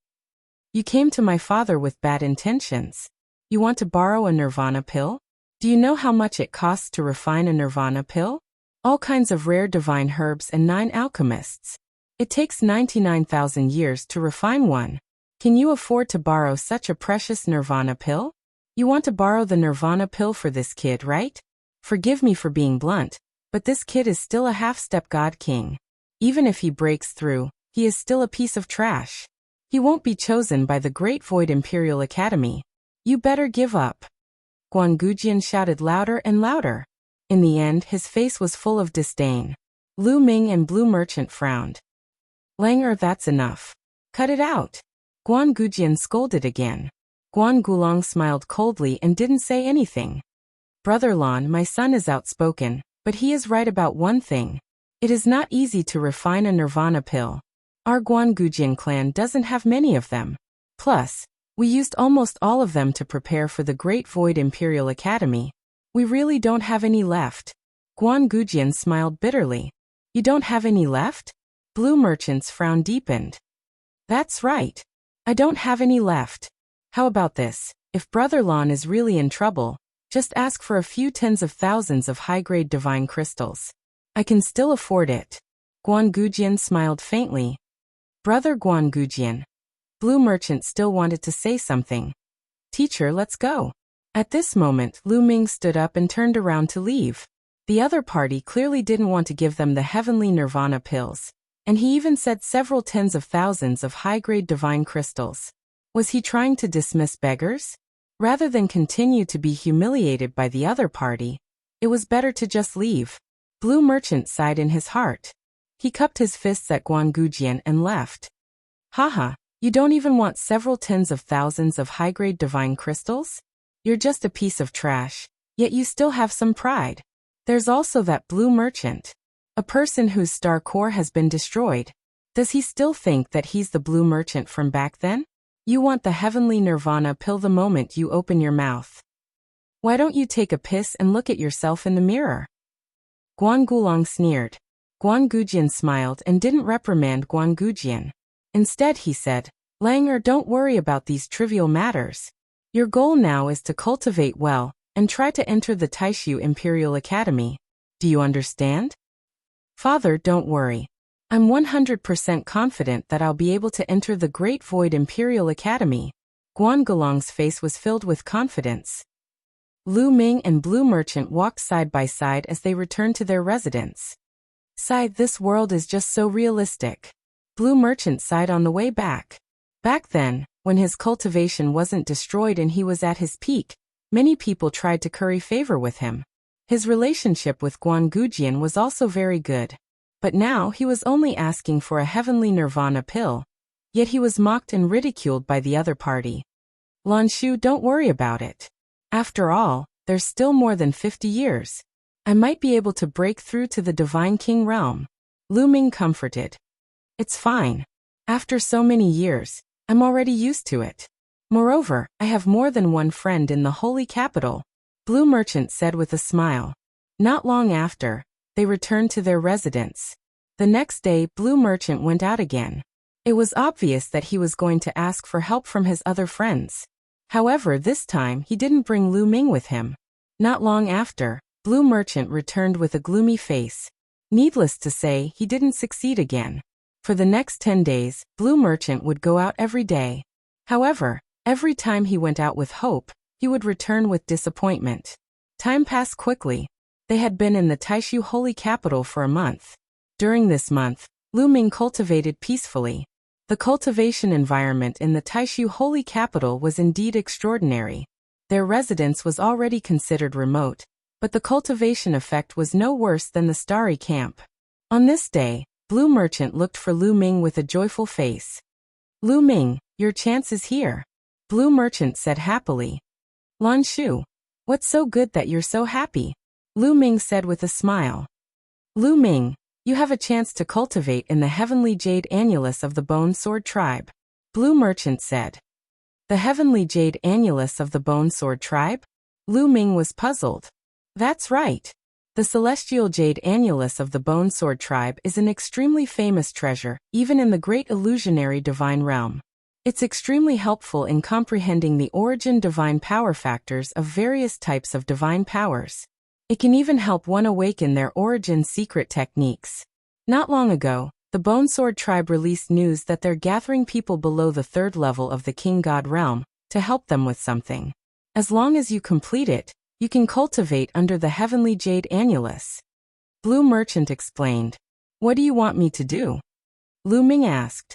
"You came to my father with bad intentions. You want to borrow a nirvana pill? Do you know how much it costs to refine a nirvana pill? All kinds of rare divine herbs and 9 alchemists. It takes 99,000 years to refine one. Can you afford to borrow such a precious nirvana pill? You want to borrow the nirvana pill for this kid, right? Forgive me for being blunt, but this kid is still a half-step god king. Even if he breaks through, he is still a piece of trash. He won't be chosen by the Great Void Imperial Academy. You better give up." Guan Gujian shouted louder and louder. In the end, his face was full of disdain. Lu Ming and Blue Merchant frowned. "Langer, that's enough. Cut it out." Guan Gujian scolded again. Guan Gulong smiled coldly and didn't say anything. "Brother Lan, my son is outspoken, but he is right about one thing. It is not easy to refine a nirvana pill. Our Guan Gujian clan doesn't have many of them. Plus, we used almost all of them to prepare for the Great Void Imperial Academy. We really don't have any left." Guan Gujian smiled bitterly. "You don't have any left?" Blue Merchant's frown deepened. "That's right. I don't have any left. How about this? If Brother Lan is really in trouble, just ask for a few tens of thousands of high-grade divine crystals. I can still afford it." Guan Gujian smiled faintly. "Brother Guan Gujian." Blue Merchant still wanted to say something. "Teacher, let's go." At this moment, Lu Ming stood up and turned around to leave. The other party clearly didn't want to give them the heavenly nirvana pills, and he even said several tens of thousands of high-grade divine crystals. Was he trying to dismiss beggars? Rather than continue to be humiliated by the other party, it was better to just leave. Blue Merchant sighed in his heart. He cupped his fists at Guan Gujian and left. "Haha, you don't even want several tens of thousands of high-grade divine crystals? You're just a piece of trash, yet you still have some pride. There's also that Blue Merchant. A person whose star core has been destroyed. Does he still think that he's the Blue Merchant from back then? You want the heavenly nirvana pill the moment you open your mouth. Why don't you take a piss and look at yourself in the mirror?" Guan Gulong sneered. Guan Gujian smiled and didn't reprimand Guan Gujian. Instead he said, "Langer, don't worry about these trivial matters. Your goal now is to cultivate well, and try to enter the Taishu Imperial Academy. Do you understand?" "Father, don't worry. I'm 100% confident that I'll be able to enter the Great Void Imperial Academy." Guan Gulong's face was filled with confidence. Lu Ming and Blue Merchant walked side by side as they returned to their residence. "Sigh, this world is just so realistic." Blue Merchant sighed on the way back. Back then, when his cultivation wasn't destroyed and he was at his peak, many people tried to curry favor with him. His relationship with Guan Gujian was also very good. But now he was only asking for a heavenly nirvana pill. Yet he was mocked and ridiculed by the other party. "Lan Shu, don't worry about it. After all, there's still more than 50 years. I might be able to break through to the Divine King realm." Lu Ming comforted. "It's fine. After so many years, I'm already used to it. Moreover, I have more than one friend in the holy capital," Blue Merchant said with a smile. Not long after, they returned to their residence. The next day, Blue Merchant went out again. It was obvious that he was going to ask for help from his other friends. However, this time he didn't bring Lu Ming with him. Not long after, Blue Merchant returned with a gloomy face. Needless to say, he didn't succeed again. For the next 10 days, Blue Merchant would go out every day. However, every time he went out with hope, he would return with disappointment. Time passed quickly. They had been in the Taishu holy capital for a month. During this month, Lu Ming cultivated peacefully. The cultivation environment in the Taishu holy capital was indeed extraordinary. Their residence was already considered remote, but the cultivation effect was no worse than the starry camp. On this day, Blue Merchant looked for Lu Ming with a joyful face. Lu Ming, your chance is here, Blue Merchant said happily. Lan Shu, what's so good that you're so happy? Lu Ming said with a smile. Lu Ming, you have a chance to cultivate in the heavenly jade annulus of the Bone Sword tribe, Blue Merchant said. The heavenly jade annulus of the Bone Sword tribe? Lu Ming was puzzled. That's right. The celestial jade annulus of the Bone Sword tribe is an extremely famous treasure, even in the great illusionary divine realm. It's extremely helpful in comprehending the origin divine power factors of various types of divine powers. It can even help one awaken their origin secret techniques. Not long ago, the Bone Sword tribe released news that they're gathering people below the 3rd level of the King God realm to help them with something. As long as you complete it, you can cultivate under the heavenly jade annulus. Blue Merchant explained. What do you want me to do? Lu Ming asked.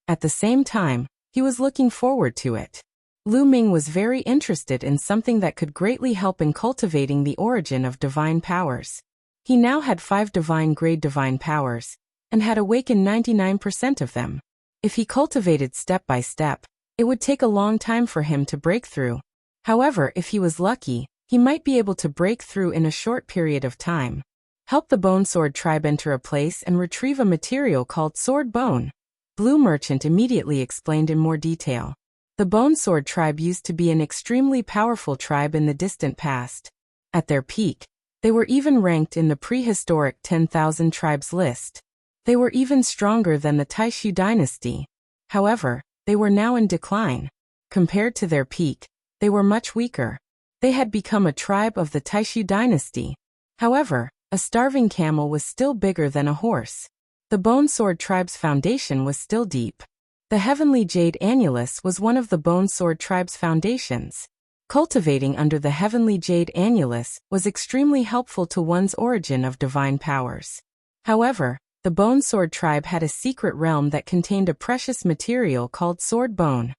At the same time, he was looking forward to it. Lu Ming was very interested in something that could greatly help in cultivating the origin of divine powers. He now had 5 divine grade divine powers, and had awakened 99% of them. If he cultivated step by step, it would take a long time for him to break through. However, if he was lucky, he might be able to break through in a short period of time. Help the Bone Sword tribe enter a place and retrieve a material called sword bone. Blue Merchant immediately explained in more detail. The Bone Sword tribe used to be an extremely powerful tribe in the distant past. At their peak, they were even ranked in the prehistoric 10,000 tribes list. They were even stronger than the Taishu dynasty. However, they were now in decline. Compared to their peak, they were much weaker. They had become a tribe of the Taishu dynasty. However, a starving camel was still bigger than a horse. The Bone Sword tribe's foundation was still deep. The heavenly jade annulus was one of the Bone Sword tribe's foundations. Cultivating under the heavenly jade annulus was extremely helpful to one's origin of divine powers. However, the Bone Sword tribe had a secret realm that contained a precious material called sword bone.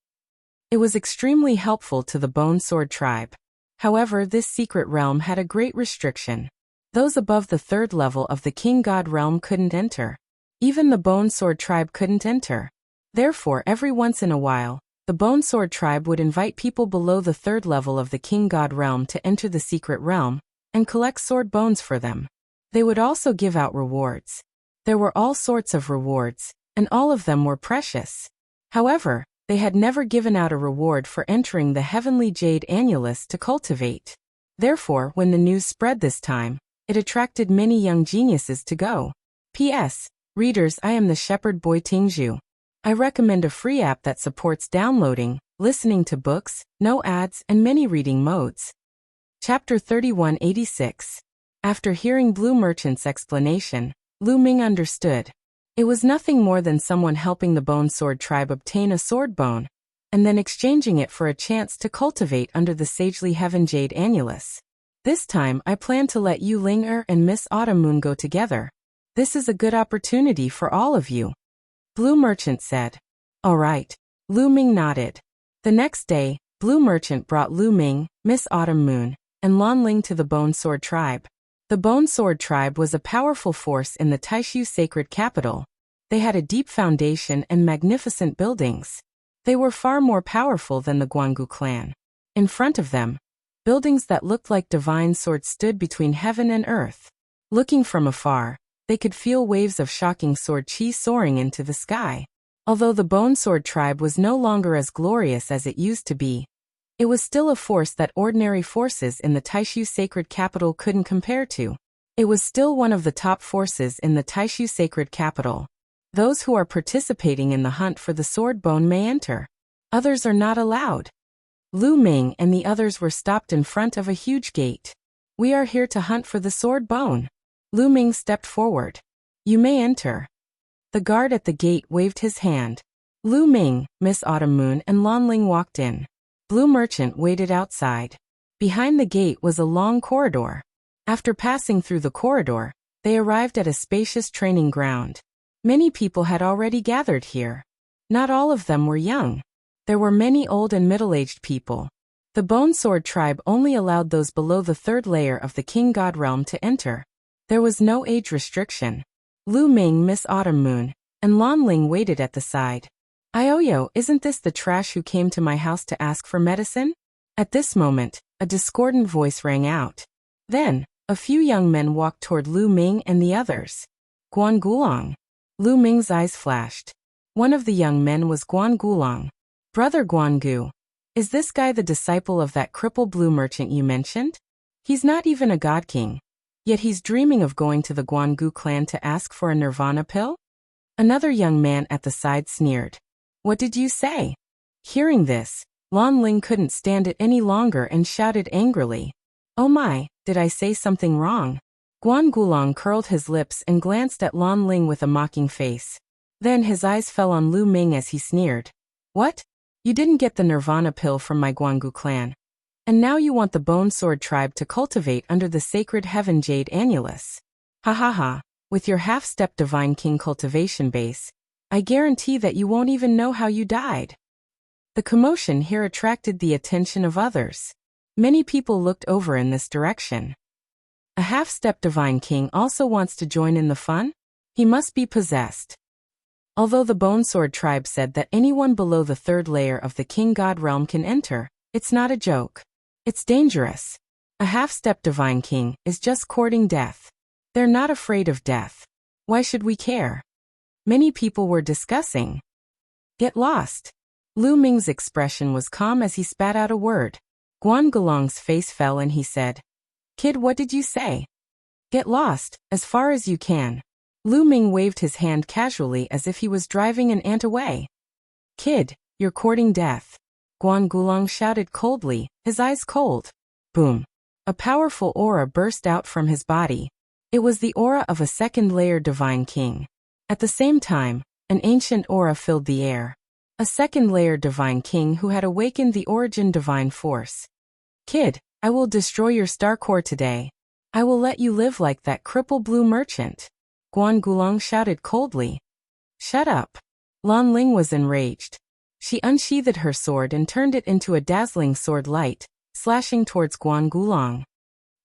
It was extremely helpful to the Bone Sword tribe. However, this secret realm had a great restriction. Those above the 3rd level of the King God realm couldn't enter. Even the Bone Sword tribe couldn't enter. Therefore, every once in a while, the Bone Sword tribe would invite people below the 3rd level of the King God realm to enter the secret realm and collect sword bones for them. They would also give out rewards. There were all sorts of rewards, and all of them were precious. However, they had never given out a reward for entering the heavenly jade annulus to cultivate. Therefore, when the news spread this time, it attracted many young geniuses to go. P.S. Readers, I am the Shepherd Boy Tingzhu. I recommend a free app that supports downloading, listening to books, no ads, and many reading modes. Chapter 3186. After hearing Blue Merchant's explanation, Lu Ming understood. It was nothing more than someone helping the Bone Sword tribe obtain a sword bone, and then exchanging it for a chance to cultivate under the sagely heaven jade annulus. This time I plan to let Yu Ling and Miss Autumn Moon go together. This is a good opportunity for all of you. Blue Merchant said. All right. Lu Ming nodded. The next day, Blue Merchant brought Lu Ming, Miss Autumn Moon, and Lan Ling to the Bone Sword tribe. The Bone Sword tribe was a powerful force in the Taishu sacred capital. They had a deep foundation and magnificent buildings. They were far more powerful than the Guanggu clan. In front of them, buildings that looked like divine swords stood between heaven and earth. Looking from afar, they could feel waves of shocking sword chi soaring into the sky. Although the Bone Sword tribe was no longer as glorious as it used to be, it was still a force that ordinary forces in the Taishu sacred capital couldn't compare to. It was still one of the top forces in the Taishu sacred capital. Those who are participating in the hunt for the sword bone may enter. Others are not allowed. Lu Ming and the others were stopped in front of a huge gate. We are here to hunt for the sword bone. Lu Ming stepped forward. You may enter. The guard at the gate waved his hand. Lu Ming, Miss Autumn Moon, and Lan Ling walked in. Blue Merchant waited outside. Behind the gate was a long corridor. After passing through the corridor, they arrived at a spacious training ground. Many people had already gathered here. Not all of them were young. There were many old and middle-aged people. The Bone Sword tribe only allowed those below the third layer of the King God realm to enter. There was no age restriction. Lu Ming, Miss Autumn Moon, and Lan Ling waited at the side. Ioyo, isn't this the trash who came to my house to ask for medicine? At this moment, a discordant voice rang out. Then, a few young men walked toward Lu Ming and the others. Guan Gulong. Lu Ming's eyes flashed. One of the young men was Guan Gulong. Brother Guan Gu. Is this guy the disciple of that cripple blue merchant you mentioned? He's not even a god king. Yet he's dreaming of going to the Guan Gu clan to ask for a nirvana pill? Another young man at the side sneered. What did you say? Hearing this, Lan Ling couldn't stand it any longer and shouted angrily. Oh my, did I say something wrong? Guan Gulong curled his lips and glanced at Lan Ling with a mocking face. Then his eyes fell on Lu Ming as he sneered. What? You didn't get the nirvana pill from my Guangu clan. And now you want the Bone Sword tribe to cultivate under the sacred heaven jade annulus. Ha ha ha, with your half-step divine king cultivation base, I guarantee that you won't even know how you died. The commotion here attracted the attention of others. Many people looked over in this direction. A half-step divine king also wants to join in the fun? He must be possessed. Although the Bone Sword tribe said that anyone below the third layer of the King God realm can enter, it's not a joke. It's dangerous. A half-step divine king is just courting death. They're not afraid of death. Why should we care? Many people were discussing. Get lost. Lu Ming's expression was calm as he spat out a word. Guan Gulong's face fell and he said, Kid, what did you say? Get lost, as far as you can. Lu Ming waved his hand casually as if he was driving an ant away. Kid, you're courting death. Guan Gulong shouted coldly, his eyes cold. Boom. A powerful aura burst out from his body. It was the aura of a second-layer divine king. At the same time, an ancient aura filled the air. A second-layer divine king who had awakened the origin divine force. Kid, I will destroy your star core today. I will let you live like that cripple blue merchant. Guan Gulong shouted coldly. Shut up. Lan Ling was enraged. She unsheathed her sword and turned it into a dazzling sword light, slashing towards Guan Gulong.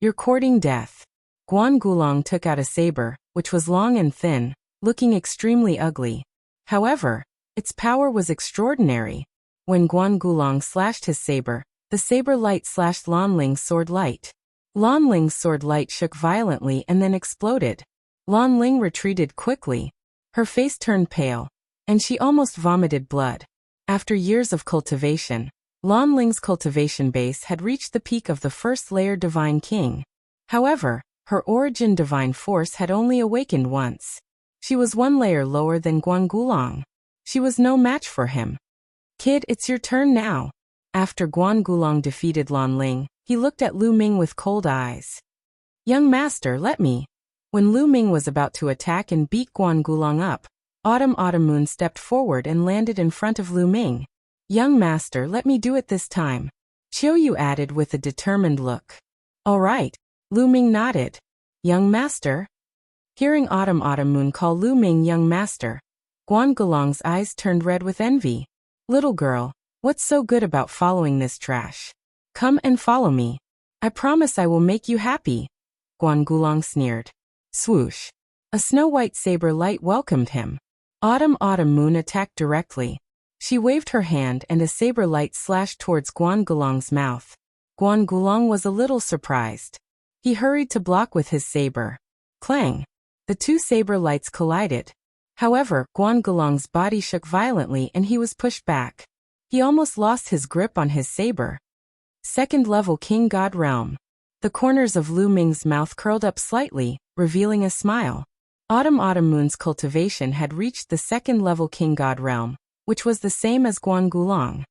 You're courting death. Guan Gulong took out a saber, which was long and thin, looking extremely ugly. However, its power was extraordinary. When Guan Gulong slashed his saber, the saber light slashed Lan Ling's sword light. Lan Ling's sword light shook violently and then exploded. Lan Ling retreated quickly. Her face turned pale, and she almost vomited blood. After years of cultivation, Lan Ling's cultivation base had reached the peak of the first-layer divine king. However, her origin divine force had only awakened once. She was one layer lower than Guan Gulong. She was no match for him. Kid, it's your turn now. After Guan Gulong defeated Lan Ling, he looked at Lu Ming with cold eyes. Young master, let me. When Lu Ming was about to attack and beat Guan Gulong up, Autumn Moon stepped forward and landed in front of Lu Ming. Young master, let me do it this time. Chiu Yu added with a determined look. All right. Lu Ming nodded. Young master? Hearing Autumn Moon call Lu Ming young master, Guan Gulong's eyes turned red with envy. Little girl, what's so good about following this trash? Come and follow me. I promise I will make you happy. Guan Gulong sneered. Swoosh. A snow-white saber light welcomed him. Autumn Moon attacked directly. She waved her hand and a saber light slashed towards Guan Gulong's mouth. Guan Gulong was a little surprised. He hurried to block with his saber. Clang. The two saber lights collided. However, Guan Gulong's body shook violently and he was pushed back. He almost lost his grip on his saber. Second-level King God Realm. The corners of Lu Ming's mouth curled up slightly, revealing a smile. Autumn Moon's cultivation had reached the second-level King God Realm, which was the same as Guan Gulong.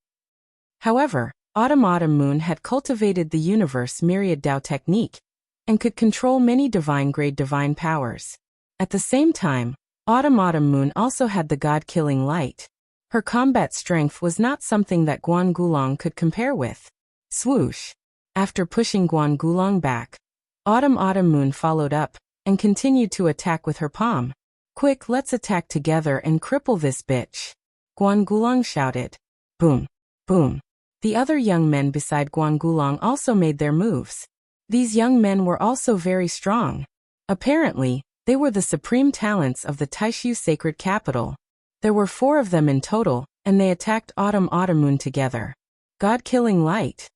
However, Autumn Moon had cultivated the universe myriad Dao technique, and could control many divine-grade divine powers. At the same time, Autumn Moon also had the god-killing light. Her combat strength was not something that Guan Gulong could compare with. Swoosh. After pushing Guan Gulong back, Autumn Moon followed up, and continued to attack with her palm. Quick, let's attack together and cripple this bitch. Guan Gulong shouted. Boom. Boom. The other young men beside Guangulong also made their moves. These young men were also very strong. Apparently, they were the supreme talents of the Taishu sacred capital. There were 4 of them in total, and they attacked Autumn Moon together. God-killing light.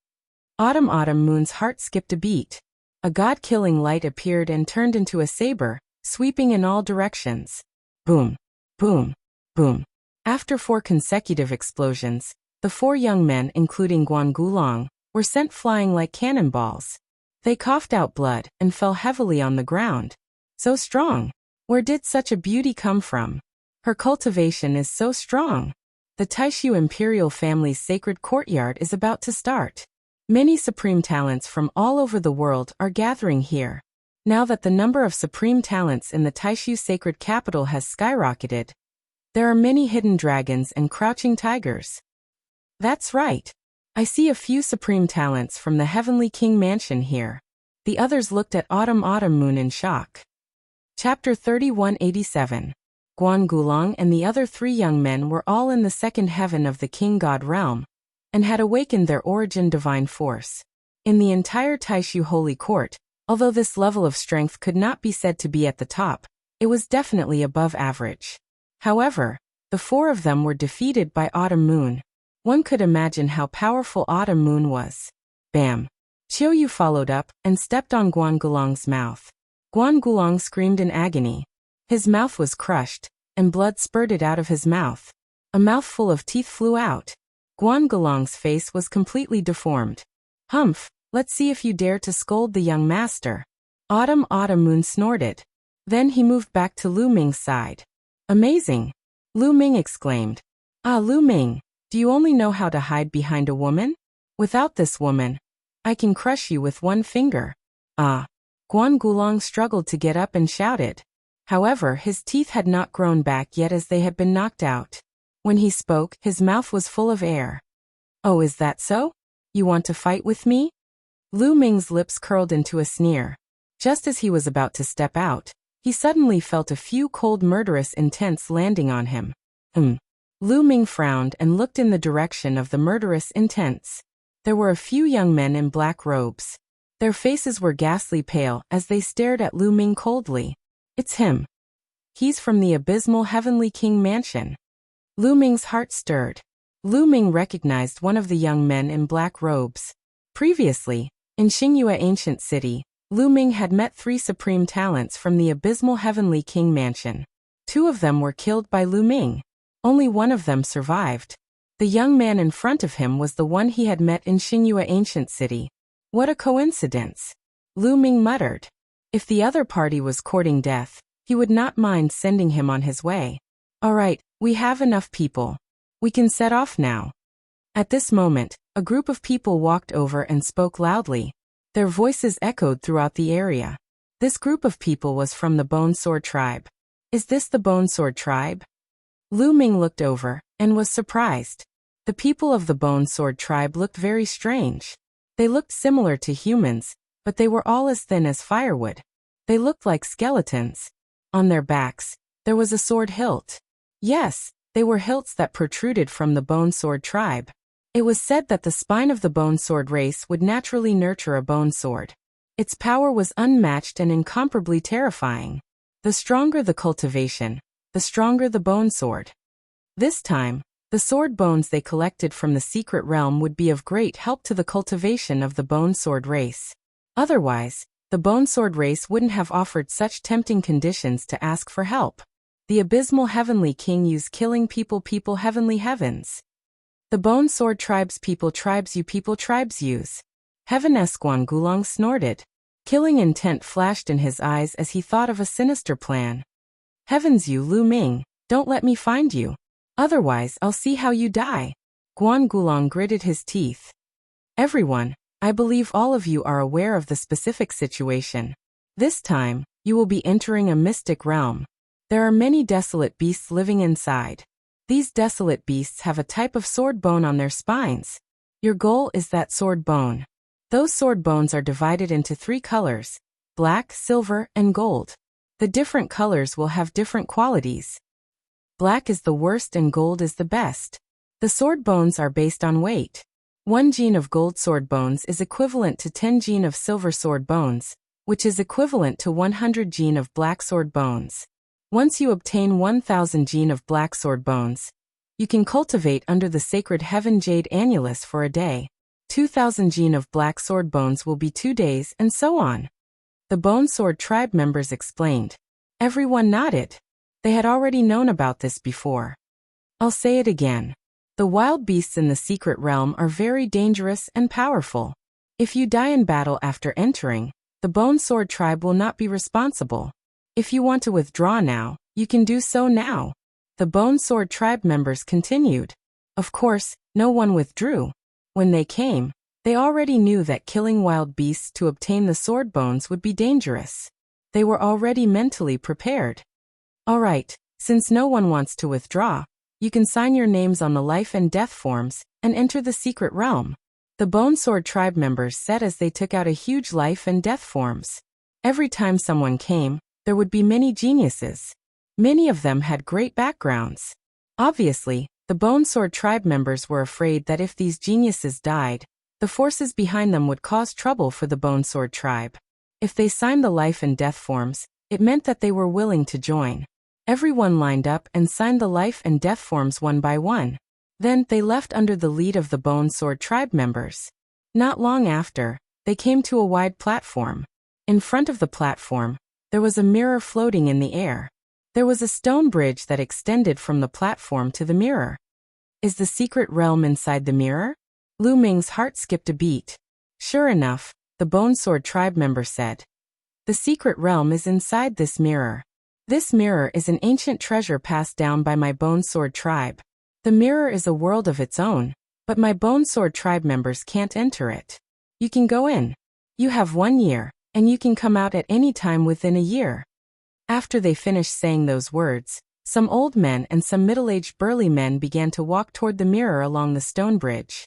Autumn Moon's heart skipped a beat. A god-killing light appeared and turned into a saber, sweeping in all directions. Boom, boom, boom. After 4 consecutive explosions, the 4 young men, including Guangulong, were sent flying like cannonballs. They coughed out blood and fell heavily on the ground. So strong. Where did such a beauty come from? Her cultivation is so strong. The Taishu imperial family's sacred courtyard is about to start. Many supreme talents from all over the world are gathering here. Now that the number of supreme talents in the Taishu sacred capital has skyrocketed, there are many hidden dragons and crouching tigers. That's right. I see a few supreme talents from the Heavenly King Mansion here. The others looked at Autumn Moon in shock. Chapter 3187. Guangulong and the other 3 young men were all in the second heaven of the King God realm, and had awakened their origin divine force. In the entire Taishu Holy Court, although this level of strength could not be said to be at the top, it was definitely above average. However, the 4 of them were defeated by Autumn Moon. One could imagine how powerful Autumn Moon was. Bam! Qiuyu followed up and stepped on Guangulong's mouth. Guangulong screamed in agony. His mouth was crushed, and blood spurted out of his mouth. A mouthful of teeth flew out. Guangulong's face was completely deformed. Humph, let's see if you dare to scold the young master. Autumn Moon snorted. Then he moved back to Lu Ming's side. Amazing! Lu Ming exclaimed. Ah, Lu Ming, do you only know how to hide behind a woman? Without this woman, I can crush you with one finger. Ah! Guangulong struggled to get up and shouted. However, his teeth had not grown back yet as they had been knocked out. When he spoke, his mouth was full of air. Oh, is that so? You want to fight with me? Lu Ming's lips curled into a sneer. Just as he was about to step out, he suddenly felt a few cold murderous intents landing on him. Lu Ming frowned and looked in the direction of the murderous intents. There were a few young men in black robes. Their faces were ghastly pale as they stared at Lu Ming coldly. It's him. He's from the abysmal Heavenly King Mansion. Lu Ming's heart stirred. Lu Ming recognized one of the young men in black robes. Previously, in Xingyue Ancient City, Lu Ming had met 3 supreme talents from the abysmal Heavenly King Mansion. 2 of them were killed by Lu Ming. Only one of them survived. The young man in front of him was the one he had met in Xingyue Ancient City. What a coincidence! Lu Ming muttered. If the other party was courting death, he would not mind sending him on his way. All right, we have enough people. We can set off now. At this moment, a group of people walked over and spoke loudly. Their voices echoed throughout the area. This group of people was from the Bone Sword tribe. Is this the Bone Sword tribe? Lu Ming looked over and was surprised. The people of the Bone Sword tribe looked very strange. They looked similar to humans, but they were all as thin as firewood. They looked like skeletons. On their backs, there was a sword hilt. Yes, they were hilts that protruded from the Bone Sword tribe. It was said that the spine of the Bone Sword race would naturally nurture a bone sword. Its power was unmatched and incomparably terrifying. The stronger the cultivation, the stronger the bone sword. This time, the sword bones they collected from the secret realm would be of great help to the cultivation of the Bone Sword race. Otherwise, the Bone Sword race wouldn't have offered such tempting conditions to ask for help. The abysmal Heavenly King used killing people heavenly heavens. The Bone Sword tribe's people tribes use. Heaven-esque Guangulong snorted. Killing intent flashed in his eyes as he thought of a sinister plan. Heavens, you Lu Ming, don't let me find you. Otherwise I'll see how you die. Guangulong gritted his teeth. Everyone, I believe all of you are aware of the specific situation. This time, you will be entering a mystic realm. There are many desolate beasts living inside. These desolate beasts have a type of sword bone on their spines. Your goal is that sword bone. Those sword bones are divided into 3 colors: black, silver, and gold. The different colors will have different qualities. Black is the worst and gold is the best. The sword bones are based on weight. 1 gene of gold sword bones is equivalent to 10 gene of silver sword bones, which is equivalent to 100 gene of black sword bones. Once you obtain 1000 gene of black sword bones, you can cultivate under the sacred heaven jade annulus for a day. 2000 gene of black sword bones will be 2 days, and so on. The Bone Sword tribe members explained. Everyone nodded. They had already known about this before. I'll say it again. The wild beasts in the secret realm are very dangerous and powerful. If you die in battle after entering, the Bone Sword tribe will not be responsible. If you want to withdraw now, you can do so now. The Bone Sword tribe members continued. Of course, no one withdrew. When they came, they already knew that killing wild beasts to obtain the sword bones would be dangerous. They were already mentally prepared. Alright, since no one wants to withdraw, you can sign your names on the life and death forms, and enter the secret realm. The Bone Sword tribe members said as they took out a huge life and death forms. Every time someone came, there would be many geniuses. Many of them had great backgrounds. Obviously, the Bone Sword tribe members were afraid that if these geniuses died, the forces behind them would cause trouble for the Bone Sword tribe. If they signed the life and death forms, it meant that they were willing to join. Everyone lined up and signed the life and death forms one by one. Then, they left under the lead of the Bone Sword tribe members. Not long after, they came to a wide platform. In front of the platform, there was a mirror floating in the air. There was a stone bridge that extended from the platform to the mirror. Is the secret realm inside the mirror? Lu Ming's heart skipped a beat. Sure enough, the Bone Sword tribe member said. The secret realm is inside this mirror. This mirror is an ancient treasure passed down by my Bone Sword tribe. The mirror is a world of its own, but my Bone Sword tribe members can't enter it. You can go in. You have 1 year, and you can come out at any time within a year. After they finished saying those words, some old men and some middle-aged burly men began to walk toward the mirror along the stone bridge.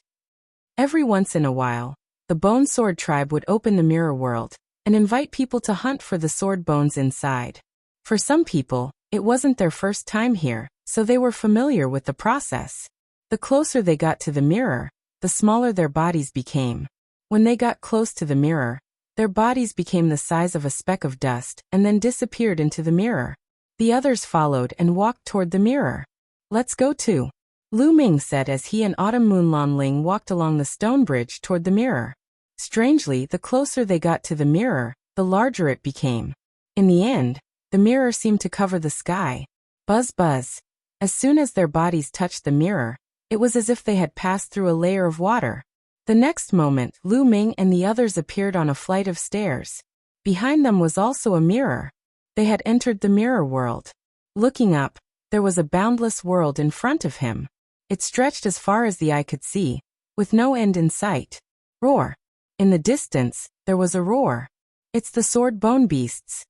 Every once in a while, the Bone Sword tribe would open the mirror world and invite people to hunt for the sword bones inside. For some people, it wasn't their first time here, so they were familiar with the process. The closer they got to the mirror, the smaller their bodies became. When they got close to the mirror, their bodies became the size of a speck of dust and then disappeared into the mirror. The others followed and walked toward the mirror. Let's go too, Lu Ming said as he and Autumn Moon Lan Ling walked along the stone bridge toward the mirror. Strangely, the closer they got to the mirror, the larger it became. In the end, the mirror seemed to cover the sky. Buzz buzz. As soon as their bodies touched the mirror, it was as if they had passed through a layer of water. The next moment, Lu Ming and the others appeared on a flight of stairs. Behind them was also a mirror. They had entered the mirror world. Looking up, there was a boundless world in front of him. It stretched as far as the eye could see, with no end in sight. Roar. In the distance, there was a roar. It's the sword bone beasts.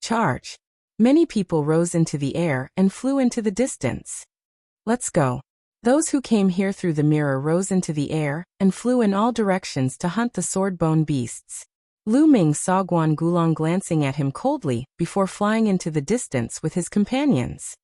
Charge. Many people rose into the air and flew into the distance. Let's go. Those who came here through the mirror rose into the air and flew in all directions to hunt the sword bone beasts. Lu Ming saw Guan Gulong glancing at him coldly before flying into the distance with his companions.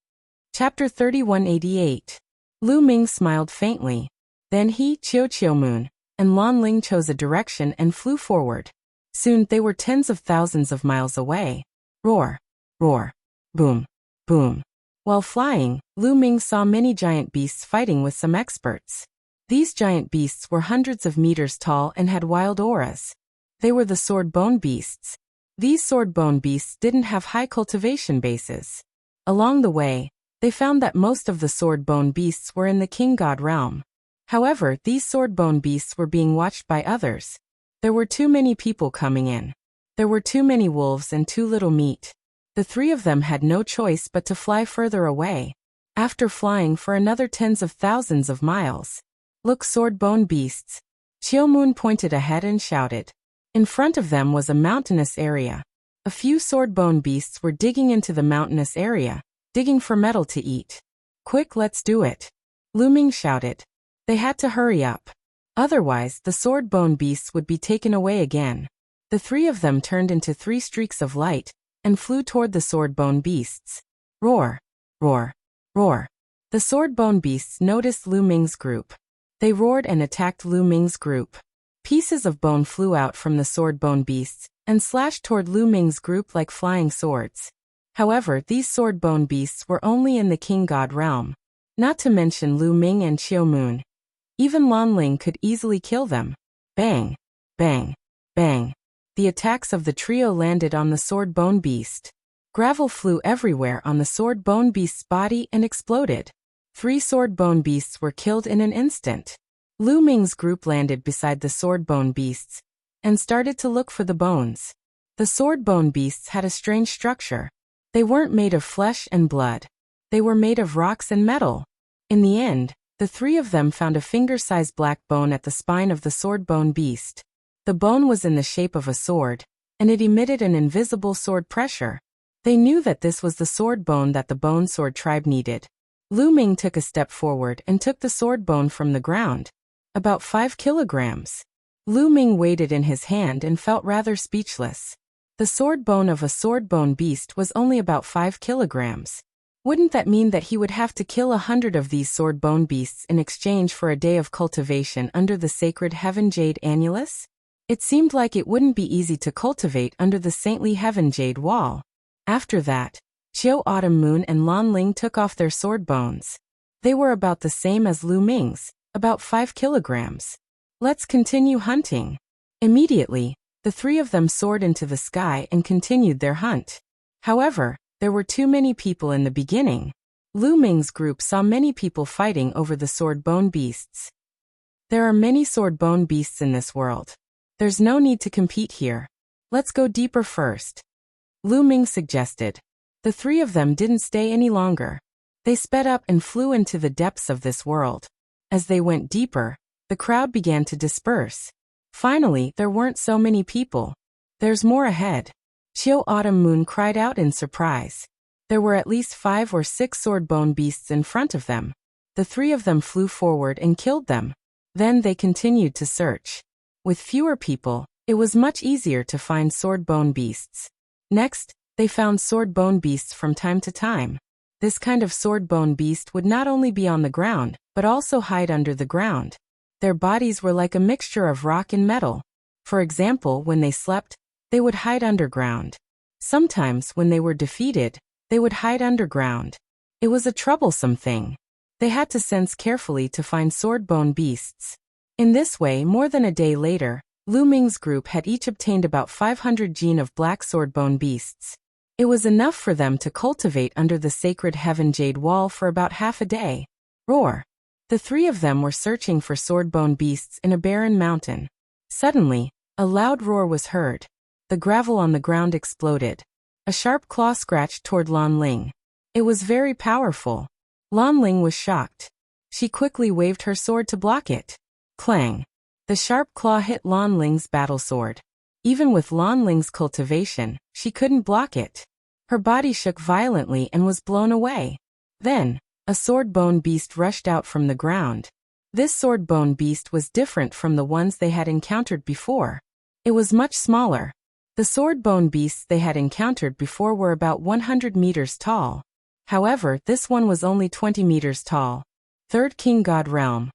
Chapter 3188. Lu Ming smiled faintly. Then he, Chiu Moon, and Lan Ling chose a direction and flew forward. Soon they were tens of thousands of miles away. Roar, roar, boom, boom. While flying, Lu Ming saw many giant beasts fighting with some experts. These giant beasts were hundreds of meters tall and had wild auras. They were the sword bone beasts. These sword bone beasts didn't have high cultivation bases. Along the way, they found that most of the sword bone beasts were in the king god realm. However, these sword bone beasts were being watched by others. There were too many people coming in. There were too many wolves and too little meat. The 3 of them had no choice but to fly further away. After flying for another tens of thousands of miles. Look, sword bone beasts. Chiu Moon pointed ahead and shouted. In front of them was a mountainous area. A few sword bone beasts were digging into the mountainous area, digging for metal to eat. Quick, let's do it. Lu Ming shouted. They had to hurry up. Otherwise, the sword bone beasts would be taken away again. The 3 of them turned into 3 streaks of light and flew toward the sword bone beasts. Roar, roar, roar. The sword bone beasts noticed Lu Ming's group. They roared and attacked Lu Ming's group. Pieces of bone flew out from the sword-bone beasts and slashed toward Lu Ming's group like flying swords. However, these sword-bone beasts were only in the king god realm. Not to mention Lu Ming and Qiu Moon. Even Lan Ling could easily kill them. Bang! Bang! Bang! The attacks of the trio landed on the sword-bone beast. Gravel flew everywhere on the sword-bone beast's body and exploded. 3 sword-bone beasts were killed in an instant. Lu Ming's group landed beside the sword-bone beasts and started to look for the bones. The sword-bone beasts had a strange structure. They weren't made of flesh and blood. They were made of rocks and metal. In the end, the 3 of them found a finger-sized black bone at the spine of the sword-bone beast. The bone was in the shape of a sword, and it emitted an invisible sword pressure. They knew that this was the sword bone that the Bone Sword tribe needed. Lu Ming took a step forward and took the sword bone from the ground. About 5 kilograms. Lu Ming weighed it in his hand and felt rather speechless. The sword bone of a sword bone beast was only about 5 kilograms. Wouldn't that mean that he would have to kill 100 of these sword bone beasts in exchange for a day of cultivation under the sacred Heaven Jade Annulus? It seemed like it wouldn't be easy to cultivate under the saintly Heaven Jade Wall. After that, Qiu Autumn Moon and Lan Ling took off their sword bones. They were about the same as Lu Ming's, about 5 kilograms. Let's continue hunting. Immediately, the 3 of them soared into the sky and continued their hunt. However, there were too many people in the beginning. Lu Ming's group saw many people fighting over the sword bone beasts. There are many sword bone beasts in this world. There's no need to compete here. Let's go deeper first. Lu Ming suggested. The 3 of them didn't stay any longer. They sped up and flew into the depths of this world. As they went deeper, the crowd began to disperse. Finally, there weren't so many people. There's more ahead. Qiu Autumn Moon cried out in surprise. There were at least 5 or 6 sword bone beasts in front of them. The 3 of them flew forward and killed them. Then they continued to search. With fewer people, it was much easier to find sword bone beasts. Next, they found sword bone beasts from time to time. This kind of sword bone beast would not only be on the ground, but also hide under the ground. Their bodies were like a mixture of rock and metal. For example, when they slept, they would hide underground. Sometimes, when they were defeated, they would hide underground. It was a troublesome thing. They had to sense carefully to find sword bone beasts. In this way, more than a day later, Lu Ming's group had each obtained about 500 gene of black sword bone beasts. It was enough for them to cultivate under the sacred Heaven Jade Wall for about half a day. Roar! The 3 of them were searching for sword bone beasts in a barren mountain. Suddenly, a loud roar was heard. The gravel on the ground exploded. A sharp claw scratched toward Lan Ling. It was very powerful. Lan Ling was shocked. She quickly waved her sword to block it. Clang! The sharp claw hit Lan Ling's battle sword. Even with Lan Ling's cultivation, she couldn't block it. Her body shook violently and was blown away. Then, a sword bone beast rushed out from the ground. This sword bone beast was different from the ones they had encountered before. It was much smaller. The sword bone beasts they had encountered before were about 100 meters tall. However, this one was only 20 meters tall. Third King God Realm.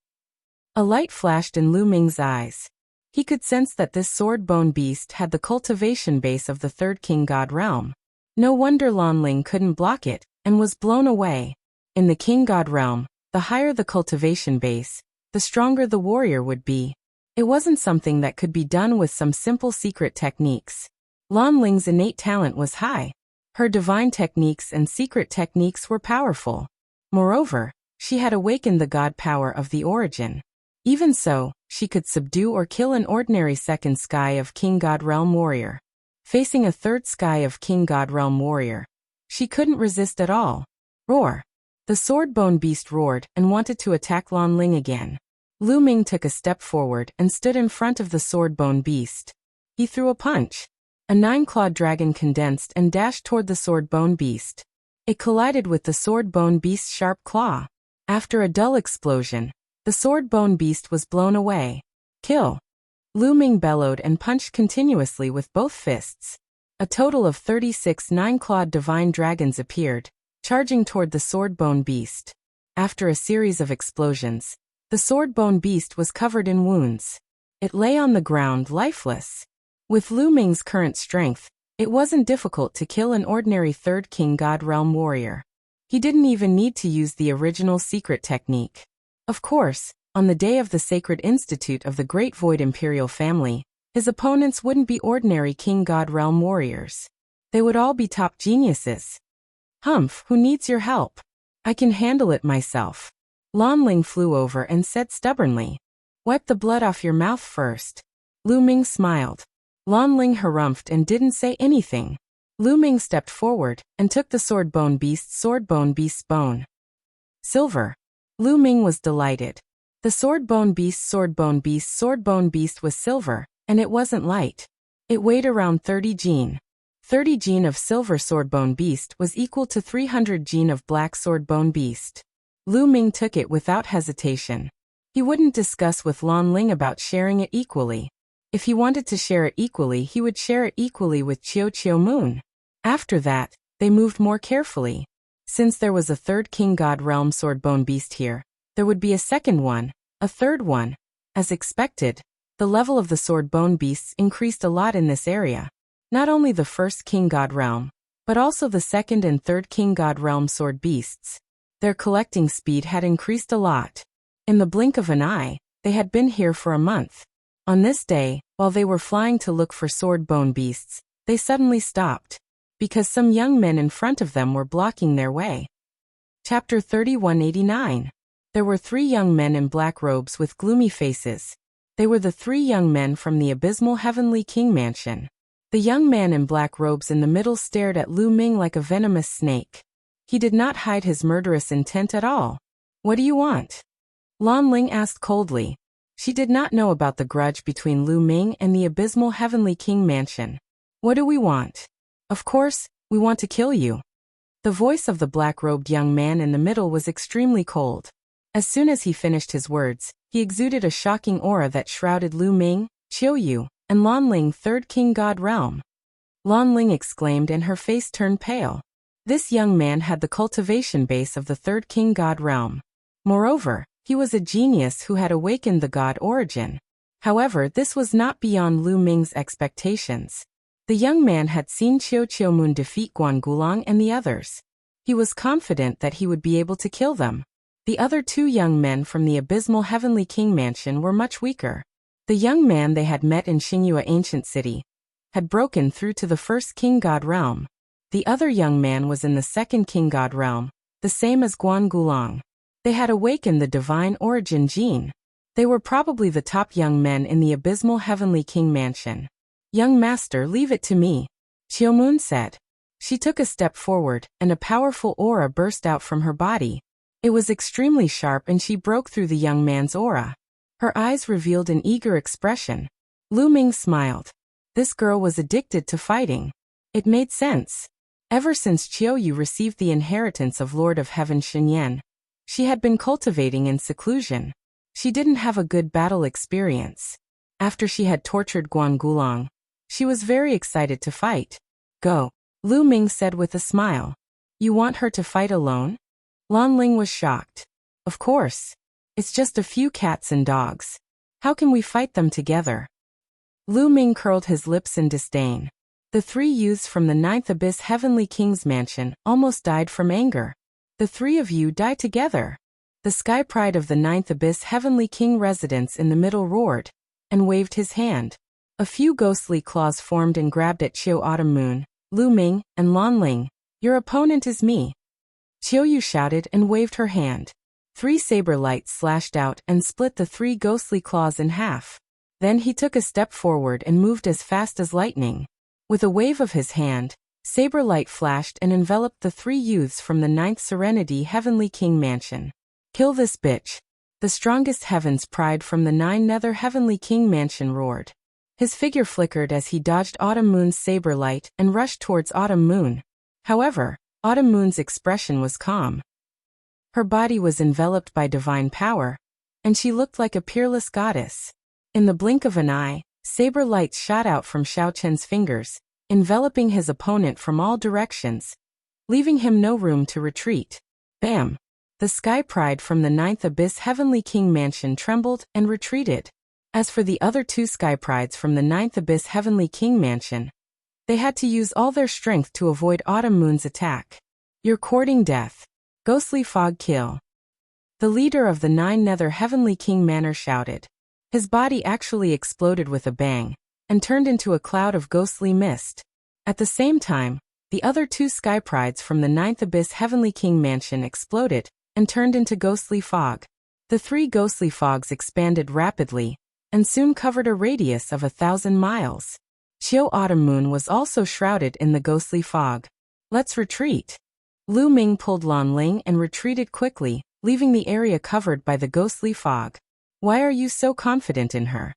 A light flashed in Lu Ming's eyes. He could sense that this sword bone beast had the cultivation base of the Third King God Realm. No wonder Lan Ling couldn't block it, and was blown away. In the King God Realm, the higher the cultivation base, the stronger the warrior would be. It wasn't something that could be done with some simple secret techniques. Lan Ling's innate talent was high. Her divine techniques and secret techniques were powerful. Moreover, she had awakened the god power of the origin. Even so, she could subdue or kill an ordinary second sky of King God Realm warrior. Facing a third sky of King God Realm warrior, she couldn't resist at all. Roar! The sword bone beast roared and wanted to attack Lan Ling again. Lu Ming took a step forward and stood in front of the sword bone beast. He threw a punch. A 9-clawed dragon condensed and dashed toward the sword bone beast. It collided with the sword bone beast's sharp claw. After a dull explosion, the sword bone beast was blown away. Kill! Lu Ming bellowed and punched continuously with both fists. A total of 36 9-clawed divine dragons appeared, charging toward the sword bone beast. After a series of explosions, the The sword-bone beast was covered in wounds. It lay on the ground lifeless. With Lu Ming's current strength, it wasn't difficult to kill an ordinary Third King God Realm warrior. He didn't even need to use the original secret technique. Of course, on the day of the Sacred Institute of the Great Void Imperial family, his opponents wouldn't be ordinary King God Realm warriors. They would all be top geniuses. Humph, who needs your help? I can handle it myself. Lan Ling flew over and said stubbornly. Wipe the blood off your mouth first. Lu Ming smiled. Lan Ling harumphed and didn't say anything. Lu Ming stepped forward and took the sword-bone beast's bone. Silver. Lu Ming was delighted. The sword-bone beast was silver, and it wasn't light. It weighed around 30 jin. 30 jin of silver sword-bone beast was equal to 300 jin of black sword-bone beast. Lu Ming took it without hesitation. He wouldn't discuss with Lan Ling about sharing it equally. If he wanted to share it equally, he would share it equally with Qiu Moon. After that, they moved more carefully. Since there was a third King God Realm sword-bone beast here, there would be a second one, a third one. As expected, the level of the sword-bone beasts increased a lot in this area. Not only the first King God Realm, but also the second and third King God Realm sword beasts. Their collecting speed had increased a lot. In the blink of an eye, they had been here for a month. On this day, while they were flying to look for sword-bone beasts, they suddenly stopped, because some young men in front of them were blocking their way. Chapter 3189. There were 3 young men in black robes with gloomy faces. They were the 3 young men from the abysmal Heavenly King Mansion. The young man in black robes in the middle stared at Lu Ming like a venomous snake. He did not hide his murderous intent at all. What do you want? Lan Ling asked coldly. She did not know about the grudge between Lu Ming and the abysmal Heavenly King Mansion. What do we want? Of course, we want to kill you. The voice of the black-robed young man in the middle was extremely cold. As soon as he finished his words, he exuded a shocking aura that shrouded Lu Ming, Qiu Yu, and Lan Ling, Third King God Realm. Lan Ling exclaimed and her face turned pale. This young man had the cultivation base of the Third King God Realm. Moreover, he was a genius who had awakened the God origin. However, this was not beyond Lu Ming's expectations. The young man had seen Qiu Moon defeat Guan Gulang and the others. He was confident that he would be able to kill them. The other 2 young men from the abysmal Heavenly King Mansion were much weaker. The young man they had met in Xingyue Ancient City had broken through to the first King God Realm. The other young man was in the second King God Realm, the same as Guan Gulang. They had awakened the divine origin gene. They were probably the top young men in the abysmal Heavenly King Mansion. Young master, leave it to me, Qiu Moon said. She took a step forward, and a powerful aura burst out from her body. It was extremely sharp and she broke through the young man's aura. Her eyes revealed an eager expression. Lu Ming smiled. This girl was addicted to fighting. It made sense. Ever since Qiu Yu received the inheritance of Lord of Heaven Xinyan, she had been cultivating in seclusion. She didn't have a good battle experience. After she had tortured Guan Gulang, she was very excited to fight. Go, Lu Ming said with a smile. You want her to fight alone? Lan Ling was shocked. Of course. It's just a few cats and dogs. How can we fight them together? Lu Ming curled his lips in disdain. The 3 youths from the 9th Abyss Heavenly King's Mansion almost died from anger. The 3 of you die together. The Sky Pride of the 9th Abyss Heavenly King residence in the middle roared, and waved his hand. A few ghostly claws formed and grabbed at Qiu Autumn Moon, Lu Ming, and Lan Ling. Your opponent is me. Qiu Yu shouted and waved her hand. 3 saber lights slashed out and split the 3 ghostly claws in half. Then he took a step forward and moved as fast as lightning. With a wave of his hand, saber light flashed and enveloped the 3 youths from the 9th Serenity Heavenly King Mansion. Kill this bitch. The strongest Heaven's Pride from the 9 Nether Heavenly King Mansion roared. His figure flickered as he dodged Autumn Moon's saber light and rushed towards Autumn Moon. However, Autumn Moon's expression was calm. Her body was enveloped by divine power, and she looked like a peerless goddess. In the blink of an eye, saber lights shot out from Xiao Chen's fingers, enveloping his opponent from all directions, leaving him no room to retreat. Bam! The sky pride from the ninth abyss heavenly king mansion trembled and retreated. As for the other two sky prides from the ninth abyss heavenly king mansion, they had to use all their strength to avoid Autumn Moon's attack. You're courting death. Ghostly fog kill. The leader of the nine nether heavenly king manor shouted. His body actually exploded with a bang and turned into a cloud of ghostly mist. At the same time, the other two sky prides from the ninth abyss heavenly king mansion exploded and turned into ghostly fog. The three ghostly fogs expanded rapidly and soon covered a radius of 1,000 miles. Chiu Autumn Moon was also shrouded in the ghostly fog. Let's retreat. Lu Ming pulled Lan Ling and retreated quickly, leaving the area covered by the ghostly fog. Why are you so confident in her?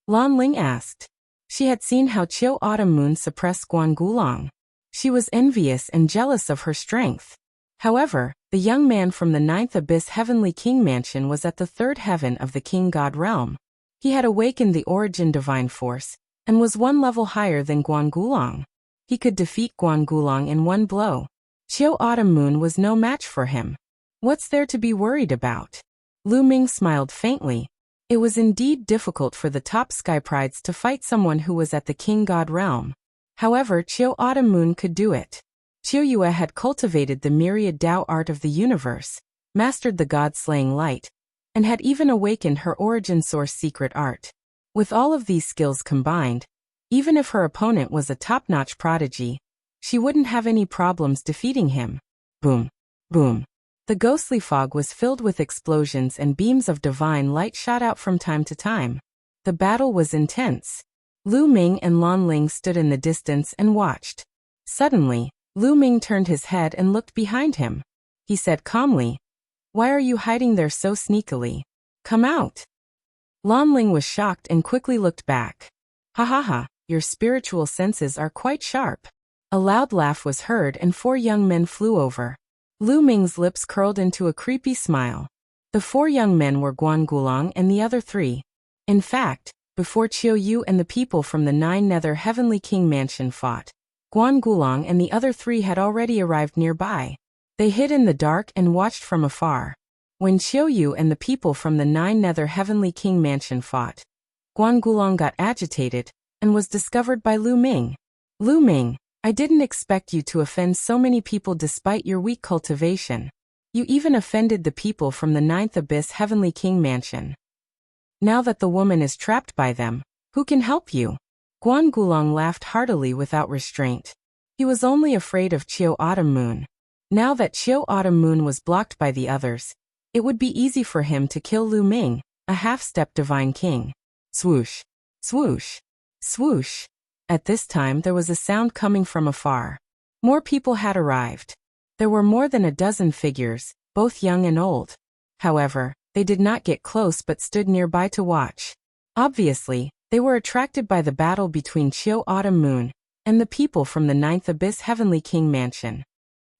Lan Ling asked. She had seen how Chiu Autumn Moon suppressed Guan Gulong. She was envious and jealous of her strength. However, the young man from the ninth abyss heavenly king mansion was at the third heaven of the king god realm. He had awakened the origin divine force and was one level higher than Guan Gulong. He could defeat Guan Gulong in one blow. Chiu Autumn Moon was no match for him. What's there to be worried about? Lu Ming smiled faintly. It was indeed difficult for the top sky prides to fight someone who was at the king god realm. However, Chiu Autumn Moon could do it. Chiu Yue had cultivated the myriad Tao art of the universe, mastered the god-slaying light, and had even awakened her origin source secret art. With all of these skills combined, even if her opponent was a top-notch prodigy, she wouldn't have any problems defeating him. Boom. Boom. The ghostly fog was filled with explosions and beams of divine light shot out from time to time. The battle was intense. Lu Ming and Lan Ling stood in the distance and watched. Suddenly, Lu Ming turned his head and looked behind him. He said calmly, "Why are you hiding there so sneakily? Come out." Lan Ling was shocked and quickly looked back. "Ha ha ha, your spiritual senses are quite sharp." A loud laugh was heard and four young men flew over. Lu Ming's lips curled into a creepy smile. The four young men were Guan Gulong and the other three. In fact, before Chiu Yu and the people from the nine nether heavenly king mansion fought, Guan Gulong and the other three had already arrived nearby. They hid in the dark and watched from afar. When Chiu Yu and the people from the nine nether heavenly king mansion fought, Guan Gulong got agitated and was discovered by Lu Ming. "Lu Ming, I didn't expect you to offend so many people despite your weak cultivation. You even offended the people from the ninth abyss heavenly king mansion. Now that the woman is trapped by them, who can help you?" Guan Gulong laughed heartily without restraint. He was only afraid of Chiu Autumn Moon. Now that Chiu Autumn Moon was blocked by the others, it would be easy for him to kill Lu Ming, a half-step divine king. Swoosh. Swoosh. Swoosh. At this time there was a sound coming from afar. More people had arrived. There were more than a dozen figures, both young and old. However, they did not get close but stood nearby to watch. Obviously, they were attracted by the battle between Chiu Autumn Moon and the people from the ninth abyss heavenly king mansion.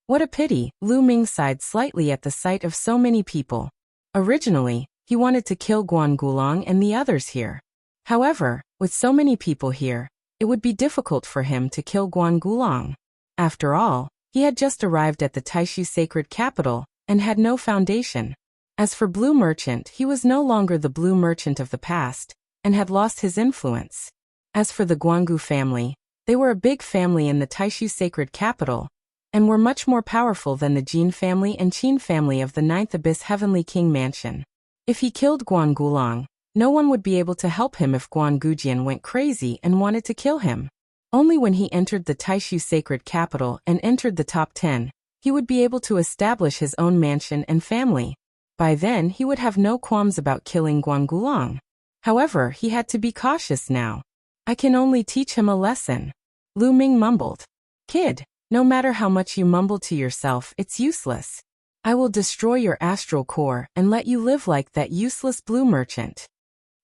What a pity, Lu Ming sighed slightly at the sight of so many people. Originally, he wanted to kill Guan Gulong and the others here. However, with so many people here, it would be difficult for him to kill Guan Gulong. After all, he had just arrived at the Taishu sacred capital and had no foundation. As for Blue Merchant, he was no longer the Blue Merchant of the past and had lost his influence. As for the Guangu family, they were a big family in the Taishu sacred capital and were much more powerful than the Jin family and Qin family of the ninth abyss heavenly king mansion. If he killed Guan Gulong, no one would be able to help him if Guan Gujian went crazy and wanted to kill him. Only when he entered the Taishu sacred capital and entered the top 10, he would be able to establish his own mansion and family. By then he would have no qualms about killing Guan Gulong. However, he had to be cautious now. "I can only teach him a lesson," Lu Ming mumbled. "Kid, no matter how much you mumble to yourself, it's useless. I will destroy your astral core and let you live like that useless Blue Merchant."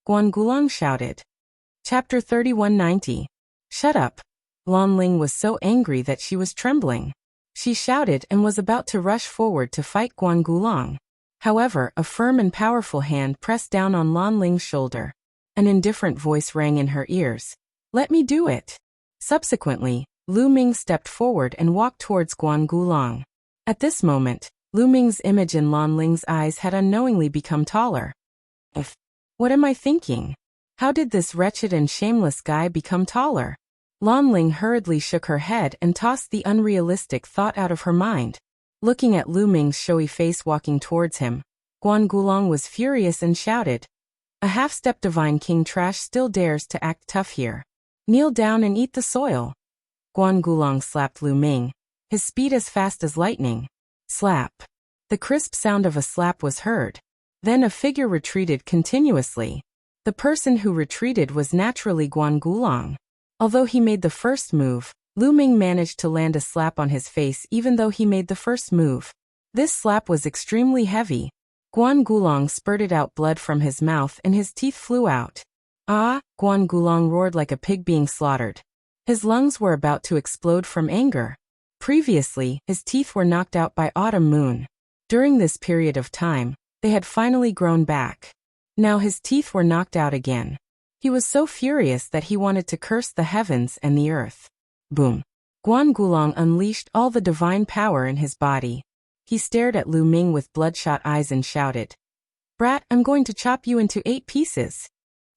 Guan Gulong shouted. Chapter 3190. Shut up. Lan Ling was so angry that she was trembling. She shouted and was about to rush forward to fight Guan Gulong. However, a firm and powerful hand pressed down on Lan Ling's shoulder. An indifferent voice rang in her ears. "Let me do it." Subsequently, Lu Ming stepped forward and walked towards Guan Gulong. At this moment, Lu Ming's image in Lan Ling's eyes had unknowingly become taller. What am I thinking? How did this wretched and shameless guy become taller? Lan Ling hurriedly shook her head and tossed the unrealistic thought out of her mind. Looking at Lu Ming's showy face walking towards him, Guan Gulong was furious and shouted, "A half-step divine king trash still dares to act tough here. Kneel down and eat the soil." Guan Gulong slapped Lu Ming, his speed as fast as lightning. Slap. The crisp sound of a slap was heard. Then a figure retreated continuously. The person who retreated was naturally Guan Gulong. Although he made the first move, Lu Ming managed to land a slap on his face even though he made the first move. This slap was extremely heavy. Guan Gulong spurted out blood from his mouth and his teeth flew out. Ah! Guan Gulong roared like a pig being slaughtered. His lungs were about to explode from anger. Previously, his teeth were knocked out by Autumn Moon. During this period of time, they had finally grown back. Now his teeth were knocked out again. He was so furious that he wanted to curse the heavens and the earth. Boom! Guan Gulong unleashed all the divine power in his body. He stared at Lu Ming with bloodshot eyes and shouted, "Brat, I'm going to chop you into 8 pieces."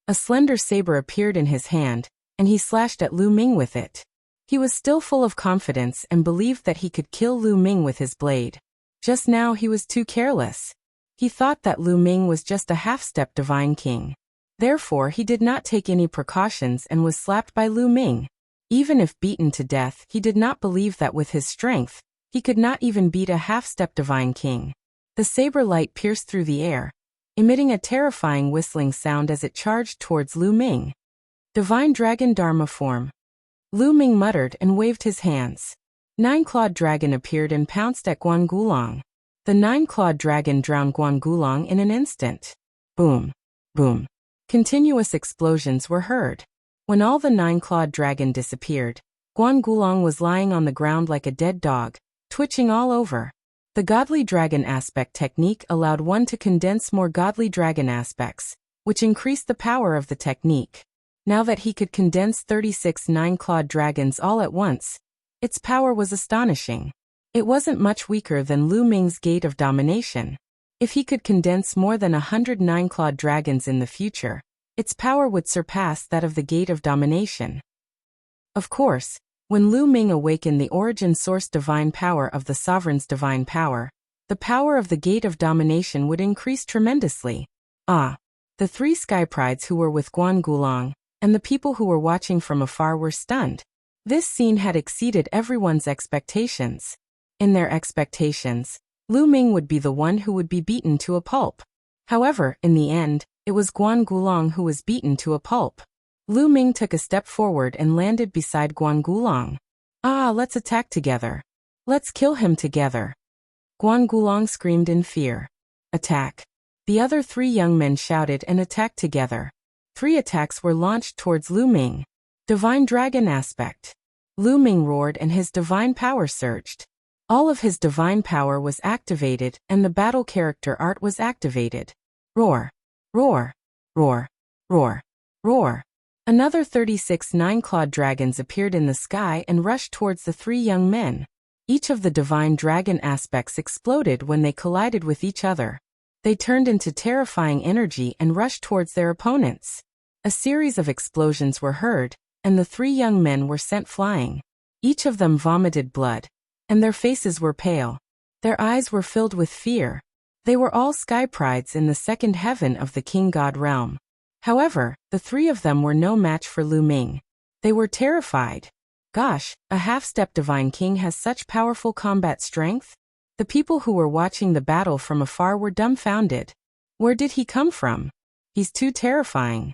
A slender saber appeared in his hand, and he slashed at Lu Ming with it. He was still full of confidence and believed that he could kill Lu Ming with his blade. Just now he was too careless. He thought that Lu Ming was just a half-step divine king. Therefore he did not take any precautions and was slapped by Lu Ming. Even if beaten to death, he did not believe that with his strength, he could not even beat a half-step divine king. The saber light pierced through the air, emitting a terrifying whistling sound as it charged towards Lu Ming. Divine Dragon Dharma form. Lu Ming muttered and waved his hands. 9-clawed dragon appeared and pounced at Guan Gulong. The 9-clawed dragon drowned Guan Gulong in an instant. Boom! Boom! Continuous explosions were heard. When all the 9-clawed dragon disappeared, Guan Gulong was lying on the ground like a dead dog, twitching all over. The godly dragon aspect technique allowed one to condense more godly dragon aspects, which increased the power of the technique. Now that he could condense 36 9-clawed dragons all at once, its power was astonishing. It wasn't much weaker than Lu Ming's Gate of Domination. If he could condense more than 100 9-clawed dragons in the future, its power would surpass that of the Gate of Domination. Of course, when Lu Ming awakened the origin source divine power of the sovereign's divine power, the power of the Gate of Domination would increase tremendously. Ah! The 3 sky prides who were with Guan Gulong, and the people who were watching from afar were stunned. This scene had exceeded everyone's expectations. In their expectations, Lu Ming would be the one who would be beaten to a pulp. However, in the end, it was Guan Gulong who was beaten to a pulp. Lu Ming took a step forward and landed beside Guan Gulong. Ah, let's attack together. Let's kill him together. Guan Gulong screamed in fear. Attack. The other 3 young men shouted and attacked together. 3 attacks were launched towards Lu Ming. Divine Dragon Aspect. Lu Ming roared and his divine power surged. All of his divine power was activated and the battle character art was activated. Roar. Roar. Roar. Roar. Roar. Another 36 9-clawed dragons appeared in the sky and rushed towards the 3 young men. Each of the divine dragon aspects exploded when they collided with each other. They turned into terrifying energy and rushed towards their opponents. A series of explosions were heard, and the 3 young men were sent flying. Each of them vomited blood, and their faces were pale. Their eyes were filled with fear. They were all sky prides in the 2nd heaven of the king god realm. However, the 3 of them were no match for Lu Ming. They were terrified. Gosh, a half-step divine king has such powerful combat strength? The people who were watching the battle from afar were dumbfounded. Where did he come from? He's too terrifying.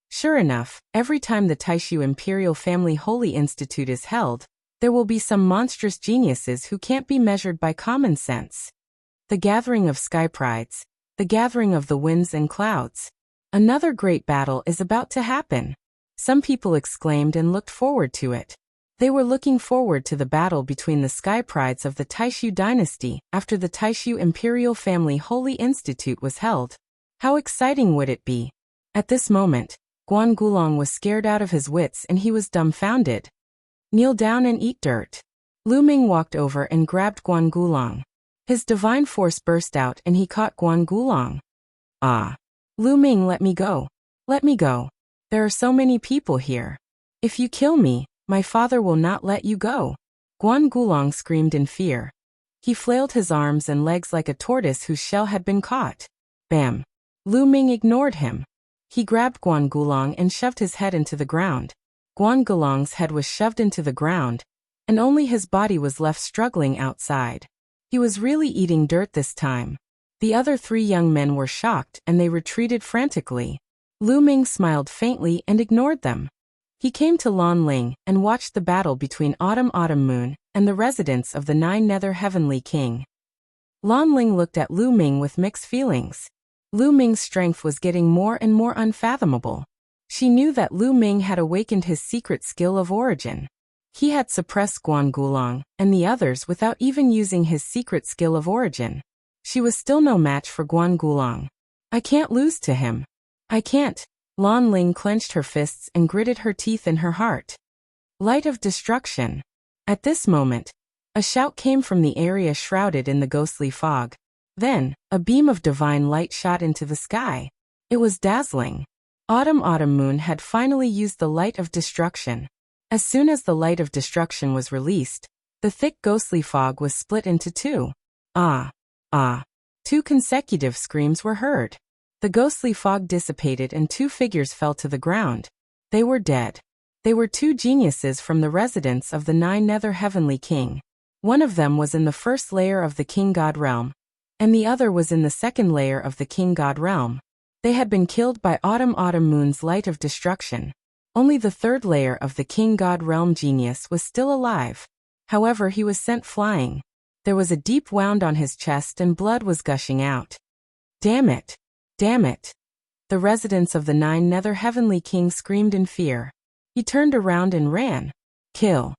Sure enough, every time the Taishu Imperial Family Holy Institute is held, there will be some monstrous geniuses who can't be measured by common sense. The gathering of sky prides, the gathering of the winds and clouds. Another great battle is about to happen. Some people exclaimed and looked forward to it. They were looking forward to the battle between the sky prides of the Taishu dynasty after the Taishu Imperial Family Holy Institute was held. How exciting would it be? At this moment, Guan Gulong was scared out of his wits and he was dumbfounded. Kneel down and eat dirt. Lu Ming walked over and grabbed Guan Gulong. His divine force burst out and he caught Guan Gulong. Ah! Lu Ming, let me go. Let me go. There are so many people here. If you kill me, my father will not let you go. Guan Gulong screamed in fear. He flailed his arms and legs like a tortoise whose shell had been caught. Bam! Lu Ming ignored him. He grabbed Guan Gulong and shoved his head into the ground. Guan Gulong's head was shoved into the ground, and only his body was left struggling outside. He was really eating dirt this time. The other 3 young men were shocked and they retreated frantically. Lu Ming smiled faintly and ignored them. He came to Lan Ling and watched the battle between Autumn Moon and the residents of the 9 Nether Heavenly King. Lan Ling looked at Lu Ming with mixed feelings. Lu Ming's strength was getting more and more unfathomable. She knew that Lu Ming had awakened his secret skill of origin. He had suppressed Guan Gulong and the others without even using his secret skill of origin. She was still no match for Guan Gulong. I can't lose to him. I can't. Lan Ling clenched her fists and gritted her teeth in her heart. Light of destruction. At this moment, a shout came from the area shrouded in the ghostly fog. Then, a beam of divine light shot into the sky. It was dazzling. Autumn Moon had finally used the light of destruction. As soon as the light of destruction was released, the thick ghostly fog was split into 2. Ah! Ah! 2 consecutive screams were heard. The ghostly fog dissipated and 2 figures fell to the ground. They were dead. They were 2 geniuses from the residence of the 9 Nether Heavenly King. One of them was in the first layer of the King God realm, and the other was in the second layer of the King God realm. They had been killed by Autumn Moon's light of destruction. Only the third layer of the King God realm genius was still alive. However, he was sent flying. There was a deep wound on his chest and blood was gushing out. Damn it! Damn it! The residents of the 9 Nether Heavenly King screamed in fear. He turned around and ran. Kill!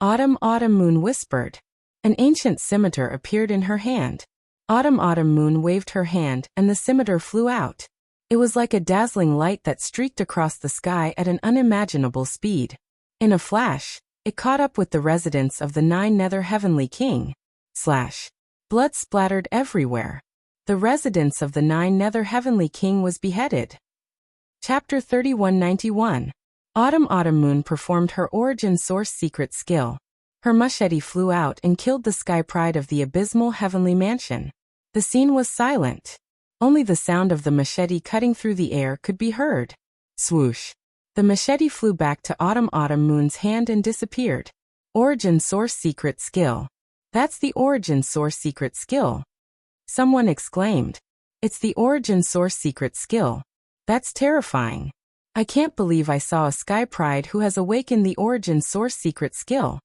Autumn Moon whispered. An ancient scimitar appeared in her hand. Autumn Moon waved her hand and the scimitar flew out. It was like a dazzling light that streaked across the sky at an unimaginable speed. In a flash, it caught up with the residents of the 9 Nether Heavenly King. Slash. Blood splattered everywhere. The residence of the 9 Nether Heavenly King was beheaded. Chapter 3191. Autumn Moon performed her origin source secret skill. Her machete flew out and killed the sky pride of the abysmal heavenly mansion. The scene was silent. Only the sound of the machete cutting through the air could be heard. Swoosh. The machete flew back to Autumn Moon's hand and disappeared. Origin source secret skill. That's the origin source secret skill. Someone exclaimed. It's the origin source secret skill. That's terrifying. I can't believe I saw a sky pride who has awakened the origin source secret skill.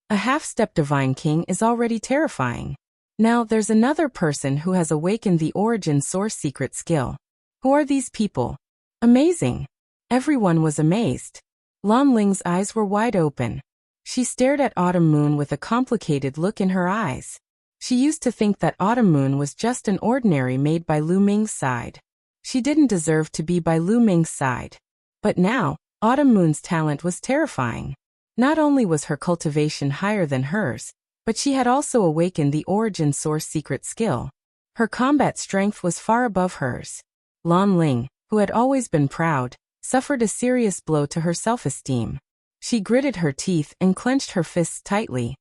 A half-step divine king is already terrifying. Now there's another person who has awakened the origin source secret skill. Who are these people? Amazing. Everyone was amazed. Lan Ling's eyes were wide open. She stared at Autumn Moon with a complicated look in her eyes. She used to think that Autumn Moon was just an ordinary maid by Lu Ming's side. She didn't deserve to be by Lu Ming's side. But now, Autumn Moon's talent was terrifying. Not only was her cultivation higher than hers, but she had also awakened the origin source secret skill. Her combat strength was far above hers. Lan Ling, who had always been proud, suffered a serious blow to her self-esteem. She gritted her teeth and clenched her fists tightly.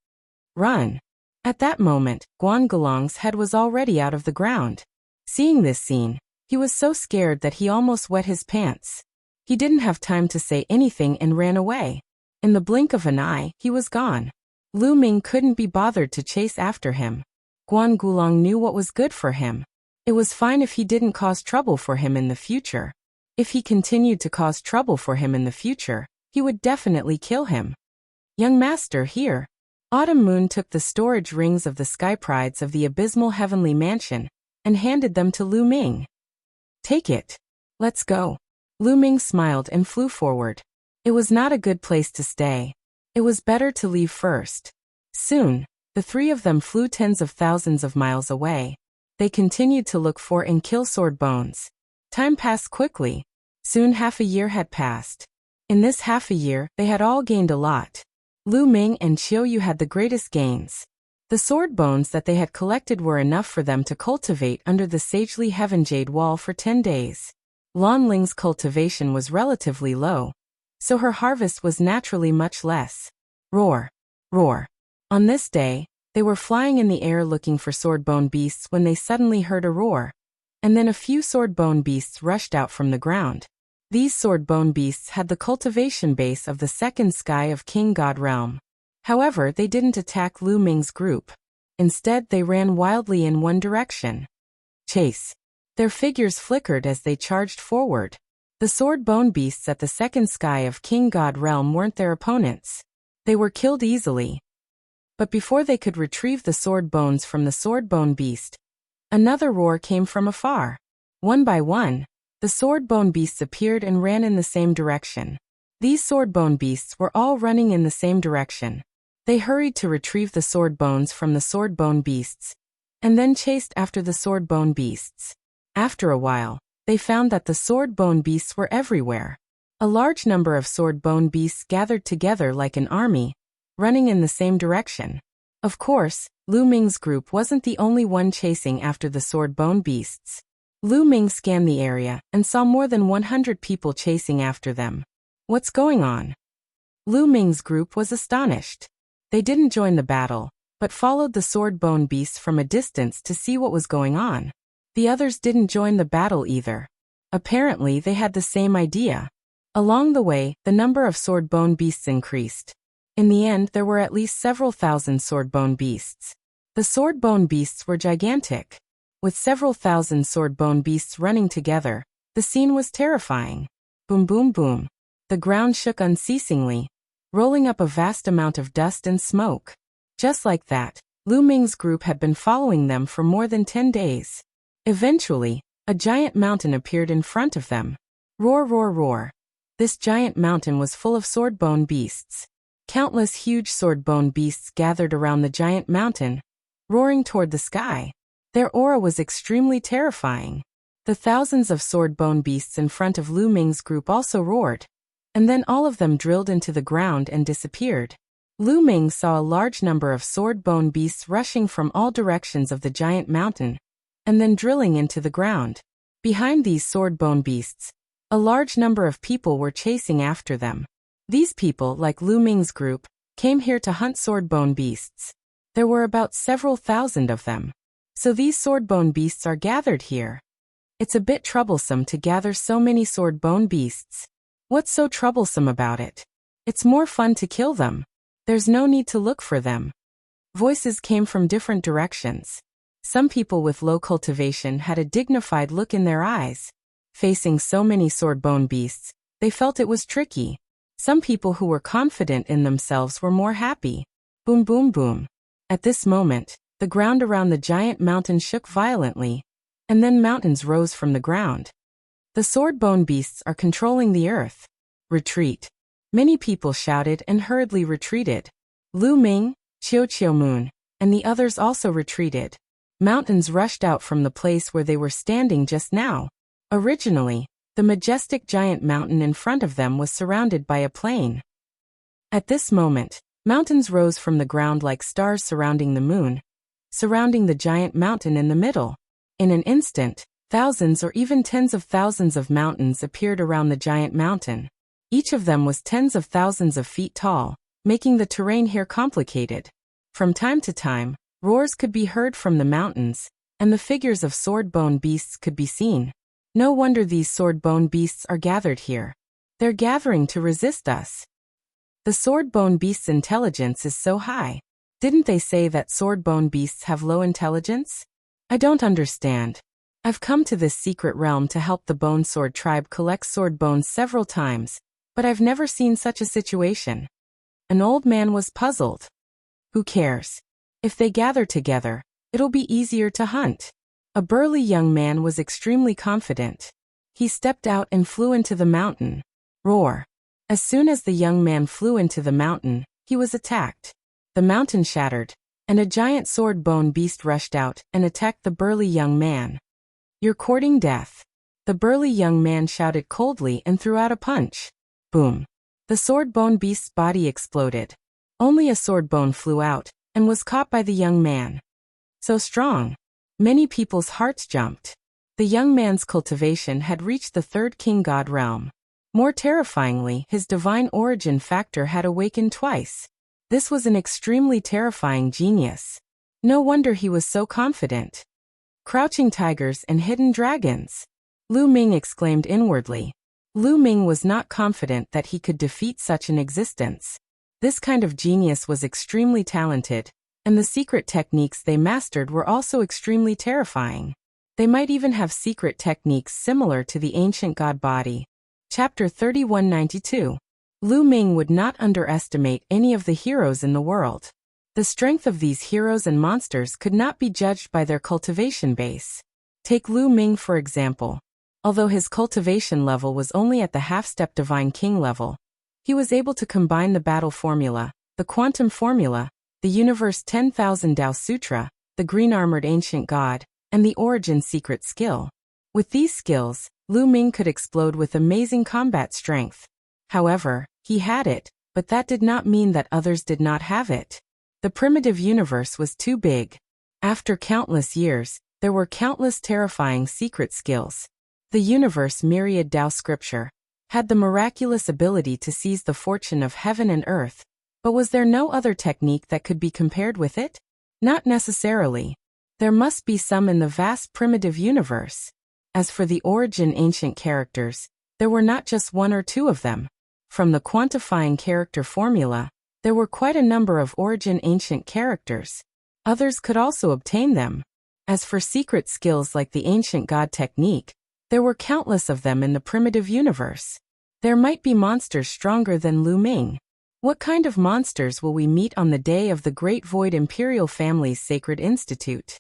Run! At that moment, Guan Gulong's head was already out of the ground. Seeing this scene, he was so scared that he almost wet his pants. He didn't have time to say anything and ran away. In the blink of an eye, he was gone. Lu Ming couldn't be bothered to chase after him. Guan Gulong knew what was good for him. It was fine if he didn't cause trouble for him in the future. If he continued to cause trouble for him in the future, he would definitely kill him. Young master, here. Autumn Moon took the storage rings of the sky prides of the abysmal heavenly mansion and handed them to Lu Ming. Take it. Let's go. Lu Ming smiled and flew forward. It was not a good place to stay. It was better to leave first. Soon, the 3 of them flew tens of thousands of miles away. They continued to look for and kill sword bones. Time passed quickly. Soon half a year had passed. In this half a year, they had all gained a lot. Lu Ming and Qiu Yu had the greatest gains. The sword bones that they had collected were enough for them to cultivate under the sagely heaven-jade wall for 10 days. Lan Ling's cultivation was relatively low, so her harvest was naturally much less. Roar! Roar! On this day, they were flying in the air looking for sword-bone beasts when they suddenly heard a roar, and then a few sword-bone beasts rushed out from the ground. These sword-bone beasts had the cultivation base of the second sky of King God realm. However, they didn't attack Lu Ming's group. Instead, they ran wildly in one direction. Chase! Their figures flickered as they charged forward. The sword-bone beasts at the second sky of King God realm weren't their opponents. They were killed easily. But before they could retrieve the sword bones from the sword-bone beast, another roar came from afar. One by one, the sword-bone beasts appeared and ran in the same direction. These sword-bone beasts were all running in the same direction. They hurried to retrieve the sword bones from the sword-bone beasts, and then chased after the sword-bone beasts. After a while, they found that the sword-bone beasts were everywhere. A large number of sword-bone beasts gathered together like an army, running in the same direction. Of course, Lu Ming's group wasn't the only one chasing after the sword-bone beasts. Lu Ming scanned the area and saw more than 100 people chasing after them. What's going on? Lu Ming's group was astonished. They didn't join the battle, but followed the sword-bone beasts from a distance to see what was going on. The others didn't join the battle either. Apparently, they had the same idea. Along the way, the number of sword-bone beasts increased. In the end, there were at least several thousand sword-bone beasts. The sword-bone beasts were gigantic. With several thousand sword-bone beasts running together, the scene was terrifying. Boom boom boom. The ground shook unceasingly, rolling up a vast amount of dust and smoke. Just like that, Lu Ming's group had been following them for more than 10 days. Eventually, a giant mountain appeared in front of them. Roar roar roar. This giant mountain was full of sword-bone beasts. Countless huge sword-bone beasts gathered around the giant mountain, roaring toward the sky. Their aura was extremely terrifying. The thousands of sword-bone beasts in front of Lu Ming's group also roared, and then all of them drilled into the ground and disappeared. Lu Ming saw a large number of sword-bone beasts rushing from all directions of the giant mountain, and then drilling into the ground. Behind these sword-bone beasts, a large number of people were chasing after them. These people, like Lu Ming's group, came here to hunt sword-bone beasts. There were about several thousand of them. So these sword-bone beasts are gathered here. It's a bit troublesome to gather so many sword-bone beasts. What's so troublesome about it? It's more fun to kill them. There's no need to look for them. Voices came from different directions. Some people with low cultivation had a dignified look in their eyes. Facing so many sword-bone beasts, they felt it was tricky. Some people who were confident in themselves were more happy. Boom boom boom. At this moment, the ground around the giant mountain shook violently, and then mountains rose from the ground. The sword-bone beasts are controlling the earth. Retreat. Many people shouted and hurriedly retreated. Lu Ming, Qiu Moon, and the others also retreated. Mountains rushed out from the place where they were standing just now. Originally, the majestic giant mountain in front of them was surrounded by a plain. At this moment, mountains rose from the ground like stars surrounding the moon, surrounding the giant mountain in the middle. In an instant, thousands or even tens of thousands of mountains appeared around the giant mountain. Each of them was tens of thousands of feet tall, making the terrain here complicated. From time to time, roars could be heard from the mountains, and the figures of sword-bone beasts could be seen. No wonder these sword-bone beasts are gathered here. They're gathering to resist us. The sword-bone beast's intelligence is so high. Didn't they say that sword-bone beasts have low intelligence? I don't understand. I've come to this secret realm to help the Bone Sword tribe collect sword bones several times, but I've never seen such a situation. An old man was puzzled. Who cares? If they gather together, it'll be easier to hunt. A burly young man was extremely confident. He stepped out and flew into the mountain. Roar. As soon as the young man flew into the mountain, he was attacked. The mountain shattered, and a giant sword-bone beast rushed out and attacked the burly young man. You're courting death. The burly young man shouted coldly and threw out a punch. Boom. The sword-bone beast's body exploded. Only a sword bone flew out, and was caught by the young man. So strong. Many people's hearts jumped. The young man's cultivation had reached the third king god realm. More terrifyingly, his divine origin factor had awakened twice. This was an extremely terrifying genius. No wonder he was so confident. Crouching tigers and hidden dragons. Lu Ming exclaimed inwardly. Lu Ming was not confident that he could defeat such an existence. This kind of genius was extremely talented, and the secret techniques they mastered were also extremely terrifying. They might even have secret techniques similar to the ancient god body. Chapter 3192. Lu Ming would not underestimate any of the heroes in the world. The strength of these heroes and monsters could not be judged by their cultivation base. Take Lu Ming for example. Although his cultivation level was only at the half-step divine king level, he was able to combine the battle formula, the quantum formula, the universe 10,000 Tao Sutra, the green-armored ancient god, and the origin secret skill. With these skills, Lu Ming could explode with amazing combat strength. However, he had it, but that did not mean that others did not have it. The primitive universe was too big. After countless years, there were countless terrifying secret skills. The universe myriad Tao scripture had the miraculous ability to seize the fortune of heaven and earth. But was there no other technique that could be compared with it? Not necessarily. There must be some in the vast primitive universe. As for the origin ancient characters, there were not just one or two of them. From the quantifying character formula, there were quite a number of origin ancient characters. Others could also obtain them. As for secret skills like the ancient god technique, there were countless of them in the primitive universe. There might be monsters stronger than Lu Ming. What kind of monsters will we meet on the day of the Great Void Imperial Family's Sacred Institute?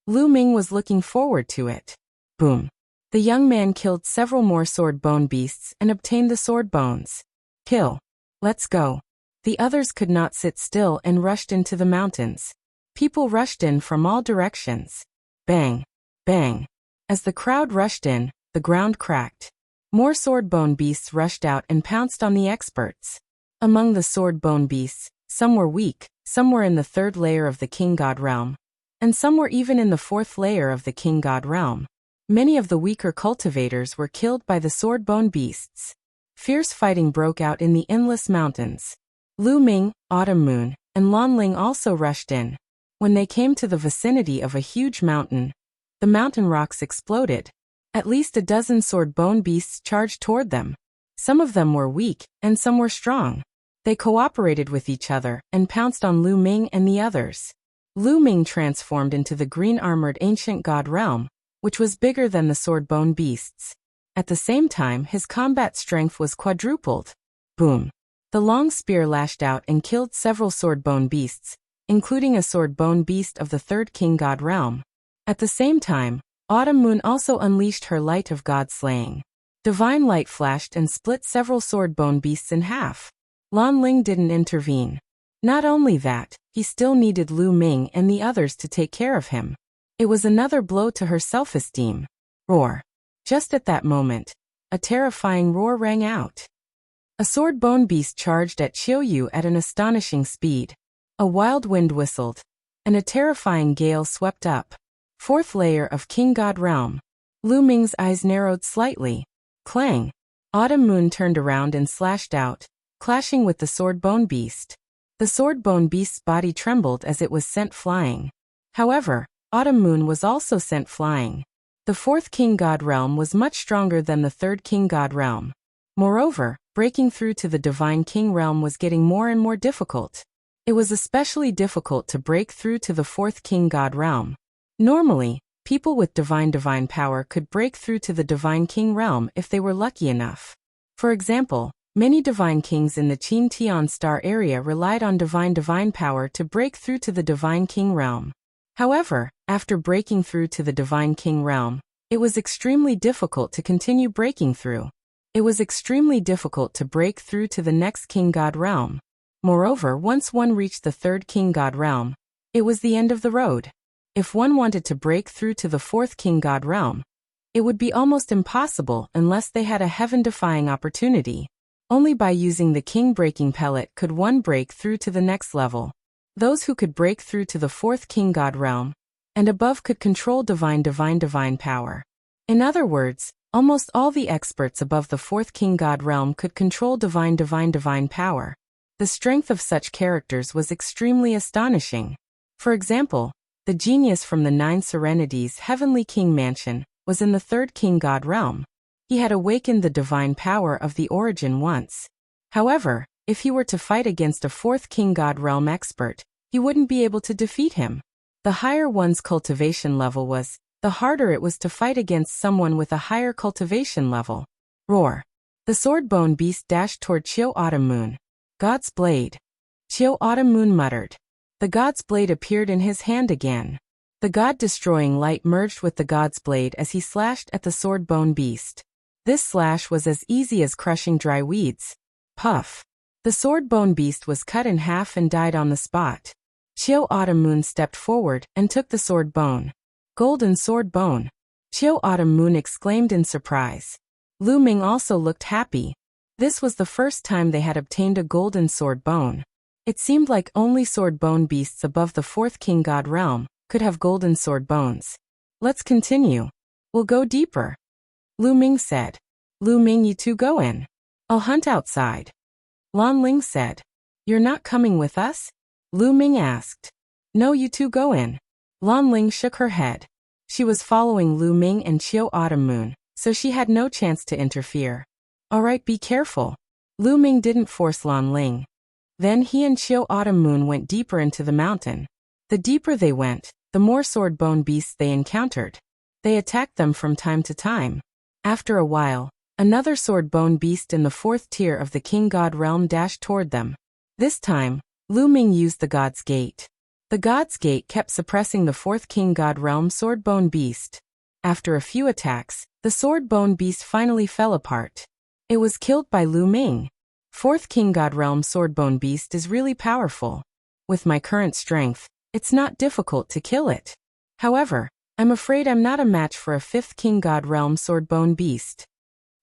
Lu Ming was looking forward to it. Boom. The young man killed several more sword bone beasts and obtained the sword bones. Kill. Let's go. The others could not sit still and rushed into the mountains. People rushed in from all directions. Bang. Bang. As the crowd rushed in, the ground cracked. More sword bone beasts rushed out and pounced on the experts. Among the sword bone beasts, some were weak, some were in the third layer of the king god realm, and some were even in the fourth layer of the king god realm. Many of the weaker cultivators were killed by the sword bone beasts. Fierce fighting broke out in the endless mountains. Lu Ming, Autumn Moon, and Lan Ling also rushed in. When they came to the vicinity of a huge mountain, the mountain rocks exploded. At least a dozen sword bone beasts charged toward them. Some of them were weak, and some were strong. They cooperated with each other and pounced on Lu Ming and the others. Lu Ming transformed into the green-armored ancient god realm, which was bigger than the sword bone beasts. At the same time, his combat strength was quadrupled. Boom. The long spear lashed out and killed several sword bone beasts, including a sword bone beast of the third king god realm. At the same time, Autumn Moon also unleashed her light of god slaying. Divine light flashed and split several sword bone beasts in half. Lan Ling didn't intervene. Not only that, he still needed Lu Ming and the others to take care of him. It was another blow to her self-esteem. Roar. Just at that moment, a terrifying roar rang out. A sword bone beast charged at Qiuyu at an astonishing speed. A wild wind whistled, and a terrifying gale swept up. Fourth layer of King God Realm. Lu Ming's eyes narrowed slightly. Clang. Autumn Moon turned around and slashed out, clashing with the sword bone beast. The sword bone beast's body trembled as it was sent flying. However, Autumn Moon was also sent flying. The fourth King God Realm was much stronger than the third King God Realm. Moreover, breaking through to the Divine King Realm was getting more and more difficult. It was especially difficult to break through to the fourth King God Realm. Normally, people with divine power could break through to the Divine King Realm if they were lucky enough. For example, many divine kings in the Qin Tian Star area relied on divine power to break through to the Divine King Realm. However, after breaking through to the Divine King Realm, it was extremely difficult to continue breaking through. It was extremely difficult to break through to the next King God Realm. Moreover, once one reached the third King God Realm, it was the end of the road. If one wanted to break through to the fourth King God Realm, it would be almost impossible unless they had a heaven-defying opportunity. Only by using the King Breaking Pellet could one break through to the next level. those who could break through to the fourth king god realm, and above could control divine power. In other words, almost all the experts above the fourth king god realm could control divine power. The strength of such characters was extremely astonishing. For example, the genius from the 9 Serenities Heavenly King Mansion was in the third king god realm. He had awakened the divine power of the origin once. However, if he were to fight against a fourth king god realm expert, he wouldn't be able to defeat him. The higher one's cultivation level was, the harder it was to fight against someone with a higher cultivation level. Roar. The sword-bone beast dashed toward Chiao Autumn Moon. God's blade. Chiao Autumn Moon muttered. The god's blade appeared in his hand again. The god-destroying light merged with the god's blade as he slashed at the sword-bone beast. This slash was as easy as crushing dry weeds. Puff. The sword-bone beast was cut in half and died on the spot. Chiao Autumn Moon stepped forward and took the sword bone. Golden sword bone. Chiao Autumn Moon exclaimed in surprise. Lu Ming also looked happy. This was the first time they had obtained a golden sword bone. It seemed like only sword bone beasts above the fourth king god realm could have golden sword bones. Let's continue. We'll go deeper. Lu Ming said. Lu Ming, you two go in. I'll hunt outside. Lan Ling said. You're not coming with us? Lu Ming asked. No, you two go in. Lan Ling shook her head. She was following Lu Ming and Chiao Autumn Moon, so she had no chance to interfere. All right, be careful. Lu Ming didn't force Lan Ling. Then he and Chiao Autumn Moon went deeper into the mountain. The deeper they went, the more sword bone beasts they encountered. They attacked them from time to time. After a while, another sword bone beast in the fourth tier of the king god realm dashed toward them. This time, Lu Ming used the God's Gate. The God's Gate kept suppressing the fourth king god realm sword bone beast. After a few attacks, the sword bone beast finally fell apart. It was killed by Lu Ming. Fourth king god realm sword bone beast is really powerful. With my current strength, it's not difficult to kill it. However, I'm afraid I'm not a match for a fifth king god realm sword bone beast.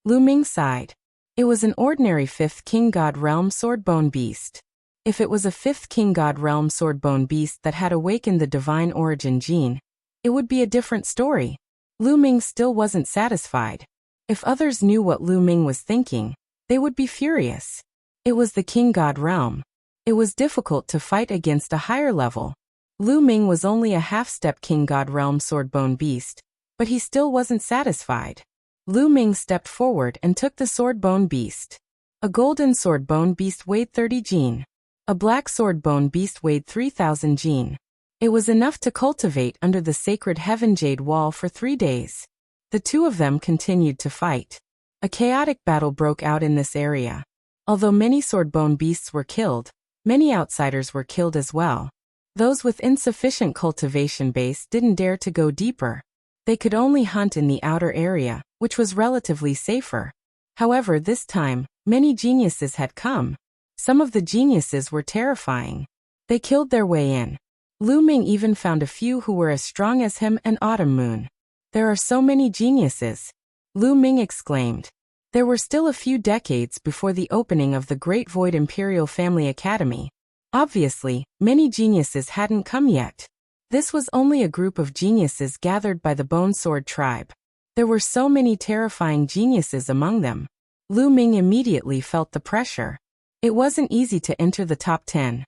Lu Ming sighed. It was an ordinary fifth king god realm sword bone beast. If it was a fifth king god realm sword bone beast that had awakened the divine origin gene, it would be a different story. Lu Ming still wasn't satisfied. If others knew what Lu Ming was thinking, they would be furious. It was the king god realm. It was difficult to fight against a higher level. Lu Ming was only a half-step king god realm sword bone beast, but he still wasn't satisfied. Lu Ming stepped forward and took the sword bone beast. A golden sword bone beast weighed 30 gene. A black sword bone beast weighed 3,000 gene. It was enough to cultivate under the sacred heaven jade wall for 3 days. The two of them continued to fight. A chaotic battle broke out in this area. Although many sword bone beasts were killed, many outsiders were killed as well. Those with insufficient cultivation base didn't dare to go deeper. They could only hunt in the outer area, which was relatively safer. However, this time, many geniuses had come. Some of the geniuses were terrifying. They killed their way in. Lu Ming even found a few who were as strong as him and Autumn Moon. There are so many geniuses. Lu Ming exclaimed. There were still a few decades before the opening of the Great Void Imperial Family Academy. Obviously, many geniuses hadn't come yet. This was only a group of geniuses gathered by the Bone Sword tribe. There were so many terrifying geniuses among them. Lu Ming immediately felt the pressure. It wasn't easy to enter the top 10,